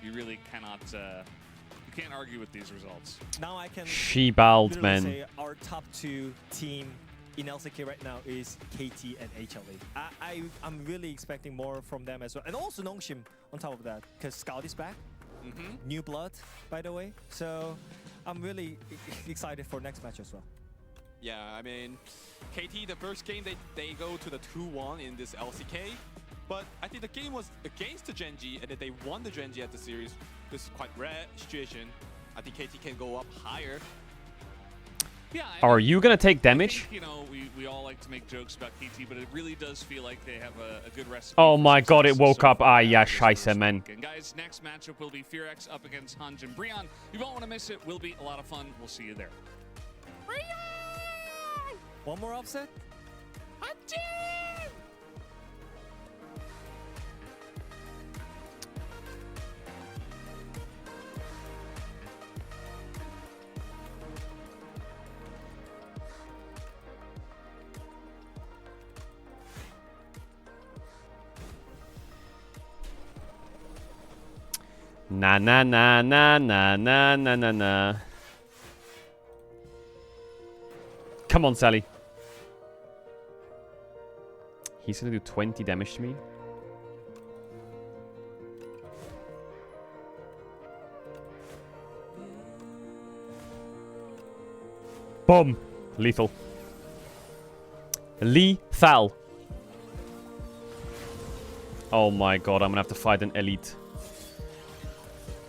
S: you really cannot, you can't argue with these results.
T: Now I can
L: She-bowled, man.
T: say our top 2 team in LCK right now is KT and HLE. I'm really expecting more from them as well. And also Nongshim on top of that, because Scout is back. New blood, by the way. So I'm really excited for next match as well.
U: Yeah, I mean, KT, the first game, they go to the 2-1 in this LCK. But I think the game was against the Genji, and then they won the Genji at the series. This is quite rare situation. I think KT can go up higher.
S: Yeah,
L: Are you gonna take damage?
S: I think, you know, we all like to make jokes about KT, but it really does feel like they have a good recipe.
L: Oh my god, it woke up. Ah, yeah, scheiße, man.
S: And guys, next matchup will be Fearx up against Hanj and Brion. You won't want to miss it. Will be a lot of fun. We'll see you there.
T: One more upset?
L: Na na na na na na na na na. Come on, Sally. He's gonna do 20 damage to me. Boom. Lethal. Lethal. Oh my god, I'm gonna have to fight an elite.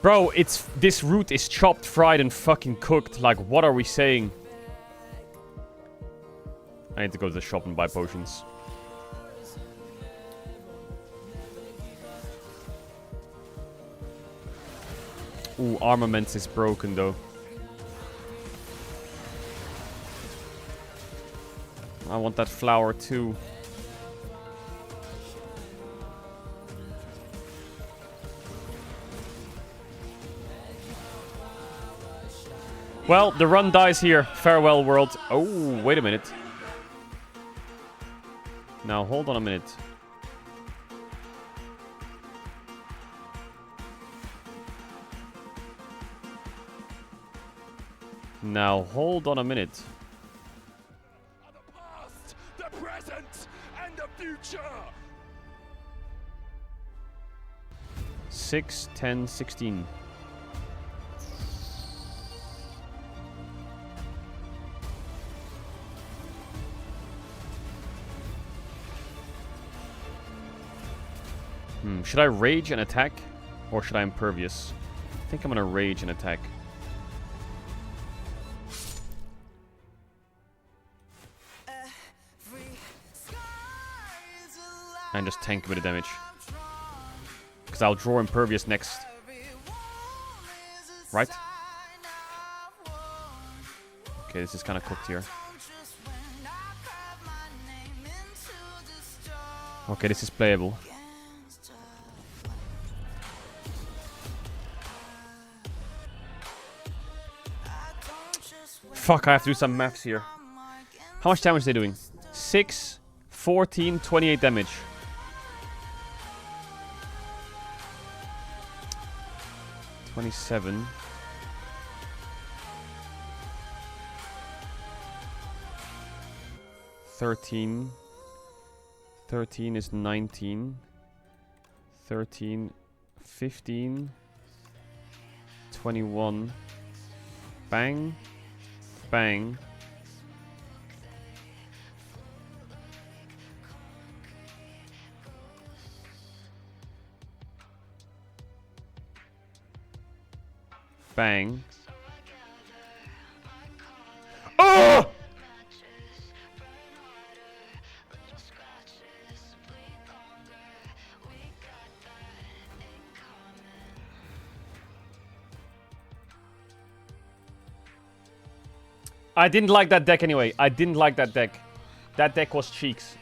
L: Bro, this root is chopped, fried, and fucking cooked. Like, what are we saying? I need to go to the shop and buy potions. Ooh, armaments is broken though. I want that flower too. Well, the run dies here. Farewell, world. Oh, wait a minute. Now, hold on a minute. Now, hold on a minute.
Q: The present and the future.
L: 6, 10, 16. Should I rage and attack? Or should I impervious? I think I'm gonna rage and attack. And just tank a bit of damage. Because I'll draw impervious next. Right? Okay, this is kind of cooked here. Okay, this is playable. Fuck, I have to do some maths here. How much damage are they doing? 6, 14, 28 damage. $27. $13. 13 is 19. 13, 15, 21. Bang. Bang. Bang. Oh! I didn't like that deck anyway. I didn't like that deck. That deck was cheeks.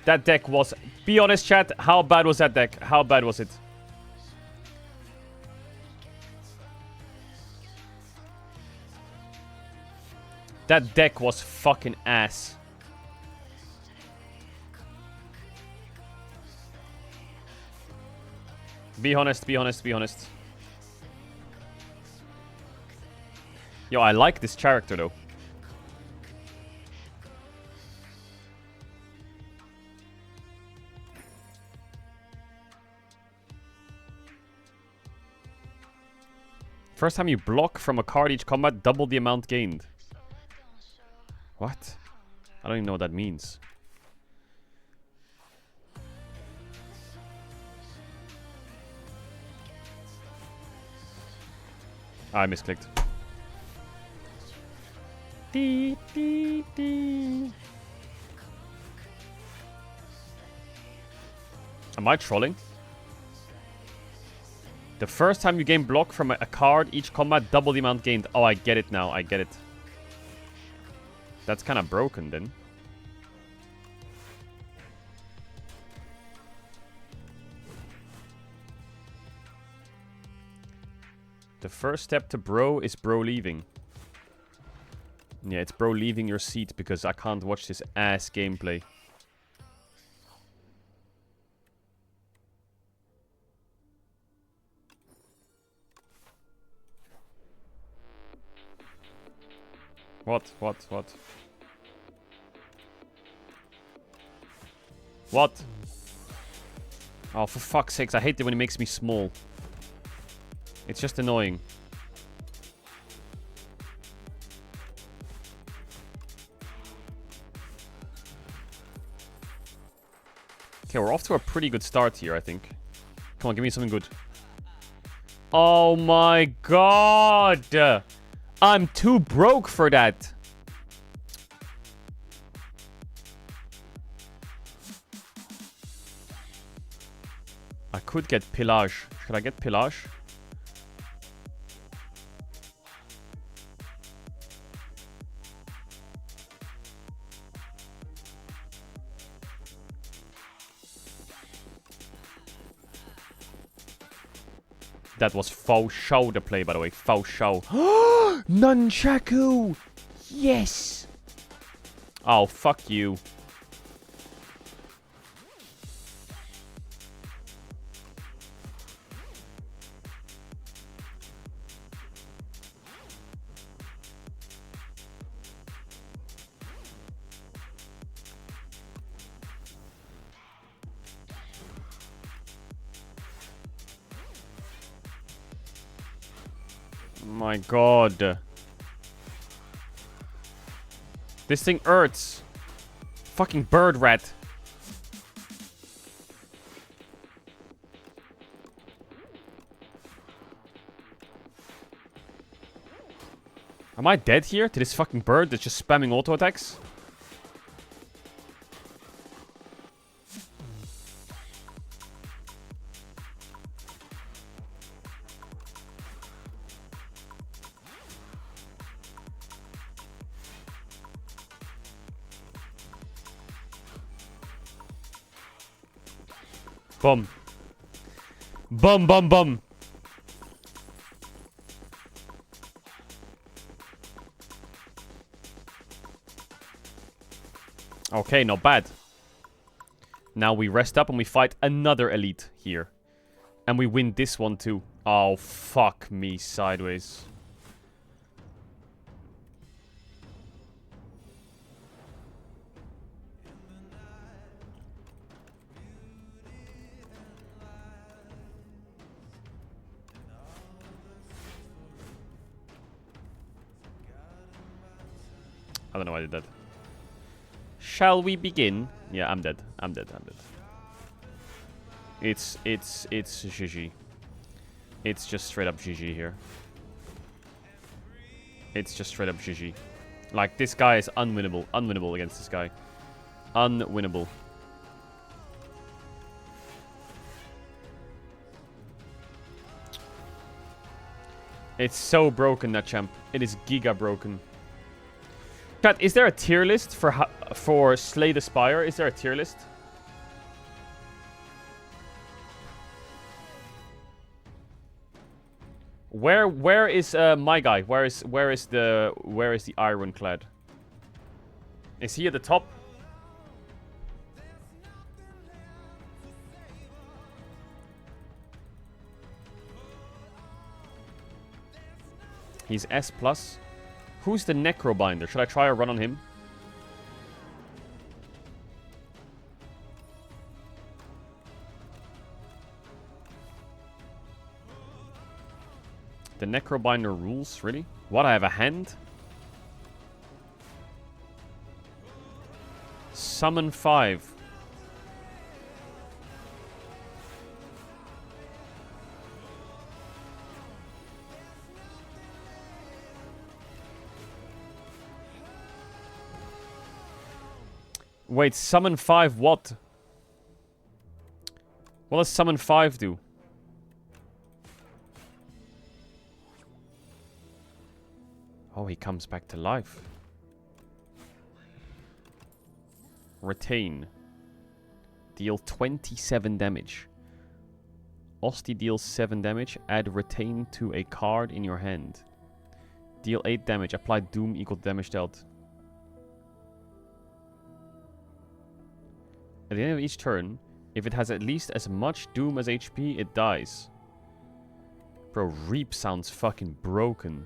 L: That deck was... Be honest, chat. How bad was that deck? How bad was it? That deck was fucking ass. Be honest, be honest, be honest. Yo, I like this character though. First time you block from a card each combat, double the amount gained. What? I don't even know what that means. I misclicked. Dee, dee, dee. Am I trolling? The first time you gain block from a card, each combat double the amount gained. Oh, I get it now. I get it. That's kind of broken then. The first step to bro is bro leaving. Yeah, it's bro leaving your seat because I can't watch this ass gameplay. What? What? Oh, for fuck's sakes, I hate it when it makes me small. It's just annoying. Okay, we're off to a pretty good start here, I think. Come on, give me something good. Oh my god! I'm too broke for that. I could get pillage. Should I get pillage? That was faux show the play, by the way. Faux show. Nunchaku! Yes! Oh, fuck you. My god. This thing hurts. Fucking bird rat. Am I dead here to this fucking bird that's just spamming auto attacks? Bum. Bum, bum, bum. Okay, not bad. Now we rest up and we fight another elite here. And we win this one too. Oh, fuck me sideways. I don't know why I did that. Shall we begin? Yeah, I'm dead. I'm dead. It's GG. It's just straight up GG here. It's just straight up GG. Like, this guy is unwinnable. Unwinnable against this guy. Unwinnable. It's so broken, that champ. It is giga broken. Chat, is there a tier list for Slay the Spire? Is there a tier list? Where is my guy? Where is the Ironclad? Is he at the top? He's S+. Who's the Necrobinder? Should I try a run on him? The Necrobinder rules? Really? What, I have a hand? Summon 5. Wait, summon 5 what? What does summon 5 do? Oh, he comes back to life. Retain. Deal 27 damage. Osti deals 7 damage. Add Retain to a card in your hand. Deal 8 damage. Apply Doom equal to damage dealt. At the end of each turn, if it has at least as much Doom as HP, it dies. Bro, Reap sounds fucking broken.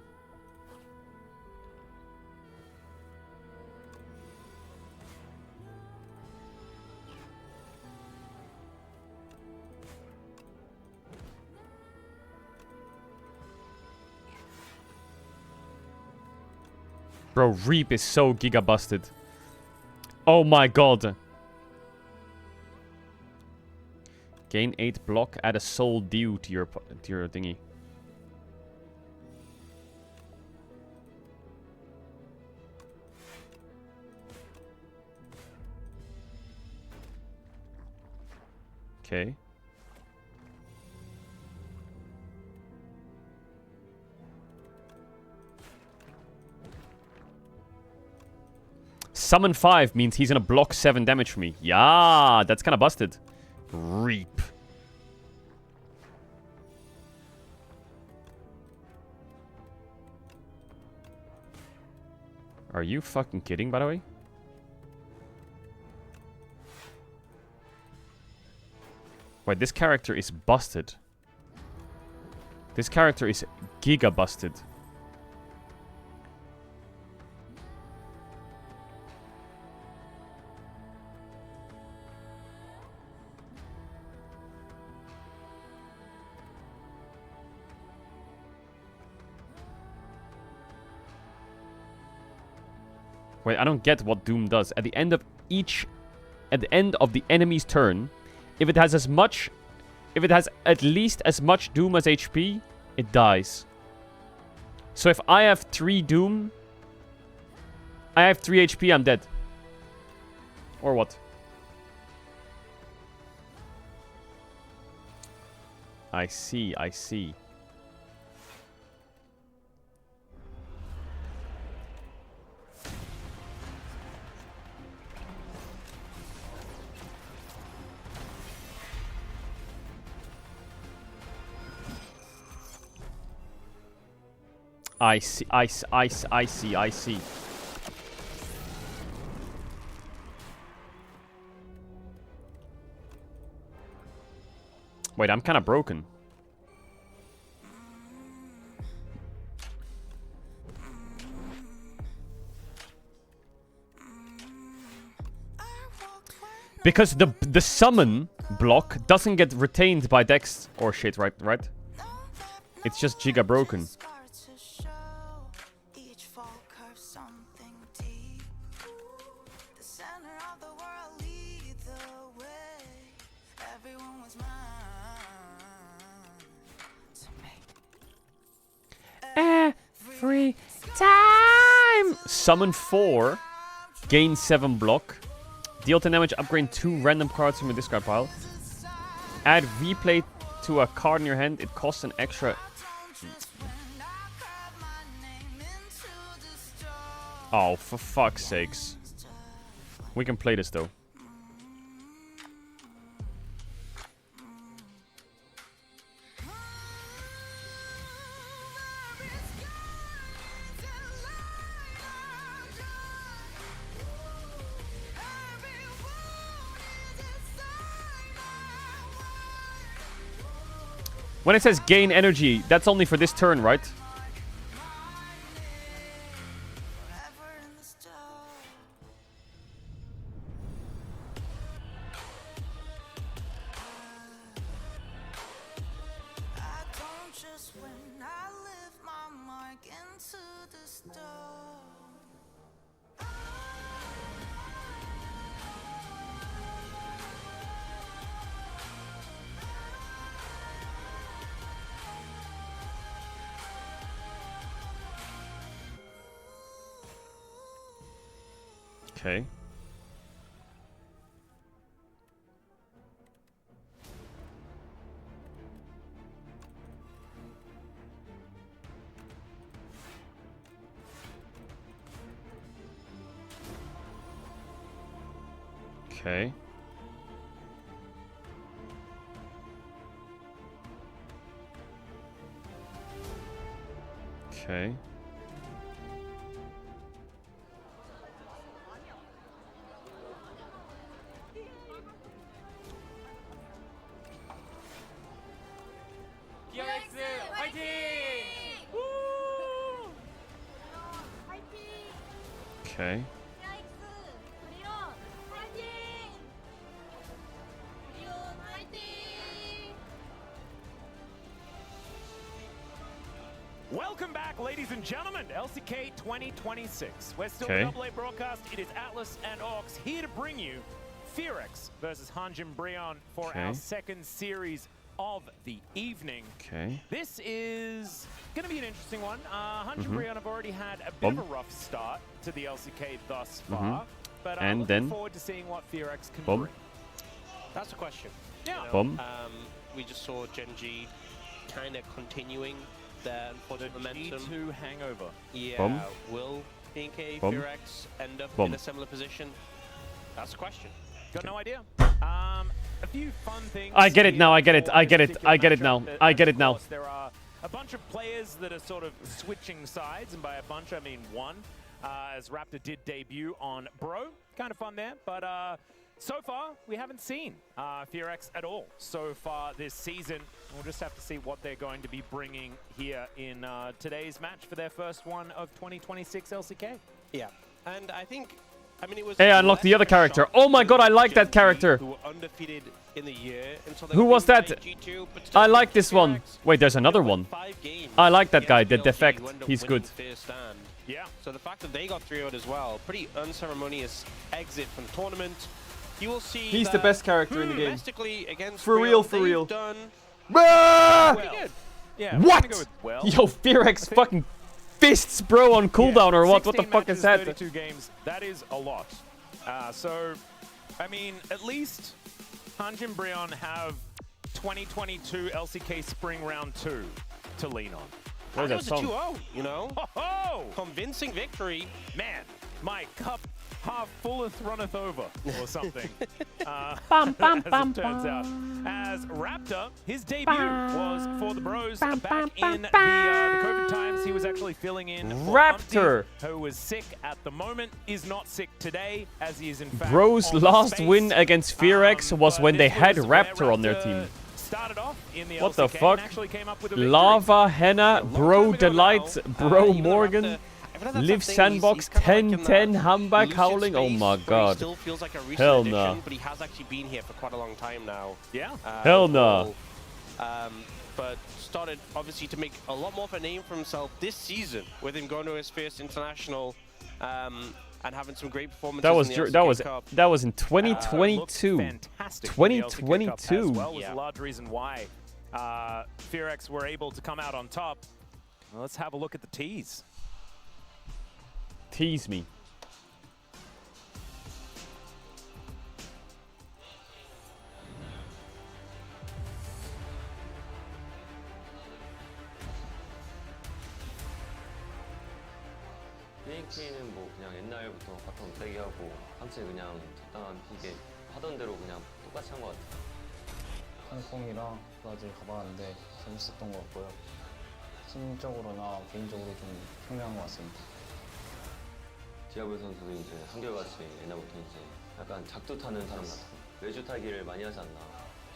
L: Bro, Reap is so giga busted. Oh my god. Gain 8 block, add a soul dew to your thingy. Okay. Summon 5 means he's gonna block 7 damage for me. Yeah, that's kind of busted. Reap. Are you fucking kidding, by the way? Wait, this character is busted. This character is giga busted. Wait, I don't get what Doom does. At the end of the enemy's turn, if it has at least as much Doom as HP, it dies. So if I have 3 Doom, I have 3 HP, I'm dead. Or what? I see, I see. I see. Wait, I'm kind of broken. Because the summon block doesn't get retained by Dex or shit, right? It's just giga broken. Every time! Summon 4, gain 7 block, deal 10 damage, upgrade 2 random cards from your discard pile, add replay to a card in your hand, it costs an extra. Oh, for fuck's sakes. We can play this though. When it says gain energy, that's only for this turn, right? Okay. Okay. Okay. Okay.
K: Welcome back, ladies and gentlemen, LCK 2026. We're still
L: Okay.
K: the AA broadcast. It is Atlas and Ox here to bring you Fearx versus Hanjin Brion for
L: Okay.
K: our second series of the evening.
L: Okay.
K: This is going to be an interesting one. Hanjin
L: Mhm.
K: Brion have already had a bit of a
L: Boom.
K: rough start to the LCK thus
L: Mhm.
K: far, but
L: And
K: looking
L: then
K: forward to seeing what Fearx can
L: Boom.
K: bring.
M: That's the question.
K: Yeah.
L: Boom.
M: We just saw Genji kind of continuing their unfortunate momentum.
K: G2 hangover.
M: Yeah.
L: Boom.
M: Will PNK,
L: Boom.
M: Fearx end up
L: Boom.
M: in a similar position? That's the question.
K: Got no idea. A few fun things.
L: I get it
K: here
L: now. I get it.
K: for
L: I
K: this
L: get it.
K: particular
L: I get it now.
K: matchup.
L: I get
K: Of
L: it now.
K: course, there are a bunch of players that are sort of switching sides, and by a bunch I mean one. As Raptor did debut on Bro, kind of fun there. But so far we haven't seen Fearx at all so far this season. We'll just have to see what they're going to be bringing here in today's match for their first one of 2026 LCK.
M: Yeah, and I think. I mean, it was.
L: Hey, I unlocked the other character. Oh my god, I like that character.
M: Who were undefeated in the year until they
L: Who
M: were
L: was
M: beaten
L: that?
M: by G2, but still
L: I like this one. Wait, there's another one.
M: 5 games.
L: I like that guy, the
M: PLG
L: defect.
M: who ended up
L: He's
M: winning
L: good.
M: First stand.
K: Yeah.
M: So the fact that they got 3-0'd as well, pretty unceremonious exit from the tournament. You will see.
B: He's the
M: that
B: best character in the game.
M: domestically against
B: For real,
M: Brion,
B: for real.
M: they've done
L: Ah!
M: pretty good.
K: Yeah.
L: What?
K: Go with well.
L: Yo, Fearx fucking fists, bro, on cooldown or what? What the
K: 16
L: fuck is
K: matches,
L: that?
K: 32 games. That is a lot. So, I mean, at least Hanjin Brion have 2022 LCK Spring Round 2 to lean on.
L: What is
M: And
L: that
M: it was a
L: song?
M: 2-0, you know?
K: Oh!
M: Convincing victory.
K: Man, my cup half fulleth runneth over, or something.
C: Bum, bum,
K: as
C: bum,
K: it turns out.
C: bum.
K: As Raptor, his debut was for the Bros
C: Bum,
K: back
C: bum,
K: in the
C: bum,
K: COVID times. He was actually filling in for
L: Raptor.
K: Umpty, who was sick at the moment, is not sick today, as he is in fact
L: Bro's
K: on
L: last
K: space.
L: win against Fearx was
K: But
L: when they
K: this
L: had
K: was where
L: Raptor on their team.
K: Started off in the
L: What the
K: LCK and
L: fuck?
K: actually came up with a victory.
L: Lava, Henna, Bro
K: time ago
L: Delight,
K: now,
L: Bro
M: even though
L: Morgan,
M: Raptor- I feel like that's
L: Live
M: something
L: Sandbox,
M: he's kinda like in
L: 10-10,
M: that
L: Hambag,
M: lucid
L: Howling. Oh
M: space
L: my
M: where he
L: god.
M: still feels like a recent
L: Hell
M: addition,
L: nah.
M: but he has actually been here for quite a long time now.
K: Yeah.
L: Hell nah.
M: But started obviously to make a lot more of a name for himself this season with him going to his first international and having some great performances.
L: That was
M: in the LCK
L: that was
M: Cup.
L: that was in 2022.
K: Fantastic in the LCK Cup
L: 2022.
K: as well was
M: Yeah.
K: a large reason why Fearx were able to come out on top. Well, let's have a look at the tees.
L: Tease me.
N: BNK는 뭐 그냥 옛날부터 바텀 세기하고 한치 그냥 적당한 픽에 하던 대로 그냥 똑같이 한 것 같아요.
O: 홍콩이랑 브라질 가봤는데 재밌었던 것 같고요. 팀적으로나 개인적으로 좀 흥미한 것 같습니다.
N: 지하불 선수도 이제 한결같이 옛날부터 이제 약간 작두 타는 사람 같아요. 외주 타기를 많이 하지 않나.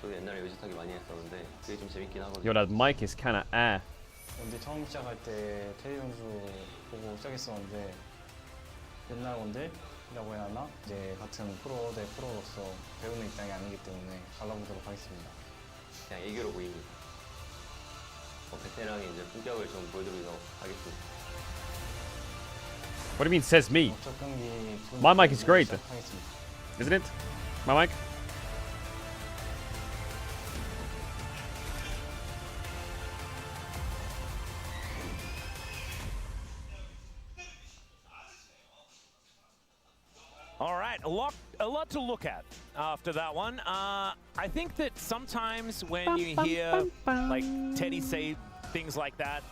N: 저도 옛날에 외주 타기 많이 했었는데 그게 좀 재밌긴 하거든요.
L: Yo, that mic is kinda
O: 원딜 처음 시작할 때 테리 선수 보고 시작했었는데 옛날 원딜이라고 해야 하나? 이제 같은 프로 대 프로로서 배우는 입장이 아니기 때문에 갈라보도록 하겠습니다.
N: 그냥 애교로 보입니다. 베테랑의 이제 품격을 좀 보여드리도록 하겠습니다.
L: What do you mean says me?
O: 첫 경기
L: My mic is great.
O: 시작하겠습니다.
L: Isn't it? My mic?
K: All a lot to look at after that one. I think that sometimes when you hear like Teddy say things like that,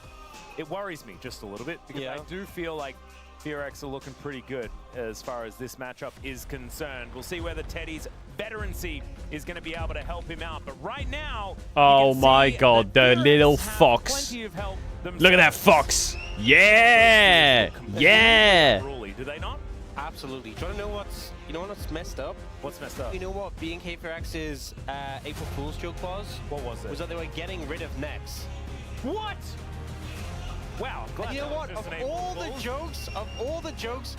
K: it worries me just a little bit because I do feel like FearX are looking pretty good as far as this matchup is concerned. We'll see whether Teddy's veterancy is going to be able to help him out. But right now,
L: oh my god, the little fox. Look at that fox. Yeah! Yeah!
K: Do they not?
M: Absolutely. Do you want to know what's messed up?
K: What's messed up?
M: You know what B&K FearX's April Fool's joke was?
K: What was it?
M: Was that they were getting rid of Nex.
K: What? Wow.
M: And you know what? Of all the jokes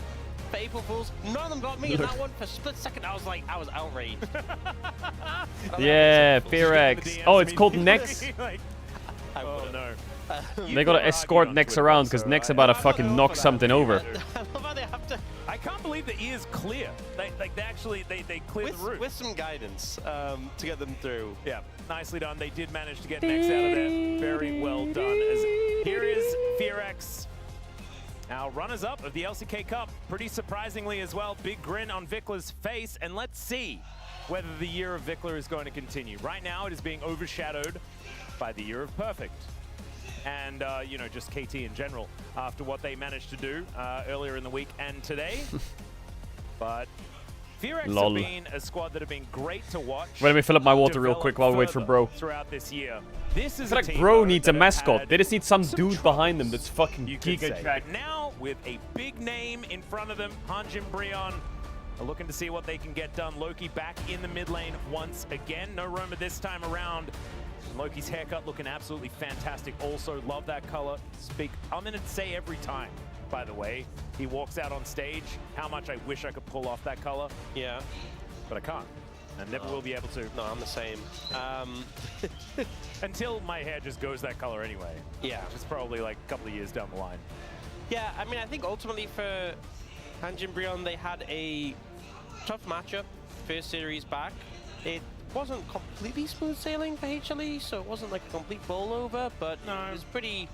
M: for April Fools, none of them got me. And that one, for a split second, I was outraged.
L: Yeah, FearX. Oh, it's called Nex?
K: Oh no.
L: They gotta escort Nex around because Nex about to fucking knock something over.
K: I can't believe the ear's clear. They clear the roof.
M: With some guidance to get them through.
K: Yeah, nicely done. They did manage to get Nex out of there. Very well done. Here is FearX, our runners-up of the LCK Cup. Pretty surprisingly as well. Big grin on Vicla's face. And let's see whether the year of Vicla is going to continue. Right now, it is being overshadowed by the year of Perfect. And, you know, just KT in general after what they managed to do earlier in the week and today. But FearX have been a squad that have been great to watch.
L: Wait, let me fill up my water real quick while we wait for Bro.
K: Throughout this year. This is
L: I feel like Bro needs a mascot. They just need some dude behind them that's fucking giga jacked.
K: Now, with a big name in front of them, Hanjin Brion are looking to see what they can get done. Loki back in the mid lane once again. No Roma this time around. Loki's haircut looking absolutely fantastic. Also love that color. I'm going to say every time, by the way, he walks out on stage, how much I wish I could pull off that color.
M: Yeah.
K: But I can't. I never will be able to.
M: No, I'm the same.
K: Until my hair just goes that color anyway.
M: Yeah.
K: It's probably like a couple of years down the line.
M: Yeah, I mean, I think ultimately for Hanjin Brion, they had a tough matchup. First series back. It wasn't completely smooth sailing for HLE, so it wasn't like a complete bowl over, but no, it was pretty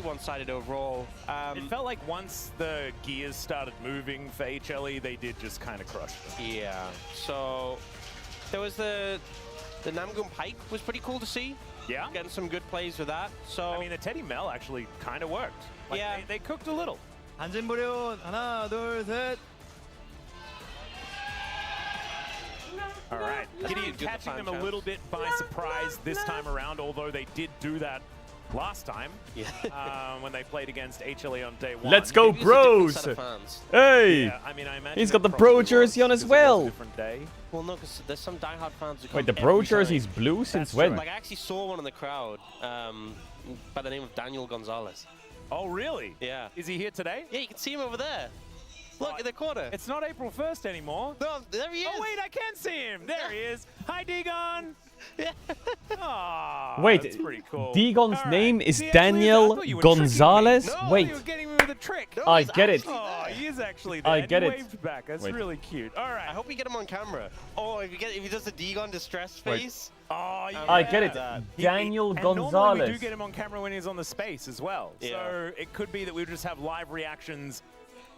M: one-sided overall.
K: It felt like once the gears started moving for HLE, they did just kind of crush them.
M: Yeah, so there was the Namgoon Pike was pretty cool to see.
K: Yeah.
M: Getting some good plays with that. So
K: I mean, the Teddy Mel actually kind of worked. Like,
M: yeah.
K: They cooked a little.
T: 한진 불륜 하나 둘 셋.
K: All right, Gideon catching them a little bit by surprise this time around, although they did do that last time when they played against HLE on day one.
L: Let's go, Bros! Hey!
K: Yeah, I mean, I imagine
L: he's got the Bro jersey on as well.
M: Well, no, because there's some diehard fans who come.
L: Wait, the Bro jersey's blue since when?
M: Like, I actually saw one in the crowd by the name of Daniel Gonzalez.
K: Oh, really?
M: Yeah.
K: Is he here today?
M: Yeah, you can see him over there. Look in the corner.
K: It's not April 1st anymore.
M: No, there he is.
K: Oh, wait, I can see him. There he is. Hi, Degon.
L: Wait,
K: that's pretty cool.
L: Degon's name is Daniel Gonzalez?
K: No,
L: wait.
K: you were getting me with a trick.
L: No, I get it.
K: Oh, he is actually there.
L: I get
K: he
L: it.
K: Waved back. That's really cute. All right.
M: I hope we get him on camera. Oh, if he does the Degon distress face.
K: Oh, yeah.
L: I get it. Daniel Gonzalez.
K: Normally we do get him on camera when he's on the space as well.
M: Yeah.
K: So it could be that we just have live reactions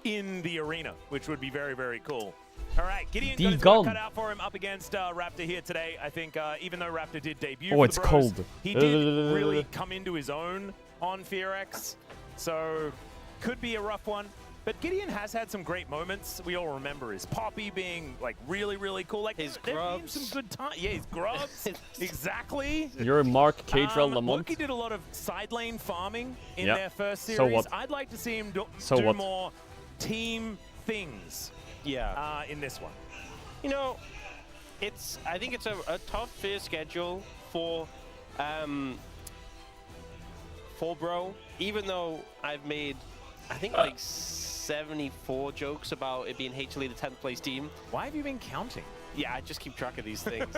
K: in the arena, which would be very, very cool. All right, Gideon got his work cut out for him up against Raptor here today. I think even though Raptor did debut for
L: it's
K: the Bros,
L: cold.
K: he did really come into his own on FearX. So could be a rough one. But Gideon has had some great moments. We all remember his Poppy being like really, really cool. Like
M: his
K: there've been
M: grubs.
K: some good time. Yeah, his grubs. Exactly.
L: You're Mark Caedrel Lamont.
K: Loki did a lot of side lane farming in
L: Yep.
K: their first series.
L: So what?
K: I'd like to see him do
L: what?
K: more team things.
M: Yeah.
K: In this one.
M: You know, I think it's a tough first schedule for Bro. Even though I've made, I think like 74 jokes about it being HLE the 10th place team.
K: Why have you been counting?
M: Yeah, I just keep track of these things.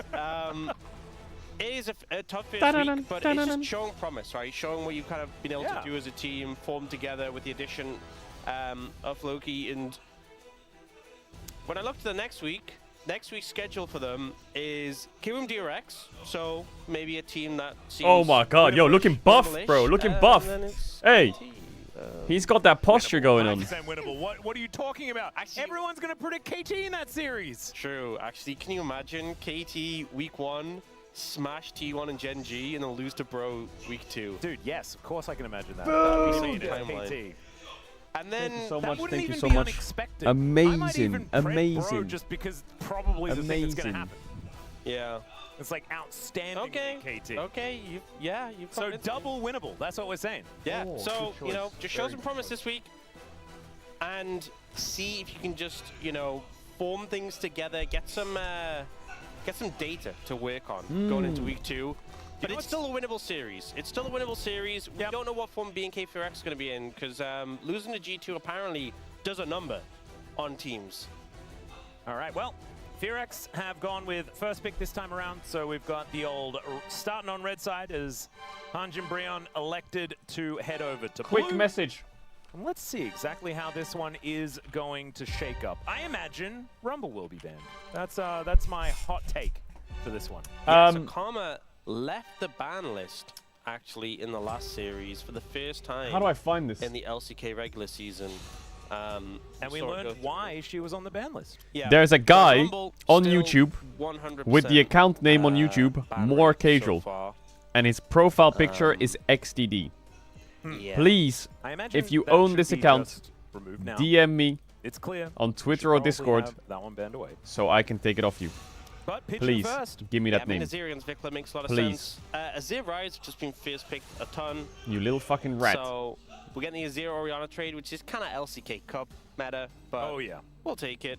M: It is a tough first week, but it's just showing promise, right? Showing what you've kind of been able to do as a team, form together with the addition of Loki. And when I look to the next week's schedule for them is Kiwim DRX, so maybe a team that seems...
L: Oh my god, yo, looking buff, bro, looking buff. Hey! He's got that posture going on.
K: 100% winnable. What are you talking about? Actually, everyone's going to predict KT in that series.
M: True. Actually, can you imagine KT week 1, smash T1 and Gen G, and then lose to Bro week 2?
K: Dude, yes, of course I can imagine that.
M: Boom!
K: KT.
M: And then
L: Thank you so
K: that
L: much.
K: wouldn't
L: Thank you
K: even
L: so
K: be
L: much.
K: unexpected.
L: Amazing.
K: I might even prep Bro
L: Amazing.
K: just because probably the thing that's going
L: Amazing.
K: to happen.
M: Yeah.
K: It's like outstanding KT.
M: Okay, you've
K: So double winnable. That's what we're saying.
M: Yeah.
L: Oh,
M: So,
L: good
M: you know,
L: choice.
M: just show
L: Very
M: some promise this week and see if you can just, you know, form things together, get some data to work on going into week 2. But it's still a winnable series. It's still a winnable series. We don't know what form BNK4X is going to be in because losing to G2 apparently does a number on teams.
K: All right, well, FearX have gone with first pick this time around, so we've got the old starting on red side as Hanjin Brion elected to head over to
L: Quick
K: blue.
L: message.
K: And let's see exactly how this one is going to shake up. I imagine Rumble will be banned. That's my hot take for this one.
M: Yeah, so Karma left the ban list actually in the last series for the first time.
L: How do I find this?
M: In the LCK regular season.
K: And we learned why she was on the ban list.
M: Yeah.
L: There's a guy
M: Rumble
L: on
M: still
L: YouTube
M: 100%
L: with the account name on YouTube, More Caedrel,
M: far.
L: and his profile picture is XDD.
M: Yeah.
L: Please,
K: I imagine
L: if you
K: that
L: own
K: should
L: this
K: be
L: account,
K: just removed now.
L: DM me
K: It's clear.
L: on
K: Should
L: Twitter or
K: probably
L: Discord
K: have that one banned away.
L: so I can take it off you.
K: But pitching
L: Please,
K: first.
L: give me
M: Yeah,
L: that
M: I mean,
L: name.
M: Azir against Vikla makes a lot of
L: Please.
M: sense. Azir Rise has just been first picked a ton.
L: You little fucking rat.
M: So we're getting the Azir Orianna trade, which is kind of LCK Cup meta, but
K: Oh, yeah.
M: we'll take it.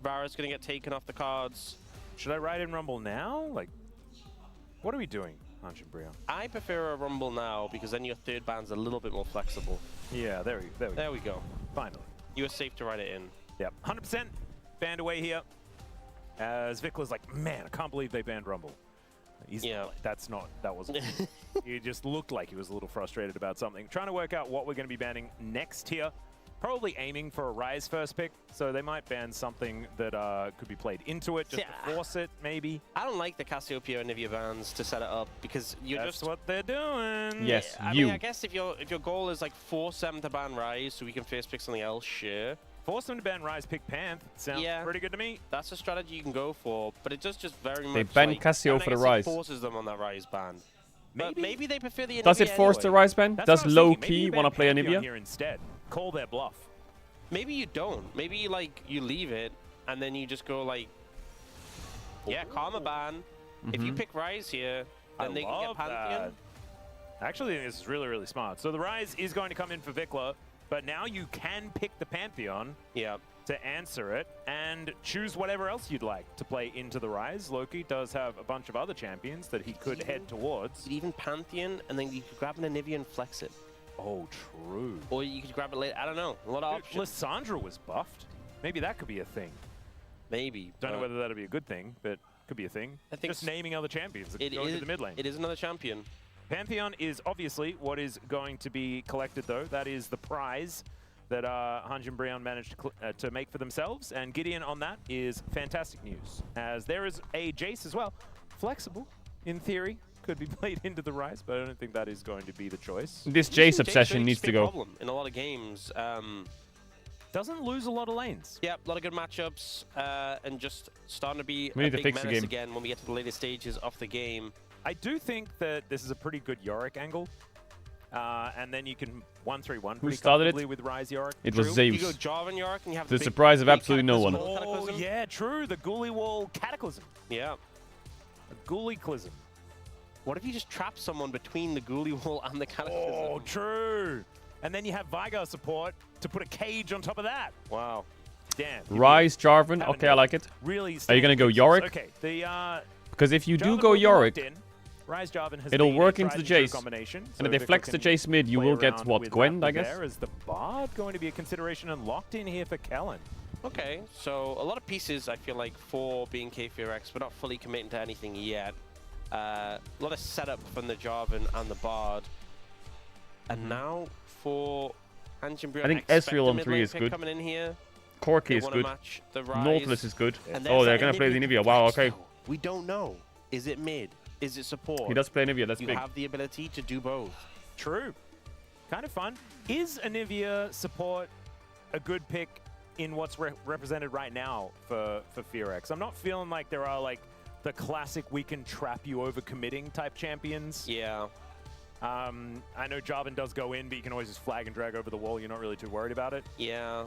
M: Vara's going to get taken off the cards.
K: Should I ride in Rumble now? Like, what are we doing, Hanjin Brion?
M: I prefer a Rumble now because then your third ban's a little bit more flexible.
K: Yeah, there we go.
M: There we go.
K: Finally.
M: You were safe to ride it in.
K: Yep, 100% banned away here. As Vikla's like, man, I can't believe they banned Rumble. He's that wasn't. He just looked like he was a little frustrated about something. Trying to work out what we're going to be banning next here. Probably aiming for a Rise first pick, so they might ban something that could be played into it, just to force it, maybe.
M: I don't like the Cassiopeia and Nivea bans to set it up because you're
K: That's
M: just
K: what they're doing.
L: Yes,
M: I mean, I guess if your goal is like force them to ban Rise so we can first pick something else, sure.
K: Force them to ban Rise, pick Panth. Sounds pretty good to me.
M: That's a strategy you can go for, but it does just very much.
L: They ban
M: like,
L: Cassio
M: I
L: for the
M: guess it
L: Rise.
M: Forces them on that Rise ban. But maybe they prefer the.
L: Does it
M: Anivia
L: force the
M: anyway.
L: Rise ban?
K: That's
L: Does
K: what I was thinking. Maybe
L: low-key
K: you
L: want to
K: ban
L: play
K: Pantheon
L: Anivia?
K: here instead. Call their bluff.
M: Maybe you don't. Maybe like you leave it and then you just go like, yeah, Karma ban. If you pick Rise here, then they can get Pantheon.
K: Actually, this is really, really smart. So the Rise is going to come in for Vikla, but now you can pick the Pantheon to answer it and choose whatever else you'd like to play into the Rise. Loki does have a bunch of other champions that he could head towards.
M: Even Pantheon, and then you could grab an Anivia and flex it.
K: Oh, true.
M: Or you could grab it later. I don't know. A lot of options.
K: Lissandra was buffed. Maybe that could be a thing.
M: Maybe.
K: Don't know whether that'll be a good thing, but could be a thing.
M: I think
K: just naming other champions that could go into the mid lane.
M: It is another champion.
K: Pantheon is obviously what is going to be collected, though. That is the prize that Hanjin Brion managed to make for themselves. And Gideon on that is fantastic news, as there is a Jace as well. Flexible, in theory. Could be played into the Rise, but I don't think that is going to be the choice.
L: This Jace obsession needs to go.
M: Problem in a lot of games.
K: Doesn't lose a lot of lanes.
M: Yeah, a lot of good matchups, and just starting to be
L: We
M: a
L: need to
M: big
L: fix the
M: menace
L: game.
M: again when we get to the later stages of the game.
K: I do think that this is a pretty good Yorick angle. And then you can 1-3-1
L: Who
K: pretty
L: started it?
K: comfortably with Rise Yorick.
L: It was
M: You
L: Zeus.
M: go Jarvan Yorick and you have
L: To the
M: big
L: surprise of absolutely no one.
K: Oh, yeah, true. The Ghoulie Wall Cataclysm.
M: Yeah.
K: A Ghoulie-clism.
M: What if you just trap someone between the Ghoulie Wall and the Cataclysm?
K: Oh, true. And then you have Vigar support to put a cage on top of that.
M: Wow.
K: Damn.
L: Rise Jarvan. Okay, I like it.
K: Really
L: Are you going to go Yorick?
K: Okay. The
L: Because if you do
K: Jarvan
L: go
K: will be
L: Yorick,
K: locked in. Rise Jarvan has
L: it'll
K: been
L: work
K: a
L: into the
K: tried and
L: Jace.
K: true combination,
L: And
K: so
L: if they
K: Vikla
L: flex the
K: can
L: Jace mid, you
K: play
L: will get,
K: around
L: what,
K: with
L: Gwen,
K: that
L: I guess?
K: there. Is the Bard going to be a consideration and locked in here for Kellen?
M: Okay, so a lot of pieces I feel like for being K4X, but not fully committing to anything yet. A lot of setup from the Jarvan and the Bard. And now for Hanjin Brion,
L: I think
M: expect
L: Ezreal
M: a
L: on
M: mid
L: 3
M: lane
L: is
M: pick
L: good.
M: coming in here.
L: Corki
M: They
L: is
M: wanna
L: good.
M: match the Rise.
L: Nautilus is good.
M: And
L: Oh,
M: there's
L: they're
M: that
L: going to play the
M: Anivia
L: Nivea. Wow,
M: flex,
L: okay.
M: though. We don't know. Is it mid? Is it support?
L: He does play Nivea, that's
M: you
L: big.
M: have the ability to do both.
K: True. Kind of fun. Is Anivia support a good pick in what's represented right now for FearX? I'm not feeling like there are like the classic we can trap you over committing type champions.
M: Yeah.
K: I know Jarvan does go in, but you can always just flag and drag over the wall. You're not really too worried about it.
M: Yeah.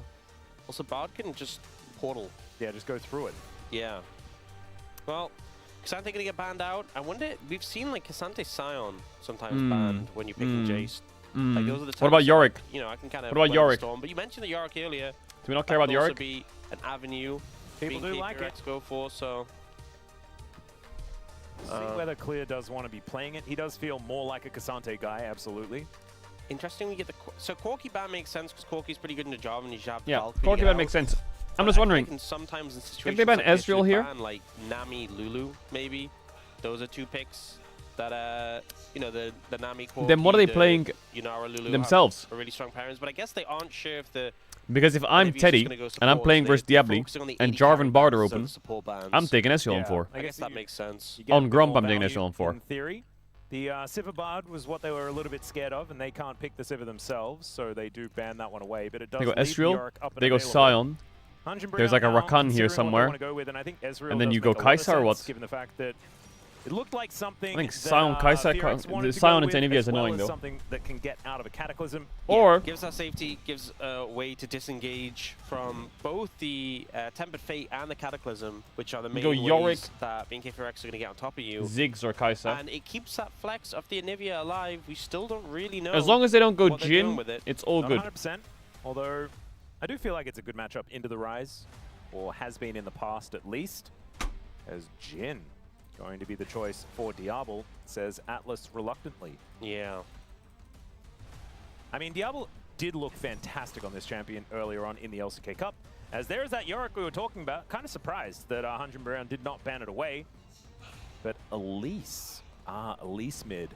M: Also, Bard can just portal.
K: Yeah, just go through it.
M: Yeah. Well, K'Sante gonna get banned out. I wonder, we've seen like K'Sante Scion sometimes banned when you're picking Jace. Like those are the
L: What about Yorick?
M: You know, I can kind of.
L: What about Yorick?
M: But you mentioned the Yorick earlier.
L: Do we not care about
M: That
L: the
M: would
L: Yorick?
M: also be an avenue
K: People do like it.
M: Go for, so.
K: See whether Clear does want to be playing it. He does feel more like a K'Sante guy, absolutely.
M: Interesting, we get the so Corki ban makes sense because Corki's pretty good in the job, and you should have
L: Yeah,
M: Valkyrie
L: Corki
M: get
L: ban
M: out.
L: makes sense. I'm
M: But
L: just
M: I
L: wondering,
M: think sometimes in
L: if
M: situations
L: they ban
M: like this,
L: Ezreal
M: you
L: here,
M: ban, like Nami, Lulu, maybe. Those are two picks that you know, the Nami Corki,
L: then what are they
M: the
L: playing
M: Yunara, Lulu
L: themselves?
M: are really strong pairings, but I guess they aren't sure if the
L: Because if I'm
M: Olivia's just
L: Teddy
M: gonna go
L: and I'm
M: support,
L: playing
M: so
L: versus
M: they're
L: Diabli
M: focusing on the
L: and
M: 80 carry
L: Jarvan Bard are
M: bans, so
L: open,
M: support bans.
L: I'm taking Ezreal on 4.
M: I guess that makes sense.
K: You get a
L: On
K: bit more
L: Gromp, I'm taking
K: value
L: Ezreal on 4.
K: In theory, the Sivir Bard was what they were a little bit scared of, and they can't pick the Sivir themselves, so they do ban that one away. But it does
L: They go
K: leave
L: Ezreal,
K: Yorick up and
L: they go
K: available.
L: Sion.
K: Hunjin
L: There's like a
K: Brion now,
L: Rakan here
K: considering what they
L: somewhere.
K: wanna go with, and I think Ezreal
L: And then
K: does
L: you go
K: make a lot of
L: Kaisa or what?
K: sense, given the fact that it looked like something
L: I think
K: that,
L: Sion, Kaisa,
K: FearX wanted
L: the
K: to
L: Sion
K: go
L: into
K: with,
L: Anivia
K: as
L: is
K: well
L: annoying
K: as
L: though.
K: something that can get out of a Cataclysm.
L: Or
M: gives us safety, gives a way to disengage from both the Tempered Fate and the Cataclysm, which are the
L: You
M: main
L: go Yorick,
M: ways that BNK FearX are going to get on top of you.
L: Ziggs or Kaisa.
M: And it keeps that flex of the Anivia alive. We still don't really know.
L: As long as they don't go
M: what they're doing
L: Jhin,
M: with it.
L: it's all
K: Not
L: good.
K: 100%, although I do feel like it's a good matchup into the Rise, or has been in the past at least, as Jhin going to be the choice for Diablo, says Atlas reluctantly.
M: Yeah.
K: I mean, Diablo did look fantastic on this champion earlier on in the LCK Cup, as there's that Yorick we were talking about. Kind of surprised that Hunjin Brion did not ban it away. But Elise, Elise mid,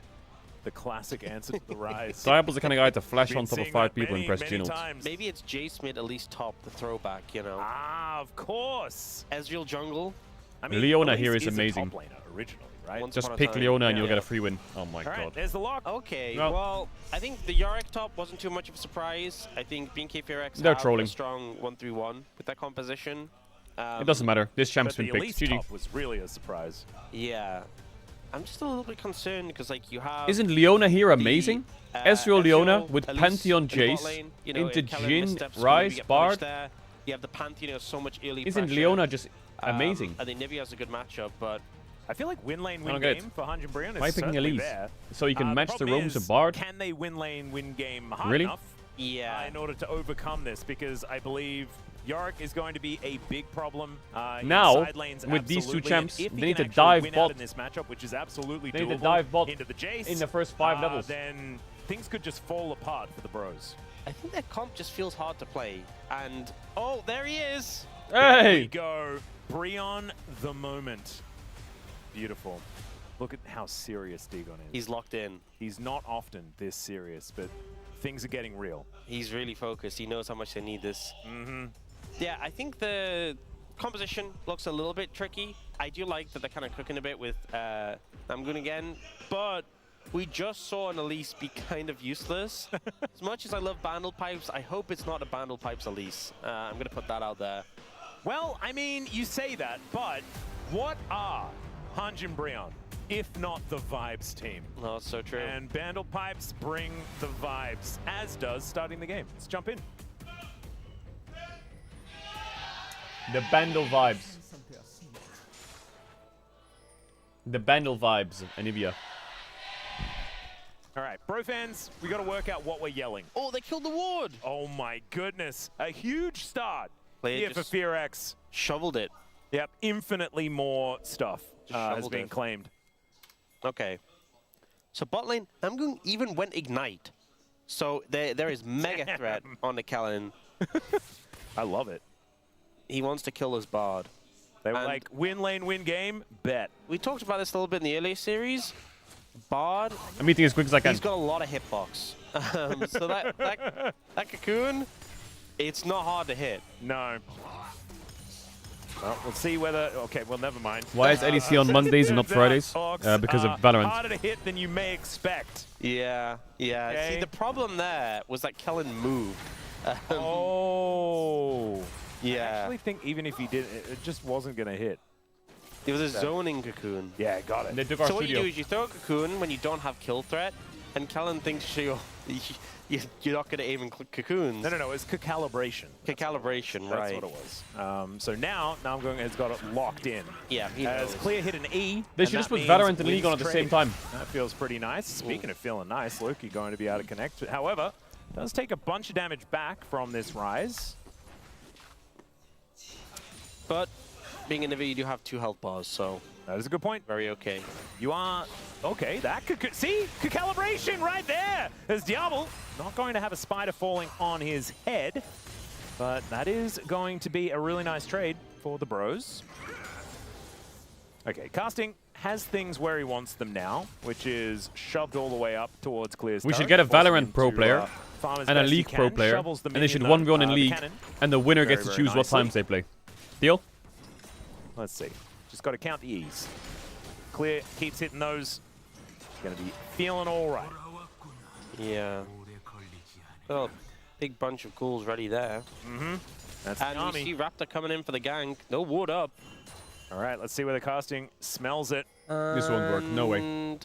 K: the classic answer to the Rise.
L: Diablo's the kind of guy to flash
K: Been
L: on top of
K: seeing
L: 5
K: that
L: people and press
K: many
L: G-Notes.
K: times.
M: Maybe it's Jace mid, at least top, the throwback, you know.
K: Ah, of course.
M: Ezreal jungle.
K: I mean,
L: Leona
K: Elise
L: here is
K: a
L: amazing.
K: top laner originally, right?
M: Once
L: Just
M: upon a
L: pick
M: time,
L: Leona and
M: yeah.
L: you'll get a free win. Oh my
K: All right,
L: god.
K: there's the lock.
M: Okay,
L: No.
M: well, I think the Yorick top wasn't too much of a surprise. I think BNK FearX
L: They're
M: have
L: trolling.
M: a strong 1-3-1 with that composition.
L: It doesn't matter. This champ's
K: But
L: been
K: the
L: picked.
K: Elise
L: GG.
K: top was really a surprise.
M: Yeah. I'm just a little bit concerned because, like, you have...
L: Isn't Leona here amazing? Ezreal Leona
M: Ezreal,
L: with
M: Elise
L: Pantheon
M: in the bot
L: Jace
M: lane, you know,
L: into
M: if Kellen
L: Jhin,
M: missteps, maybe
L: Rise,
M: get punished
L: Bard.
M: there. You have the Pantheon, so much early
L: Isn't
M: pressure.
L: Leona just amazing?
M: I think Nivea has a good matchup, but...
K: I feel like win lane
L: I don't
K: win
L: get
K: game
L: it.
K: for Hunjin Brion is
L: Why picking
K: certainly
L: Elise?
K: there.
L: So you can match the
K: problem
L: roams
K: is,
L: of Bard?
K: Can they win lane win game hard
L: Really?
K: enough?
M: Yeah.
K: In order to overcome this, because I believe Yorick is going to be a big problem.
L: Now,
K: side lanes,
L: with these two
K: absolutely.
L: champs,
K: And if
L: they
K: he
L: need
K: can
L: to
K: actually
L: dive
K: win
L: bot.
K: out in this matchup, which is absolutely
L: They need to
K: doable,
L: dive bot
K: into the Jace
L: in the first 5 levels.
K: Then things could just fall apart for the bros.
M: I think that comp just feels hard to play. And, oh, there he is!
K: There we
L: Hey!
K: go. Brion the moment. Beautiful. Look at how serious Dagon is.
M: He's locked in.
K: He's not often this serious, but things are getting real.
M: He's really focused. He knows how much they need this.
K: Mm-hmm.
M: Yeah, I think the composition looks a little bit tricky. I do like that they're kind of cooking a bit with Namgun again, but we just saw an Elise be kind of useless. As much as I love Bandle Pipes, I hope it's not a Bandle Pipes Elise. I'm going to put that out there.
K: Well, I mean, you say that, but what are Hunjin Brion, if not the Vibes team?
M: No, it's so true.
K: And Bandle Pipes bring the vibes, as does starting the game. Let's jump in.
L: The Bandle vibes. The Bandle vibes, Anivia.
K: All right, bro fans, we got to work out what we're yelling.
M: Oh, they killed the ward!
K: Oh my goodness, a huge start
M: Player
K: here for
M: just
K: FearX.
M: shoveled it.
K: Yep, infinitely more stuff has
M: shoveled
K: been
M: it.
K: claimed.
M: Okay. So bot lane, Namgun even went Ignite. So there is mega threat on the Kellen.
K: I love it.
M: He wants to kill his Bard.
K: They were
M: And
K: like, win lane, win game, bet.
M: we talked about this a little bit in the earlier series. Bard,
L: I'm eating as quick as I can.
M: he's got a lot of hitbox. So that cocoon, it's not hard to hit.
K: No. Well, we'll see whether... Okay, well, never mind.
L: Why is LEC on Mondays and not Fridays? Because of Valorant.
K: Harder to hit than you may expect.
M: Yeah.
K: Okay.
M: See, the problem there was that Kellen moved.
K: Oh.
M: Yeah.
K: I actually think even if he did, it just wasn't going to hit.
M: It was a zoning cocoon.
K: Yeah, got it.
L: They took our
M: so what
L: studio.
M: you do is you throw a cocoon when you don't have kill threat, and Kellen thinks you're not going to aim and cocoons.
K: No, it's calibration.
M: Calibration,
K: That's
M: right.
K: what it was. So now Namgung has got it locked in.
M: Yeah, he
K: As
M: knows.
K: Clear hit an E.
L: They should just put Valorant and League on at the same time.
K: That feels pretty nice. Speaking of feeling nice, Loki going to be able to connect. However, does take a bunch of damage back from this rise.
M: But being an Nvidia, you do have 2 health bars, so
K: that is a good point.
M: Very okay.
K: You are okay. That could see calibration right there. As Diablo not going to have a spider falling on his head, but that is going to be a really nice trade for the bros. Okay, casting has things where he wants them now, which is shoved all the way up towards Clear's.
L: We should get a Valorant pro player and a League pro player, and they should 1v1 in League, and the winner gets to choose what times they play. Deal?
K: Let's see. Just got to count the E's. Clear keeps hitting those. Going to be feeling all right.
M: Yeah. Well, big bunch of ghouls ready there.
K: That's
M: and
K: the army.
M: you see Raptor coming in for the gank. No ward up.
K: All right, let's see where the casting smells it.
L: This won't work. No way.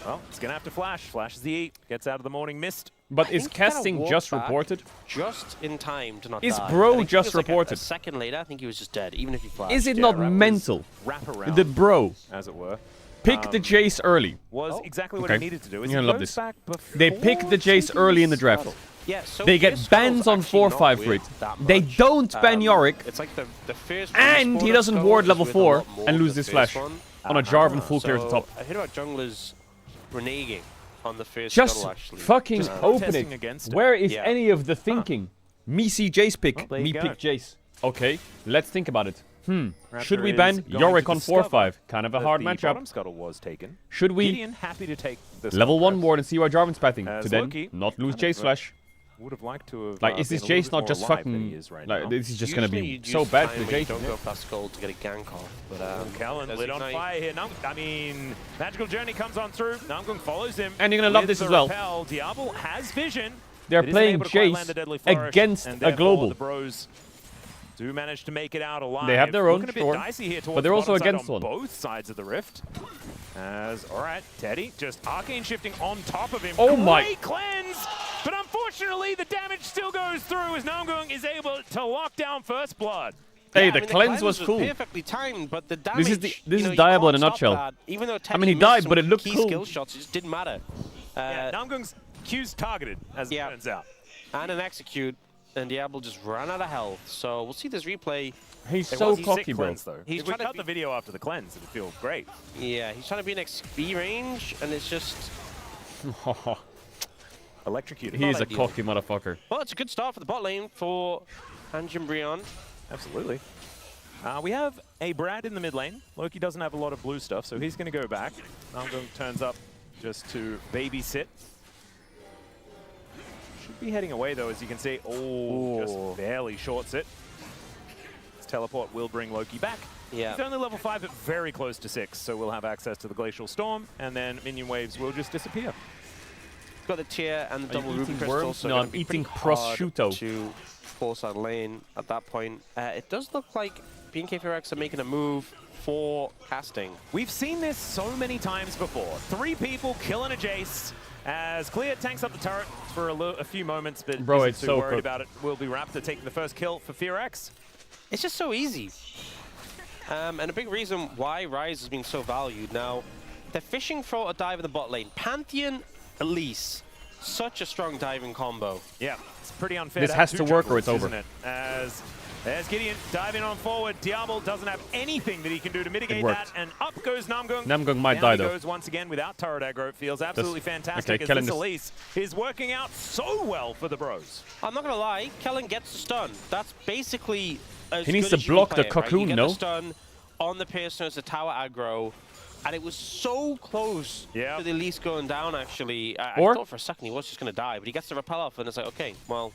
K: Well, it's going to have to flash. Flashes the E. Gets out of the morning mist.
L: But is casting just reported?
M: Just in time to not
L: Is
M: die.
L: bro
M: I think
L: just
M: it was
L: reported?
M: Like a second later, I think he was just dead, even if he flashed.
L: Is it not mental?
K: Wrap around,
L: The bro.
K: as it were.
L: Pick the Jace early.
K: Was exactly what he needed to do.
L: You're gonna love this. They pick the Jace early in the draft.
M: Yeah, so
L: they get bans on 4-5 for it. They don't ban Yorick.
M: It's like the first
L: And he doesn't ward level 4 and lose this flash on a Jarvan full clear at the top.
M: I heard about junglers reneging on the first
L: Just
M: scuttle, actually.
L: fucking open it. Where is
M: Yeah.
L: any of the thinking? Me see Jace pick.
K: there
L: Me
K: you go.
L: pick Jace. Okay, let's think about it. Should
K: Raptor
L: we
K: is
L: ban
K: going
L: Yorick
K: to
L: on
K: discover
L: 4-5? Kind of a
K: that
L: hard
K: the
L: matchup.
K: bottom scuttle was taken.
L: Should we
K: Gideon happy to take this
L: level
K: one
L: 1 ward and see why Jarvan's pathing
K: As
L: to then
K: Loki
L: not lose
K: kind of,
L: Jace flash?
K: Would have liked to have.
L: Like, is this
K: been a little
L: Jace
K: bit
L: not
K: more
L: just
K: alive than he
L: fucking
K: is right
L: like
K: now.
L: this is just gonna
M: Usually
L: be
M: you'd
L: so
M: use
L: bad
M: time
L: for the
M: when you
L: Jace?
M: don't go past gold to get a gank off. But
K: Kellen
M: does
K: lit on
M: ignite.
K: fire here. I mean, Magical Journey comes on through. Namgung follows him.
L: And you're gonna love
K: with
L: this as
K: the
L: well.
K: repel. Diablo has vision.
L: They're
K: It isn't
L: playing
K: able to quite land
L: Jace
K: the deadly flourish,
L: against
K: and
L: a
K: therefore
L: global.
K: The bros do manage to make it out alive.
L: They have their own,
K: Looking a bit
L: sure,
K: dicey here
L: but
K: towards
L: they're
K: the
L: also
K: bottom side
L: against
K: on
L: one.
K: both sides of the rift. As all right, Teddy just arcane shifting on top of him.
L: Oh my.
K: Great cleanse, but unfortunately the damage still goes through as Namgung is able to lock down first blood.
L: Hey,
M: Yeah,
L: the
M: I mean,
L: cleanse was cool.
M: perfectly timed, but the damage.
L: This is
M: you
L: Diablo in a
M: can't stop
L: nutshell.
M: that. Even though
L: I
M: Teddy
L: mean, he
M: missed
L: died,
M: some
L: but it looked
M: key
L: cool.
M: skill shots, it just didn't matter.
K: Yeah, Namgung's Q's targeted, as it turns out.
M: And an execute, and Diablo just ran out of health. So we'll see this replay.
L: He's
K: It
L: so
K: was a sick
L: cocky, bro.
K: cleanse, though.
M: He's
K: If we
M: trying to
K: cut the video after the cleanse, it'd feel great.
M: Yeah, he's trying to be in XP range, and it's just
K: electrocuted.
L: He is a
M: ideal.
L: cocky motherfucker.
M: Well, it's a good start for the bot lane for Anjumbrion.
K: Absolutely. We have a Brad in the mid lane. Loki doesn't have a lot of blue stuff, so he's going to go back. Namgung turns up just to babysit. Should be heading away, though, as you can see. Oh, just barely shorts it. His teleport will bring Loki back.
M: Yeah.
K: He's only level 5, but very close to 6, so we'll have access to the Glacial Storm, and then minion waves will just disappear.
M: He's got the tier and the
L: Are you
M: double ruby
L: eating
M: crystal,
L: worms?
M: so
L: No,
M: gonna
L: I'm
M: be
L: eating
M: pretty hard
L: prosciutto.
M: to force on lane at that point. It does look like BNK4X are making a move for casting.
K: We've seen this so many times before. 3 people killing a Jace. As Clear tanks up the turret for a few moments, but
L: Bro,
K: isn't
L: it's
K: too
L: so
K: worried
L: cooked.
K: about it. Will be Raptor taking the first kill for FearX.
M: It's just so easy. And a big reason why Ryze has been so valued. Now, they're fishing for a dive in the bot lane. Pantheon, Elise, such a strong diving combo.
K: Yeah, it's pretty unfair.
L: This
K: to
L: has
K: have
L: to
K: two
L: work or it's
K: junglers,
L: over.
K: isn't it? As there's Gideon diving on forward. Diablo doesn't have anything that he can do to mitigate
L: worked.
K: that, and up goes Namgung.
L: Namgung might
K: Down
L: die,
K: he
L: though.
K: goes once again without turret aggro. It feels absolutely fantastic.
L: okay,
K: as
L: Kellen
K: this
L: is-
K: Elise is working out so well for the bros.
M: I'm not going to lie, Kellen gets the stun. That's basically as
L: He needs
M: good
L: to
M: as you can
L: block
M: play
L: the
M: it, right?
L: cocoon,
M: You get
L: no?
M: the stun on the person as a tower aggro, and it was so close to the Elise going down, actually. I
L: Or-
M: thought for a second he was just going to die, but he gets the repel off, and it's like, okay, well,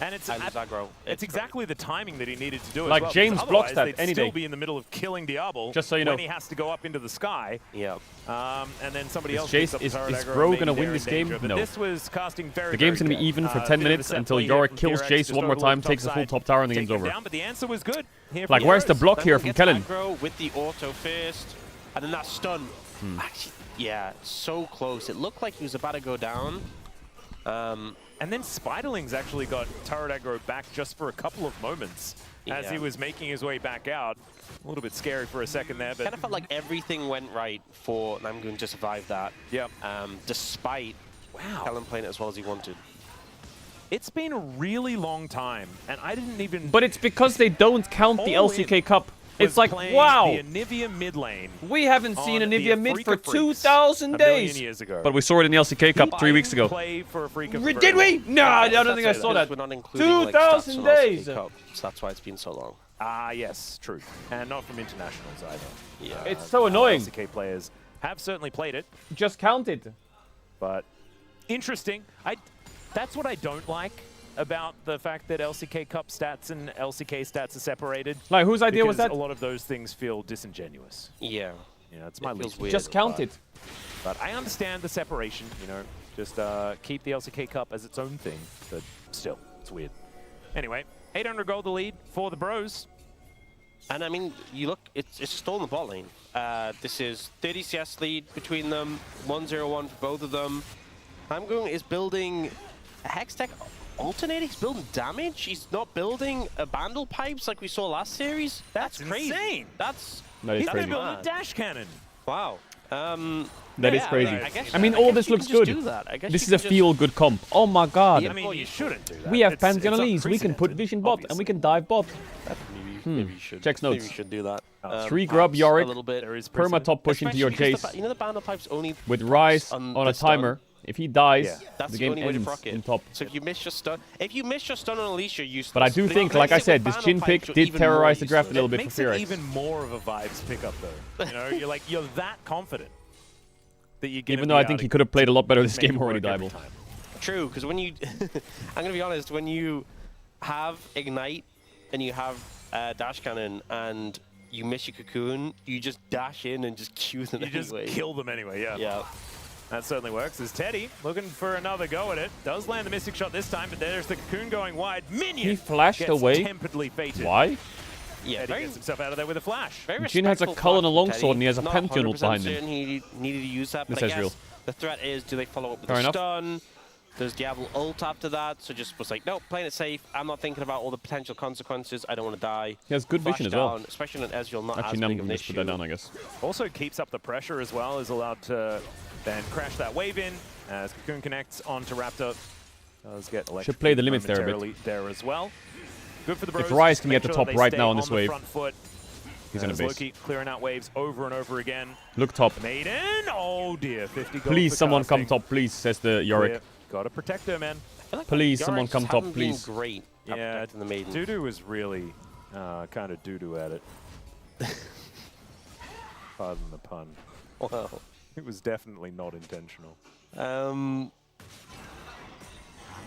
K: And it's
M: aggro.
K: It's exactly the timing that he needed to do
L: Like
K: as well.
L: James blocks that any
K: still
L: day.
K: Be in the middle of killing Diablo.
L: Just so you know.
K: When he has to go up into the sky.
M: Yeah.
K: And then somebody
L: Is
K: else.
L: Jace,
K: picks up the
L: is
K: aggro
L: Bro
K: and
L: gonna
K: maybe
L: win
K: they're
L: this
K: in
L: game?
K: danger. But
L: No.
K: This was casting very.
L: The game's
K: very
L: gonna be
K: good.
L: even for
K: Bit
L: 10
K: of a
L: minutes
K: set
L: until
K: play here
L: Yorick
K: from
L: kills
K: TRX,
L: Jace
K: just
L: one more
K: overlooked
L: time,
K: top
L: takes a full
K: side,
L: top tower, and the
K: take
L: game's
K: him
L: over.
K: down, but the answer was good. Here
L: Like,
K: for
L: where's the
K: Heroes.
L: block here from
M: Gets
L: Kellen?
M: aggro with the auto first, and then that stun. Actually, yeah, so close. It looked like he was about to go down.
K: And then Spiderlings actually got turret aggro back just for a couple of moments as he was making his way back out. A little bit scary for a second there, but
M: Kind of felt like everything went right for Namgoon to survive that.
K: Yep.
M: Despite Kellen playing it as well as he wanted.
K: It's been a really long time, and I didn't even.
L: But it's because they don't count the
K: All
L: LCK Cup.
K: was
L: It's like,
K: playing
L: wow,
K: the Anivia mid lane.
L: we haven't seen
K: on
L: Anivia
K: the
L: mid for
K: Afrika Freaks
L: 2,000
K: a million
L: days.
K: years ago.
L: But we saw it in the LCK Cup 3 weeks ago.
K: Play for Afrika
L: Did we? No, I don't think I saw that. 2,000 days.
M: So that's why it's been so long.
K: Ah, yes, true. And not from internationals either.
M: Yeah.
L: It's so annoying.
K: LCK players have certainly played it.
L: Just count it.
K: But interesting. That's what I don't like about the fact that LCK Cup stats and LCK stats are separated.
L: Like, whose idea was
K: because
L: that?
K: A lot of those things feel disingenuous.
M: Yeah.
K: You know, it's my least
M: weird.
L: Just count it.
K: But I understand the separation, you know. Just keep the LCK Cup as its own thing. But still, it's weird. Anyway, 800 gold the lead for the Bros.
M: And I mean, you look, it's just all in the bot lane. This is 30 CS lead between them, 1-0-1 for both of them. Namgoon is building a Hextech alternator. He's building damage. He's not building a Bandle pipes like we saw last series. That's crazy.
K: Insane.
M: That's
L: That is
K: He's
L: crazy.
K: going to build a dash cannon.
M: Wow.
L: That is crazy.
M: guess,
L: I mean, all
M: guess
L: this
M: you
L: looks
M: can just
L: good.
M: do that. I guess
L: This
M: you
L: is a
M: can just-
L: feel-good comp. Oh my god.
K: I mean, you shouldn't do that.
L: We have
K: It's
L: Pantheon Elise. We can put
K: unprecedented,
L: Vision bot and we can dive bot.
M: Maybe you should.
L: Checks
M: Maybe
L: notes.
M: you should do that.
L: 3 grub Yorick.
M: A little bit.
L: Perma top push into your
M: Especially because
L: Jace.
M: you know the Bandle pipes only
L: With Rise
M: on
L: on a
M: the stun.
L: timer. If he dies,
M: That's
L: the
M: the
L: game
M: only way to
L: ends
M: proc it.
L: in top.
M: So if you miss your stun, on Alicia, you.
L: But I do think, like I said, this Jhin pick did terrorize the draft a little bit for
K: Makes it
L: Fearex.
K: even more of a vibes pickup, though. You know, you're that confident that you're gonna
L: Even though I think he could have played a lot better this
K: make
L: game
K: it
L: already,
K: work every
L: Diable.
K: time.
M: True, because when you, I'm gonna be honest, when you have Ignite and you have Dash Cannon and you miss your Cocoon, you just dash in and just Q them
K: You just
M: anyway.
K: kill them anyway, yeah.
M: Yeah.
K: That certainly works. There's Teddy looking for another go at it. Does land the Mystic Shot this time, but there's the Cocoon going wide. Minion
L: He flashed
K: gets
L: away.
K: temperedly fated.
L: Why?
M: Yeah,
K: Teddy gets himself out of there with a flash.
M: Very
L: Jhin has a
M: respectful
L: Cull and a
M: flash from
L: longsword
M: Teddy.
L: and he has a
M: Not
L: Pantheon
M: 100%
L: behind him.
M: certain he needed to use that, but
L: This
M: I
L: is
M: guess
L: real.
M: the threat is, do they follow up with
L: Fair
M: a
L: enough.
M: stun? Does Diablo ult after that? So just was like, no, playing it safe. I'm not thinking about all the potential consequences. I don't want to die.
L: He has good
M: Flash
L: vision as well.
M: down, especially on Ezreal, not
L: Actually,
M: as
L: Nam
M: big
L: can
M: of an
L: just put
M: issue.
L: that down, I guess.
K: Also keeps up the pressure as well, is allowed to then crash that wave in as Cocoon connects onto Raptor. Does get
L: Should play the limits there a bit.
K: momentarily there as well. Good for the Bros.
L: If Ryze can
K: Make
L: get the
K: sure
L: top
K: they
L: right
K: stay
L: now on this
K: the
L: wave,
K: front foot.
L: he's in a
K: As
L: base.
K: Loki clearing out waves over and over again.
L: Look top.
K: Maiden, oh dear, 50 gold
L: Please,
K: for
L: someone come
K: casting.
L: top, please, says the Yorick.
K: Clear. Gotta protect her, man.
L: Please,
M: Yorick
L: someone come
M: just
L: top,
M: haven't been
L: please.
M: great at
K: Yeah,
M: protecting the Maiden.
K: Dudu was really kind of doo-doo at it. Pardon the pun.
M: Wow.
K: It was definitely not intentional.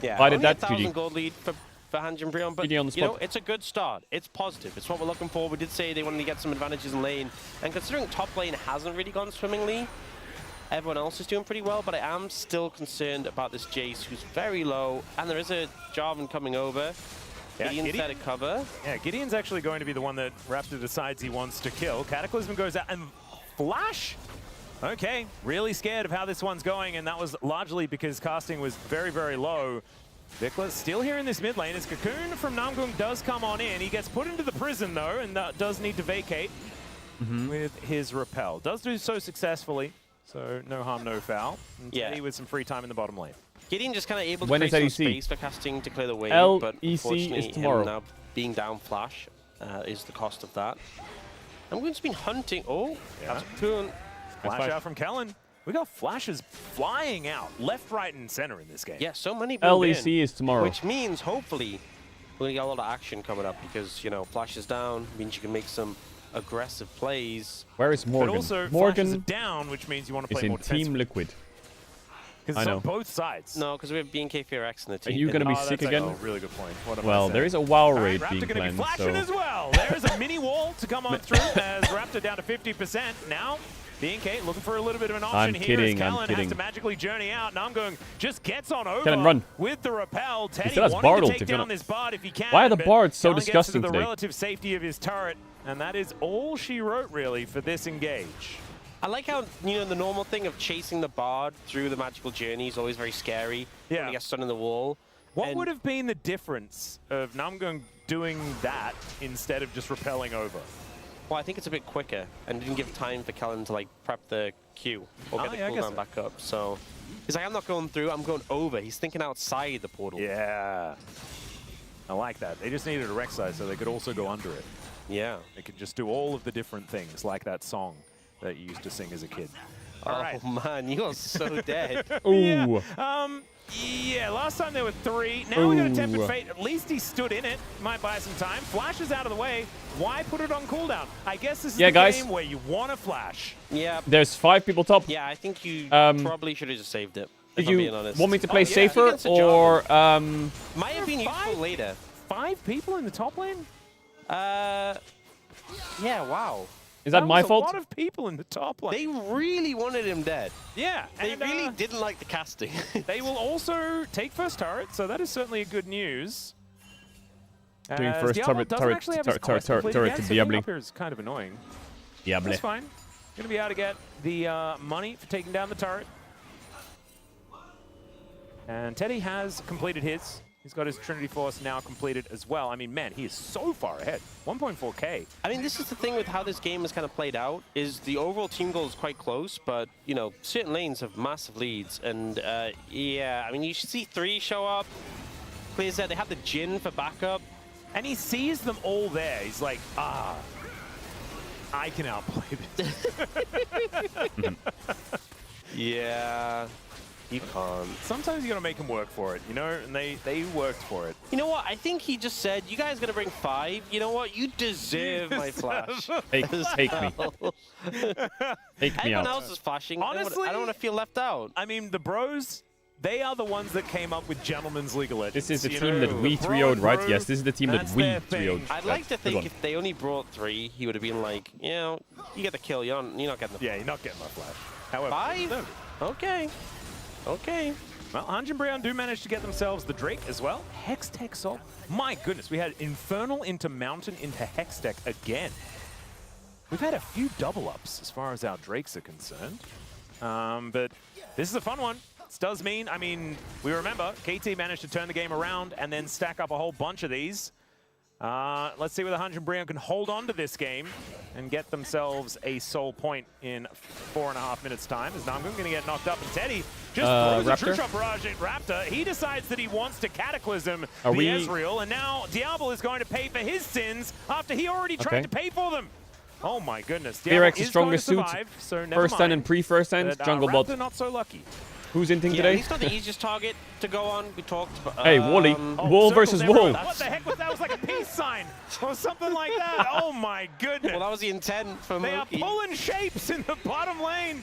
M: Yeah,
L: Why did
M: only
L: that,
M: 1,000
L: GG?
M: gold lead for Hanj and Brion, but
L: GG on the
M: you know,
L: spot.
M: it's a good start. It's positive. It's what we're looking for. We did say they wanted to get some advantages in lane, and considering top lane hasn't really gone swimmingly, everyone else is doing pretty well, but I am still concerned about this Jace, who's very low, and there is a Jarvan coming over.
K: Yeah,
M: Gideon's there to cover.
K: Yeah, Gideon's actually going to be the one that Raptor decides he wants to kill. Cataclysm goes out, and Flash? Okay, really scared of how this one's going, and that was largely because casting was very, very low. Vikla still here in this mid lane as Cocoon from Namgung does come on in. He gets put into the prison, though, and does need to vacate with his repel. Does do so successfully, so no harm, no foul. And
M: Yeah.
K: Teddy with some free time in the bottom lane.
M: Gideon just kind of able to
L: When
M: create
L: is
M: some
L: LEC?
M: space for casting to clear the wave,
L: LEC
M: but
L: is
M: unfortunately
L: tomorrow.
M: him now being down Flash is the cost of that. Namgoon's been hunting. Oh,
K: Yeah.
M: that's Cocoon.
K: Flash
L: Flash.
K: out from Kellen. We got flashes flying out left, right, and center in this game.
M: Yeah, so many being
L: LEC
M: in,
L: is tomorrow.
M: which means hopefully we're gonna get a lot of action coming up because, you know, Flash is down, means you can make some aggressive plays.
L: Where is Morgan?
K: But also,
L: Morgan
K: flashes are down, which means you want to
L: is
K: play
L: in
K: more
L: Team
K: defensive.
L: Liquid.
K: Because it's on both sides.
M: No, because we have BNK Fear X in the team.
L: Are you going to be sick again?
K: Oh, really good point. What am I
L: Well,
K: saying?
L: there is a WoW raid
K: Raptor
L: being
K: gonna
L: planned,
K: be flashing
L: so...
K: as well. There's a mini wall to come on through as Raptor down to 50%. Now, BNK looking for a little bit of an option here.
L: Kidding,
K: as
L: I'm
K: Kellen
L: kidding.
K: has to magically journey out. Now I'm going, just gets on over
L: Kellen, run.
K: with the rappel. Teddy
L: still has
K: wanting
L: Bard
K: to
L: ult
K: take
L: if you're
K: down
L: not-
K: this Bard if he can.
L: Why are the
K: but
L: Bards so
K: Kellen gets
L: disgusting
K: into the
L: today?
K: relative safety of his turret, and that is all she wrote, really, for this engage.
M: I like how, you know, the normal thing of chasing the Bard through the magical journey is always very scary when he gets stunned in the wall.
K: What would have been the difference of Namgung doing that instead of just rappelling over?
M: Well, I think it's a bit quicker and didn't give time for Kellen to like prep the Q or get the cooldown back up. So he's like, I'm not going through, I'm going over. He's thinking outside the portal.
K: Yeah. I like that. They just needed a Rek'Sai so they could also go under it.
M: Yeah.
K: They could just do all of the different things, like that song that you used to sing as a kid. All right.
M: Oh man, you are so dead.
L: Ooh.
K: Yeah, last time there were 3. Now we got a Tempered Fate. At least he stood in it. Might buy some time. Flash is out of the way. Why put it on cooldown? I guess this is the game where you want to flash.
M: Yeah.
L: There's 5 people top.
M: Yeah, I think you probably should have just saved it.
L: Did
M: If I'm being
L: you
M: honest.
L: want me to play safer or...
M: Might have been useful later.
K: 5 people in the top lane?
M: Yeah, wow.
L: Is that my fault?
K: A lot of people in the top lane.
M: They really wanted him dead.
K: Yeah.
M: They really didn't like the casting.
K: They will also take first turret, so that is certainly good news.
L: Doing first
K: Diablo
L: turret
K: to
L: to Diablo.
K: Up here is kind of annoying.
L: Diablo.
K: That's fine. Going to be able to get the money for taking down the turret. And Teddy has completed his. He's got his Trinity Force now completed as well. I mean, man, he is so far ahead. 1.4K.
M: I mean, this is the thing with how this game has kind of played out, is the overall team goal is quite close, but, you know, certain lanes have massive leads. And, yeah, I mean, you should see 3 show up. Clears that they have the Jhin for backup.
K: And he sees them all there. He's like, I can outplay this.
M: Yeah. You can't.
K: Sometimes you gotta make them work for it, you know, and they worked for it.
M: You know what? I think he just said, "You guys gonna bring 5? You know what? You deserve my flash."
L: Take me. Take me
M: Everyone
L: out.
M: else is flashing.
K: Honestly,
M: I don't want to feel left out.
K: I mean, the bros, they are the ones that came up with Gentleman's League of Legends.
L: This is the team that we 3-0'd, right? Yes, this is the team that we 3-0'd.
M: I'd like to think if they only brought 3, he would have been like, you know, you get the kill. You're not getting the.
K: Yeah, you're not getting my flash. However,
M: 5? Okay. Okay.
K: Well, Hanj and Brion do manage to get themselves the Drake as well. Hextech Sol. My goodness, we had Infernal into Mountain into Hextech again. We've had a few double ups as far as our Drakes are concerned. But this is a fun one. This does mean, I mean, we remember KT managed to turn the game around and then stack up a whole bunch of these. Let's see whether Hanj and Brion can hold on to this game and get themselves a soul point in 4.5 minutes time. As Namgung going to get knocked up, and Teddy just throws a true shot barrage at Raptor. He decides that he wants to Cataclysm the Ezreal, and now Diablo is going to pay for his sins after he already tried to pay for them. Oh my goodness.
L: Fear X is strongest suit.
K: So
L: first stand and pre-first stand, jungle bot.
K: Raptor not so lucky.
L: Who's in thing
M: Yeah,
L: today?
M: he's not the easiest target to go on. We talked about.
L: Hey, Wally. Wall versus Wall.
K: What the heck was that? It was like a peace sign or something like that. Oh my goodness.
M: Well, that was the intent for
K: They
M: Moki.
K: are pulling shapes in the bottom lane.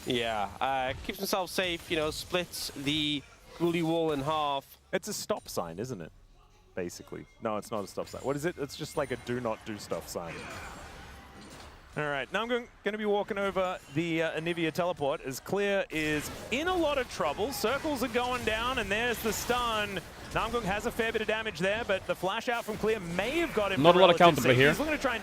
M: Yeah, keeps himself safe, you know, splits the Ghoulie wall in half.
K: It's a stop sign, isn't it? Basically. No, it's not a stop sign. What is it? It's just like a do not do stuff sign. All right, now I'm going to be walking over the Anivia teleport as Clear is in a lot of trouble. Circles are going down, and there's the stun. Namgung has a fair bit of damage there, but the flash out from Clear may have got him.
L: Not a lot of counter play here,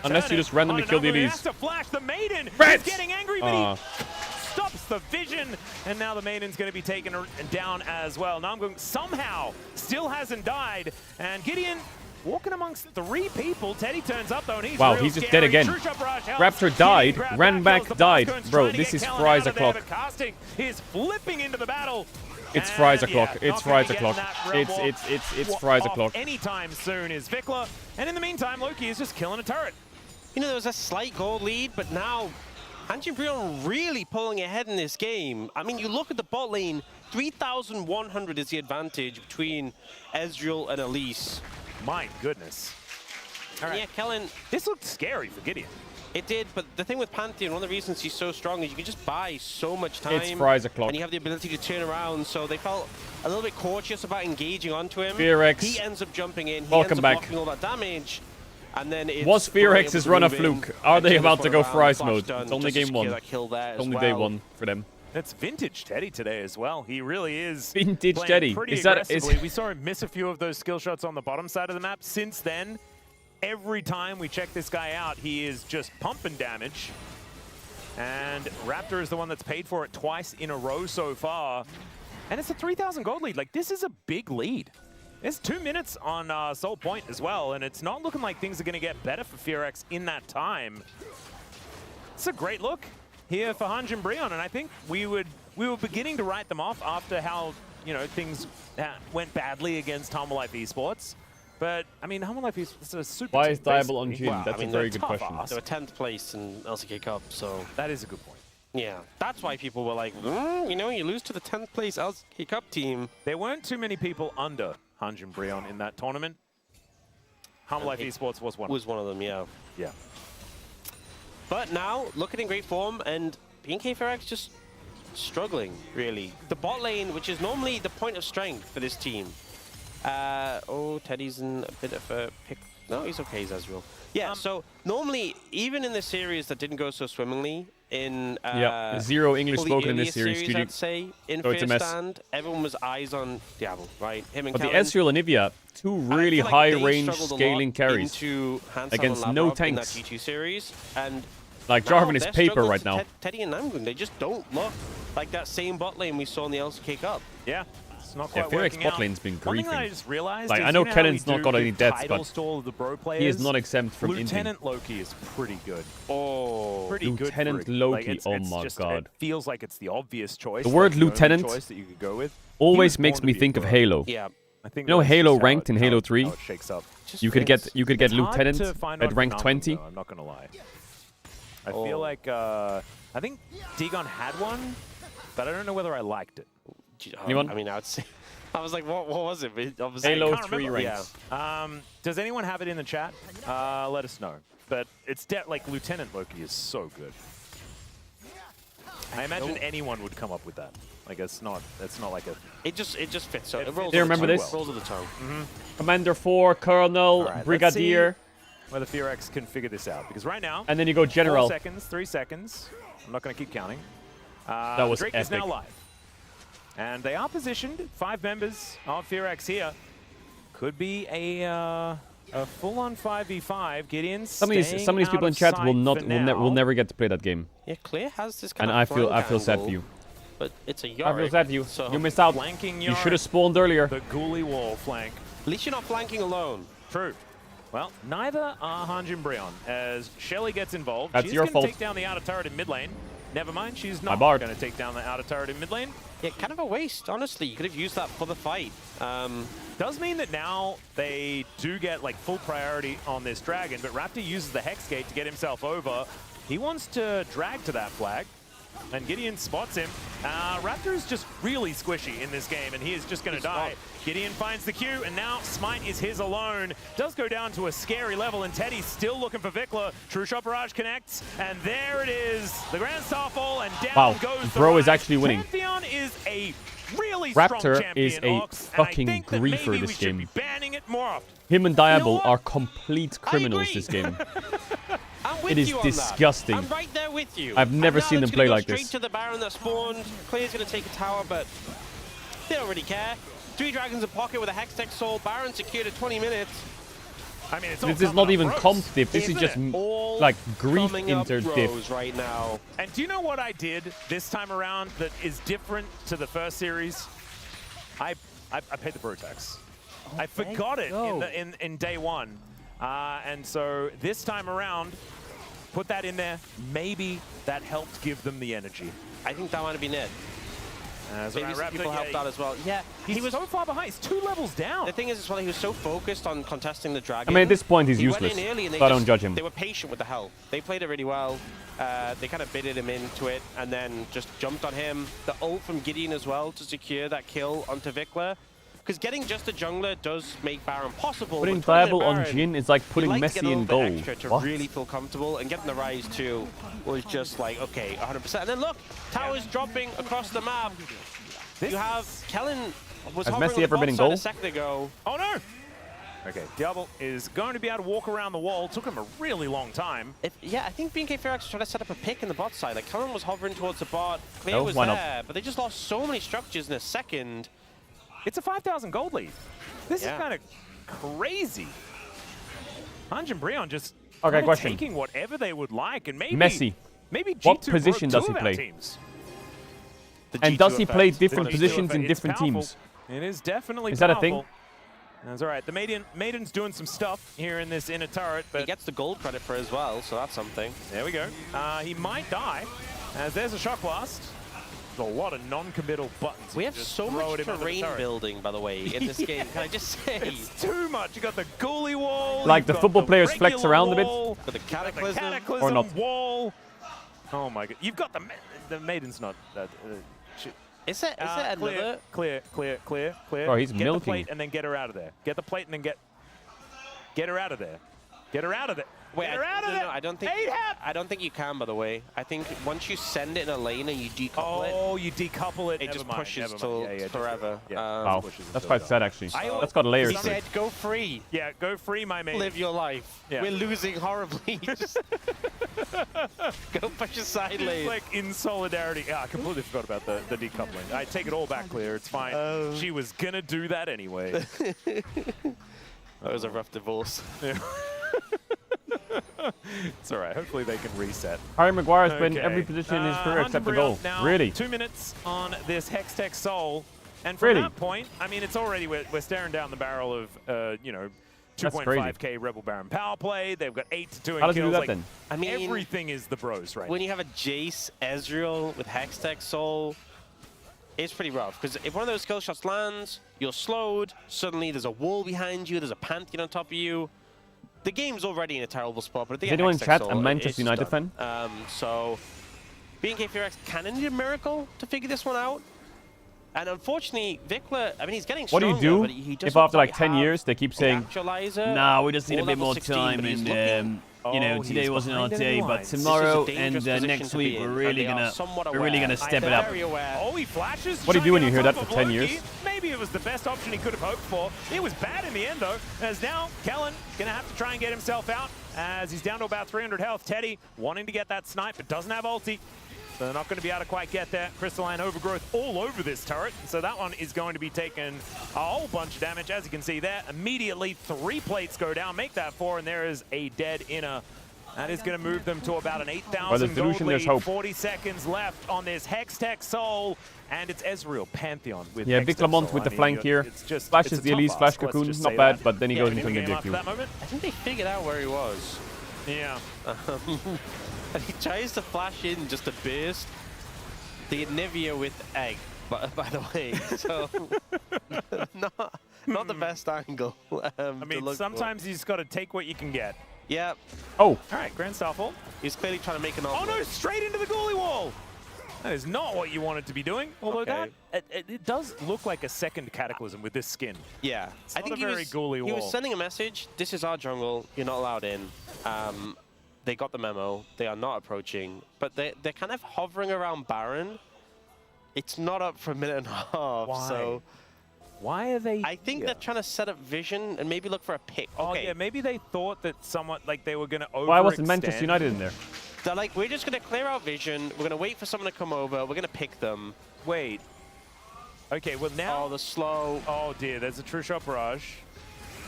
K: unless
L: you just randomly kill the
K: He has
L: Elise.
K: to flash the Maiden. He's getting angry, but he stops the vision, and now the Maiden's going to be taken down as well. Namgung somehow still hasn't died, and Gideon walking amongst 3 people. Teddy turns up though, and he's
L: wow,
K: real
L: he's just
K: scary.
L: dead again.
K: Raptor
L: Raptor died, ran back, died. Bro, this is Fry's o'clock.
K: Casting is flipping into the battle.
L: It's Fry's o'clock. It's Fry's o'clock. It's Fry's o'clock.
K: Anytime soon is Vikla, and in the meantime, Loki is just killing a turret.
M: You know, there was a slight gold lead, but now Hanj and Brion really pulling ahead in this game. I mean, you look at the bot lane, 3,100 is the advantage between Ezreal and Elise.
K: My goodness. All right.
M: Yeah, Kellen.
K: This looked scary for Gideon.
M: It did, but the thing with Pantheon, one of the reasons he's so strong is you can just buy so much time.
L: It's Fry's o'clock.
M: And you have the ability to turn around, so they felt a little bit cautious about engaging onto him.
L: Fearex.
M: He ends up jumping in, he
L: Welcome
M: ends up
L: back.
M: blocking all that damage. And then it's
L: Was Fearex's run a fluke? Are they about to go Fry's
M: Flash
L: mode?
M: done
L: It's only
M: just to
L: game 1.
M: secure that kill there
L: It's
M: as
L: only day
M: well.
L: 1 for them.
K: That's vintage Teddy today as well. He really is
L: Vintage
K: playing
L: Teddy.
K: pretty
L: Is that
K: aggressively. We saw him miss a few of those skill shots on the bottom side of the map. Since then, every time we check this guy out, he is just pumping damage. And Raptor is the one that's paid for it twice in a row so far. And it's a 3,000 gold lead. Like, this is a big lead. There's 2 minutes on Soul Point as well, and it's not looking like things are going to get better for Fearex in that time. It's a great look here for Hanj and Brion, and I think we were beginning to write them off after how, you know, things went badly against Humble Life Esports. But, I mean, Humble Life Esports is a super
L: Why
K: team,
L: is Diable on
K: basically.
L: Jhin?
M: Well,
L: That's
M: I mean,
L: a very
M: they're
L: good
M: tough
L: question.
M: ass. They were 10th place in LCK Cup, so...
K: That is a good point.
M: Yeah, that's why people were like, you know, you lose to the 10th place LCK Cup team.
K: There weren't too many people under Hanj and Brion in that tournament. Humble Life Esports was one.
M: Was one of them, yeah.
K: Yeah.
M: But now, looking in great form, and BNK Fearex just struggling, really. The bot lane, which is normally the point of strength for this team. Oh, Teddy's in a bit of a pick. No, he's okay, Zazriel. Yeah, so normally, even in the series that didn't go so swimmingly, in
L: yeah, 0 English
M: well, the
L: spoken in this
M: earlier
L: series.
M: I'd say, in
L: So it's a mess.
M: Stand, everyone was eyes on Diable, right? Him and
L: But the
M: Kellen.
L: Ezreal and Ivia, 2 really
M: like
L: high-range
M: they struggled a
L: scaling
M: lot
L: carries
M: into Hansel
L: against
M: and
L: no
M: Lavrov in that
L: tanks.
M: G2 series, and
L: Like
M: now
L: Jarvan is
M: they're
L: paper
M: struggling
L: right
M: to
L: now.
M: Teddy and Namgun, they just don't look like that same bot lane we saw in the LCK Cup.
K: Yeah, it's not
L: Yeah,
K: quite
L: Fearex
K: working
L: bot
K: out.
L: lane's been
K: One thing that I
L: griefing.
K: just realized
L: Like,
K: is,
L: I know
K: you how we
L: Kellen's not
K: do
L: got any
K: give
L: deaths,
K: titles
L: but
K: to all of the bro players?
L: he is not exempt from inting.
K: Lieutenant Loki is pretty good.
M: Oh,
K: pretty good.
L: Lieutenant
K: for it.
L: Loki,
K: Like, it's
L: my
K: just,
L: God.
K: It feels like it's the obvious choice.
L: The word
K: like, only
L: lieutenant
K: choice that you could go with.
L: always
K: He was
L: makes
K: born
L: me
K: to be
L: think
K: a
L: of
K: pro.
L: Halo.
M: Yeah.
K: I think
L: You know
K: that's
L: Halo
K: just
L: ranked in
K: how
L: Halo
K: it
L: 3?
K: shakes up. Just
L: You could
K: fits.
L: get
K: It's hard
L: lieutenant
K: to find
L: at
K: out
L: rank
K: Namgun,
L: 20.
K: though, I'm not gonna lie. I feel like I think Dagon had one, but I don't know whether I liked it.
L: Anyone?
M: I mean, I would say, I was like, what was it?
L: Halo
K: I can't
L: 3
K: remember.
L: ranks.
K: Yeah. Does anyone have it in the chat? Let us know. But it's like Lieutenant Loki is so good. I imagine anyone would come up with that. Like it's not like a.
M: It just fits. So it rolls.
L: Do you
M: on the
L: remember
M: tongue
L: this?
M: well. Rolls of the tongue.
L: Commander 4, Colonel,
K: All right,
L: Brigadier,
K: let's see whether Fearex can figure this out, because right now,
L: and then you go General.
K: 4 seconds, 3 seconds. I'm not going to keep counting.
L: That was
K: Drake is now
L: epic.
K: live. And they are positioned, 5 members of Fearex here. Could be a full-on 5v5. Get in.
L: Some of these people in chat will never get to play that game.
M: Yeah, Clear has this kind
L: And
M: of
L: I feel sad
M: angle,
L: for you.
M: But it's a
L: I
M: Yorick.
L: feel sad for you.
M: So
L: You missed out.
K: Flanking
L: You
K: Yorick.
L: should have spawned earlier.
K: The ghoulie wall flank.
M: At least you're not flanking alone.
K: True. Well, neither are Hanj and Brion, as Shelly gets involved.
L: That's
K: she's
L: your
K: gonna
L: fault.
K: take down the outer turret in mid lane. Never mind, she's
L: My
K: not
L: bard.
K: going to take down the outer turret in mid lane.
M: Yeah, kind of a waste, honestly. You could have used that for the fight.
K: Does mean that now they do get like full priority on this dragon, but Raptor uses the Hex Gate to get himself over. He wants to drag to that flag, and Gideon spots him. Raptor is just really squishy in this game, and he is just going to die. Gideon finds the Q, and now Smite is his alone. Does go down to a scary level, and Teddy's still looking for Vikla. True Shot Barrage connects, and there it is. The Grand Starfall, and down
L: Wow,
K: goes the
L: Bro is
K: Rise.
L: actually winning.
K: Pantheon is a really strong
L: Raptor
K: champion,
L: is a
K: Ox, and I
L: fucking
K: think that
L: griefer
K: maybe
L: this
K: we should
L: game.
K: be banning it more often.
L: Him and Diable are complete criminals this game.
M: I'm with
L: It is
M: you on
L: disgusting.
M: That. I'm right there with you.
L: I've never
M: And now
L: seen
M: it's
L: them play
M: gonna go
L: like
M: straight
L: this.
M: to the Baron that spawned. Clear's going to take a tower, but they don't really care. 3 dragons in pocket with a Hextech Soul. Baron secured at 20 minutes.
K: I mean, it's
L: This is not even comp diff. This is
M: Isn't
L: just
M: it? All
L: like grief
M: coming up
L: inter diff.
M: Rose right now.
K: And do you know what I did this time around that is different to the first series? I paid the bro tax. I forgot it in day 1. And so this time around, put that in there. Maybe that helped give them the energy.
M: I think that might have been it.
K: So
M: Maybe some
K: Raptor,
M: people helped out as well. Yeah,
K: he was so far behind. He's 2 levels down.
M: The thing is, as well, he was so focused on contesting the dragon.
L: I mean, at this point, he's
M: he
L: useless,
M: went in early and they
L: so I don't judge him.
M: They were patient with the help. They played it really well. They kind of baited him into it and then just jumped on him. The ult from Gideon as well to secure that kill onto Vikla. Because getting just a jungler does make Baron possible.
L: Putting
M: but
L: Diable on
M: Baron,
L: Jhin is like putting
M: you'd
L: Messi
M: to get a
L: in
M: little bit
L: goal.
M: extra to
L: What?
M: really feel comfortable, and getting the Rise too was just like, okay, 100%. And then look, towers dropping across the map. You have Kellen was
L: Has
M: hovering
L: Messi
M: on the
L: ever been in
M: bot side
L: goal?
M: a second ago.
K: Oh no! Okay, Diable is going to be able to walk around the wall. Took him a really long time.
M: Yeah, I think BNK Ferox tried to set up a pick in the bot side. Like, Kellen was hovering towards the bot. Clear
L: No,
M: was
L: why not?
M: there, but they just lost so many structures in a second.
K: It's a 5,000 gold lead. This is kind of crazy. Hunj and Breon just
L: Okay, question.
K: taking whatever they would like, and maybe
L: Messi.
K: Maybe G2
L: What position
K: broke
L: does he
K: two of our
L: play?
K: teams.
L: And does he play different positions in
K: It's
L: different
K: powerful.
L: teams?
K: It is definitely
L: Is that a
K: powerful.
L: thing?
K: That's all right. The Maiden's doing some stuff here in this inner turret, but
M: He gets the gold credit for it as well, so that's something.
K: there we go. He might die, as there's a shock blast. There's a lot of non-committal buttons.
M: We have
K: Just
M: so
K: throw
M: much
K: it in under the
M: terrain
K: turret.
M: building, by the way, in this game. Can I just say?
K: It's too much. You got the goalie wall.
L: Like
K: you've
L: the
K: got
L: football players
K: regular
L: flex around a bit?
K: wall,
M: Got the
K: you've got
M: Cataclysm.
K: Cataclysm
L: Or not?
K: wall. Oh my god! You've got the Maiden's not.
M: Is it another?
K: Clear.
L: Oh, he's
K: get the
L: milking.
K: plate and then get her out of there. Get the plate and then get her out of there. Get her out of there.
M: Wait,
K: Get her out of
M: no,
K: there.
M: I don't think. I don't think you can. By the way, I think once you send it in a lane and you decouple it.
K: Oh, you decouple it.
M: It
K: never
M: just
K: mind,
M: pushes
K: never
M: till
K: mind.
M: forever.
L: Wow, that's quite sad actually. That's got layers
M: He
L: to
M: said,
L: it.
M: "Go free.
K: Yeah, go free, my man.
M: Live your life.
K: Yeah.
M: We're losing horribly. Just go push your side
K: Just
M: lane."
K: like in solidarity. Yeah, I completely forgot about the decoupling. I take it all back, Clear. It's fine. She was gonna do that anyway.
M: That was a rough divorce.
K: Yeah. It's all right. Hopefully they can reset.
L: Harry Maguire has been
K: Okay.
L: every position in his career except the
K: Hunter
L: goal.
K: Brion now,
L: Really?
K: 2 minutes on this Hextech Soul. And from
L: Really?
K: that point, I mean, it's already, we're staring down the barrel of, you know,
L: That's
K: 2.5k Rebel Baron power play. They've got 8 to 2 in
L: How does he
K: kills.
L: do that
K: like,
L: then?
M: I mean,
K: everything is the bros right
M: when you have a Jace Ezreal with Hextech Soul, it's pretty rough. Because if one of those skill shots lands, you're slowed. Suddenly there's a wall behind you. There's a Pantheon on top of you. The game's already in a terrible spot, but if they
L: Is
M: get
L: anyone in
M: Hextech
L: chat
M: Soul,
L: a Manchester
M: it's
L: United
M: done.
L: fan?
M: So BNK Ferox kind of need a miracle to figure this one out. And unfortunately, Vikla, I mean, he's getting
L: What do
M: stronger,
L: you do
M: but he
L: if
M: doesn't
L: after like
M: quite
L: 10
M: have
L: years they keep saying,
M: Actualizer
L: "Nah, we just need
M: or
L: a bit
M: level
L: more
M: 16,
L: time
M: but he's
L: and
M: looking-
L: you know,
K: Oh,
L: today
K: he's
L: wasn't our
K: behind
L: day,
K: enemy
L: but
K: lines. This is a
L: tomorrow
M: dangerous
L: and
M: position
L: next
M: to
L: week
M: be
L: we're
M: in,
L: really
M: and they are
L: gonna
M: somewhat
L: step it
M: They're
L: up."
M: very aware.
K: Oh, he flashes.
L: What do you do when you hear that
K: Trying
L: for
K: to get
L: 10
K: on top of
L: years?
K: Loki. Maybe it was the best option he could have hoped for. It was bad in the end, though, as now Kellen going to have to try and get himself out as he's down to about 300 health. Teddy wanting to get that snipe, but doesn't have ulti. So they're not going to be able to quite get there. Crystalline overgrowth all over this turret. So that one is going to be taking a whole bunch of damage. As you can see there, immediately 3 plates go down, make that 4, and there is a dead inner. That is going to move them to about an
L: By the
K: 8,000 gold
L: solution, there's
K: lead.
L: hope.
K: 40 seconds left on this Hextech Soul. And it's Ezreal Pantheon with
L: Yeah,
K: Hextech
L: Vic Lamont
K: Soul.
L: with the
K: I mean,
L: flank here.
K: it's just,
L: Flashes
K: it's a
L: the
K: tough
L: Elise
K: ask,
L: flash
K: let's
L: cocoon,
K: just
L: not
K: say
L: bad,
K: that.
L: but then he
K: Yeah,
L: goes
K: we
L: into
K: knew
L: the
K: the game after
L: queue.
K: that moment.
M: I think they figured out where he was.
K: Yeah.
M: And he tries to flash in just a burst. The Nivea with egg, by the way. So not the best angle.
K: I mean, sometimes you just got to take what you can get.
M: Yeah.
L: Oh.
K: All right, Grand Starfall.
M: He's clearly trying to make an
K: Oh no, straight into the goalie wall. That is not what you wanted to be doing. Although
M: Okay.
K: it does look like a second Cataclysm with this skin.
M: Yeah.
K: It's
M: I
K: not
M: think
K: a very goalie
M: he
K: wall.
M: was sending a message. This is our jungle. You're not allowed in. They got the memo. They are not approaching. But they're kind of hovering around Baron. It's not up for a minute and a half.
K: Why?
M: So
K: why are they
M: I think they're trying to set up vision and maybe look for a pick.
K: Oh
M: Okay.
K: yeah, maybe they thought that somewhat like they were going to overextend.
L: Why wasn't Manchester United in there?
M: They're like, we're just going to clear out vision. We're going to wait for someone to come over. We're going to pick them.
K: Wait. Okay, well now...
M: Oh, the slow.
K: Oh dear, there's a True Shot Barrage.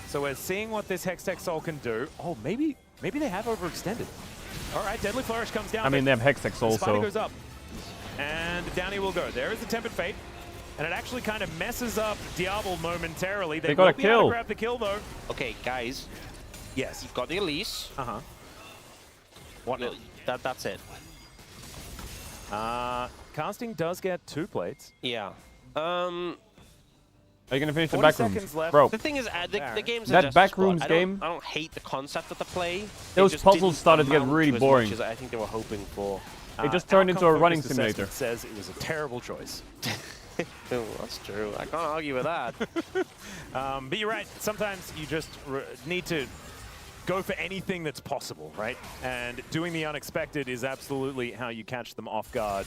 K: So we're seeing what this Hextech Soul can do. Oh, maybe they have overextended. All right, Deadly Flourish comes down.
L: I mean, they have Hextech Soul,
K: The Spider
L: so...
K: goes up. And down he will go. There is the Tempered Fate. And it actually kind of messes up Diablo momentarily.
L: They got a
K: will be able to
L: kill.
K: grab the kill, though.
M: Okay, guys.
K: Yes.
M: You've got the Elise.
K: Uh-huh.
M: What? That's it.
K: Casting does get 2 plates.
M: Yeah.
L: Are you going to finish the
K: 40
L: back
K: seconds
L: rooms?
K: left.
L: Bro,
M: The thing is, the game's
L: That
M: a
L: back
M: spot.
L: rooms
M: I don't-
L: game-
M: I don't hate the concept of the play.
L: Those
M: It just
L: puzzles
M: didn't
L: started to get
M: amount
L: really
M: as
L: boring.
M: much as I think they were hoping for.
L: It just turned into a running
K: Outcome-focused
L: simulator.
K: assessment says it was a terrible choice.
M: Ooh, that's true. I can't argue with that.
K: But you're right. Sometimes you just need to go for anything that's possible, right? And doing the unexpected is absolutely how you catch them off guard.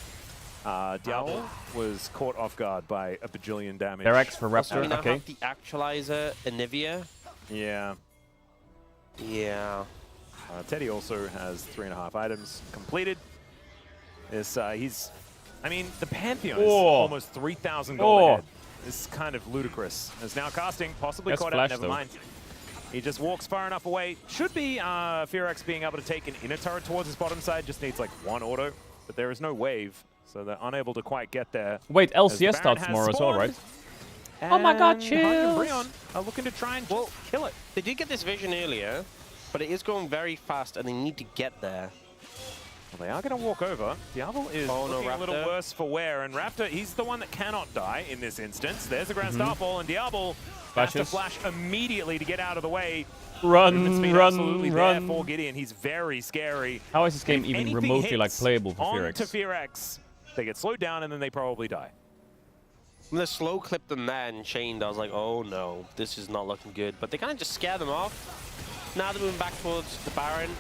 K: Diablo was caught off guard by a bajillion damage.
L: X for Raptor,
M: We now
L: okay.
M: have the Actualizer, Anivia.
K: Yeah.
M: Yeah.
K: Teddy also has 3.5 items completed. I mean, the Pantheon is almost 3,000 gold ahead. This is kind of ludicrous. Is now casting, possibly caught out, never mind. He just walks far enough away. Should be Fearex being able to take an inner turret towards his bottom side. Just needs like one auto, but there is no wave, so they're unable to quite get there.
L: Wait, LCS starts tomorrow as well, right?
K: Oh my god, chill! Brion are looking to try and kill it.
M: They did get this vision earlier, but it is going very fast, and they need to get there.
K: Well, they are going to walk over. Diablo is looking a little worse for wear, and Raptor, he's the one that cannot die in this instance. There's the Grand Starfall, and Diablo has to flash immediately to get out of the way. Absolutely there for Gideon. He's very scary.
L: How is this game even remotely like playable for
K: Fearex?
L: Fearex?
K: To Fearex, they get slowed down, and then they probably die.
M: When they slow clipped them there and chained, I was like, oh no, this is not looking good. But they kind of just scare them off. Now they're moving back towards the Baron.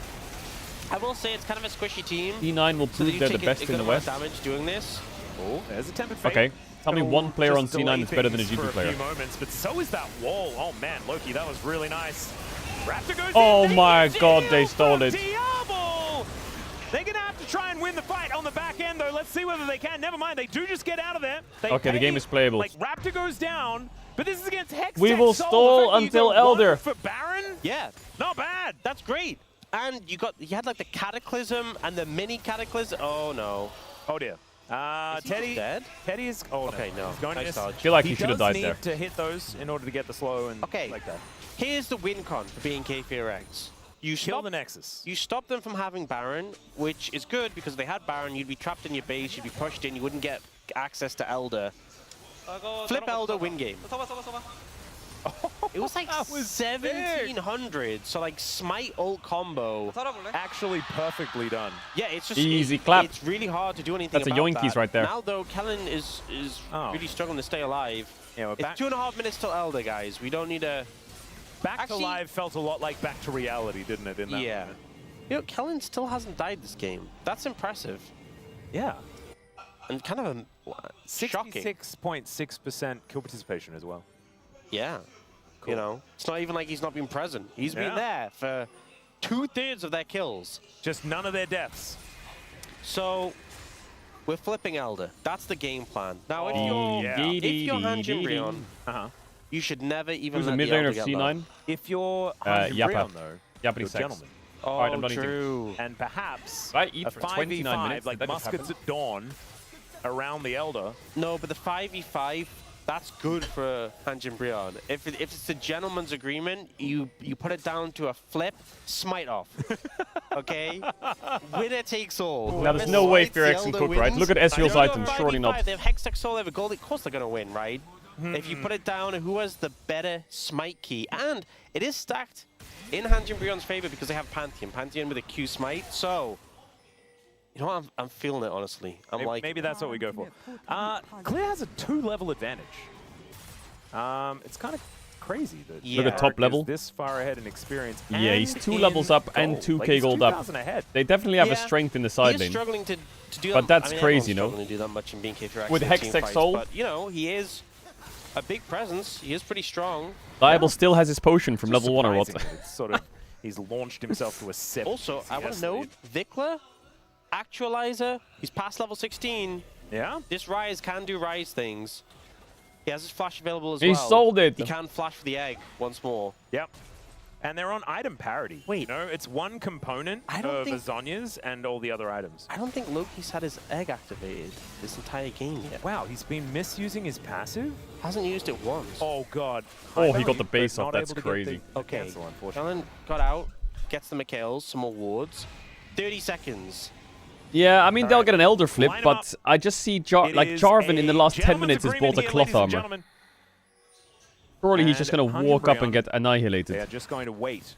M: I will say it's kind of a squishy team.
L: D9 will prove they're the best in the West.
M: Damage doing this.
K: Oh, there's a Tempered Fate.
L: Okay, tell me one player on C9 that's better than a G2 player.
K: For a few moments, but so is that wall. Oh man, Loki, that was really nice. Raptor goes
L: Oh
K: in,
L: my god, they stole it.
K: Diablo! They're gonna have to try and win the fight on the back end, though. Let's see whether they can. Never mind, they do just get out of there.
L: Okay, the game is playable.
K: Like Raptor goes down, but this is against Hex.
L: We will stall until Elder.
K: For Baron?
M: Yeah,
K: not bad.
M: That's great. And you had like the Cataclysm and the mini Cataclysm. Oh no.
K: Oh dear. Teddy
M: dead?
K: Teddy is. Oh
M: okay, no.
K: He's going to miss.
L: I feel like he should have died there.
K: He does need to hit those in order to get the slow and like that.
M: Here's the win con for being Fearex. You
K: kill the Nexus.
M: You stop them from having Baron, which is good because if they had Baron, you'd be trapped in your base, you'd be pushed in, you wouldn't get access to Elder. Flip Elder, win game. It was like 1700, so like Smite ult combo.
K: Actually perfectly done.
M: Yeah, it's just
L: easy clap.
M: It's really hard to do anything
L: That's a
M: about
L: yoinkies
M: that.
L: right there.
M: Now though, Kellen is really struggling to stay alive. Yeah, it's 2.5 minutes till Elder, guys. We don't need a...
K: Back to live felt a lot like back to reality, didn't it? In that moment?
M: You know, Kellen still hasn't died this game. That's impressive.
K: Yeah.
M: And kind of shocking.
K: 66.6% kill participation as well.
M: Yeah. Cool. You know, it's not even like he's not been present. He's been there for 2/3 of their kills.
K: Just none of their deaths.
M: So, we're flipping Elder. That's the game plan. Now, if you're Hanjin Brion, you should never even
L: Who's
M: let
L: the
M: the
L: mid
M: Elder
L: laner of
M: get
L: C9?
M: low.
K: If you're Hanjin Brion, though,
L: Japanese
K: you're a gentleman.
M: Oh,
L: All right, I'm done
M: true.
L: eating.
K: And perhaps
L: I eat
K: a
L: for 29
K: 5v5,
L: minutes.
K: like
L: Did that just
K: Muskets
L: happen?
K: at Dawn, around the Elder.
M: No, but the 5v5, that's good for Hanjin Brion. If it's a gentleman's agreement, you put it down to a flip, smite off. Okay? Winner takes all.
L: Now, there's no way Fearex can cook, right? Look at Ezreal's items, surely not.
M: They have Hextech Soul, they have a Gold. Of course they're going to win, right? If you put it down, who has the better smite key? And it is stacked in Hanjin Brion's favor because they have Pantheon. Pantheon with a Q smite, so... You know what? I'm feeling it, honestly.
K: Maybe that's what we go for. Clear has a 2-level advantage. It's kind of crazy that
L: Look at top level.
K: This far ahead in experience.
L: Yeah, he's 2 levels up and 2k gold up. They definitely have a strength in the side lane.
M: Struggling to do
L: but that's crazy, you know.
M: To do that much in being K4X
L: with Hextech Soul.
M: But you know, he is a big presence. He is pretty strong.
L: Diable still has his potion from level 1 or what?
K: It's sort of he's launched himself to a 7.
M: Also, I want to note Vikla, Actualizer. He's past level 16.
K: Yeah.
M: This Rise can do Rise things. He has his flash available as well.
L: He sold it.
M: He can flash for the egg once more.
K: Yep. And they're on item parity.
M: Wait.
K: You know, it's one component of Azonia's and all the other items.
M: I don't think Loki's had his egg activated this entire game yet.
K: Wow, he's been misusing his passive?
M: Hasn't used it once.
K: Oh, God.
L: Oh, he got the base off. That's crazy.
M: Okay. Kellen got out, gets the McHales, some more wards. 30 seconds.
L: Yeah, I mean, they'll get an Elder flip, but I just see Jarvan in the last 10 minutes has bought a cloth armor. Surely he's just going to walk up and get annihilated.
K: They are just going to wait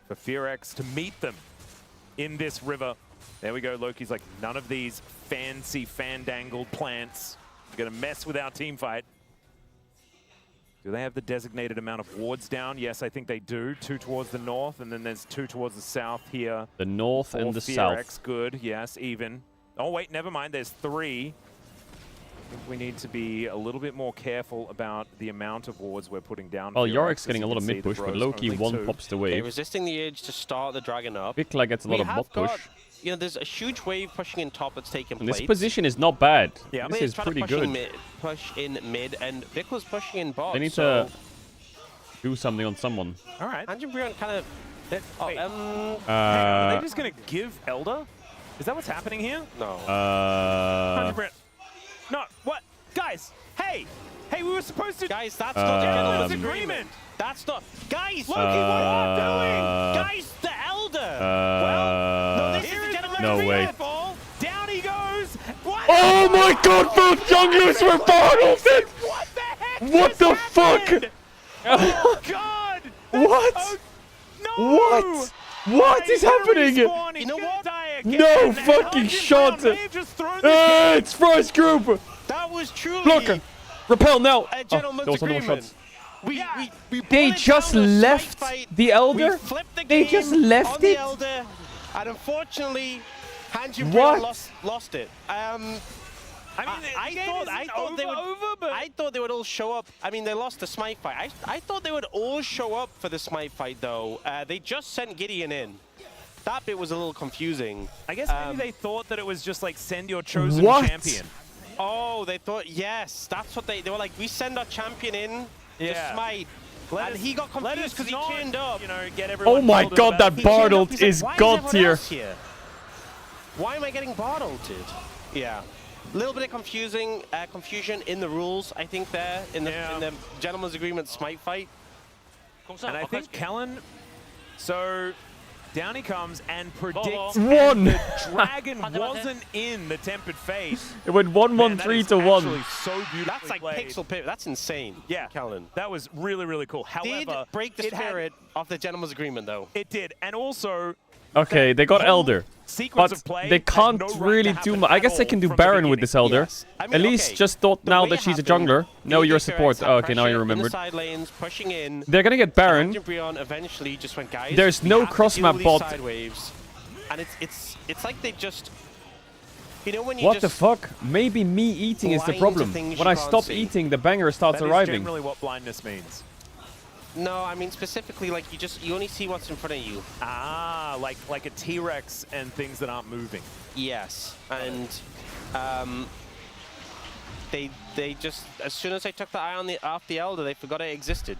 K: for Fearex to meet them in this river. There we go, Loki's like, none of these fancy fandangled plants. Gonna mess with our team fight. Do they have the designated amount of wards down? Yes, I think they do. 2 towards the north, and then there's 2 towards the south here.
L: The north and the south.
K: Good, yes, even. Oh, wait, never mind. There's 3. I think we need to be a little bit more careful about the amount of wards we're putting down.
L: Well, Yorick's getting a lot of mid push, but Loki one pops the wave.
M: They're resisting the edge to start the dragon up.
L: Vikla gets a lot of bot push.
M: You know, there's a huge wave pushing in top that's taking
L: And
M: place.
L: this position is not bad.
M: Yeah,
L: this is pretty good.
M: Push in mid, and Vikla's pushing in bot.
L: They need to do something on someone.
K: All right.
M: Andrew Brion kind of...
K: are they just going to give Elder? Is that what's happening here?
M: No.
K: No, what? Guys, hey! Hey, we were supposed to...
M: Guys, that's not a gentleman's agreement. That's not... Guys, Loki, what are you doing? Guys, the Elder! Well, no, this is a gentleman's agreement. Down he goes! What?
L: Oh my god, both junglers were bartled!
M: What the heck?
L: What the fuck?
M: Oh god!
L: What?
M: Oh,
L: no! What? What is happening?
M: You know what?
L: No fucking shot! It's first group!
M: That was truly
L: Blocker! Repel now!
M: A gentleman's agreement. We
L: They just left the Elder? They just left it?
M: Elder, and unfortunately, Andrew Brion lost it. I thought they would all show up. I mean, they lost the Smite fight. I thought they would all show up for the Smite fight, though. They just sent Gideon in. That bit was a little confusing.
K: I guess maybe they thought that it was just like send your chosen champion.
M: Oh, they thought, yes, that's what they were like, we send our champion in to Smite. And he got confused because he turned up.
K: You know, get everyone
L: oh my god, that Bartled is god tier.
M: Why am I getting Bartled? Yeah. A little bit of confusion in the rules, I think, there in the gentleman's agreement Smite fight.
K: And I think Kellen, so down he comes and predicts
L: one.
K: The dragon wasn't in the tempered fate.
L: It went 1-1-3 to 1.
K: So beautifully
M: That's like
K: played.
M: pixel pivot. That's insane.
K: Yeah,
M: Kellen.
K: That was really, really cool. However,
M: did break the spirit of the gentleman's agreement, though.
K: It did, and also.
L: Okay, they got Elder, but they can't really do much. I guess they can do Baron with this Elder.
M: I mean,
L: Elise just thought now that she's a jungler. No, you're a support. Oh, okay, now you remembered.
M: Side lanes, pushing in.
L: They're gonna get Baron.
M: Brion eventually just went, guys.
L: There's no cross map bot.
M: Side waves. And it's like they just, you know, when you
L: what
M: just
L: the fuck? Maybe me eating is the problem. When I stop eating, the banger starts arriving.
K: That's generally what blindness means.
M: No, I mean specifically like you only see what's in front of you.
K: Ah, like a T-Rex and things that aren't moving.
M: Yes, and they just, as soon as they took the eye off the Elder, they forgot it existed.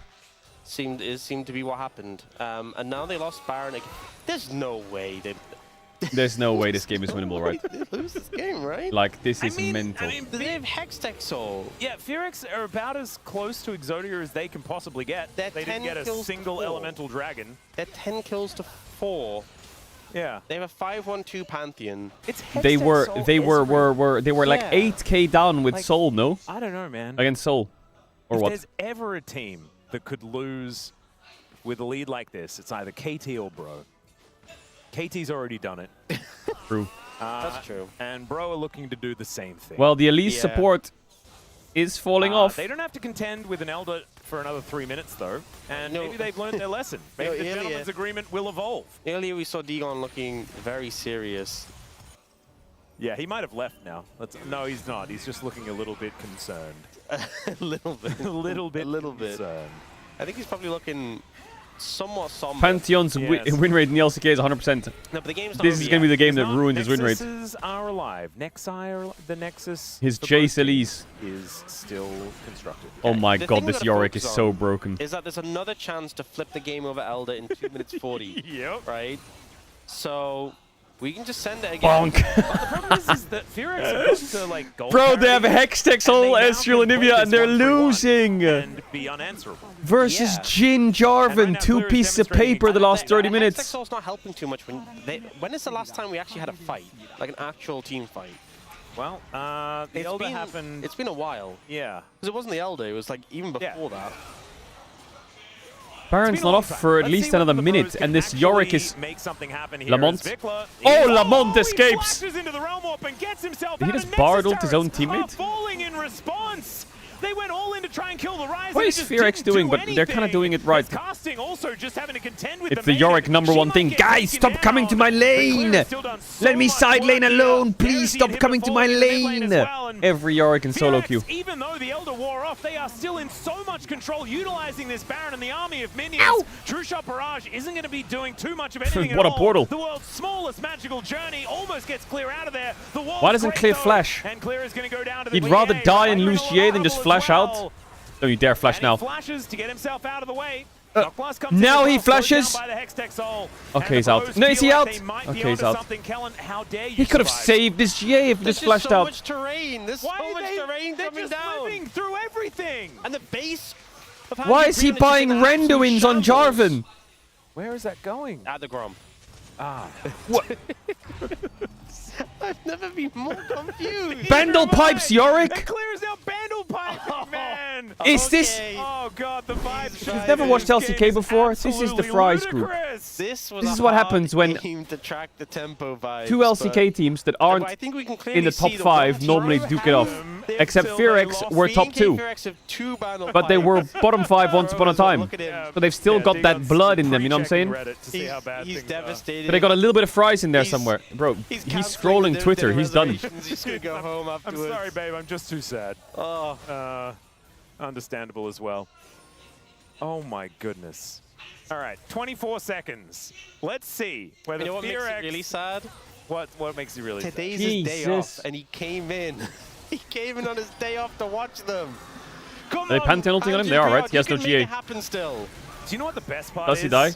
M: Seemed to be what happened. And now they lost Baron again. There's no way they.
L: There's no way this game is winnable, right?
M: They lose this game, right?
L: Like, this is mental.
M: I mean, they have Hextech Soul.
K: Yeah, Fearix are about as close to Exodia as they can possibly get. They didn't get a single elemental dragon.
M: They're 10 kills to 4.
K: Yeah.
M: They have a 5-1-2 Pantheon.
K: It's
L: they were like 8k down with
K: like,
L: Soul, no?
K: I don't know, man.
L: Against Soul. Or
K: if
L: what?
K: There's ever a team that could lose with a lead like this, it's either KT or Bro. KT's already done it.
L: True.
M: That's true.
K: And Bro are looking to do the same thing.
L: Well, the Elise support is falling off.
K: They don't have to contend with an Elder for another 3 minutes, though. And maybe they've learned their lesson. Maybe the gentleman's agreement will evolve.
M: Earlier we saw Dagon looking very serious.
K: Yeah, he might have left now. No, he's not. He's just looking a little bit concerned.
M: A little bit.
K: A little bit
M: concerned. I think he's probably looking somewhat somber.
L: Pantheon's win rate in the LCK is 100%.
M: No, but the game's not
L: this is going to be the game that ruins his win rate.
K: Nexuses are alive. The Nexus.
L: His Jace Elise
K: is still constructed.
L: Oh my god, this Yorick is so broken.
M: Is that there's another chance to flip the game over Elder in 2 minutes 40.
K: Yep.
M: Right? So we can just send it again.
L: Bonk.
K: The problem is that Fearix are supposed to like gold.
L: Bro, they have Hextech Soul, Ezreal, and Nivea, and they're losing.
K: And be unanswerable.
L: Versus Jin Jarvan,
K: right
L: 2 pieces of paper the last 30 minutes.
M: Hextech Soul's not helping too much. When is the last time we actually had a fight? Like an actual team fight?
K: Well, the Elder happened.
M: It's been a while.
K: Yeah.
M: Because it wasn't the Elder, it was like even before that.
L: Baron's not off for at least another minute, and this Yorick is... Lamont. Oh, Lamont escapes! Did he just Bard ult his own teammate?
K: They went all in to try and kill the Rise.
L: What is Fearx doing? But they're kind of doing it right.
K: Casting also just having to contend with
L: it's the Yorick #1 thing. Guys, stop coming to my lane! Let me side lane alone! Please stop coming to my lane! Every Yorick in solo queue.
K: Even though the Elder wore off, they are still in so much control, utilizing this Baron and the army of minions. True Shot Barrage isn't going to be doing too much of anything
L: what
K: at
L: a portal.
K: The world's smallest magical journey almost gets Clear out of there. The
L: Why doesn't Clear flash?
K: And Clear is going to go down to the
L: He'd rather die and lose GA than just flash out. Don't you dare flash now.
K: Flashes to get himself out of the way.
L: Now he flashes. Okay, he's out. No, is he out? Okay, he's out. He could have saved this GA if he just flashed out.
M: There's so much terrain. There's so much terrain coming down.
K: Living through everything.
M: And the base.
L: Why is he buying Renduins on Jarvan?
K: Where is that going?
M: At the Grom.
K: Ah.
L: What?
M: I've never been more confused.
L: Bandle pipes, Yorick.
K: That clears out Bandle piping, man.
L: Is this?
K: Oh god, the vibes.
L: You've never watched LCK before? This is the Fries group.
M: This
L: is what happens when
M: to track the tempo vibes,
L: two LCK teams that aren't in the top 5 normally duke it off. Except Fearx were top 2. But they were bottom 5 once upon a time. But they've still got that blood in them, you know what I'm saying?
M: He's devastated.
L: But they got a little bit of Fries in there somewhere. Bro, he's scrolling Twitter. He's done.
M: He's just gonna go home afterwards.
K: I'm sorry, babe. I'm just too sad.
M: Oh.
K: Understandable as well. Oh my goodness. All right, 24 seconds. Let's see whether
M: what makes it really sad?
K: What makes it really sad?
M: Today's his day off, and he came in. He came in on his day off to watch them.
L: Are they Pantheon ulting on him? They are, right? He has no GA.
M: Still.
K: Do you know what the best part is?
L: Does he die?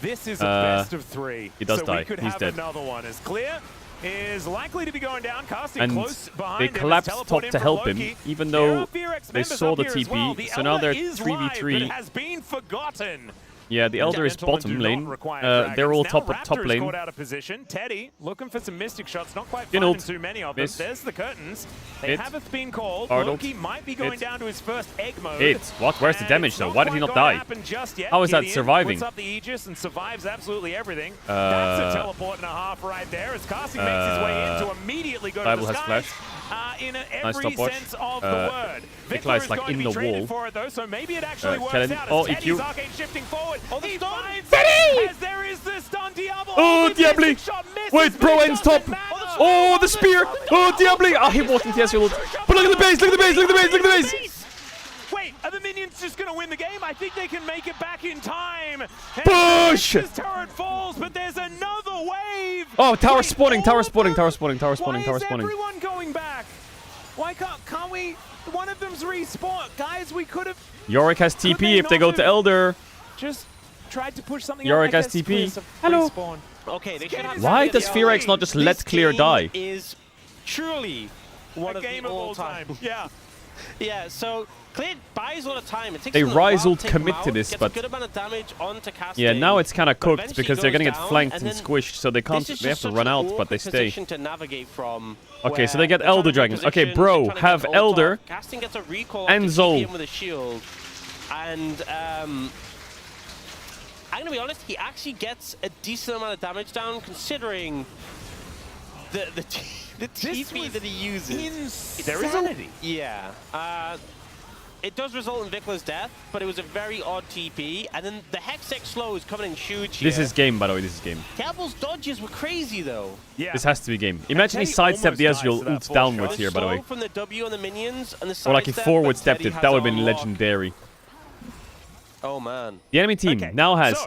K: This is a best of 3.
L: He does
K: so
L: die.
K: We could
L: He's
K: have
L: dead.
K: Another one. As Clear is likely to be going down, casting
L: and
K: close behind
L: they
K: him.
L: collapsed top to help him, even though they saw the TP.
K: Well.
L: So now they're
K: Live,
L: 3v3.
K: has been forgotten.
L: Yeah, the Elder is bottom lane. They're all top lane.
K: Caught out of position. Teddy looking for some mystic shots, not quite finding too many of them. There's the curtains. They haven't been called. Loki might be going down to his first egg mode.
L: What? Where's the damage though? Why did he not die? How is that surviving?
K: Puts up the Aegis and survives absolutely everything. That's a teleport and a half right there as Casting makes his way in to immediately go to the sky. In every sense of the word.
L: Nikolai is like in the wall.
K: For it, though, so maybe it actually works out.
L: Oh,
K: Teddy's
L: EQ.
K: Arcane shifting forward. He finds
L: Teddy!
K: as there is the stun Diablo.
L: Oh, Diabli! Wait, bro ends top. Oh, the spear. Oh, Diabli! Ah, he wasn't the ult. But look at the base, look at the base, look at the base, look at the base.
K: Wait, are the minions just going to win the game? I think they can make it back in time.
L: Push!
K: This turret falls, but there's another wave.
L: Oh, tower spawning, tower spawning, tower spawning, tower spawning,
K: Why
L: tower
K: is
L: spawning.
K: everyone going back? Why can't we? One of them's respawn. Guys, we could have...
L: Yorick has TP if they go to Elder.
K: Just tried to push something
L: Yorick
K: out.
L: has TP. Hello.
M: Okay, they should have
L: Why does Fearx not just let Clear die?
M: Is truly one
K: a
M: of
K: game
M: the
K: of all time. Yeah.
M: Yeah, so Clear buys a lot of time. It takes
L: They
M: them a while
L: Rise ult
M: to take
L: commit
M: him
L: to
M: out,
L: this,
M: gets
L: but
M: a good amount of damage onto casting,
L: yeah, now it's kind of
M: but
L: cooked
M: eventually
L: because they're gonna
M: goes
L: get
M: down,
L: flanked and
M: then
L: squished, so they can't.
M: this is
L: They have
M: just
L: to
M: such
L: run
M: an
L: out, but they
M: awkward
L: stay.
M: position to navigate from.
L: Okay, so they get Elder Dragon. Okay, bro, have Elder
M: Casting gets a recall
L: and Zol.
M: with a shield, and I'm gonna be honest, he actually gets a decent amount of damage down considering the TP that he uses.
K: There is insanity.
M: Yeah. It does result in Vicla's death, but it was a very odd TP, and then the Hextech slow is coming in huge here.
L: This is game, by the way. This is game.
M: Campbell's dodges were crazy though.
K: Yeah.
L: This has to be game. Imagine he sidestepped the Ezreal ult downwards here, by the way.
M: From the W on the minions and the
L: Or like he forward stepped it. That would have been legendary.
M: Oh man.
L: The enemy team now has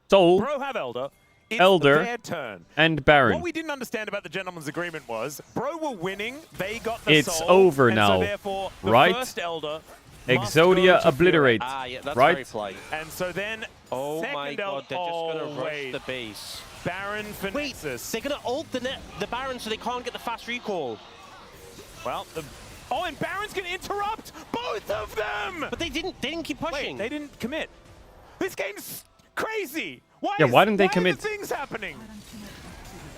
L: Soul,
K: Bro have Elder. It's
L: Elder,
K: their turn.
L: and Baron.
K: What we didn't understand about the gentleman's agreement was Bro were winning, they got the
L: It's
K: soul,
L: over
K: and
L: now,
K: so therefore the
L: right?
K: first Elder
L: Exodia obliterate,
M: yeah, that's
L: right?
M: very polite.
K: and so then
M: Oh
K: second
M: my god, they're just gonna rush the base.
K: Baron for
M: Wait,
K: Nexus.
M: they're gonna ult the Baron so they can't get the fast recall.
K: Well, and Baron's gonna interrupt both of them!
M: But they didn't keep pushing.
K: Wait, they didn't commit. This game's crazy! Why
L: didn't they commit?
K: Why are the things happening?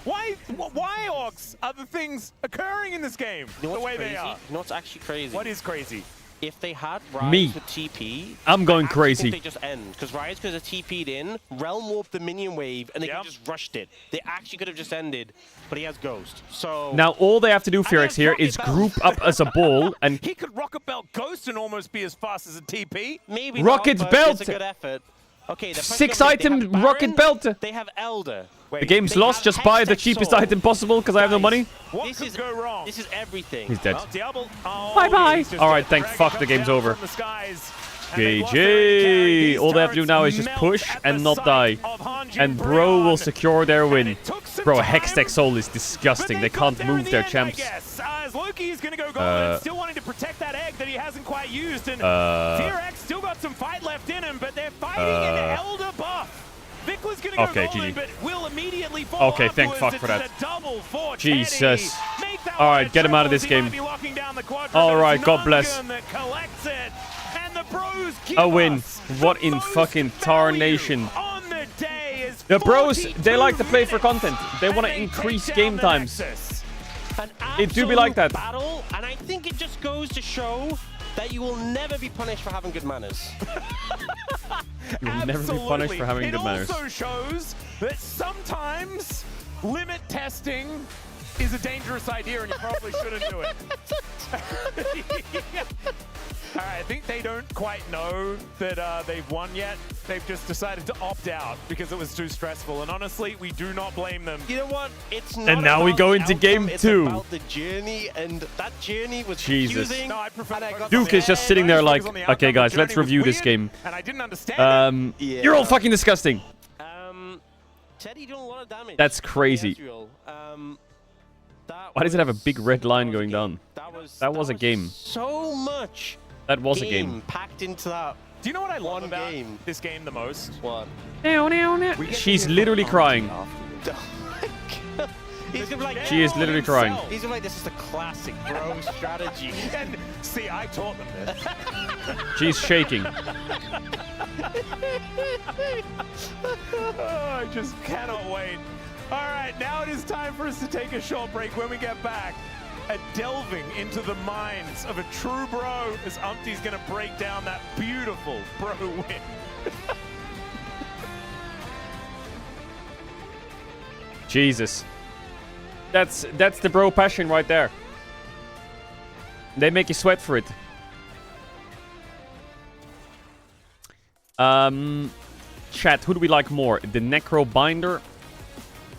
K: Why Orcs are the things occurring in this game
M: You know
K: the
M: what's
K: way
M: crazy?
K: they are?
M: You know what's actually crazy?
K: What is crazy?
M: if they had Rise
L: Me.
M: with TP,
L: I'm going
M: I
L: crazy.
M: think they just end because Rise could have TP'd in, Realm warped the minion wave, and they could just rushed it. They actually could have just ended, but he has Ghost. So
L: Now all they have to do, Fearx, here is group up as a ball and
K: He could Rocket Belt Ghost and almost be as fast as a TP.
M: maybe
L: Rocket
M: not, but
L: Belt!
M: it's a good effort. Okay, the
L: 6-item Rocket Belt.
M: They have Elder.
L: The game's lost. Just buy the cheapest item possible because I have no money.
K: What could go wrong?
M: This is everything.
L: He's dead.
K: Well, Diablo. Oh,
L: Bye bye.
K: he's just
L: All right,
K: dead.
L: thank
K: Dragon
L: fuck. The
K: comes
L: game's
K: down
L: over.
K: from the skies, and they've lost their
L: GG.
K: These
L: All they have to do
K: turrets
L: now is just
K: melt
L: push
K: at
L: and
K: the
L: not
K: sight
L: die.
K: of Hanjin
L: And Bro will
K: Brown.
L: secure their win.
K: some
L: Bro,
K: time,
L: Hextech Soul is disgusting. They can't move their champs.
K: Yes, as Loki is going to go golden, still wanting to protect that egg that he hasn't quite used, and Fearx still got some fight left in him, but they're fighting an Elder buff. Vic was going to go
L: Okay,
K: golden,
L: GG.
K: but will immediately fall
L: Okay, thank
K: afterwards.
L: fuck for
K: This
L: that.
K: is a double for
L: Jesus.
K: Teddy. Make that
L: All
K: one
L: right,
K: a
L: get him out of
K: triple.
L: this
K: He
L: game.
K: might be locking down the quadrant,
L: All
K: but
L: right,
K: it's
L: God bless.
K: Nungun that collects it, and the Bros give
L: A win.
K: us
L: What in fucking tarnation.
K: on the day is
L: The Bros,
K: 42
L: they like to play for
K: minutes,
L: content. They want to
K: and
L: increase
K: take
L: game
K: down the
L: times.
K: Nexus.
L: It do be like that.
M: Battle, and I think it just goes to show that you will never be punished for having good manners.
L: You will never be punished for having good manners.
K: It also shows that sometimes limit testing is a dangerous idea and you probably shouldn't do it. All right, I think they don't quite know that they've won yet. They've just decided to opt out because it was too stressful. And honestly, we do not blame them.
M: You know what? It's not
L: And now we
M: about
L: go
M: the
L: into
M: outcome,
L: game
M: it's
L: 2.
M: about the journey, and that journey was
L: Jesus.
M: confusing.
K: No, I prefer
M: and I got
L: Duke is just sitting there like, okay guys, let's review this game.
K: And I didn't understand
M: Yeah.
L: You're all fucking disgusting.
M: Teddy doing a lot of damage.
L: That's crazy.
M: Ezreal.
L: Why does it have a big red line going down? That was a game.
M: So much.
L: That was a game.
M: Packed into that.
K: Do you know what I love about this game the most?
M: What?
L: She's literally crying.
M: He's gonna be like,
L: She is literally crying.
M: He's gonna be like, this is the classic bro strategy.
K: And see, I taught them this.
L: She's shaking.
K: Oh, I just cannot wait. All right, now it is time for us to take a short break. When we get back, a delving into the minds of a true bro as Umpty's going to break down that beautiful bro win.
L: Jesus. That's the bro passion right there. They make you sweat for it. Chat, who do we like more? The Necro Binder?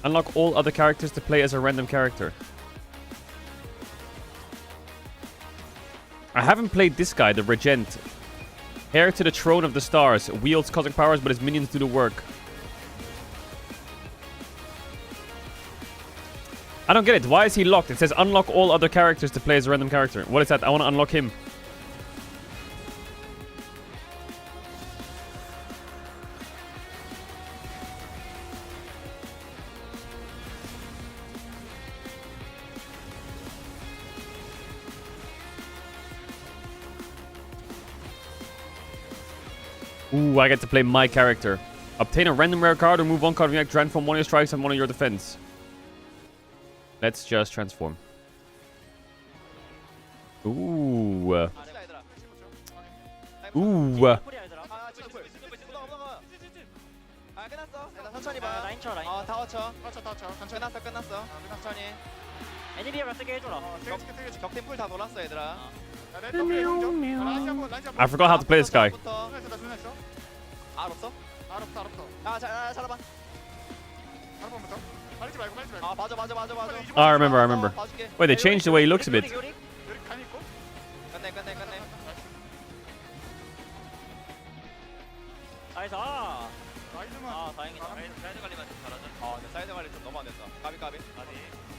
L: Unlock all other characters to play as a random character. I haven't played this guy, the Regent. Heir to the Throne of the Stars. Wields cosmic powers, but his minions do the work. I don't get it. Why is he locked? It says unlock all other characters to play as a random character. What is that? I want to unlock him. Ooh, I get to play my character. Obtain a random rare card or move one card from your deck, transform one of your strikes and one of your defense. Let's just transform. Ooh. Ooh.
B: 천천히 봐. 라인 쳐, 라인. 다 wat쳐. 끝났어. 천천히. 애니비아가 쓰게 해줘라. 격템 풀 다 돌았어, 얘들아.
L: I forgot how to play this guy.
B: 알았어? 잘해봐. 맞아.
L: I remember. Wait, they changed the way he looks a bit.
B: 끝내. 나이스. 다행이다. 사이드 관리만 좀 잘하자. 내 사이드 관리 좀 너무 안 됐다. 까비.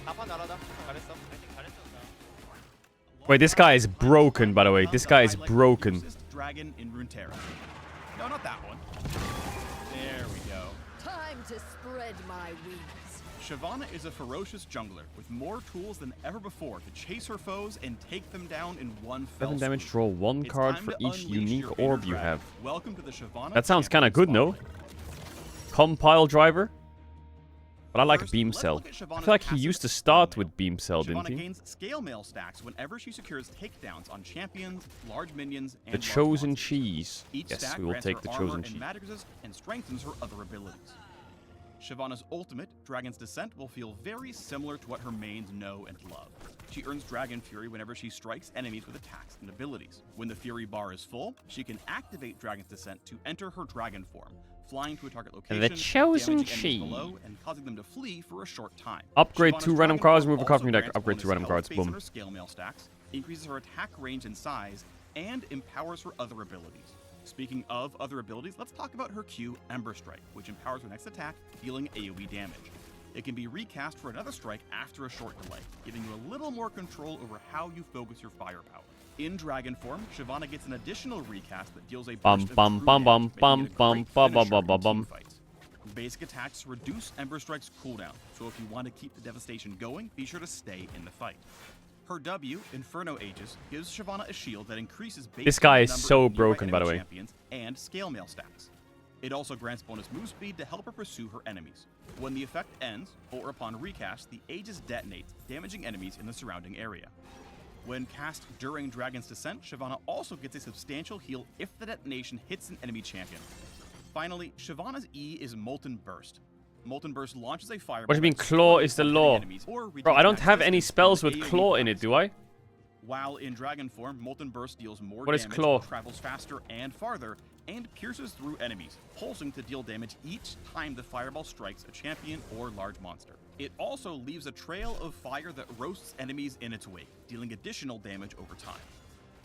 B: 다판 잘하자. 잘했어.
L: Wait, this guy is broken, by the way. This guy is broken.
X: Dragon in Runeterra. No, not that one. There we go.
A: Time to spread my wings.
X: Shyvana is a ferocious jungler with more tools than ever before to chase her foes and take them down in one fell
L: 7 damage,
X: swoop.
L: draw 1
X: It's
L: card
X: time
L: for
X: to
L: each
X: unleash
L: unique
X: your inner
L: orb you
X: dragon.
L: have.
X: Welcome to the Shyvana
L: That sounds kind of
X: Champion
L: good, no?
X: Spotlight.
L: Compile driver? But I like Beam Cell. I feel like he used to start with Beam Cell, didn't
X: Shyvana
L: he?
X: gains scale mail stacks whenever she secures takedowns on champions, large minions, and
L: The
X: large
L: Chosen
X: monsters.
L: Cheese.
X: Each
L: Yes,
X: stack
L: we will
X: grants
L: take
X: her
L: the
X: armor
L: Chosen
X: and
L: Cheese.
X: magicresist and strengthens her other abilities. Shyvana's ultimate, Dragon's Descent, will feel very similar to what her mains know and love. She earns Dragon Fury whenever she strikes enemies with attacks and abilities. When the Fury bar is full, she can activate Dragon's Descent to enter her dragon form, flying to a target location,
L: The Chosen
X: damaging enemies
L: Cheese.
X: below, and causing them to flee for a short time.
L: Upgrade
X: Shyvana's
L: 2 random
X: Dragon
L: cards,
X: form
L: remove a card from your
X: also
L: deck, upgrade
X: grants
L: 2 random
X: bonus
L: cards,
X: health based on
L: boom.
X: her scale mail stacks, increases her attack range and size, and empowers her other abilities. Speaking of other abilities, let's talk about her Q, Ember Strike, which empowers her next attack, dealing AoE damage. It can be recast for another strike after a short delay, giving you a little more control over how you focus your firepower. In Dragon form, Shyvana gets an additional recast that deals a burst of true damage, making it a great finisher in team fights. Basic attacks reduce Ember Strike's cooldown, so if you want to keep the devastation going, be sure to stay in the fight. Her W, Inferno Aegis, gives Shyvana a shield that increases base
L: This guy is
X: number
L: so
X: of nearby
L: broken, by the
X: enemy
L: way.
X: champions and scale mail stacks. It also grants bonus move speed to help her pursue her enemies. When the effect ends, or upon recast, the Aegis detonates, damaging enemies in the surrounding area. When cast during Dragon's Descent, Shyvana also gets a substantial heal if the detonation hits an enemy champion. Finally, Shyvana's E is Molten Burst. Molten Burst launches a fireball.
L: What do you mean Claw is the law? Bro, I don't have any spells with Claw in it, do I?
X: While in Dragon form, Molten Burst deals more
L: What is
X: damage,
L: Claw?
X: travels faster and farther, and pierces through enemies, pulsing to deal damage each time the fireball strikes a champion or large monster. It also leaves a trail of fire that roasts enemies in its wake, dealing additional damage over time.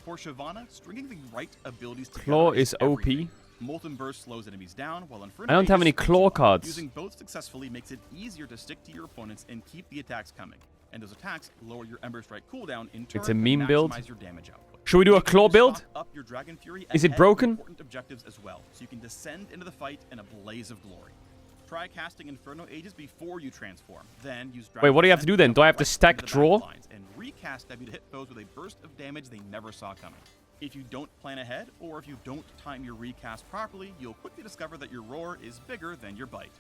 X: For Shyvana, stringing the right abilities together
L: Claw is OP.
X: everything. Molten Burst slows enemies down, while Inferno
L: I don't have
X: Aegis
L: any
X: speeds
L: Claw
X: you up.
L: cards.
X: Using both successfully makes it easier to stick to your opponents and keep the attacks coming. And those attacks lower your Ember Strike cooldown in turn
L: It's a
X: to
L: meme build.
X: maximize your damage output.
L: Should we do a
X: Make sure
L: Claw
X: to
L: build?
X: stock up your Dragon Fury
L: Is it
X: ahead of
L: broken?
X: important objectives as well, so you can descend into the fight in a blaze of glory. Try casting Inferno Aegis before you transform. Then use
L: Wait, what do you have to do then? Do I have to stack draw?
X: And recast W to hit foes with a burst of damage they never saw coming. If you don't plan ahead, or if you don't time your recast properly, you'll quickly discover that your roar is bigger than your bite.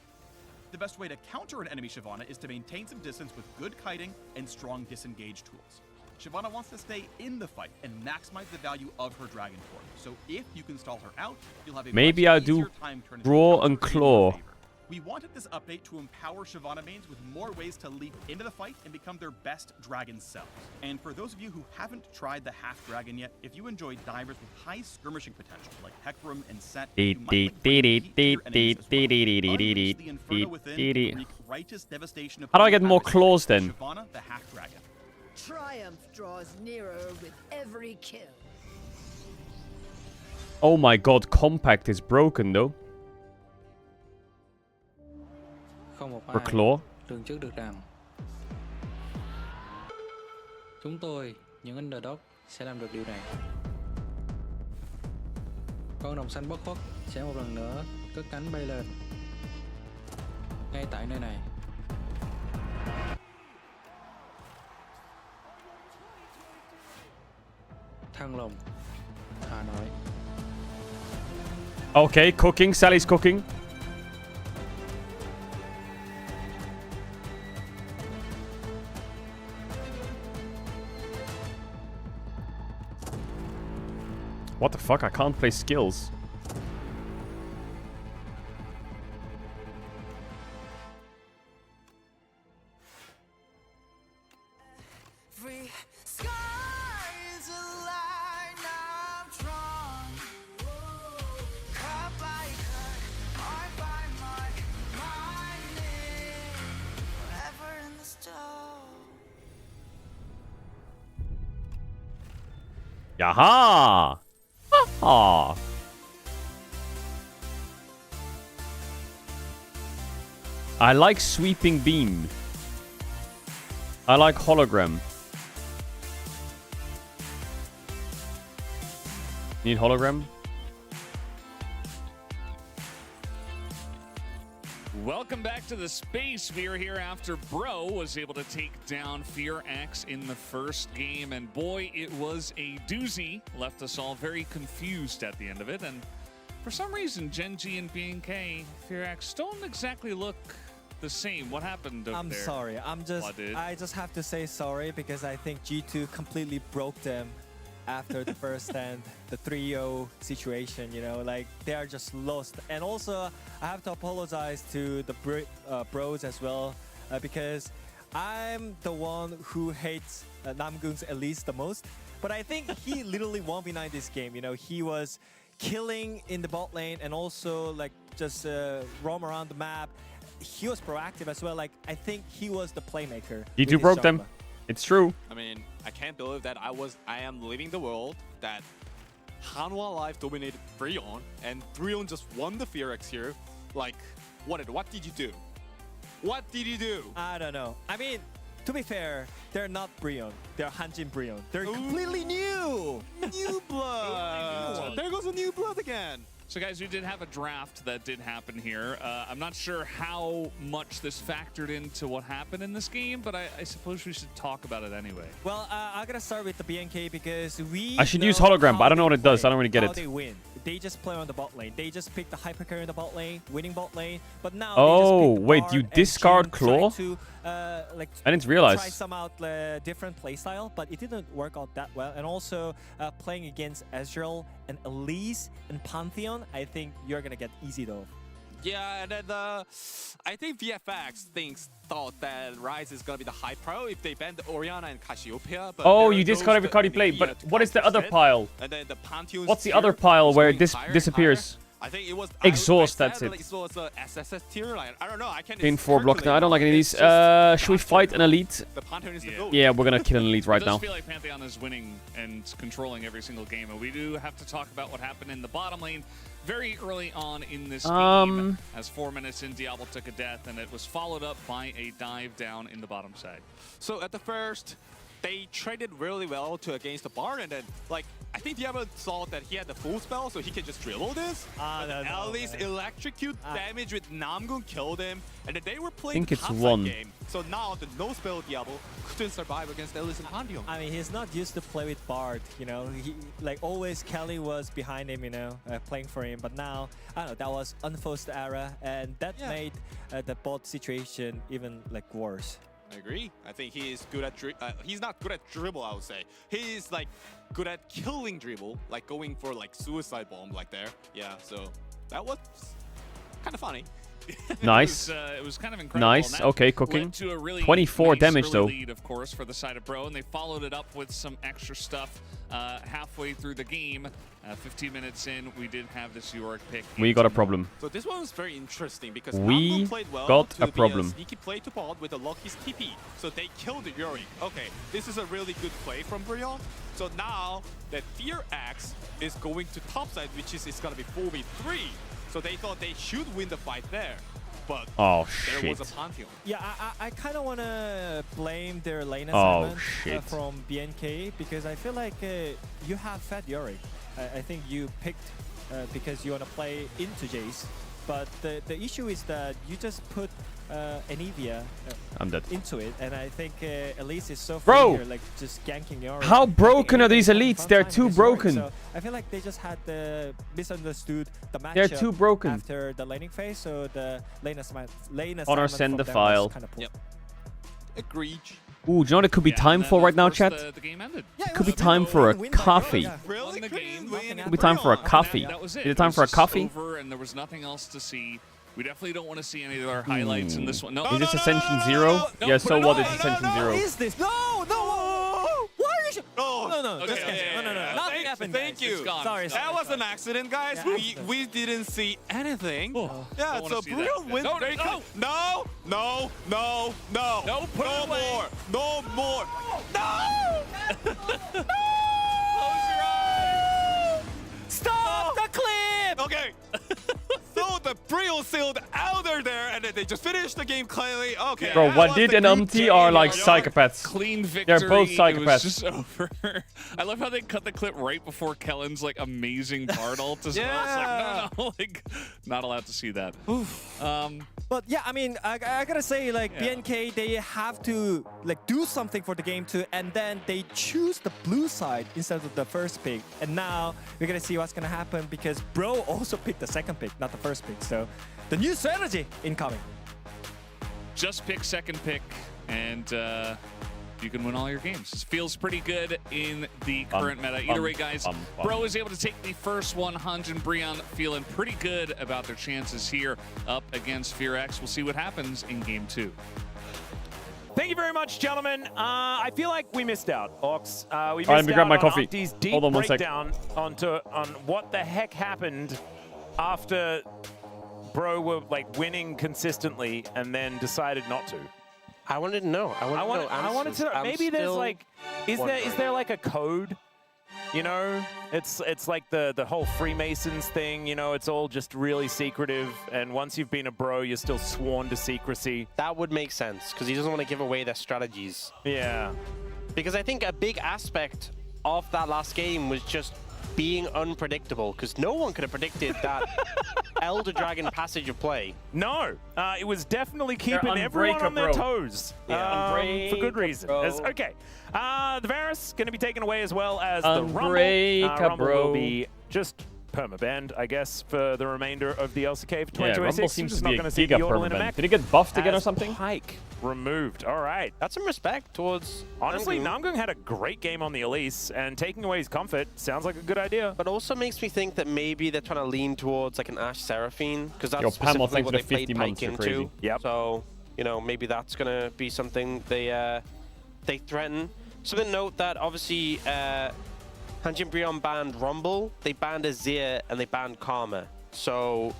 X: The best way to counter an enemy Shyvana is to maintain some distance with good kiting and strong disengage tools. Shyvana wants to stay in the fight and maximize the value of her dragon form. So if you can stall her out, you'll have a
L: Maybe
X: much
L: I'll
X: easier
L: do
X: time turning
L: draw
X: counter
L: and
X: in your
L: claw.
X: favor. We wanted this update to empower Shyvana mains with more ways to leap into the fight and become their best dragon selves. And for those of you who haven't tried the half dragon yet, if you enjoy divers with high skirmishing potential like Hecarim and Set, you might like bringing heat to your enemies as well. Unleash the Inferno within to wreak righteous devastation
L: How do I
X: upon
L: get
X: your
L: more
X: adversary.
L: claws then?
X: Shyvana the half dragon.
A: Triumph draws nearer with every kill.
L: Oh my god, Compact is broken though.
H: Không một
L: For
H: ai
L: Claw.
H: lường trước được rằng chúng tôi, những underdog, sẽ làm được điều này. Con rồng xanh bất khuất sẽ một lần nữa cất cánh bay lên ngay tại nơi này. Thăng Long, Hà Nội.
L: Okay, cooking. Sally's cooking. What the fuck? I can't play skills.
Q: Free skies align, I'm drawn. Cut by cut, mark by mark, mining forever in the stone.
L: Yaha! Ha! I like Sweeping Beam. I like Hologram. Need Hologram?
S: Welcome back to the space. We are here after Bro was able to take down Fear X in the first game, and boy, it was a doozy. Left us all very confused at the end of it, and for some reason, Genji and BNK, Fear X don't exactly look the same. What happened over
T: I'm
S: there?
T: sorry. I just have to say sorry because I think G2 completely broke them after the first stand, the 3-0 situation, you know, like they are just lost. And also, I have to apologize to the bros as well because I'm the one who hates Namgun's Elise the most. But I think he literally 1v9 this game, you know, he was killing in the bot lane and also like just roam around the map. He was proactive as well. Like, I think he was the playmaker.
L: G2 broke them. It's true.
U: I mean, I can't believe that I am living the world that Hanwha Life dominated Brionne and Brionne just won the Fearx here. Like, what did you do? What did you do?
T: I don't know. I mean, to be fair, they're not Brionne. They're Hanjin Brionne. They're completely new.
U: New blood. There goes a new blood again.
S: So guys, we did have a draft that did happen here. I'm not sure how much this factored into what happened in this game, but I suppose we should talk about it anyway.
T: Well, I'm going to start with the BNK because
L: I should use hologram, but I don't know what it does. I don't really get it.
T: They win. They just play on the bot lane. They just pick the hypercarry in the bot lane, winning bot lane. But now
L: oh, wait, you discard Claw?
T: Like,
L: I didn't realize.
T: Try some out different playstyle, but it didn't work out that well. And also playing against Ezreal and Elise and Pantheon, I think you're gonna get easy though.
U: Yeah, and then I think VFX thought that Ryze is gonna be the high pro if they ban the Orianna and Cassiopeia. But
L: oh, you discard every card you play, but what is the other pile?
U: And then the Pantheon's
L: What's the other pile where this disappears?
U: I think it was
L: exhaust. That's it.
U: Like it was a SSS tier. Like, I don't know. I can't.
L: In 4 block now. I don't like any of these. Should we fight an elite?
U: The Pantheon is the goal.
L: Yeah, we're gonna kill an elite right now.
S: I feel like Pantheon is winning and controlling every single game, and we do have to talk about what happened in the bottom lane very early on in this game. As 4 minutes in, Diablo took a death, and it was followed up by a dive down in the bottom side.
U: So at the first, they traded really well to against the Bard, and then like I think Diablo saw that he had the full spell, so he can just dribble this. At least electrocute damage with Namgun killed him, and then they were playing the top side game. So now the no spell Diablo couldn't survive against Elise and Pantheon.
T: I mean, he's not used to play with Bard, you know. He like always Kelly was behind him, you know, playing for him. But now I don't know, that was unforced error, and that made the bot situation even like worse.
U: I agree. I think he is good at he's not good at dribble, I would say. He's like good at killing dribble, like going for like suicide bomb like there. Yeah, so that was kind of funny.
L: Nice.
S: It was kind of incredible.
L: Nice. Okay, cooking.
S: To a really
L: 24
S: nice
L: damage though.
S: Lead, of course, for the side of Bro, and they followed it up with some extra stuff halfway through the game. 15 minutes in, we did have this Yorick pick.
L: We got a problem.
U: So this one was very interesting because
L: we
U: played well
L: got
U: to
L: a problem.
U: Sneaky play to bot with a Lucky's TP. So they killed the Yorick. Okay, this is a really good play from Brionne. So now that Fearx is going to topside, which is it's gonna be 4v3. So they thought they should win the fight there. But there was a Pantheon.
T: Yeah, I kind of want to blame their lane assignment from BNK because I feel like you have fed Yorick. I think you picked because you want to play into Jace. But the issue is that you just put Anivia
L: I'm dead.
T: into it, and I think Elise is so
L: Bro,
T: here, like just ganking Yorick.
L: How broken are these elites? They're too broken.
T: So I feel like they just had misunderstood the matchup.
L: They're too broken
T: after the laning phase, so the lane assignment
L: Honor send the file.
T: Kind of
U: yep. Agreed.
L: Ooh, do you know what it could be time for right now, chat?
S: The game ended.
L: It could be time for a coffee.
U: Really?
L: It could be time for a coffee. Is it time for a coffee?
S: Over and there was nothing else to see. We definitely don't want to see any of our highlights in this one. No.
L: Is this Ascension 0? Yeah, so what is Ascension 0?
T: What is this? No! Why are you... No.
S: Okay,
T: No. Nothing happened,
U: Thank you.
T: Sorry.
U: That was an accident, guys.
T: Yeah.
U: We didn't see anything.
S: Yeah,
U: so Brionne wins very quick. No.
S: No, put it away.
U: No more. No!
S: Close your eyes.
T: Stop the clip!
U: Okay. So the Brionne sailed out there, and then they just finished the game cleanly. Okay.
L: Bro, Wadid and Umti are like psychopaths.
S: Clean victory.
L: They're both psychopaths.
S: It was just over. I love how they cut the clip right before Kellen's like amazing Bard ult as well. It's like, no, like not allowed to see that.
T: But yeah, I mean, I gotta say, like BNK, they have to like do something for the game too, and then they choose the blue side instead of the first pick. And now we're gonna see what's gonna happen because Bro also picked the second pick, not the first pick. So the new strategy incoming.
S: just pick second pick, and you can win all your games. This feels pretty good in the current meta. Either way, guys, Bro is able to take the first one. Hanj and Brion feeling pretty good about their chances here up against FearX. We'll see what happens in game 2.
K: Thank you very much, gentlemen. I feel like we missed out, Ox. We missed
L: let me grab
K: out
L: my
K: on
L: coffee.
K: Opti's deep
L: Hold on 1 sec.
K: breakdown on what the heck happened after Bro were like winning consistently and then decided not to.
M: I wanted to know.
K: I wanted to know. Maybe there's like, is there like a code? You know, it's like the whole Freemasons thing. You know, it's all just really secretive. And once you've been a bro, you're still sworn to secrecy.
M: That would make sense because he doesn't want to give away their strategies.
K: Yeah.
M: Because I think a big aspect of that last game was just being unpredictable, because no one could have predicted that Elder Dragon passage of play.
K: No, it was definitely keeping everyone on their toes.
M: Yeah.
K: For good reason. Okay, the Varus going to be taken away as well as the Rumble. Rumble will be just permabanned, I guess, for the remainder of the LCK for 2026.
L: Yeah, Rumble seems to be a
K: giga
L: permabanned. Did he get buffed again or something?
K: Pike removed. All right.
M: That's some respect towards
K: Honestly, Namgung had a great game on the Elise, and taking away his comfort sounds like a good idea.
M: But also makes me think that maybe they're trying to lean towards like an Ashe Seraphine, because that's
L: Yo, Pamela,
M: specifically
L: thanks
M: what
L: for
M: they
L: the 50
M: played Pike
L: months. You're
M: into.
L: crazy.
K: Yep.
M: So, you know, maybe that's going to be something they threaten. Something to note that obviously Hanjin Brion banned Rumble, they banned Azir, and they banned Karma. So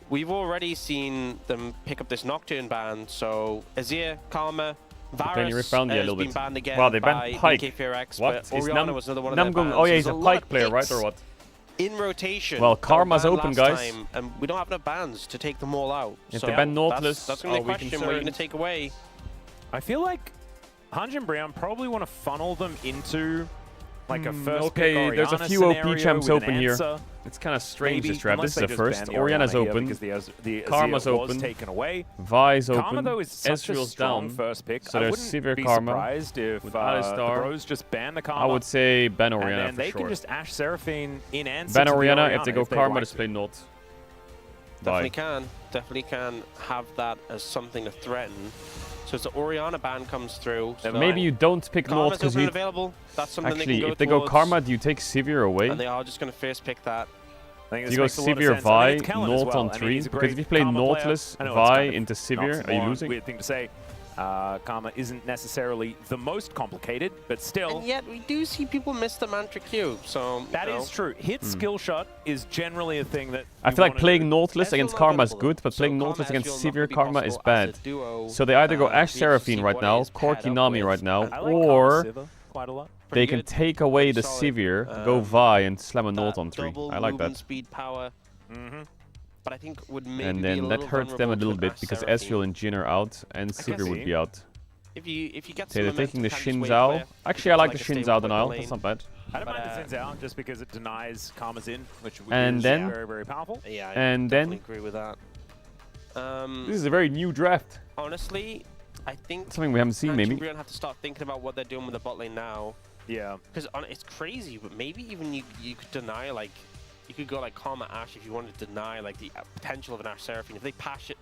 M: we've already seen them pick up this Nocturne ban. So Azir, Karma, Varus has been banned again.
L: Wow, they
M: by
L: banned Pike.
M: BKFRX,
L: What?
M: but Orianna was another one of their
L: Namgung,
M: bans.
L: oh yeah,
M: There's
L: he's a
M: lot
L: Pike
M: of
L: player, right,
M: picks
L: or what?
M: in rotation.
L: Well,
M: that were
L: Karma's
M: banned
L: open,
M: last
L: guys.
M: time, and we don't have enough bans to take them all out.
L: If
M: so
L: they ban Nautilus,
M: that's going to be a
L: are we
M: question. What are you going to
L: concerned?
M: take away?
K: I feel like Hanj and Brion probably want to funnel them into like a first pick
L: Okay, there's a
K: Orianna
L: few OP
K: scenario
L: champs
K: with an
L: open here.
K: answer.
L: It's kind of strange,
K: Maybe,
L: this draft.
K: unless
L: This is
K: they
L: the
K: just
L: first.
K: ban the
L: Orianna's
K: Orianna here
L: open.
K: because the
L: Karma's
K: Azir
L: open.
K: was taken away.
L: Vi's open.
K: Karma, though, is such a
L: Ezreal's
K: strong
L: down.
K: first pick.
L: So
K: I
L: there's
K: wouldn't
L: severe
K: be
L: Karma.
K: surprised if
L: With
K: the
L: Alistar.
K: Bros just ban the Karma.
L: I would say ban
K: and
L: Orianna
K: then they
L: for
K: can
L: sure.
K: just Ashe Seraphine in answer
L: Ban
K: to the
L: Orianna, if they go
K: they'd
L: Karma,
K: like
L: just play Not.
M: Definitely can have that as something to threaten. So as the Orianna ban comes through, so
L: Maybe you don't pick Not
M: Karma's
L: because
M: open
L: you.
M: and available. That's something
L: Actually,
M: they can go
L: if they go
M: towards,
L: Karma, do you take Sivir away?
M: and they are just going to first pick that.
K: I think
L: Do
K: this
L: you go
K: makes a lot of
L: Sivir,
K: sense. I
L: Vi,
K: think it's Kellen as
L: Naut
K: well.
L: on
K: I mean,
L: 3?
K: he's a
L: Because
K: great
L: if you play
K: Karma player.
L: Nautilus,
K: I know it's
L: Vi
K: kind of
L: into Sivir, are you
K: oxymoron,
L: losing?
K: Weird thing to say. Karma isn't necessarily the most complicated, but still.
M: And yet we do see people miss the Mantra Q. So
K: That is true. Hit skill shot is generally a thing that
L: I
K: you
L: feel like
K: wanna
L: playing
K: do.
L: Nautilus against Karma is good, but playing Nautilus against Sivir Karma is bad. So they either go Ashe Seraphine right now, Corki Nami right now,
K: I like
L: or
K: Karma Sivir quite a lot.
L: they can take away the Sivir, go Vi, and slam a Naut on 3. I like that.
M: Speed power. But I think would maybe
L: And
M: be a
L: then that
M: little
L: hurts them a
M: vulnerable
L: little
M: to
L: bit
M: Ashe
L: because
M: Seraphine.
L: Ezreal and Jhin are out, and Sivir would be out.
M: If you get
L: Okay,
M: some
L: they're taking the
M: momentum,
L: Shin
M: kind of
L: Zhao.
M: wave
L: Actually, I like the
M: a
L: Shin
M: stable
L: Zhao denial.
M: lane.
L: That's not bad.
K: I don't mind the Sins out just because it denies Karma's in, which
L: And
K: is
L: then-
K: very, very powerful.
M: Yeah, I
L: And
M: definitely
L: then-
M: agree with that.
L: This is a very new draft.
M: Honestly, I think
L: Something we haven't seen,
M: Hanj
L: maybe.
M: and Brion have to start thinking about what they're doing with the bot lane now.
K: Yeah.
M: Because it's crazy, but maybe even you could deny, like, you could go like Karma Ashe if you wanted to deny like the potential of an Ashe Seraphine. If they pass it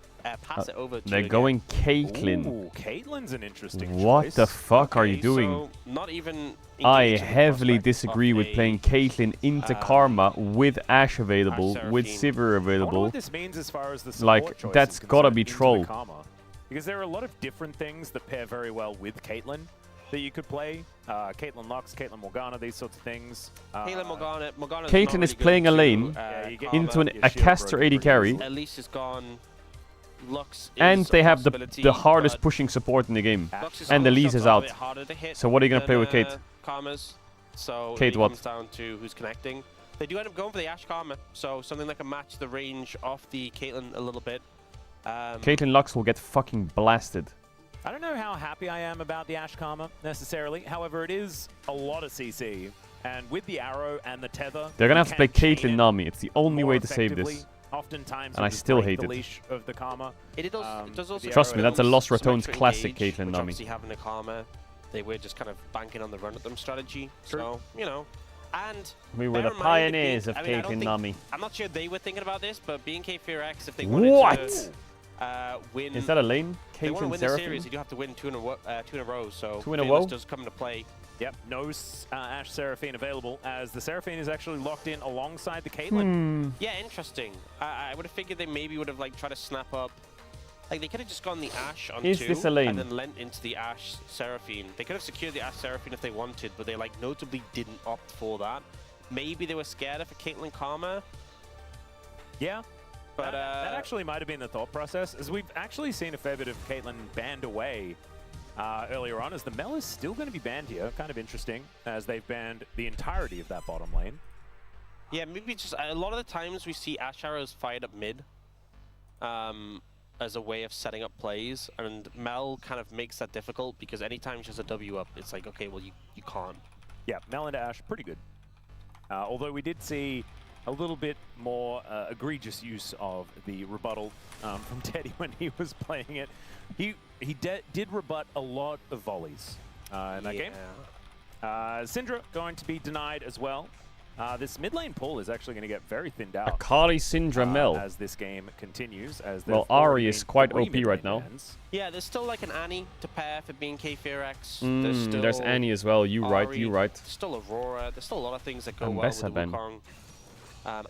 M: over to
L: They're
M: you
L: going Caitlyn.
K: Ooh, Caitlyn's an interesting
L: What
K: choice.
L: the fuck are you
M: Okay,
L: doing?
M: so not even
L: I
M: engaging the
L: heavily
M: prospect
L: disagree
M: of
L: with
M: a,
L: playing Caitlyn into Karma with Ashe available, with
M: Seraphine.
L: Sivir
K: I wonder
L: available.
K: what this means as far as the support
L: Like,
K: choice
L: that's
K: is
L: gotta
K: concerned
L: be
K: into the
L: troll.
K: Karma. Because there are a lot of different things that pair very well with Caitlyn that you could play. Caitlyn Lux, Caitlyn Morgana, these sorts of things.
M: Caitlyn Morgana
L: Caitlyn is playing a lane into a caster 80 carry,
M: Elise is gone. Lux
L: and
M: is
L: they
M: a
L: have
M: possibility,
L: the hardest
M: but
L: pushing support in the game.
M: Lux is
L: And the
M: also
L: Elise is
M: a
L: out.
M: bit harder to hit
L: So what are you gonna
M: than,
L: play with Kate?
M: Karma's. So
L: Kate
M: it
L: what?
M: comes down to who's connecting. They do end up going for the Ashe Karma, so something that can match the range of the Caitlyn a little bit.
L: Caitlyn Lux will get fucking blasted.
K: I don't know how happy I am about the Ashe Karma necessarily. However, it is a lot of CC. And with the arrow and the tether,
L: They're gonna
K: you
L: have to
K: can
L: play
K: chain
L: Caitlyn
K: it
L: Nami. It's the only
K: more
L: way to save
K: effectively.
L: this.
K: Oftentimes,
L: And I
K: you just
L: still
K: break
L: hate
K: the
L: it.
K: leash of the Karma.
M: It does also
L: Trust me, that's a Lost
M: some
L: Ratones
M: extra
L: classic
M: engage,
L: Caitlyn
M: which
L: Nami.
M: obviously having a Karma, they were just kind of banking on the run at them strategy. So, you know. And
L: We were
M: bear
L: the
M: in mind,
L: pioneers
M: if
L: of
M: I mean, I don't
L: Caitlyn
M: think-
L: Nami.
M: I'm not sure they were thinking about this, but being K4X, if they wanted
L: What?
M: to win.
L: Is that a lane?
M: They want to
L: Caitlyn
M: win the
L: Seraphine?
M: series. You do have to win two in a row. So
L: 2 in a
M: Fearless
L: row?
M: does come into play.
K: Yep, no Ashe Seraphine available, as the Seraphine is actually locked in alongside the Caitlyn.
M: Yeah, interesting. I would have figured they maybe would have like tried to snap up. Like they could have just gone the Ashe on
L: Is
M: 2
L: this a lane?
M: and then lent into the Ashe Seraphine. They could have secured the Ashe Seraphine if they wanted, but they like notably didn't opt for that. Maybe they were scared of a Caitlyn Karma.
K: Yeah.
M: But
K: that actually might have been the thought process, as we've actually seen a fair bit of Caitlyn banned away earlier on, as the Mel is still going to be banned here. Kind of interesting, as they've banned the entirety of that bottom lane.
M: Yeah, maybe just a lot of the times we see Ashe arrows fired up mid as a way of setting up plays, and Mel kind of makes that difficult because anytime she has a W up, it's like, okay, well, you can't.
K: Yeah, Mel into Ashe, pretty good. Although we did see a little bit more egregious use of the rebuttal from Teddy when he was playing it. He did rebut a lot of volleys in that game. Syndra going to be denied as well. This mid lane pool is actually going to get very thinned out.
L: Akali Syndra Mel.
K: As this game continues. As
L: well, Ari is quite OP right now.
M: Yeah, there's still like an Annie to pair for being K-Fear-X.
L: There's Annie as well. You right, you right.
M: Still Aurora. There's still a lot of things that go well with the Wukong.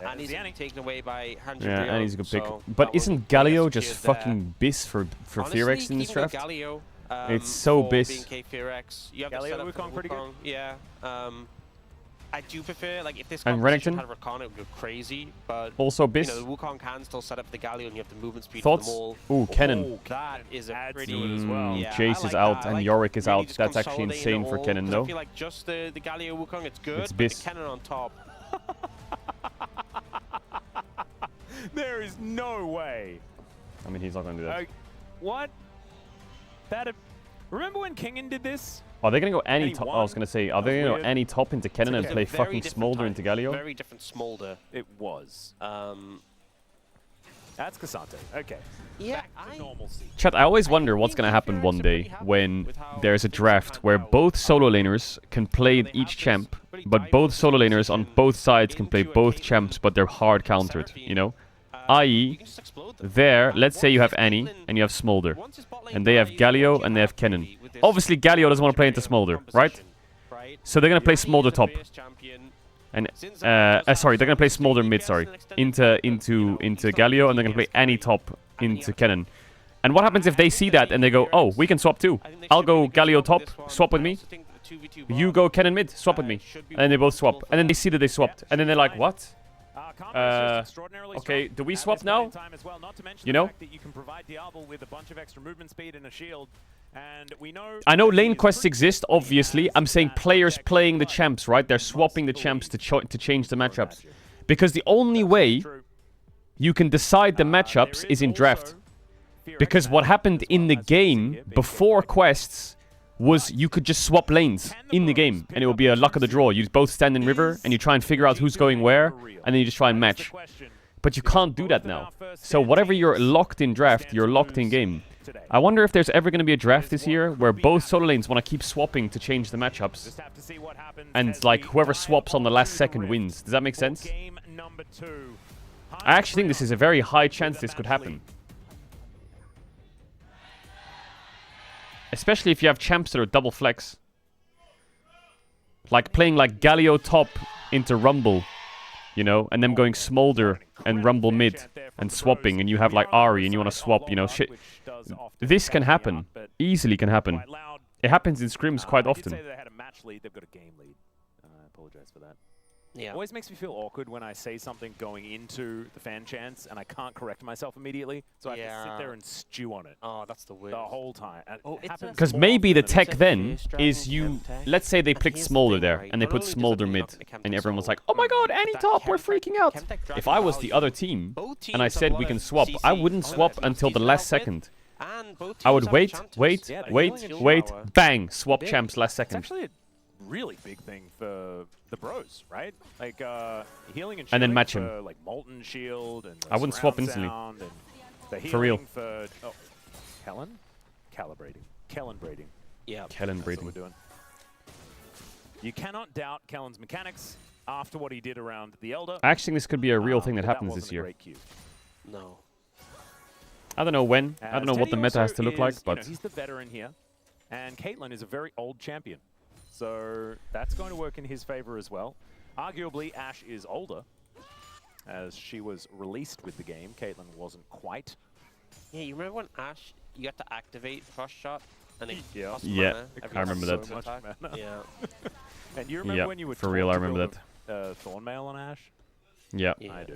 M: Annie's taken away by Hanji.
L: Yeah, Annie's a good pick. But isn't Galio just fucking bis for Fear-X in this draft?
M: Galio,
L: it's so bis.
M: Being K-Fear-X. You have
K: Galio Wukong pretty good.
M: Yeah. I do prefer, like, if this
L: and
M: competition
L: Renekton?
M: had Rakana, it would go crazy, but
L: also bis.
M: You know, the Wukong can still set up the Galio, and you have the movement speed
L: Thoughts?
M: for them all.
L: Ooh, Kennen.
M: Oh, that is a pretty...
L: Yeah, Jace is out and Yorick is out. That's actually insane for Kennen, though.
M: I feel like just the Galio Wukong, it's good,
L: it's
M: but
L: bis.
M: the Kennen on top.
K: There is no way.
L: I mean, he's not going to do that.
K: What? Remember when Kingen did this?
L: Are they going to go any top? I was going to say, are they going to go any top into Kennen and play fucking Smolder into Galio?
M: Very different Smolder.
K: It was. That's Cassante. Okay.
M: Yeah,
L: Chat, I always wonder what's going to happen one day when there's a draft where both solo laners can play each champ, but both solo laners on both sides can play both champs, but they're hard countered, you know? I.e., there, let's say you have Annie and you have Smolder, and they have Galio and they have Kennen. Obviously, Galio doesn't want to play into Smolder, right? So they're going to play Smolder top. And, sorry, they're going to play Smolder mid, sorry, into Galio, and they're going to play Annie top into Kennen. And what happens if they see that and they go, oh, we can swap too. I'll go Galio top, swap with me. You go Kennen mid, swap with me. And they both swap. And then they see that they swapped. And then they're like, what? Okay, do we swap now? You know? I know lane quests exist, obviously. I'm saying players playing the champs, right? They're swapping the champs to change the matchups. Because the only way you can decide the matchups is in draft. Because what happened in the game before quests was you could just swap lanes in the game, and it would be a luck of the draw. You both stand in river, and you try and figure out who's going where, and then you just try and match. But you can't do that now. So whatever you're locked in draft, you're locked in game. I wonder if there's ever going to be a draft this year where both solo lanes want to keep swapping to change the matchups. And like whoever swaps on the last second wins. Does that make sense? I actually think this is a very high chance this could happen. Especially if you have champs that are double flex. Like playing like Galio top into Rumble, you know, and them going Smolder and Rumble mid and swapping, and you have like Ari and you want to swap, you know, shit. This can happen. Easily can happen. It happens in scrims quite often.
K: They had a match lead, they've got a game lead. I apologize for that.
M: Yeah.
K: Always makes me feel awkward when I say something going into the fan chants and I can't correct myself immediately, so I have to sit there and stew on it.
M: Oh, that's the worst.
K: The whole time.
L: Because maybe the tech then is you... Let's say they picked Smolder there, and they put Smolder mid, and everyone was like, oh my god, Annie top, we're freaking out. If I was the other team, and I said we can swap, I wouldn't swap until the last second. I would wait, bang, swap champs last second.
K: Really big thing for the bros, right? Like healing and
L: then match
K: for,
L: him.
K: Like Molten Shield and
L: I wouldn't swap instantly. For real.
K: For, Kellen? Calibrating. Kellen braiding.
M: Yeah.
L: Kellen
K: That's
L: braiding.
K: what we're doing. You cannot doubt Kellen's mechanics after what he did around the Elder.
L: I actually think this could be a real thing that happens this year.
M: No.
L: I don't know when. I don't know what the meta has to look like, but
K: he's the veteran here, and Caitlyn is a very old champion, so that's going to work in his favor as well. Arguably, Ashe is older, as she was released with the game. Caitlyn wasn't quite.
M: Yeah, you remember when Ashe, you got to activate Frost Shot, and it cost
L: yeah,
M: mana every
L: I remember that.
M: so much mana. Yeah.
K: And you remember when you were
L: for real? I remember
K: that. Thornmail on Ashe.
L: Yeah,
K: I do.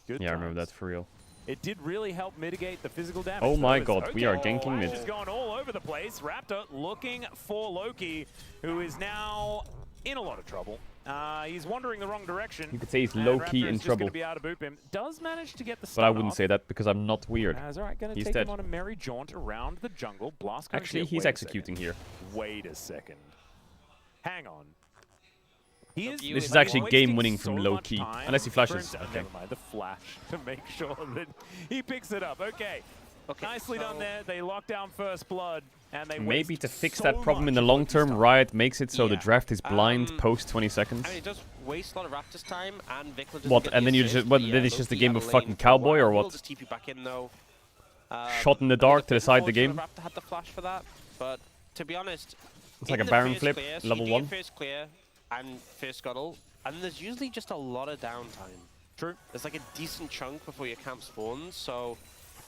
K: Good
L: yeah, I remember
K: times.
L: that for real.
K: It did really help mitigate the physical damage.
L: Oh my
K: though.
L: god,
K: Okay.
L: we are ganking mid.
K: Ashe is going all over the place. Raptor looking for Loki, who is now in a lot of trouble. He's wandering the wrong direction.
L: You could say he's low-key in trouble.
K: Be out of boop him. Does manage to get the
L: But I
K: stun
L: wouldn't
K: off.
L: say that because I'm not weird.
K: All right, gonna
L: He's
K: take
L: dead.
K: him on a merry jaunt around the jungle. Blast.
L: Actually, he's executing here.
K: Wait a second. Hang on. He is,
L: This is actually game-winning from low-key. Unless he flashes. Okay.
K: Never mind, the flash to make sure that he picks it up. Okay. Nicely done there. They lock down first blood. And they
L: Maybe
K: waste
L: to fix
K: so
L: that problem in
K: much
L: the long term, Riot makes it so the draft is blind post 20 seconds.
M: I mean, it does waste a lot of Raptors time, and Vikla doesn't
L: What?
M: get
L: And
M: the
L: then you
M: assist,
L: just
M: but
L: then it's
M: yeah,
L: just a
M: Loki
L: game
M: had
L: of
M: lane
L: fucking
M: for a
L: cowboy
M: while.
L: or
M: We'll
L: what?
M: just TP back in though.
L: Shot in the dark to
M: bit
L: decide the game.
M: unfortunate Raptor had the flash for that, but to be honest,
L: It's like a
M: in the
L: Baron
M: first
L: flip,
M: clear, so
L: level
M: you do
L: 1.
M: your first clear and first scuttle, and there's usually just a lot of downtime.
K: True.
M: There's like a decent chunk before your camp spawns, so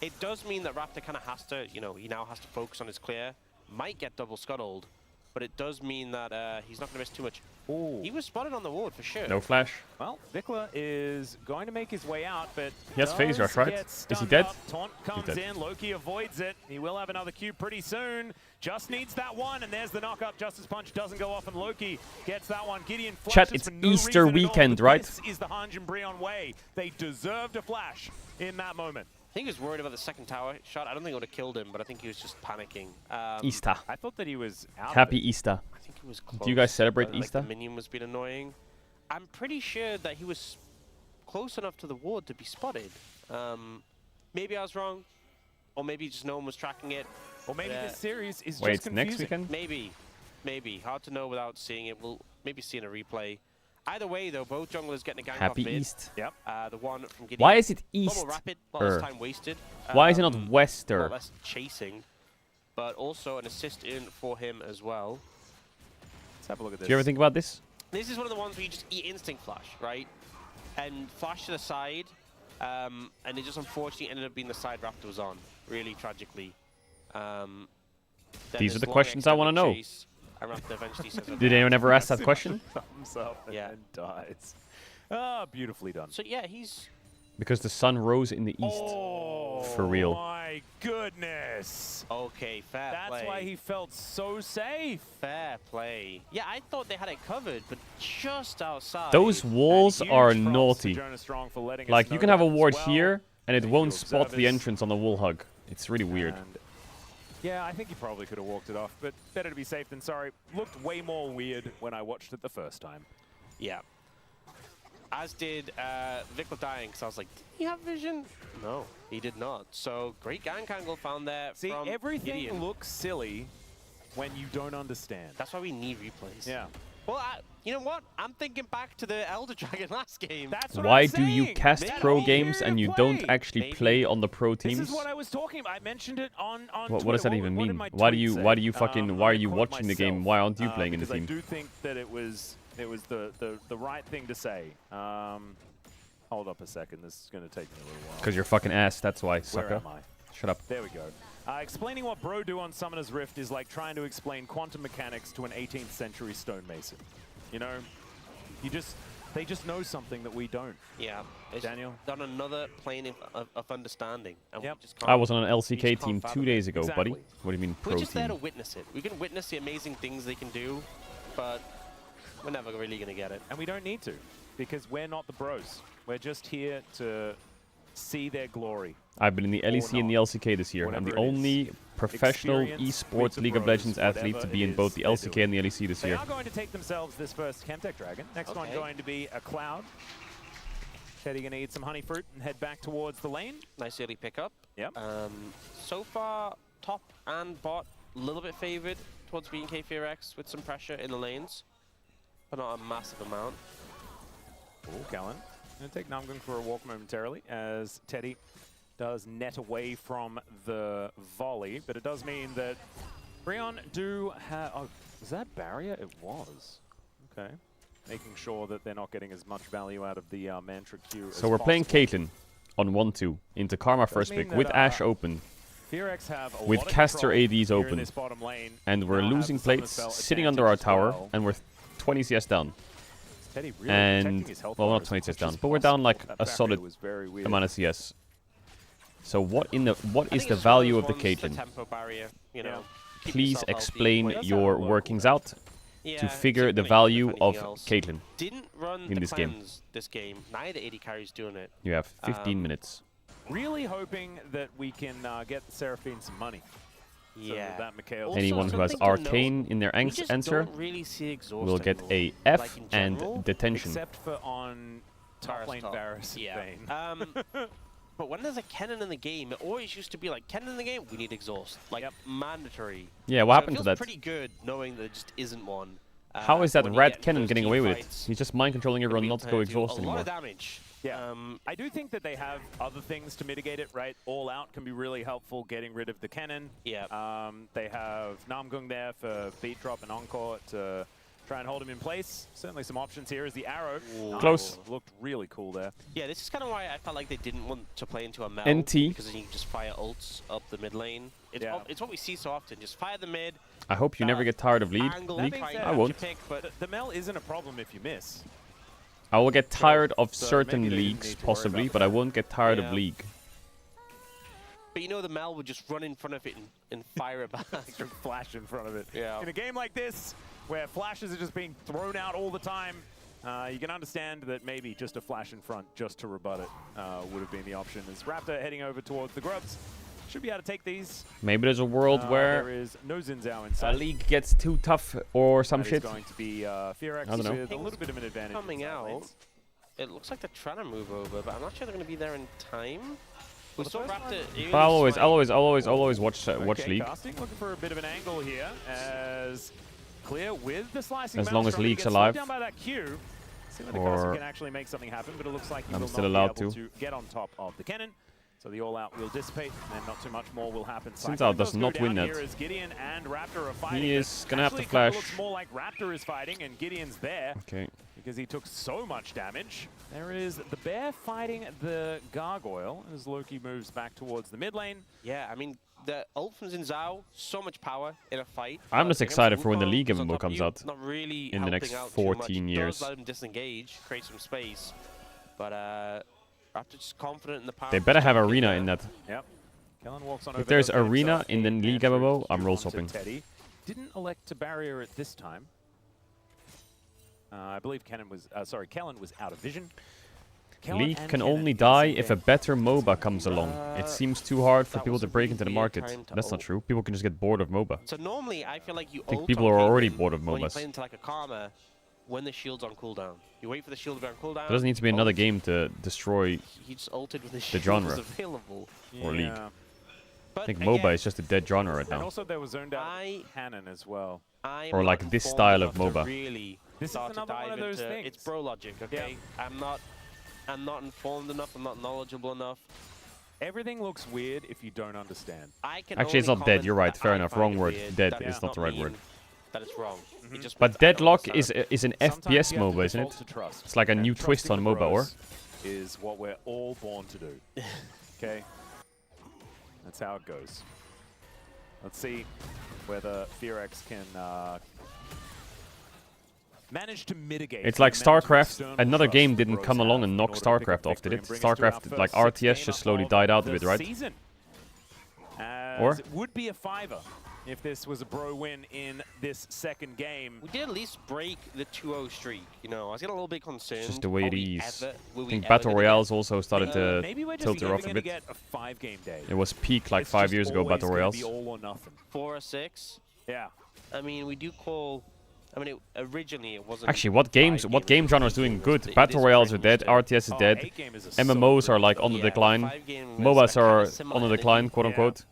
M: it does mean that Raptor kind of has to, you know, he now has to focus on his clear. Might get double scuttled, but it does mean that he's not going to miss too much.
K: Ooh.
M: He was spotted on the ward for sure.
L: No flash.
K: Well, Vikla is going to make his way out, but
L: He has phase rush, right? Is he dead?
K: Taunt
L: He's
K: comes
L: dead.
K: in. Loki avoids it. He will have another cube pretty soon. Just needs that one, and there's the knock-up. Justice Punch doesn't go off, and Loki gets that one. Gideon flashes
L: Chat, it's
K: for no
L: Easter
K: reason at all,
L: weekend,
K: but
L: right?
K: This is the Hanj and Brion way. They deserved a flash in that moment.
M: I think he was worried about the second tower shot. I don't think it would have killed him, but I think he was just panicking.
L: Easter.
K: I thought that he was out
L: Happy
K: of it.
L: Easter.
M: I think he was close.
L: Do you guys celebrate
M: but, like,
L: Easter?
M: the minion was being annoying. I'm pretty sure that he was close enough to the ward to be spotted. Maybe I was wrong, or maybe just no one was tracking it.
K: Or maybe this series is
L: Wait,
K: just confusing.
L: next weekend?
M: Maybe. Hard to know without seeing it. We'll maybe see in a replay. Either way, though, both junglers getting a gank
L: Happy
M: off mid.
L: East.
K: Yep.
M: The one from Gideon.
L: Why is it East?
M: Bubble rapid, a lot less time wasted.
L: Why is it not
M: A lot
L: Wester?
M: less chasing, but also an assist in for him as well.
K: Let's have a look at this.
L: Do you ever think about this?
M: This is one of the ones where you just eat instinct flash, right? And flash to the side, and it just unfortunately ended up being the side Raptor was on, really tragically. Then
L: These
M: this
L: are the
M: long
L: questions I want to
M: extended
L: know.
M: chase, and Raptor eventually says,
L: Did
M: "Okay."
L: anyone ever ask that question?
K: Thumbs up and
M: Yeah.
K: then dies. Ah, beautifully done.
M: So yeah, he's...
L: Because the sun rose in the east.
K: Oh,
L: For real.
K: my goodness.
M: Okay, fair play.
K: That's why he felt so safe.
M: Fair play. Yeah, I thought they had it covered, but just outside.
L: Those walls
K: huge
L: are
K: props to
L: naughty.
K: Jonas Strong for letting us
L: Like,
K: know
L: you can have a
K: that as
L: ward
K: well.
L: here, and it
K: Thank
L: won't
K: you,
L: spot the
K: observers.
L: entrance on the wall hug. It's really weird.
K: And yeah, I think he probably could have walked it off, but better to be safe than sorry. Looked way more weird when I watched it the first time.
M: Yeah. As did Vikla dying, because I was like, did he have vision? No, he did not. So, great gank angle found there.
K: See,
M: from
K: everything
M: Gideon.
K: looks silly when you don't understand.
M: That's why we need replays.
K: Yeah.
M: Well, you know what? I'm thinking back to the Elder Dragon last game.
K: That's what
L: Why
K: I'm
L: do you
K: saying.
L: cast
K: They
L: pro
K: don't
L: games
K: care
L: and
K: to
L: you don't
K: play.
L: actually
M: Maybe.
L: play on the pro teams?
K: This is what I was talking about. I mentioned it on
L: What
K: Twitter.
L: does that even
K: What did
L: mean?
K: my
L: Why do
K: tweet
L: you
K: say?
L: why are you
K: I quote
L: watching the game?
K: myself,
L: Why aren't you playing in the
K: because
L: team?
K: I do think that it was the right thing to say. Hold up a second. This is going to take me a little while.
L: Because you're fucking ass, that's why,
K: Where
L: sucker.
K: am I?
L: Shut up.
K: There we go. Explaining what Bro do on Summoner's Rift is like trying to explain quantum mechanics to an 18th century stonemason. You know, they just know something that we don't.
M: Yeah. It's
K: Daniel?
M: on another plane of understanding. And
K: Yep.
M: we just can't,
L: I was on an
M: we just
L: LCK
M: can't
L: team
M: fathom
L: 2 days ago,
K: Exactly.
L: buddy. What do you mean
M: We're
L: pro
M: just there to
L: team?
M: witness it. We can witness the amazing things they can do, but we're never really going to get it.
K: And we don't need to, because we're not the bros. We're just here to see their glory.
L: I've been in the LEC and the LCK this year. I'm the
K: Whatever it is.
L: only professional
K: Experience,
L: esports
K: meets the
L: League of
K: bros,
L: Legends athlete to
K: whatever
L: be
K: it
L: in
K: is
L: both the
K: they're
L: LCK
K: doing.
L: and the LEC this
K: They
L: year.
K: are going to take themselves this first Chemtech Dragon. Next one
M: Okay.
K: going to be a Cloud. Teddy going to eat some honey fruit and head back towards the lane.
M: Nice early pickup.
K: Yep.
M: So far, top and bot a little bit favored towards being K4X with some pressure in the lanes, but not a massive amount.
K: Oh, Callan. Going to take Namgung for a walk momentarily as Teddy does net away from the volley, but it does mean that Breon do have... Oh, was that barrier? It was. Okay. Making sure that they're not getting as much value out of the Mantra Q as
L: So we're playing
K: possible.
L: Caitlyn on 1-2 into Karma first pick with Ashe open.
K: Fearex have a
L: With
K: lot of
L: caster
K: control
L: ADs
K: here in
L: open.
K: this bottom lane.
L: And we're
K: Now have
L: losing
K: the summon
L: plates,
K: spell
L: sitting under our
K: advantage as
L: tower,
K: well.
L: and we're 20 CS down.
K: Teddy really
L: And,
K: protecting his health
L: well,
K: bar
L: not
K: as
L: 20 CS
K: much
L: down,
K: as
L: but we're down
K: possible.
L: like
K: That
L: a
K: barrier
L: solid
K: was very weird.
L: amount of CS. So what is the value of the Caitlyn?
M: Tempo barrier, you know. Keep
L: Please
M: yourself healthy.
L: explain
M: That's
L: your
M: how it
L: workings
M: works.
L: out
M: Yeah,
L: to figure
M: it's
L: the
M: like
L: value
M: anything
L: of
M: else.
L: Caitlyn
M: Didn't run
L: in
M: the
L: this game.
M: cleanse this game. Neither AD carries doing it.
L: You have 15 minutes.
K: Really hoping that we can get Seraphine some money.
M: Yeah.
K: So that Mikhail
L: Anyone who has Arcane in their answer
M: really see exhaust
L: will get
M: anymore.
L: a F
M: Like in
L: and
M: general,
L: detention.
K: Except for on top lane Varus and Vayne.
M: But when there's a Kennen in the game, it always used to be like, Kennen in the game, we need exhaust. Like, mandatory.
L: Yeah, what
M: So
L: happened
M: it
L: to
M: feels
L: that?
M: pretty good knowing there just isn't one.
L: How is that
M: when you
L: Red
M: get
L: Cannon
M: those
L: getting
M: team
L: away with it?
M: fights.
L: He's just mind controlling everyone not to go exhaust
M: A lot
L: anymore.
M: of damage.
K: Yeah. I do think that they have other things to mitigate it, right? All out can be really helpful getting rid of the cannon.
M: Yeah.
K: They have Namgung there for beat drop and encore to try and hold him in place. Certainly some options here as the arrow.
L: Close.
K: Looked really cool there.
M: Yeah, this is kind of why I felt like they didn't want to play into a Mel.
L: NT.
M: Because then you can just fire ults up the mid lane. It's what we see so often. Just fire the mid.
L: I hope you never get tired of League.
M: Angle,
L: I won't.
K: But the Mel isn't a problem if you miss.
L: I will get tired of
K: so
L: certain
K: maybe they didn't
L: leagues,
K: need to worry
L: possibly,
K: about
L: but I won't get tired of
M: Yeah.
L: League.
M: But you know the Mel would just run in front of it and fire it back.
K: Flash in front of it.
M: Yeah.
K: In a game like this, where flashes are just being thrown out all the time, you can understand that maybe just a flash in front just to rebut it would have been the option. As Raptor heading over towards the Grubs, should be able to take these.
L: Maybe there's a world
K: there
L: where
K: is no Zinzao
L: a
K: inside.
L: League gets too tough or some
K: That is
L: shit.
K: going to be Fearex
L: I don't know.
K: with a little bit of an advantage.
M: Coming
K: inside
M: out,
K: lanes.
M: it looks like they're trying to move over, but I'm not sure they're going to be there in time. We
K: the
M: saw
K: first
M: Raptor.
K: one-
L: But I'll always watch
K: Okay,
L: League.
K: Casting looking for a bit of an angle here as Clear with the slicing
L: As long as
K: Maelstrom, he
L: League's
K: gets slowed
L: alive.
K: down by that Q. See whether
L: Or-
K: Casting can actually make something happen, but it looks like he
L: I'm
K: will
L: still
K: not
L: allowed
K: be able
L: to.
K: get on top of the cannon. So the all-out will dissipate, and then not too much more will happen.
L: Zinzao
K: Cyclone
L: does
K: go
L: not
K: down
L: win that.
K: here as Gideon and Raptor are fighting,
L: He
K: but
L: is gonna have to
K: actually kinda
L: flash.
K: looks more like Raptor is fighting, and Gideon's there.
L: Okay.
K: Because he took so much damage. There is the bear fighting the gargoyle as Loki moves back towards the mid lane.
M: Yeah, I mean, the ult from Zinzao, so much power in a fight.
L: I'm just
M: Against
L: excited for when the
M: Wukong,
L: League
M: who's on
L: MMO
M: top of
L: comes
M: you,
L: out
M: Not really
L: in the next
M: helping out
L: 14
M: too much.
L: years.
M: Does let him disengage, create some space. But Raptor just confident in the power.
L: They better have Arena in that.
K: Yep. Kellen walks on
L: If
K: over,
L: there's
K: does get
L: Arena
K: himself
L: in the
K: a
L: League
K: Andrew
L: MMO, I'm
K: Q
L: roll
K: onto
L: swapping.
K: Teddy. Didn't elect to barrier it this time. I believe Kellen was out of vision. Kellen
L: League
K: and
L: can
K: Kennen
L: only
K: is
L: die
K: in
L: if
K: there.
L: a better MOBA comes along. It seems too hard for
M: that
L: people
M: was
L: to
M: a
L: break
M: really
L: into the
M: weird
L: market.
M: time to
L: That's not
M: ult.
L: true. People can just get bored of MOBA.
M: So normally, I feel like you
L: I think
M: ult
L: people
M: on
L: are already
M: Caitlyn
L: bored of
M: when you
L: MOBAs.
M: play into like a Karma when the shield's on cooldown. You wait for the shield to be on cooldown.
L: There doesn't need to be another
M: ult.
L: game to destroy
M: He just ulted when the
L: the
M: shield
L: genre
M: was available.
L: or League.
K: Yeah.
M: But
L: I think
M: again,
L: MOBA is just a dead genre right
K: And
L: now.
K: also there was zoned out cannon as well.
M: I'm
L: Or
M: not
L: like this
M: informed
L: style of
M: enough to
L: MOBA.
M: Really
K: This is
M: start to
K: another one
M: dive
K: of those
M: into
K: things.
M: It's bro logic, okay? I'm not informed enough. I'm not knowledgeable enough.
K: Everything looks weird if you don't understand.
M: I can
L: Actually, it's
M: only
L: not dead.
M: comment
L: You're right.
M: that
L: Fair
M: I
L: enough.
M: find
L: Wrong
M: it
L: word.
M: weird.
L: Dead
M: That
L: is
M: does
L: not the right
M: mean
L: word.
M: That it's wrong. It just
L: But
M: means I don't
L: Deadlock
M: understand.
L: is an
K: Sometimes
L: FPS
K: you have to
L: MOBA, isn't it?
K: default to trust.
L: It's like a
K: And
L: new twist
K: trusting
L: on
K: the
L: MOBA, or?
K: bros is what we're all born to do. Okay? That's how it goes. Let's see whether Fearex can manage to mitigate.
L: It's like
K: the amount of
L: StarCraft.
K: external
L: Another
K: trust
L: game
K: the
L: didn't
K: bros
L: come
K: have
L: along and
K: in
L: knock
K: order to pick up
L: StarCraft off, did
K: victory
L: it?
K: and bring us to our
L: StarCraft, like
K: first
L: RTS,
K: 6
L: just
K: game
L: slowly
K: of
L: died out a
K: the
L: bit, right?
K: season. As
L: Or?
K: it would be a fiver if this was a bro win in this second game.
M: We did at least break the 2-0 streak. You know, I was getting a little bit concerned.
L: It's just the way
M: Are
L: it
M: we
L: is.
M: ever- will
L: I
M: we
L: think
M: ever
L: Battle
M: gonna
L: Royales also started to
K: maybe we're just
L: tilt it
K: never
L: off a
K: gonna
L: bit.
K: get a 5-game day.
L: It was peak like
K: It's
L: 5
K: just
L: years ago,
K: always
L: Battle
K: gonna
L: Royales.
K: be all or nothing.
M: 4 or 6.
K: Yeah.
M: I mean, we do call. I mean, originally it wasn't.
L: Actually, what game genre is doing good?
M: It
L: Battle
M: is
L: Royales are
M: very
L: dead,
M: much
L: RTS is
K: Oh,
L: dead,
K: 8-game is a
L: MMOs
K: so
L: are like
K: good.
L: on the
M: Yeah,
L: decline,
M: 5-game
L: MOBAs
M: is kinda
L: are
M: similar
L: on the
M: energy.
L: decline, quote
K: Yeah.
L: unquote.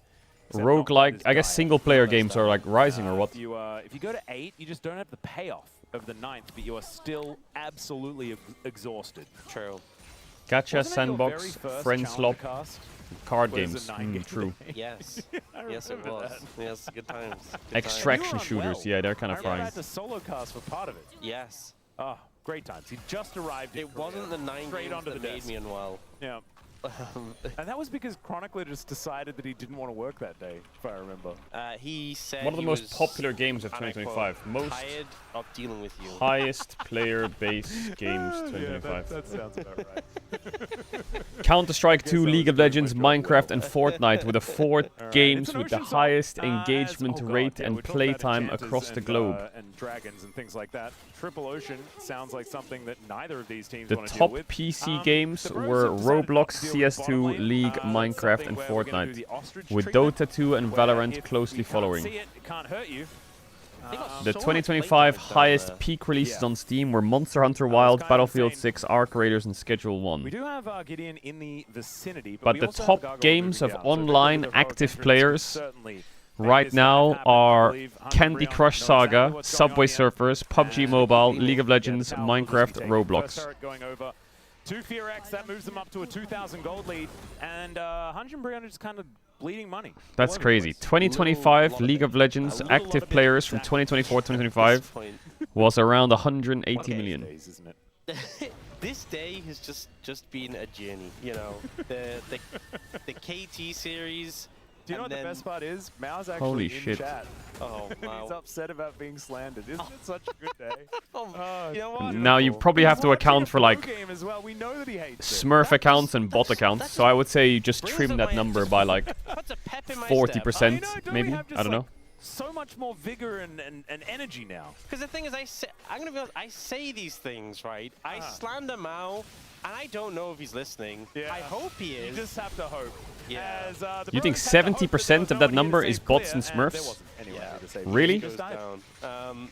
K: Except not
L: Roguelike,
K: as
L: I guess
K: dire
L: single player
K: as
L: games
K: that.
L: are like rising or what?
K: If you go to 8, you just don't have the payoff of the 9th, but you are still absolutely exhausted.
M: True.
L: Gacha,
K: Wasn't it your very
L: Sandbox,
K: first
L: Friend
K: Challenger
L: Slop.
K: cast?
L: Card games. True.
M: Yes. Yes, it was. Yes, good times.
L: Extraction shooters. Yeah, they're kind of frying.
K: I had the solo cast for part of it.
M: Yes.
K: Oh, great times. He just arrived.
M: It wasn't the 9
K: straight
M: games
K: onto
M: that
K: the
M: made
K: desk.
M: me unwell.
K: Yeah. And that was because Chronicler just decided that he didn't want to work that day, if I remember.
M: He said
L: One of the
M: he
L: most
M: was,
L: popular games of
M: and I
L: 2025.
M: quote,
L: Most
M: tired of dealing with you.
L: highest player base games 2025.
K: Yeah, that sounds about right.
L: Counter-Strike 2, League of Legends, Minecraft, and Fortnite were the 4 games with the highest engagement rate and playtime across the globe.
K: And dragons and things like that. Triple Ocean sounds like something that neither of these teams
L: The
K: want to
L: top
K: deal with.
L: PC games were Roblox, CS2, League, Minecraft, and Fortnite, with Dota 2 and Valorant closely following.
K: Can't hurt you.
L: The 2025 highest peak releases on Steam were Monster Hunter Wilds, Battlefield 6, Ark Raiders, and Schedule 1.
K: We do have Gideon in the vicinity,
L: But
K: we
L: the
K: also have
L: top
K: Gargoyle
L: games
K: moving
L: of
K: down, so
L: online
K: the
L: active
K: entrance
L: players
K: certainly
L: right now are Candy Crush Saga, Subway Surfers, PUBG Mobile, League of Legends, Minecraft, Roblox.
K: going over to FearX, that moves them up to a 2,000 gold lead, and 100 and Brianna just kind of bleeding money.
L: That's crazy. 2025 League of Legends active players from 2024-2025 was around 180 million.
M: This day has just been a journey, you know. The KT series.
K: Do you know what the best part is? Mao's actually
L: Holy
K: in
L: shit.
K: chat.
M: Oh, wow.
K: He's upset about being slandered. Isn't it such a good day?
M: You know what?
L: Now you probably have to account for like
K: Game as well. We know that he hates it.
L: Smurf accounts and bot accounts, so I would say you just trim that number by like 40%, maybe. I don't know.
K: So much more vigor and energy now.
M: Because the thing is, I'm gonna be honest, I say these things, right? I slander Mao, and I don't know if he's listening.
K: Yeah.
M: I hope he is.
K: You just have to hope.
M: Yeah.
K: As, the
L: You think
K: Bruins had to hope
L: 70% of that number is bots and
K: there
L: Smurfs?
K: wasn't anyone to save
L: Really?
K: He goes down.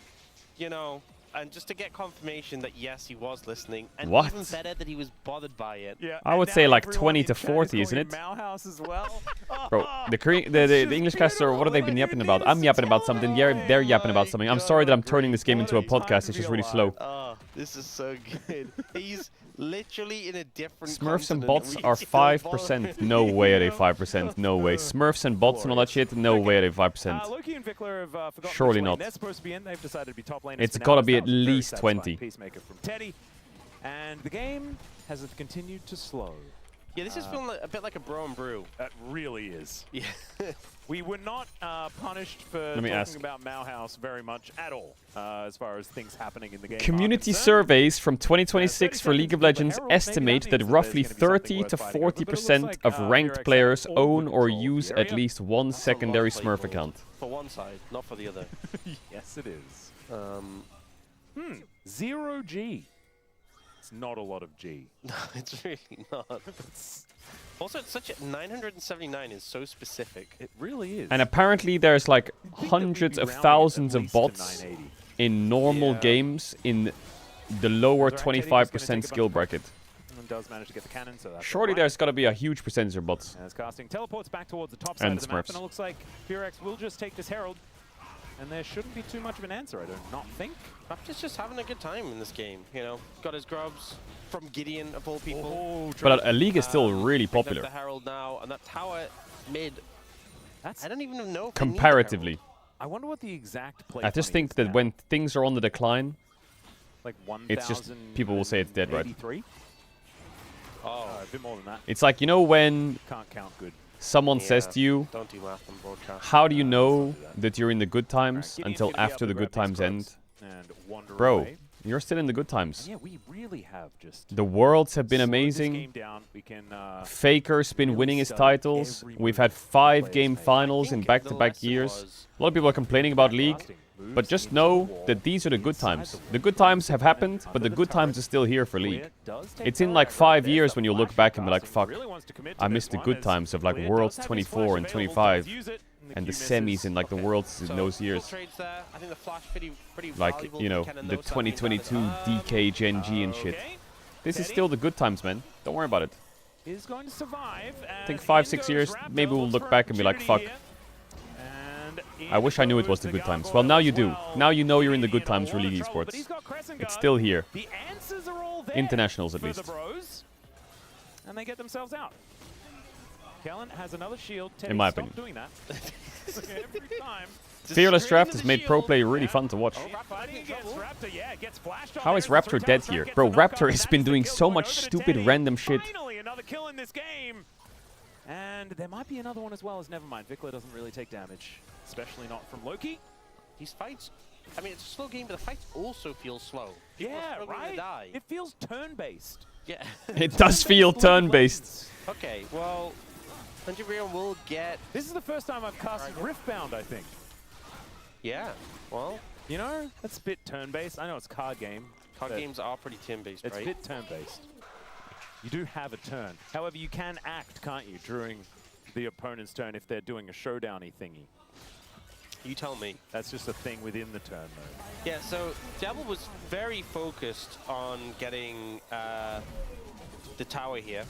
M: You know, and just to get confirmation that yes, he was listening, and
L: What?
M: even better that he was bothered by it.
K: Yeah.
L: I would say like 20 to 40, isn't it?
K: Mao as well.
L: Bro, the English caster, what have they been yapping about? I'm yapping about something, they're yapping about something. I'm sorry that I'm turning this game into a podcast, it's just really slow.
M: Oh, this is so good. He's literally in a different
L: Smurfs and
M: continent,
L: bots
M: we
L: are
M: still follow
L: 5%. No way are they 5%. No way. Smurfs and bots and all that shit, no way are they 5%.
K: Loki and Vickler have forgotten
L: Surely
K: which lane
L: not.
K: they're supposed to be in. They've decided to be top lane.
L: It's gotta be at least 20.
K: Peacemaker from Teddy. And the game has continued to slow.
M: Yeah, this is feeling like, a bit like a bro and brew.
K: That really is.
M: Yeah.
K: We were not punished for talking about Mao House very much at all, as far as things happening in the game.
L: Community surveys from 2026 for League of Legends estimate that roughly 30 to 40% of ranked players own or use at least one secondary Smurf account.
M: For one side, not for the other.
K: Yes, it is. 0 G. It's not a lot of G.
M: No, it's really not. Also, it's such a 979 is so specific.
K: It really is.
L: And apparently there's like hundreds of thousands of bots in normal games in the lower 25% skill bracket.
K: Does manage to get the cannon, so that's
L: Surely there's got to be a huge percentage of bots.
K: As casting teleports back towards the top side
L: And
K: of the map,
L: Smurfs.
K: and it looks like FearX will just take this Herald. And there shouldn't be too much of an answer, I do not think.
M: Raptor's just having a good time in this game, you know. Got his grubs from Gideon, of all people.
L: But a league is still really popular.
M: The Herald now, and that tower mid. I don't even know if they need
L: Comparatively.
K: Herald. I wonder what the exact play
L: I just think that when things are on the decline,
K: like
L: it's just, people will say it's dead, right?
K: Oh, a bit more than that.
L: It's like, you know when
K: Can't count good.
L: someone says to you,
M: don't do math on broadcast.
L: how do you know that you're in the good times until after the good times end? Bro, you're still in the good times.
K: Yeah, we really have just
L: The Worlds have been amazing. Faker's been winning his titles. We've had 5-game finals in back-to-back years. A lot of people are complaining about League, but just know that these are the good times. The good times have happened, but the good times are still here for League. It's in like 5 years when you'll look back and be like, fuck, I missed the good times of like Worlds 24 and 25. And the semis in like the Worlds in those years. Like, you know, the 2022 DK Gen G and shit. This is still the good times, man. Don't worry about it.
K: Is going to survive.
L: I think 5-6 years, maybe we'll look back and be like, fuck. I wish I knew it was the good times. Well, now you do. Now you know you're in the good times for League Esports. It's still here. Internationals, at least.
K: And they get themselves out. Kellen has another shield.
L: In my
K: Stop
L: opinion.
K: doing that. Every time.
L: Fearless Draft has made pro play really fun to watch. How is Raptor dead here? Bro, Raptor has been doing so much stupid random shit.
K: Finally, another kill in this game. And there might be another one as well as never mind. Vikla doesn't really take damage, especially not from Loki.
M: These fights, I mean, it's a slow game, but the fights also feel slow. People are
K: Yeah,
M: struggling to
K: right?
M: die.
K: It feels turn-based.
M: Yeah.
L: It does feel turn-based.
M: Okay, well, Nigerian will get...
K: This is the first time I've casted Riftbound, I think.
M: Yeah, well...
K: You know, that's a bit turn-based. I know it's card game.
M: Card games are pretty turn-based, right?
K: It's a bit turn-based. You do have a turn. However, you can act, can't you, during the opponent's turn if they're doing a showdown-y thingy.
M: You tell me.
K: That's just a thing within the turn, though.
M: Yeah, so Diablo was very focused on getting the tower here.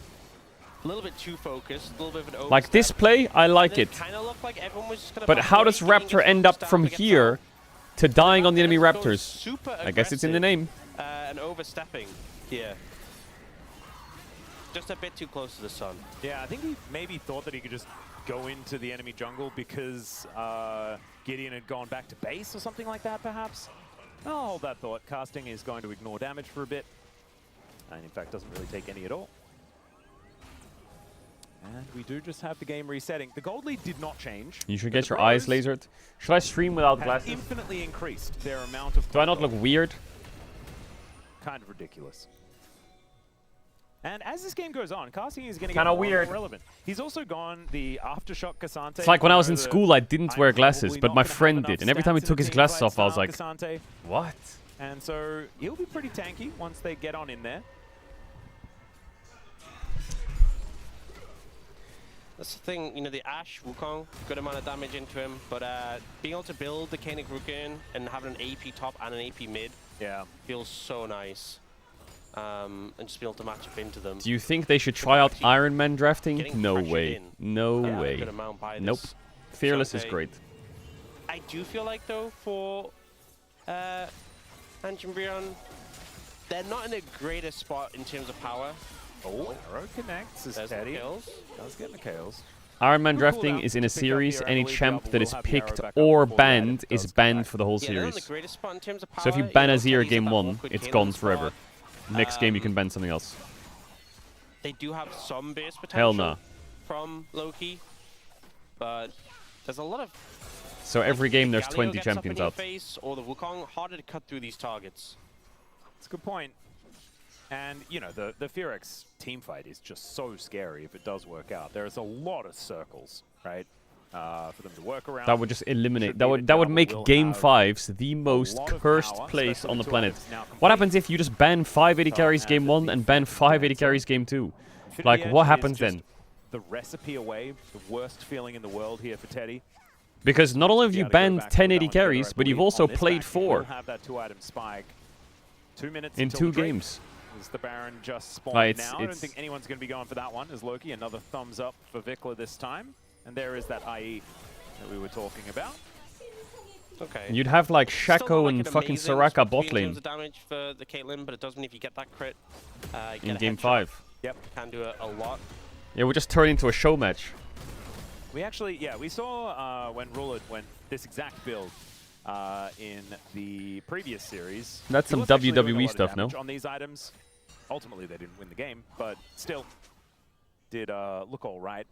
M: A little bit too focused, a little bit of an overstep.
L: Like this play, I like it.
M: Kinda looked like everyone was just gonna
L: But how does Raptor end up from here to dying on the enemy
M: Raptor's
L: Raptors?
M: super
L: I guess it's in the name.
M: and overstepping here. Just a bit too close to the sun.
K: Yeah, I think he maybe thought that he could just go into the enemy jungle because Gideon had gone back to base or something like that, perhaps. I'll hold that thought. Casting is going to ignore damage for a bit. And in fact, doesn't really take any at all. And we do just have the game resetting. The gold lead did not change.
L: You should get your eyes lasered. Should I stream without glasses?
K: Infinitely increased their amount of...
L: Do I not look weird?
K: Kind of ridiculous. And as this game goes on, casting is going to get
L: Kinda
K: more
L: weird.
K: relevant. He's also gone the Aftershock Cassante.
L: It's like when I was in school, I didn't wear glasses, but my friend did. And every time he took his glasses off, I was like, what?
K: And so he'll be pretty tanky once they get on in there.
M: That's the thing, you know, the Ashe, Wukong, good amount of damage into him, but being able to build the Koenig Rukin and having an AP top and an AP mid feels so nice. And just be able to match up into them.
L: Do you think they should try out Iron Man drafting?
M: Getting
L: No
M: pressured
L: way.
M: in.
L: No
M: Yeah,
L: way.
M: good amount by
L: Nope.
M: this
L: Fearless is
M: Shantae.
L: great.
M: I do feel like, though, for Anjumbrion, they're not in the greatest spot in terms of power.
K: Oh, arrow connects as
M: There's
K: Teddy
M: Mikhails.
K: does get Mikhails.
L: Iron Man drafting is in a series. Any champ that is picked or banned is banned for the whole
M: Yeah, they're not in the
L: series.
M: greatest spot in terms of power.
L: So if you
M: know,
L: ban Azir
M: Teddy's
L: game
M: that
L: 1,
M: awkward
L: it's
M: Kanan
L: gone
M: spot.
L: forever. Next game you can ban something else.
M: They do have some base potential
L: Hell nah.
M: from Loki, but there's a lot of...
L: So every game there's
M: Galio
L: 20
M: gets up in
L: champions
M: your
L: out.
M: face or the Wukong, harder to cut through these targets.
K: It's a good point. And, you know, the Fearx team fight is just so scary if it does work out. There's a lot of circles, right, for them to work around.
L: That would just eliminate. That would make Game 5s the most cursed place on the planet. What happens if you just ban 5 AD carries Game 1 and ban 5 AD carries Game 2? Like, what happens then?
K: The recipe away, the worst feeling in the world here for Teddy.
L: Because not only have you banned 10 AD carries, but you've also played 4
K: have that 2-item spike. 2 minutes
L: in
K: until
L: 2
K: the Drake.
L: games.
K: Is the Baron just spawned
L: Right,
K: now? I don't think anyone's going to be going for that one as Loki. Another thumbs up for Vikla this time. And there is that IE that we were talking about.
M: Okay.
L: You'd have like
M: Still not
L: Shaco
M: like
L: and
M: an
L: fucking
M: amazing
L: Soraka
M: spot
L: bot
M: in terms
L: lane
M: of damage for the Caitlyn, but it does mean if you get that crit,
L: in
M: get a
L: Game
M: headshot.
L: 5.
K: Yep.
M: Can do a lot.
L: Yeah, we'll just turn into a show match.
K: We actually, yeah, we saw when Rullet went this exact build in the previous series.
L: That's
K: He
L: some
K: was actually doing a
L: WWE
K: lot of
L: stuff, no?
K: damage on these items. Ultimately, they didn't win the game, but still did look all right.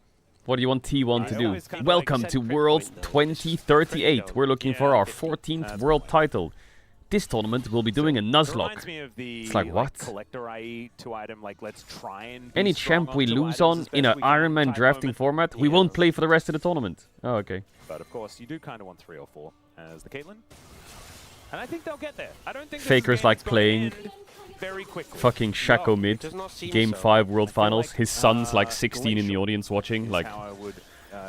L: What do you want T1 to do? Welcome to World 2038. We're looking for our 14th world title. This tournament will be doing a Nuzlocke. It's like, what?
K: Collector IE 2-item, like, let's try and
L: Any champ we lose on in an Iron Man drafting format, we won't play for the rest of the tournament. Oh, okay.
K: But of course, you do kind of want 3 or 4 as the Caitlyn. And I think they'll get there. I don't think
L: Faker's like playing
K: very quickly.
L: fucking Shaco mid. Game 5 World Finals. His son's like 16 in the audience watching. Like,
K: how I would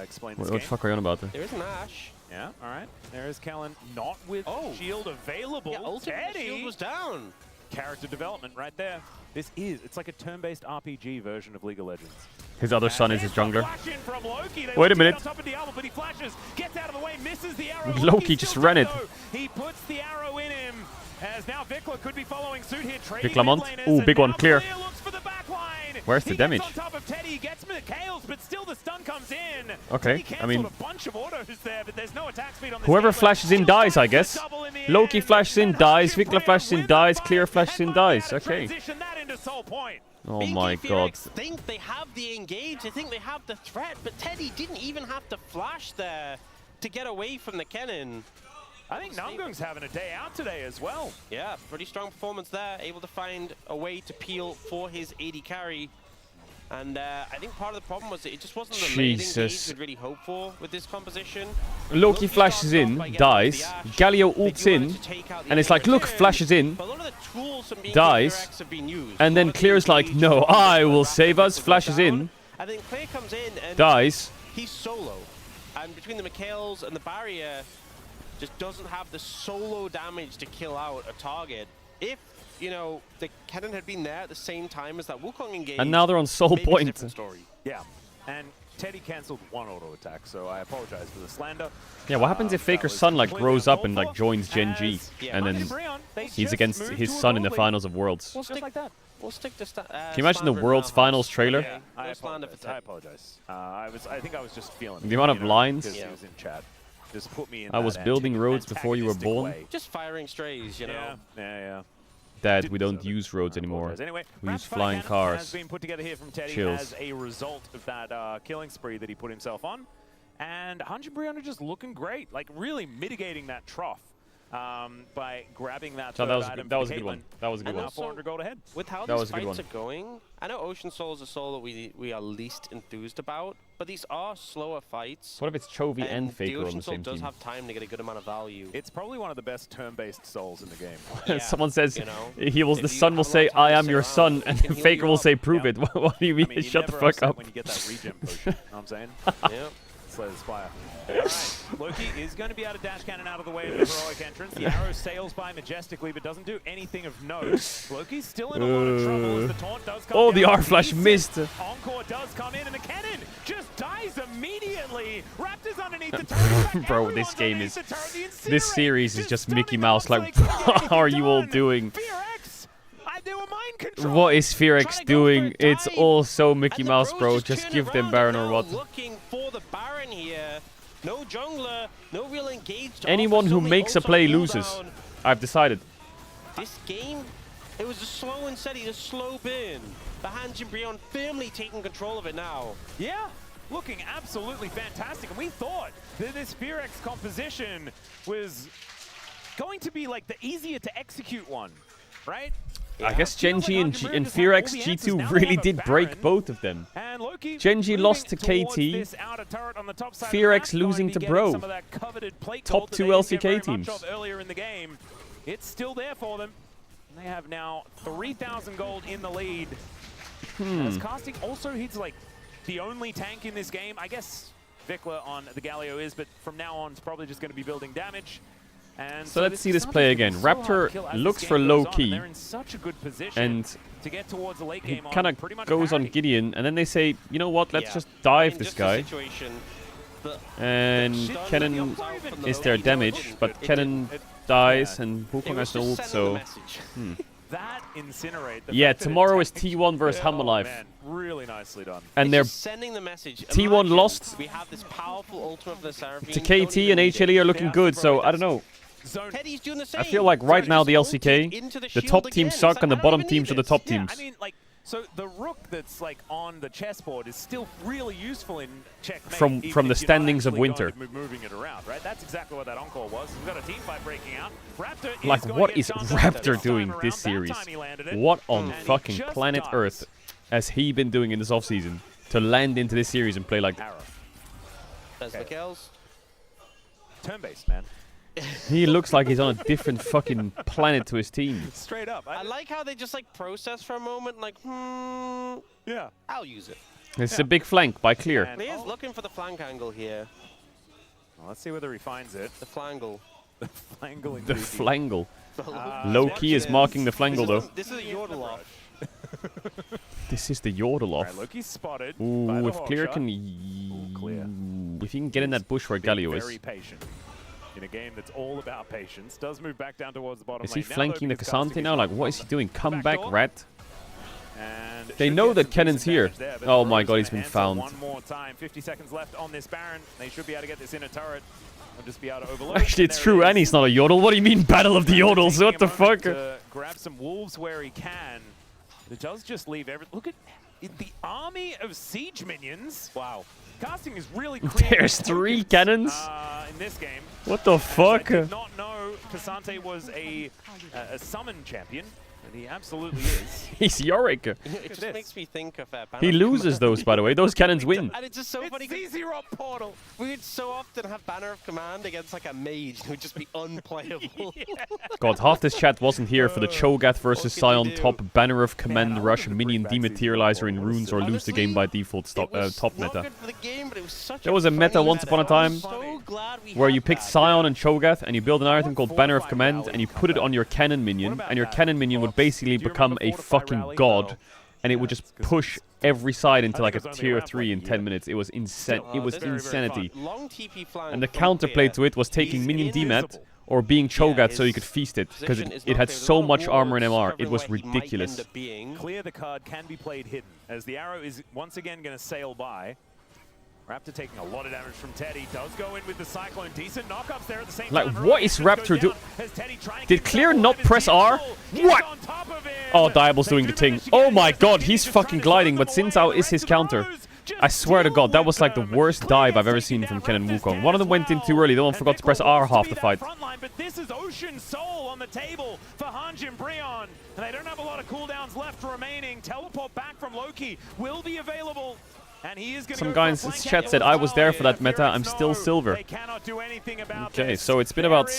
K: explain
L: what
K: this
L: the
K: game.
L: fuck are you on about?
M: There is an Ashe.
K: Yeah, all right. There is Kellen, not with shield available.
M: Yeah, ultimate
K: Teddy.
M: shield was down.
K: Character development right there. It's like a turn-based RPG version of League of Legends.
L: His other son is his jungler.
K: Loki.
L: Wait a minute.
K: Diablo, but he flashes, gets out of the way, misses the arrow.
L: Loki just ran it.
K: He puts the arrow in him. As now Vikla could be following suit here.
L: Viklamont. Ooh, big one, clear. Where's the damage?
K: On top of Teddy, gets Mikhails, but still the stun comes in.
L: Okay, I mean,
K: a bunch of autos there, but there's no attack speed on this
L: whoever
K: game,
L: flashes in dies, I guess. Loki flashes in, dies. Vikla flashes in, dies. Clear flashes in, dies. Okay. Oh my god.
M: Think they have the engage, they think they have the threat, but Teddy didn't even have to flash there to get away from the cannon.
K: I think Namgung's having a day out today as well.
M: Yeah, pretty strong performance there, able to find a way to peel for his AD carry. And I think part of the problem was that it just wasn't the late engage we'd really hoped for with this composition.
L: Loki flashes in, dies. Galio ults in, and it's like, look, flashes in, dies, and then Clear's like, no, I will save us, flashes in,
M: and then Clear comes in and
L: dies.
M: He's solo. And between the Mikhails and the barrier, just doesn't have the solo damage to kill out a target. If, you know, the cannon had been there at the same time as that Wukong engage.
L: And now they're on soul point.
M: Story.
K: Yeah, and Teddy cancelled one auto attack, so I apologize for the slander.
L: Yeah, what happens if Faker's son like grows up and like joins Gen G, and then he's against his son in the finals of Worlds?
M: We'll stick like that. We'll stick to
L: Can you imagine the World's Finals trailer?
K: Yeah, I apologize. I think I was just feeling
L: The amount of lines.
K: Because he was in chat. Just put me in
L: I was building roads before you were born.
M: Just firing strays, you know.
K: Yeah.
L: Dad, we don't use roads anymore.
K: Anyway,
L: we use flying cars.
K: Has been put together here from Teddy
L: Chills.
K: as a result of that killing spree that he put himself on. And Hanjin Brianna just looking great, like really mitigating that trough by grabbing that
L: So
K: third item.
L: that was a good one. That was a good one.
K: Now 400 gold ahead.
M: With how
L: That
M: these
L: was a good
M: fights
L: one.
M: are going, I know Ocean Soul is a soul that we are least enthused about, but these are slower fights.
L: What if it's Chovy and Faker
M: the
L: on
M: Ocean
L: the
M: Soul
L: same
M: does
L: team?
M: have time to get a good amount of value.
K: It's probably one of the best turn-based souls in the game.
L: Someone says
M: you know,
L: the son will say, "I am your son," and then Faker will say, "Prove it." What do you mean?
K: You
L: Shut the
K: never
L: fuck
K: upset
L: up.
K: when you get that regen potion. You know what I'm saying?
M: Yep.
K: Slay the Spire. Alright, Loki is going to be able to dash cannon out of the way of the heroic entrance. The arrow sails by majestically, but doesn't do anything of note. Loki's still in a lot of trouble as the taunt does come
L: Oh, the
K: down.
L: R flash missed.
K: Encore does come in, and the cannon just dies immediately. Raptors underneath the turret.
L: Bro, this game is... This series is just Mickey Mouse. Like, what are you all doing? What is Fearx doing? It's all so Mickey Mouse, bro. Just give them Baron or what.
M: Looking for the Baron here. No jungler, no real engage.
L: Anyone who makes a play loses. I've decided.
M: This game, it was a slow and steady, a slow burn. The Hanjin Brion firmly taking control of it now.
K: Yeah, looking absolutely fantastic. And we thought that this Fearx composition was going to be like the easier to execute one, right?
L: I guess Genji and Fearx G2 really did break both of them. Genji lost to KT, Fearx losing to Bro. Top 2 LCK teams.
K: Earlier in the game, it's still there for them. They have now 3,000 gold in the lead. As casting also hits like the only tank in this game. I guess Vikla on the Galio is, but from now on it's probably just going to be building damage. And
L: So let's see this play again. Raptor looks for low key, and he kind of goes on Gideon, and then they say, you know what, let's just dive this guy. And Kennen is their damage, but Kennen dies, and Wukong has no ult, so...
K: That incinerate.
L: Yeah, tomorrow is T1 versus Hamalive.
K: Really nicely done.
L: And they're
M: sending the message.
L: T1 lost
M: We have this powerful ultimate of the Seraphine.
L: to KT, and HLE are looking good, so I don't know.
M: Teddy's doing the same.
L: I feel like right now the LCK, the top teams suck and the bottom teams are the top teams.
K: I mean, like, so the rook that's like on the chessboard is still really useful in checkmate.
L: From the standings of winter.
K: Moving it around, right? That's exactly what that encore was. We've got a team fight breaking out. Raptor
L: Like, what is Raptor doing this series? What on fucking planet Earth has he been doing in this offseason to land into this series and play like that?
M: There's Mikhails.
K: Turn-based, man.
L: He looks like he's on a different fucking planet to his team.
K: Straight up.
M: I like how they just like process for a moment, like,
K: yeah,
M: I'll use it.
L: It's a big flank by Clear.
M: He is looking for the flank angle here.
K: Well, let's see whether he finds it.
M: The flangle.
K: The flangle.
L: The flangle. Low key is marking the flangle though.
M: This is a yodel off.
L: This is the yodel off.
K: Right, Loki's spotted.
L: Ooh, if Clear can... If he can get in that bush where Galio is.
K: Very patient. In a game that's all about patience. Does move back down towards the bottom
L: Is
K: lane.
L: he flanking the Cassante now? Like, what is he doing? Come back, rat.
S: And
L: They know that Kennon's here. Oh my god, he's been found.
K: One more time. 50 seconds left on this Baron. They should be able to get this inner turret. They'll just be able to overload.
L: Actually, it's true, and he's not a yodel. What do you mean, Battle of the Yodels? What the fuck?
K: Grab some wolves where he can. It does just leave every. Look at the army of siege minions. Wow. Casting is really
L: There's 3 cannons?
K: in this game.
L: What the fuck?
K: I did not know Cassante was a summon champion. And he absolutely is.
L: He's Yorick.
M: It just makes me think of that.
L: He loses those, by the way. Those cannons win.
M: And it's just so funny.
K: It's easy rock portal.
M: We would so often have Banner of Command against like a mage who would just be unplayable.
L: God, half this chat wasn't here for the Cho'Gath versus Sion top Banner of Command rush minion dematerializer in runes or lose the game by default top meta. There was a meta once upon a time where you picked Sion and Cho'Gath and you build an item called Banner of Command and you put it on your cannon minion and your cannon minion would basically become a fucking god and it would just push every side into like a tier 3 in 10 minutes. It was insane. It was insanity. And the counterplay to it was taking minion demat or being Cho'Gath so you could feast it, because it had so much armor and MR. It was ridiculous.
K: Clear the card can be played hidden, as the arrow is once again going to sail by. Raptor taking a lot of damage from Teddy. Does go in with the Cyclone. Decent knockups there at the same time.
L: Like, what is Raptor doing? Did Clear not press R? What? Oh, Diable's doing the thing. Oh my god, he's fucking gliding, but Xin Zhao is his counter. I swear to god, that was like the worst dive I've ever seen from Ken and Wukong. One of them went in too early, the other one forgot to press R half the fight.
K: But this is Ocean Soul on the table for Hanjin Brionne. And they don't have a lot of cooldowns left remaining. Teleport back from Loki will be available. And he is
L: some guy in chat said, I was there for that meta, I'm still silver. Okay, so it's been about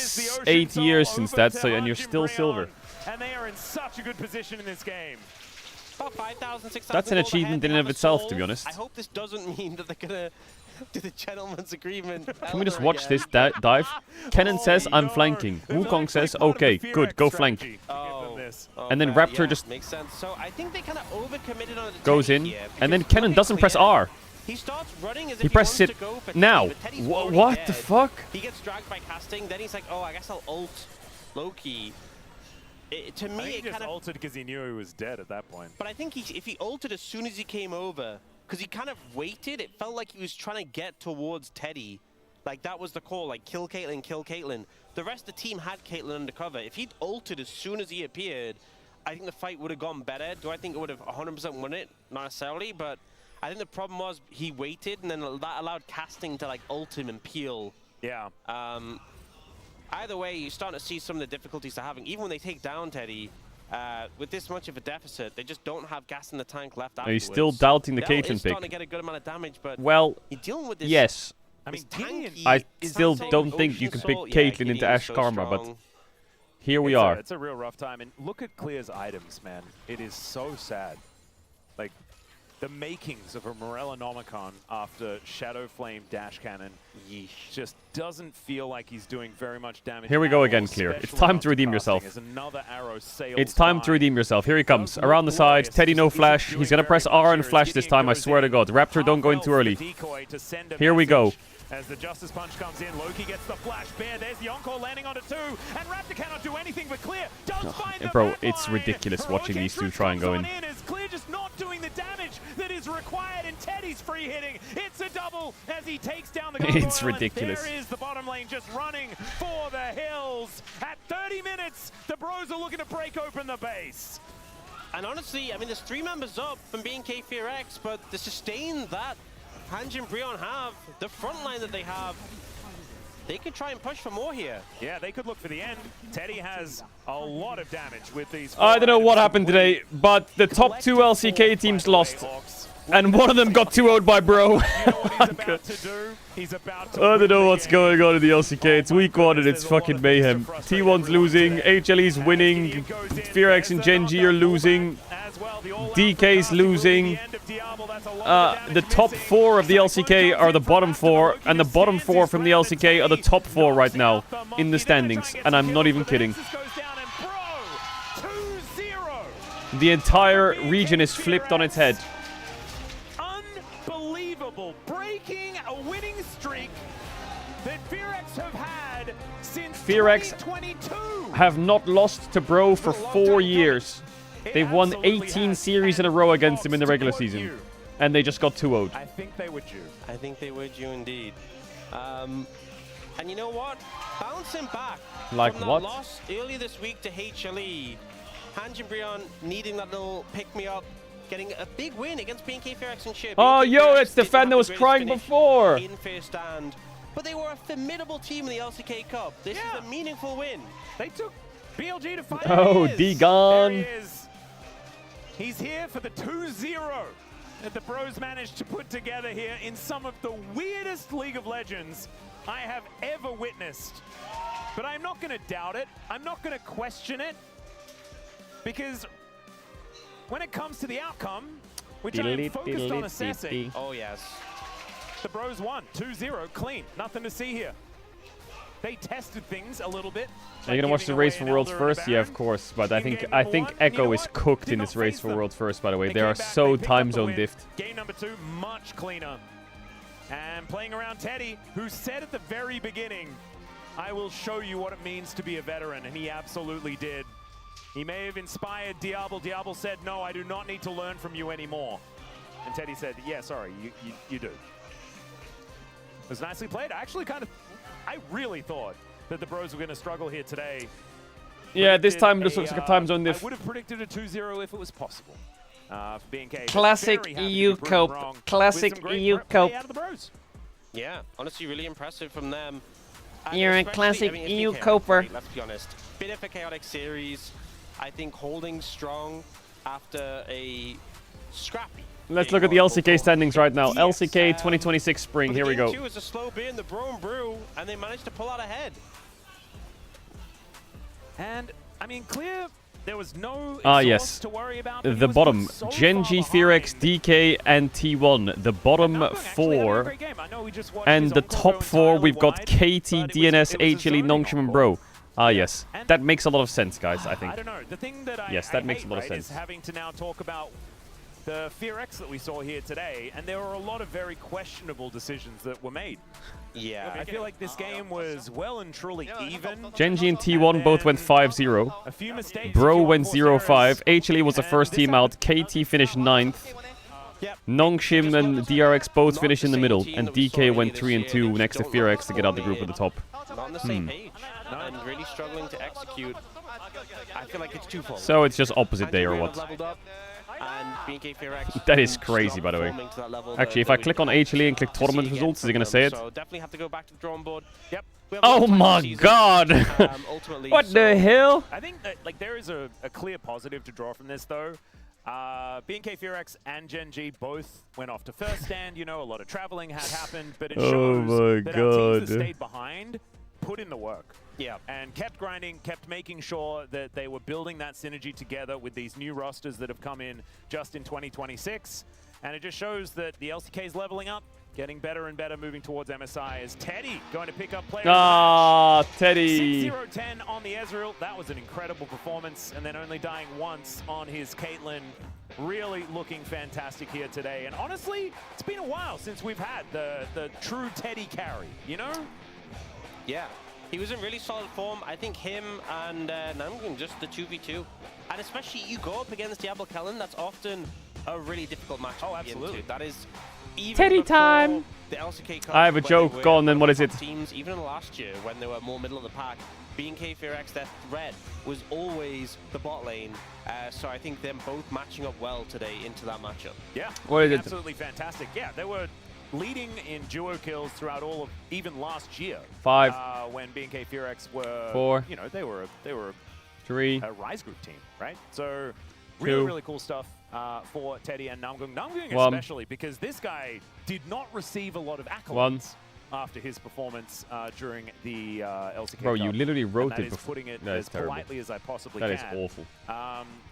L: 8 years since that, so and you're still silver.
K: And they are in such a good position in this game.
M: About 5,000, 6,000.
L: That's an achievement in and of itself, to be honest.
M: I hope this doesn't mean that they're gonna do the gentleman's agreement.
L: Can we just watch this dive? Kennen says, I'm flanking. Wukong says, okay, good, go flank. And then Raptor just
M: makes sense. So I think they kind of overcommitted on the
L: goes in, and then Kennen doesn't press R.
M: He starts running as if
L: he presses it now. What the fuck?
M: He gets dragged by casting, then he's like, oh, I guess I'll ult Loki. To me,
K: he just ulted because he knew he was dead at that point.
M: But I think if he ulted as soon as he came over, because he kind of waited, it felt like he was trying to get towards Teddy. Like, that was the call, like, kill Caitlyn, kill Caitlyn. The rest of the team had Caitlyn undercover. If he'd ulted as soon as he appeared, I think the fight would have gone better. Do I think it would have 100% won it? Not necessarily, but I think the problem was he waited, and then that allowed casting to, like, ult him and peel.
K: Yeah.
M: Either way, you're starting to see some of the difficulties they're having. Even when they take down Teddy, with this much of a deficit, they just don't have gas in the tank left afterwards.
L: Are you still doubting the Caitlyn pick?
M: Starting to get a good amount of damage, but
L: well,
M: you're dealing with this,
L: yes.
M: I mean,
L: I still don't think you can pick Caitlyn into Ashe Karma, but here we are.
K: It's a real rough time, and look at Clear's items, man. It is so sad. Like, the makings of a Morellonomicon after Shadow Flame Dash Cannon just doesn't feel like he's doing very much damage.
L: Here we go again, Clear. It's time to redeem yourself. It's time to redeem yourself. Here he comes. Around the side. Teddy no flash. He's gonna press R and flash this time, I swear to god. Raptor, don't go in too early. Here we go.
K: As the Justice Punch comes in, Loki gets the flash bear. There's the Encore landing on it too. And Raptor cannot do anything but Clear does find the
L: bro, it's ridiculous watching these two try and go in.
K: As Clear just not doing the damage that is required, and Teddy's free hitting. It's a double as he takes down the Gargoyle.
L: It's ridiculous.
K: There is the bottom lane just running for the hills. At 30 minutes, the bros are looking to break open the base.
M: And honestly, I mean, there's 3 members up from being K-Fear-X, but the sustain that Hanjin Brionne have, the front line that they have, they could try and push for more here.
K: Yeah, they could look for the end. Teddy has a lot of damage with these.
L: I don't know what happened today, but the top 2 LCK teams lost. And one of them got 2-0'd by Bro. I don't know what's going on in the LCK. It's week 1 and it's fucking mayhem. T1's losing, HLE's winning, Fear-X and Genji are losing, DK's losing. The top 4 of the LCK are the bottom 4, and the bottom 4 from the LCK are the top 4 right now in the standings. And I'm not even kidding. The entire region is flipped on its head.
K: Breaking a winning streak that Fear-X have had since
L: Fear-X
K: 2022.
L: have not lost to Bro for 4 years. They've won 18 series in a row against him in the regular season. And they just got 2-0'd.
M: I think they were due. I think they were due indeed. And you know what? Bouncing back
L: like
M: from
L: what?
M: That loss earlier this week to HLE, Hanjin Brion needing that little pick-me-up, getting a big win against BNK Ferex and Ship.
L: Oh, yo, it's the fan that was crying before.
M: In first stand. But they were a formidable team in the LCK Cup. This is a meaningful win.
K: They took BLG to fight.
L: Oh, D-Gon.
K: There he is. He's here for the 2-0 that the Bros managed to put together here in some of the weirdest League of Legends I have ever witnessed. But I'm not going to doubt it. I'm not going to question it. Because when it comes to the outcome, which I am focused on assessing,
M: oh yes,
K: the Bros won 2-0 clean. Nothing to see here. They tested things a little bit.
L: Are you gonna watch the race for Worlds first? Yeah, of course. But I think Echo is cooked in this race for Worlds first. By the way, they are so time zone diffed.
K: Game number 2, much cleaner. And playing around Teddy, who said at the very beginning, "I will show you what it means to be a veteran," and he absolutely did. He may have inspired Diablo. Diablo said, "No, I do not need to learn from you anymore." And Teddy said, "Yeah, sorry, you do." It was nicely played. I really thought that the Bros were going to struggle here today.
L: Yeah, this time this looks like a time zone diff.
K: I would have predicted a 2-0 if it was possible. For BNK.
L: Classic EU cope. Classic EU cope.
M: Yeah, honestly, really impressive from them. And
L: you're a classic EU coper.
M: Let's be honest. Bit of a chaotic series. I think holding strong after a scrappy.
L: Let's look at the LCK standings right now. LCK 2026 spring. Here we go.
M: Game 2 is a slow burn, the Bro and Brew, and they managed to pull out ahead.
K: And I mean, clear. There was no
L: yes.
K: to worry about.
L: The bottom, Genji, Ferex, DK, and T1. The bottom 4. And the top 4, we've got KT, DNS, HLE, Nongshim, and Bro. Yes. That makes a lot of sense, guys, I think.
K: I don't know. The thing that
L: that makes a lot of sense.
K: Is having to now talk about the Ferex that we saw here today, and there were a lot of very questionable decisions that were made.
M: Yeah.
K: I feel like this game was well and truly even.
L: Genji and T1 both went 5-0.
K: A few mistakes.
L: Bro went 0-5. HLE was the first team out. KT finished 9th. Nongshim and DRX both finished in the middle, and DK went 3-2 next to Ferex to get out the group at the top.
M: Not on the same page, and really struggling to execute. I feel like it's twofold.
L: So it's just opposite day or what? That is crazy, by the way. Actually, if I click on HLE and click tournament results, is it going to say it?
M: So definitely have to go back to the drawing board.
K: Yep.
L: Oh my god! What the hell?
K: I think that there is a clear positive to draw from this, though. BNK Ferex and Genji both went off to first stand. You know, a lot of traveling had happened, but it shows that our teams that stayed behind put in the work.
M: Yeah.
K: And kept grinding, kept making sure that they were building that synergy together with these new rosters that have come in just in 2026. And it just shows that the LCK is leveling up, getting better and better, moving towards MSI. Is Teddy going to pick up players?
L: Ah, Teddy.
K: 6-0-10 on the Ezreal. That was an incredible performance. And then only dying once on his Caitlyn. Really looking fantastic here today. And honestly, it's been a while since we've had the true Teddy carry, you know?
M: Yeah. He was in really solid form. I think him and Namgun, just the 2v2. And especially you go up against Diablo Kellen, that's often a really difficult match.
K: Oh, absolutely.
M: That is even
L: Teddy time.
M: The LCK Cup,
L: I have a joke. Go on then, what is it?
M: Teams, even in last year, when they were more middle of the pack, BNK Ferex, their threat was always the bot lane. So I think them both matching up well today into that matchup.
K: Yeah,
L: what is it?
K: Absolutely fantastic. Yeah, they were leading in duo kills throughout all of even last year.
L: 5.
K: When BNK Ferex were
L: 4.
K: You know, they were
L: 3.
K: a Rise Group team, right? So
L: 2.
K: really cool stuff for Teddy and Namgung. Namgung
L: 1.
K: especially because this guy did not receive a lot of accolades
L: 1.
K: after his performance during the LCK
L: Bro,
K: Cup.
L: you literally wrote
K: and
L: it
K: before. Putting it
L: that
K: as
L: is terrible.
K: politely as I possibly
L: That
K: can.
L: is awful.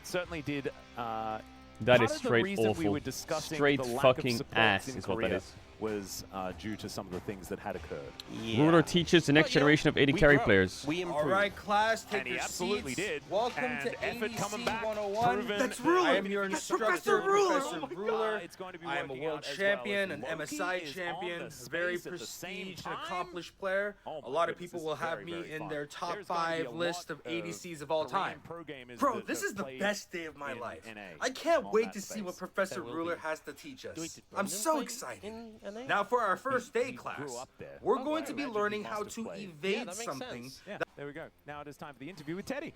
K: Certainly did.
L: That is straight awful. Straight fucking ass is what that is.
K: was due to some of the things that had occurred.
L: Ruler teaches the next generation of AD carry players.
D: All right, class, take
K: And he
D: your
K: absolutely
D: seats.
K: did.
D: Welcome
K: And
D: to
K: effort
D: ADC
K: coming back,
D: 101.
K: proven.
D: That's Ruler. I am your
K: That's
D: instructor,
K: Professor Ruler.
D: Professor
K: Oh my
D: Ruler.
K: God, it's going to be
D: I am a
K: working
D: world
K: out as
D: champion,
K: well
D: an
K: as
D: MSI
K: Loki is
D: champion,
K: on
D: a
K: the
D: very
K: space at the same
D: prestiged and
K: time.
D: accomplished player.
K: Oh
D: A
K: my
D: lot of
K: goodness,
D: people
K: this
D: will
K: is
D: have
K: very,
D: me
K: very
D: in
K: fun.
D: their top
K: There's going to be
D: 5
K: a
D: list
K: lot
D: of ADCs of all
K: Korean
D: time.
K: pro gamers
D: Bro,
K: that
D: this
K: have
D: is the
K: played
D: best day of my
K: in
D: life.
K: NA
D: I can't
K: on
D: wait
K: that
D: to see
K: space.
D: what Professor
K: There will
D: Ruler
K: be.
D: has to teach us.
M: Did
D: I'm
M: Brendan
D: so
M: play
D: excited.
M: in NA?
D: Now for our first day
K: Grew
D: class,
K: up there.
D: we're
K: Okay.
D: going to be
K: Imagine he
D: learning
K: must
D: how
K: have
D: to
K: played.
M: Yeah,
D: evade
M: that makes
D: something.
M: sense.
K: Yeah, there we go. Now it is time for the interview with Teddy.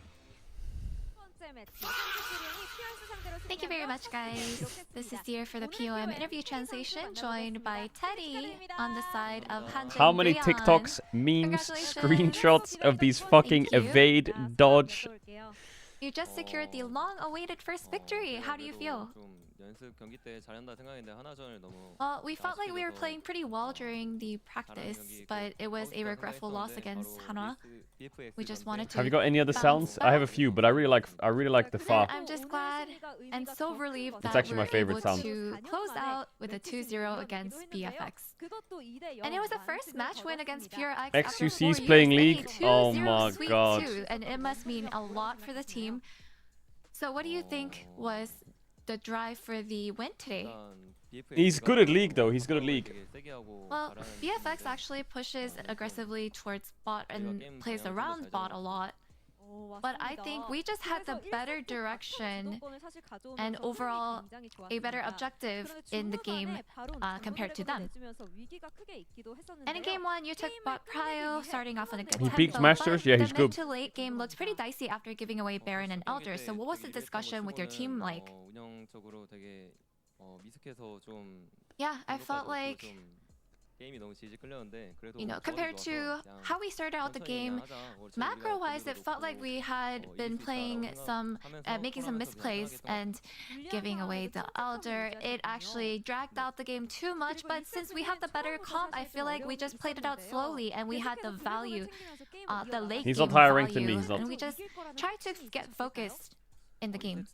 C: Thank you very much, guys. This is Dear for the POM interview translation, joined by Teddy on the side of Hanjin
L: How many
C: Ryan.
L: TikToks, memes,
C: Congratulations.
L: screenshots of these fucking
C: Thank you.
L: evade, dodge?
C: You just secured the long-awaited first victory. How do you feel? Well, we felt like we were playing pretty well during the practice, but it was a regretful loss against Hanwha. We just wanted to.
L: Have you got any other
C: bounce
L: sounds? I have a
C: back.
L: few, but I really like the fa.
C: I'm just glad and so relieved
L: It's
C: that
L: actually
C: we
L: my
C: were
L: favorite
C: able
L: sound.
C: to close out with a 2-0 against BFX. And it was the first match win against Pure X after 4
L: XQC's
C: years,
L: playing
C: a
L: League?
C: 2-0
L: Oh my
C: sweep
L: god.
C: too, and it must mean a lot for the team. So what do you think was the drive for the win today?
L: He's good at League though, he's good at League.
C: Well, BFX actually pushes aggressively towards bot and plays around bot a lot. But I think we just had the better direction and overall a better objective in the game compared to them. And in game 1, you took bot prio, starting off on a good
L: He
C: tempo,
L: peaked Masters?
C: but
L: Yeah,
C: the
L: he's
C: mid
L: good.
C: to late game looked pretty dicey after giving away Baron and Elder. So what was the discussion with your team like? Yeah, I felt like, you know, compared to how we started out the game, macro-wise, it felt like we had been playing some, making some misplays and giving away the Elder. It actually dragged out the game too much, but since we have the better comp, I feel like we just played it out slowly and we had the value, the late
L: He's
C: game
L: not higher ranked than
C: value,
L: me, he's not.
C: and we just tried to get focused in the game.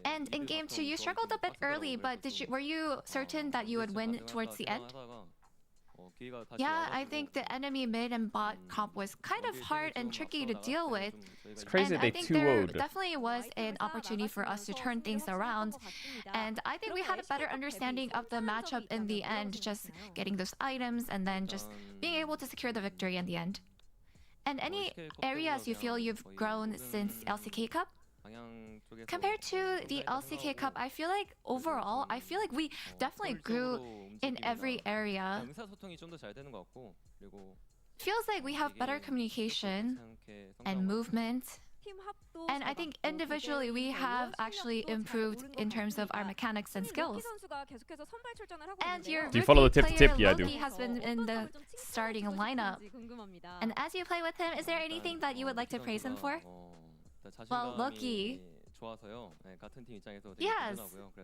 C: And in game 2, you struggled a bit early, but were you certain that you would win towards the end? Yeah, I think the enemy mid and bot comp was kind of hard and tricky to deal with.
L: It's crazy
C: and
L: they
C: I think there
L: 2-0'd.
C: definitely was an opportunity for us to turn things around. And I think we had a better understanding of the matchup in the end, just getting those items and then just being able to secure the victory in the end. And any areas you feel you've grown since LCK Cup? Compared to the LCK Cup, I feel like overall, we definitely grew in every area. Feels like we have better communication and movement. And I think individually we have actually improved in terms of our mechanics and skills. And your
L: Do you follow the
C: rookie
L: tip-to-tip?
C: player,
L: Yeah, I do.
C: Loki, has been in the starting lineup. And as you play with him, is there anything that you would like to praise him for? Well, Loki, yes,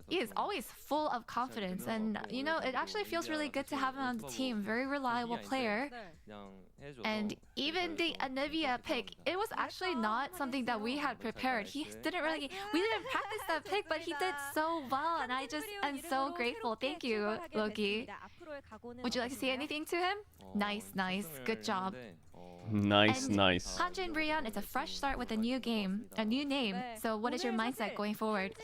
C: he is always full of confidence, and you know, it actually feels really good to have him on the team. Very reliable player. And even the Anivia pick, it was actually not something that we had prepared. We didn't practice that pick, but he did so well, and I'm so grateful. Thank you, Loki. Would you like to say anything to him? Nice, good job.
L: Nice,
C: And
L: nice.
C: Hanjin Brian, it's a fresh start with a new game, a new name. So what is your mindset going forward?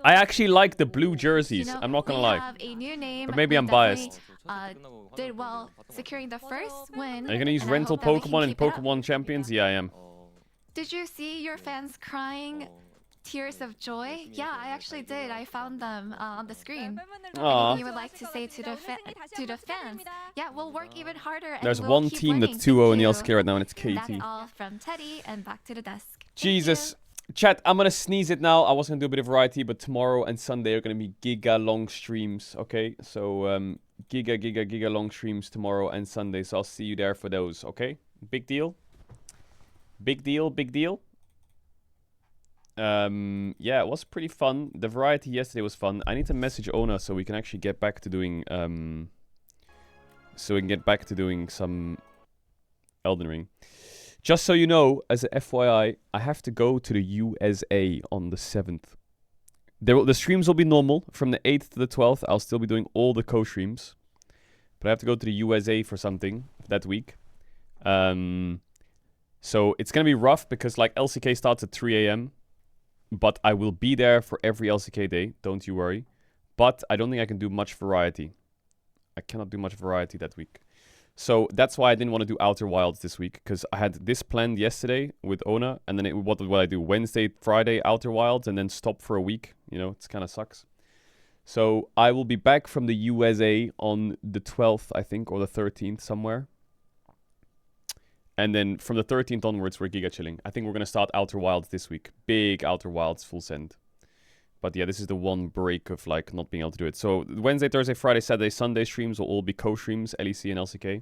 L: I actually like the blue jerseys,
C: You know,
L: I'm not gonna
C: we
L: lie.
C: have a new name.
L: But maybe
C: We
L: I'm biased.
C: definitely, did well securing the first win.
L: Are you gonna use
C: and I
L: rental
C: hope that we can
L: Pokemon in
C: keep it up.
L: Pokemon Champions? Yeah, I am.
C: Did you see your fans crying tears of joy? Yeah, I actually did. I found them on the screen.
L: Aw.
C: Anything you would like to say to the fans? Yeah, we'll work even harder. And
L: There's
C: we'll
L: one
C: keep
L: team
C: winning.
L: that's 2-0 in the
C: Thank
L: LCK
C: you.
L: right now, and it's
C: That's
L: KT.
C: all from Teddy, and back to the desk.
L: Jesus. Chat, I'm gonna sneeze it now. I was gonna do a bit of variety, but tomorrow and Sunday are gonna be giga long streams, okay? So, giga long streams tomorrow and Sunday, so I'll see you there for those, okay? Big deal? Big deal? Yeah, it was pretty fun. The variety yesterday was fun. I need to message Ona so we can actually get back to doing, some Elden Ring. Just so you know, as a FYI, I have to go to the USA on the 7th. The streams will be normal from the 8th to the 12th. I'll still be doing all the co-streams. But I have to go to the USA for something that week. So it's going to be rough because like LCK starts at 3 a.m. But I will be there for every LCK day. Don't you worry. But I don't think I can do much variety. I cannot do much variety that week. So that's why I didn't want to do Outer Wilds this week. Because I had this planned yesterday with Ona. And then what would I do? Wednesday, Friday, Outer Wilds. And then stop for a week. You know, it kind of sucks. So I will be back from the USA on the 12th, I think. Or the 13th somewhere. And then from the 13th onwards, we're Giga chilling. I think we're going to start Outer Wilds this week. Big Outer Wilds, full send. But yeah, this is the one break of like not being able to do it. So Wednesday, Thursday, Friday, Saturday, Sunday streams will all be co-streams, LEC and LCK.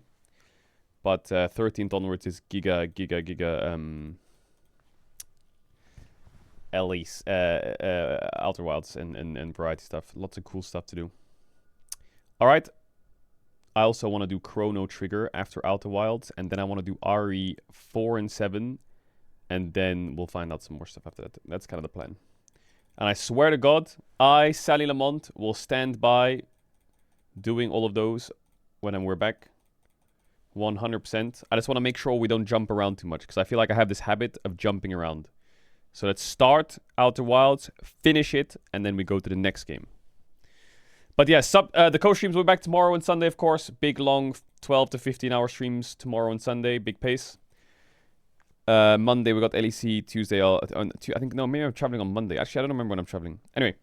L: But 13th onwards is Giga Outer Wilds and variety stuff. Lots of cool stuff to do. All right. I also want to do Chrono Trigger after Outer Wilds. And then I want to do RE 4 and 7. And then we'll find out some more stuff after that. That's kind of the plan. And I swear to God, I, Sally Lamont, will stand by doing all of those when we're back. 100%. I just want to make sure we don't jump around too much. Because I feel like I have this habit of jumping around. So let's start Outer Wilds, finish it, and then we go to the next game. But yeah, the co-streams will be back tomorrow and Sunday, of course. Big, long, 12 to 15-hour streams tomorrow and Sunday. Big pace. Monday, we got LEC. Tuesday, I think, no, maybe I'm traveling on Monday. Actually, I don't remember when I'm traveling. Anyway,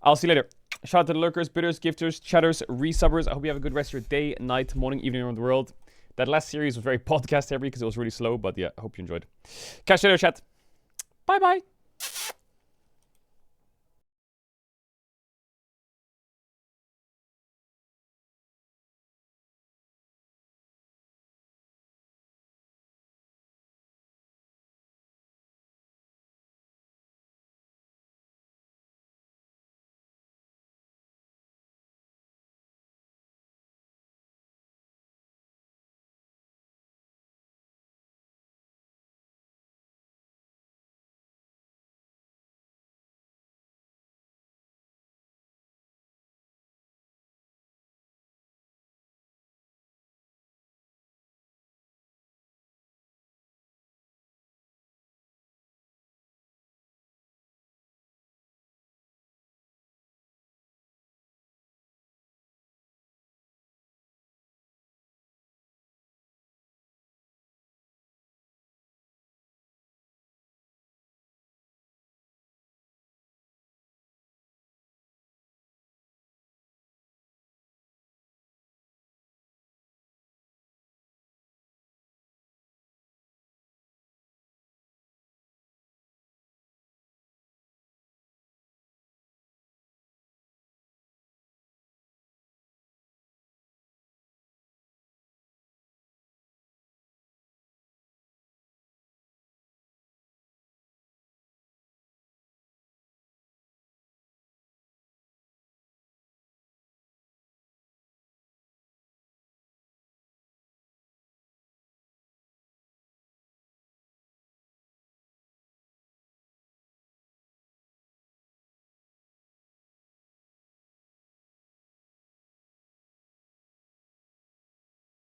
L: I'll see you later. Shout out to the lurkers, bidders, gifters, chatters, resubbers. I hope you have a good rest of your day, night, morning, evening around the world. That last series was very podcast heavy because it was really slow. But yeah, I hope you enjoyed. Catch you later, chat. Bye-bye.